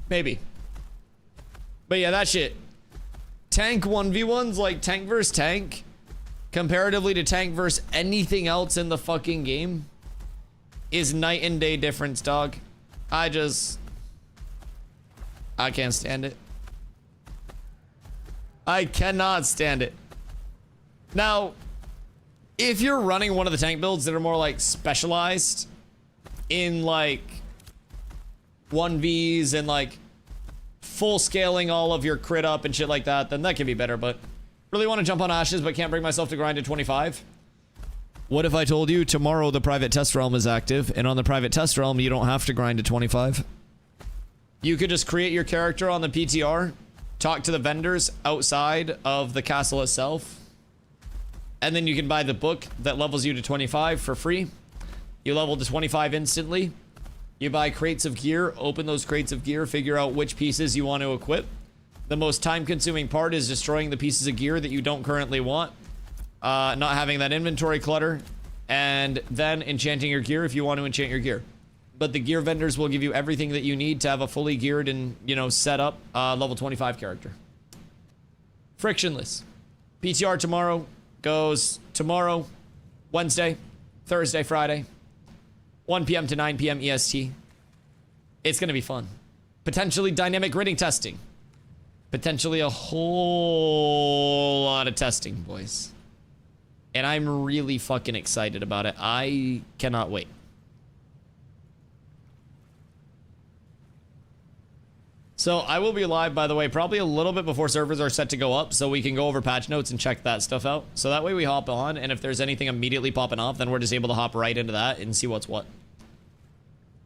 But yeah, that shit. Tank 1v1s, like tank versus tank, comparatively to tank versus anything else in the fucking game, is night and day difference, dog. I can't stand it. I cannot stand it. Now, if you're running one of the tank builds that are more like specialized in like 1Vs and like full scaling all of your crit up and shit like that, then that can be better. But really want to jump on Ashes, but can't bring myself to grind to 25. What if I told you tomorrow the private test realm is active, and on the private test realm you don't have to grind to 25? You could just create your character on the PTR, talk to the vendors outside of the castle itself, and then you can buy the book that levels you to 25 for free. You level to 25 instantly. You buy crates of gear, open those crates of gear, figure out which pieces you want to equip. The most time-consuming part is destroying the pieces of gear that you don't currently want, not having that inventory clutter, and then enchanting your gear if you want to enchant your gear. But the gear vendors will give you everything that you need to have a fully geared and, you know, set up level 25 character. Frictionless. PTR tomorrow goes tomorrow, Wednesday, Thursday, Friday, 1 p.m. to 9 p.m. EST. It's going to be fun. Potentially dynamic gridding testing. Potentially a whole lot of testing, boys. And I'm really fucking excited about it. I cannot wait. So I will be live, by the way, probably a little bit before servers are set to go up, so we can go over patch notes and check that stuff out. So that way we hop on, and if there's anything immediately popping off, then we're just able to hop right into that and see what's what.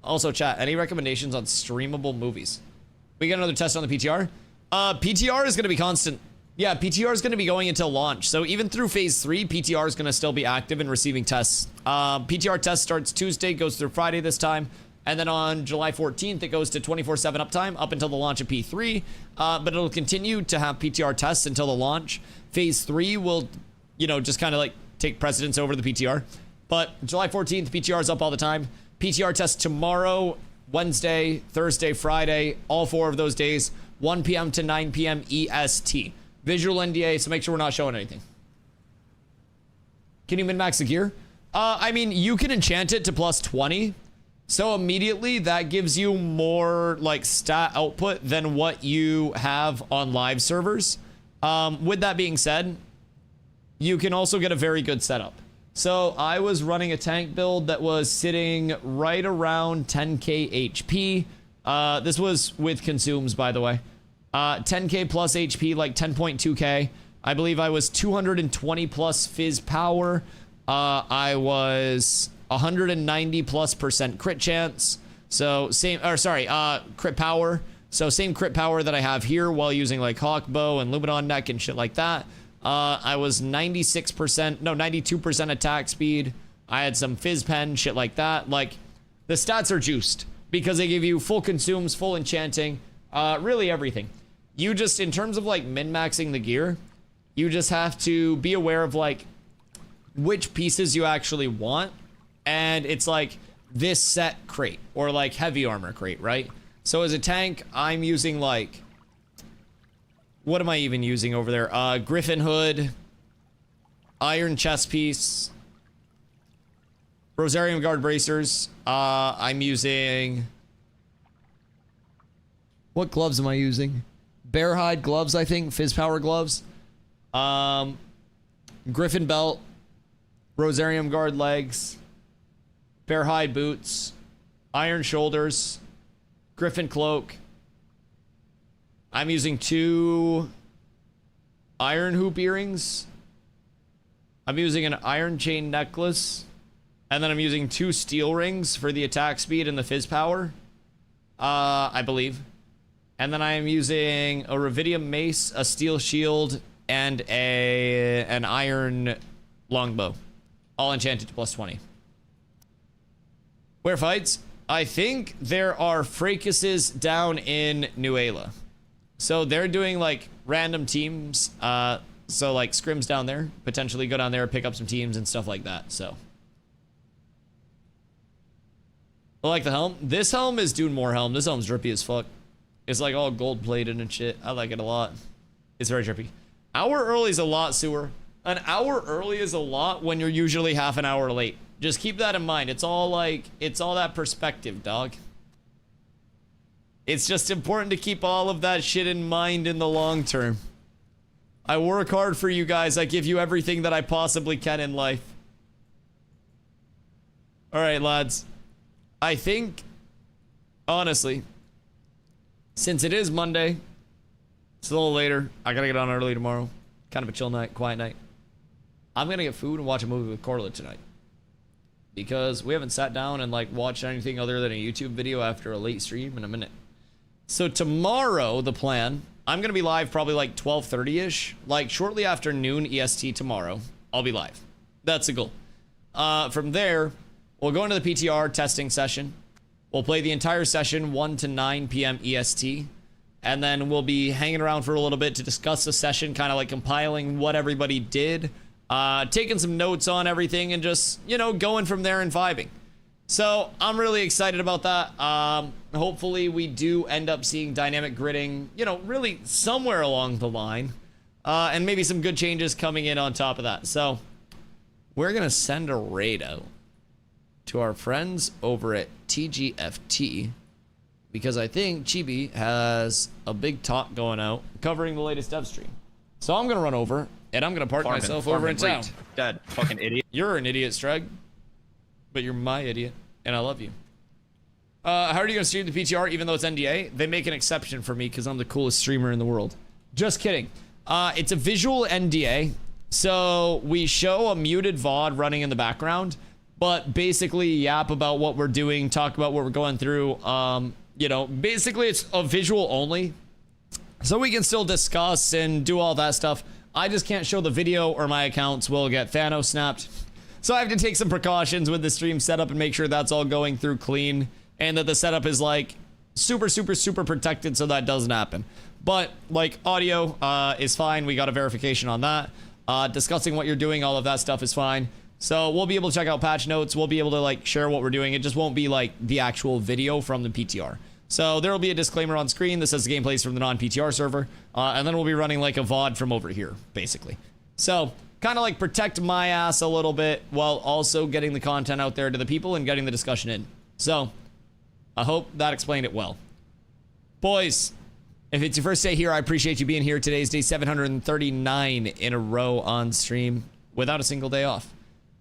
Also, chat, any recommendations on streamable movies? We got another test on the PTR. PTR is going to be constant. Yeah, PTR is going to be going until launch. So even through phase 3, PTR is going to still be active and receiving tests. PTR test starts Tuesday, goes through Friday this time. And then on July 14th, it goes to 24/7 uptime up until the launch of P3. But it'll continue to have PTR tests until the launch. Phase 3 will, you know, just kind of like take precedence over the PTR. But July 14th, PTR is up all the time. PTR test tomorrow, Wednesday, Thursday, Friday, all 4 of those days, 1 p.m. to 9 p.m. EST. Visual NDA, so make sure we're not showing anything. Can you min-max the gear? I mean, you can enchant it to plus 20. So immediately that gives you more like stat output than what you have on live servers. With that being said, you can also get a very good setup. So I was running a tank build that was sitting right around 10k HP. This was with consumes, by the way. 10k plus HP, like 10.2k. I believe I was 220 plus fizz power. I was 190+% crit chance. So same, or sorry, crit power. So same crit power that I have here while using like Hawk Bow and Luminon Neck and shit like that. I was 92% attack speed. I had some fizz pen, shit like that. Like, the stats are juiced because they give you full consumes, full enchanting, really everything. You just, in terms of like min-maxing the gear, you just have to be aware of like which pieces you actually want. And it's like this set crate or like heavy armor crate, right? So as a tank, I'm using like, what am I even using over there? Griffin hood, iron chest piece, Rosarium guard bracers. I'm using, what gloves am I using? Bear hide gloves, I think. Fizz power gloves. Griffin belt, Rosarium guard legs, bear hide boots, iron shoulders, Griffin cloak. I'm using 2 iron hoop earrings. I'm using an iron chain necklace. And then I'm using 2 steel rings for the attack speed and the fizz power. I believe. And then I am using a ruvidium mace, a steel shield, and an iron longbow. all enchanted to +20. Where fights? I think there are fracases down in Nuela. So they're doing like random teams. So like scrims down there, potentially go down there, pick up some teams and stuff like that. So I like the helm. This helm is doing more helm. This helm's drippy as fuck. It's like all gold plated and shit. I like it a lot. It's very drippy. Hour early is a lot, Sewer. An hour early is a lot when you're usually half an hour late. Just keep that in mind. It's all that perspective, dog. It's just important to keep all of that shit in mind in the long term. I work hard for you guys. I give you everything that I possibly can in life. All right, lads. I think, honestly, since it is Monday, it's a little later. I gotta get on early tomorrow. Kind of a chill night, quiet night. I'm gonna get food and watch a movie with Corla tonight. Because we haven't sat down and like watched anything other than a YouTube video after a late stream in a minute. So tomorrow, the plan, I'm gonna be live probably like 12:30ish, like shortly after noon EST tomorrow. I'll be live. That's the goal. From there, we'll go into the PTR testing session. We'll play the entire session 1 to 9 p.m. EST, and then we'll be hanging around for a little bit to discuss the session, kind of like compiling what everybody did, taking some notes on everything, and just, you know, going from there and vibing. So I'm really excited about that. Hopefully we do end up seeing dynamic gridding, you know, really somewhere along the line, and maybe some good changes coming in on top of that. So we're gonna send a raid out to our friends over at TGFT, because I think Chibi has a big talk going out covering the latest dev stream. So I'm gonna run over and I'm gonna park myself over in town. Dead fucking idiot. You're an idiot, Streg, but you're my idiot, and I love you. How are you gonna stream the PTR even though it's NDA? They make an exception for me because I'm the coolest streamer in the world. Just kidding. It's a visual NDA, so we show a muted VOD running in the background, but basically yap about what we're doing, talk about what we're going through. You know, basically it's a visual only, so we can still discuss and do all that stuff. I just can't show the video or my accounts will get Thanos snapped. So I have to take some precautions with the stream setup and make sure that's all going through clean and that the setup is like super protected so that doesn't happen. But like audio is fine. We got a verification on that. Discussing what you're doing, all of that stuff is fine. So we'll be able to check out patch notes. We'll be able to like share what we're doing. It just won't be like the actual video from the PTR. So there will be a disclaimer on screen that says the gameplay is from the non-PTR server. And then we'll be running like a VOD from over here, basically. So kind of like protect my ass a little bit while also getting the content out there to the people and getting the discussion in. So I hope that explained it well. Boys, if it's your first day here, I appreciate you being here. Today's day 739 in a row on stream without a single day off.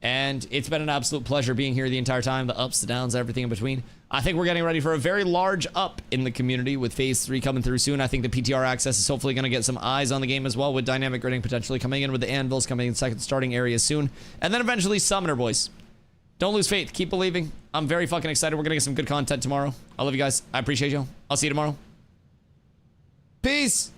And it's been an absolute pleasure being here the entire time, the ups, the downs, everything in between. I think we're getting ready for a very large up in the community with Phase 3 coming through soon. I think the PTR access is hopefully going to get some eyes on the game as well, with dynamic gridding potentially coming in, with the anvils coming in second starting areas soon. And then eventually Summoner, boys. Don't lose faith. Keep believing. I'm very fucking excited. We're going to get some good content tomorrow. I love you guys. I appreciate you. I'll see you tomorrow. Peace.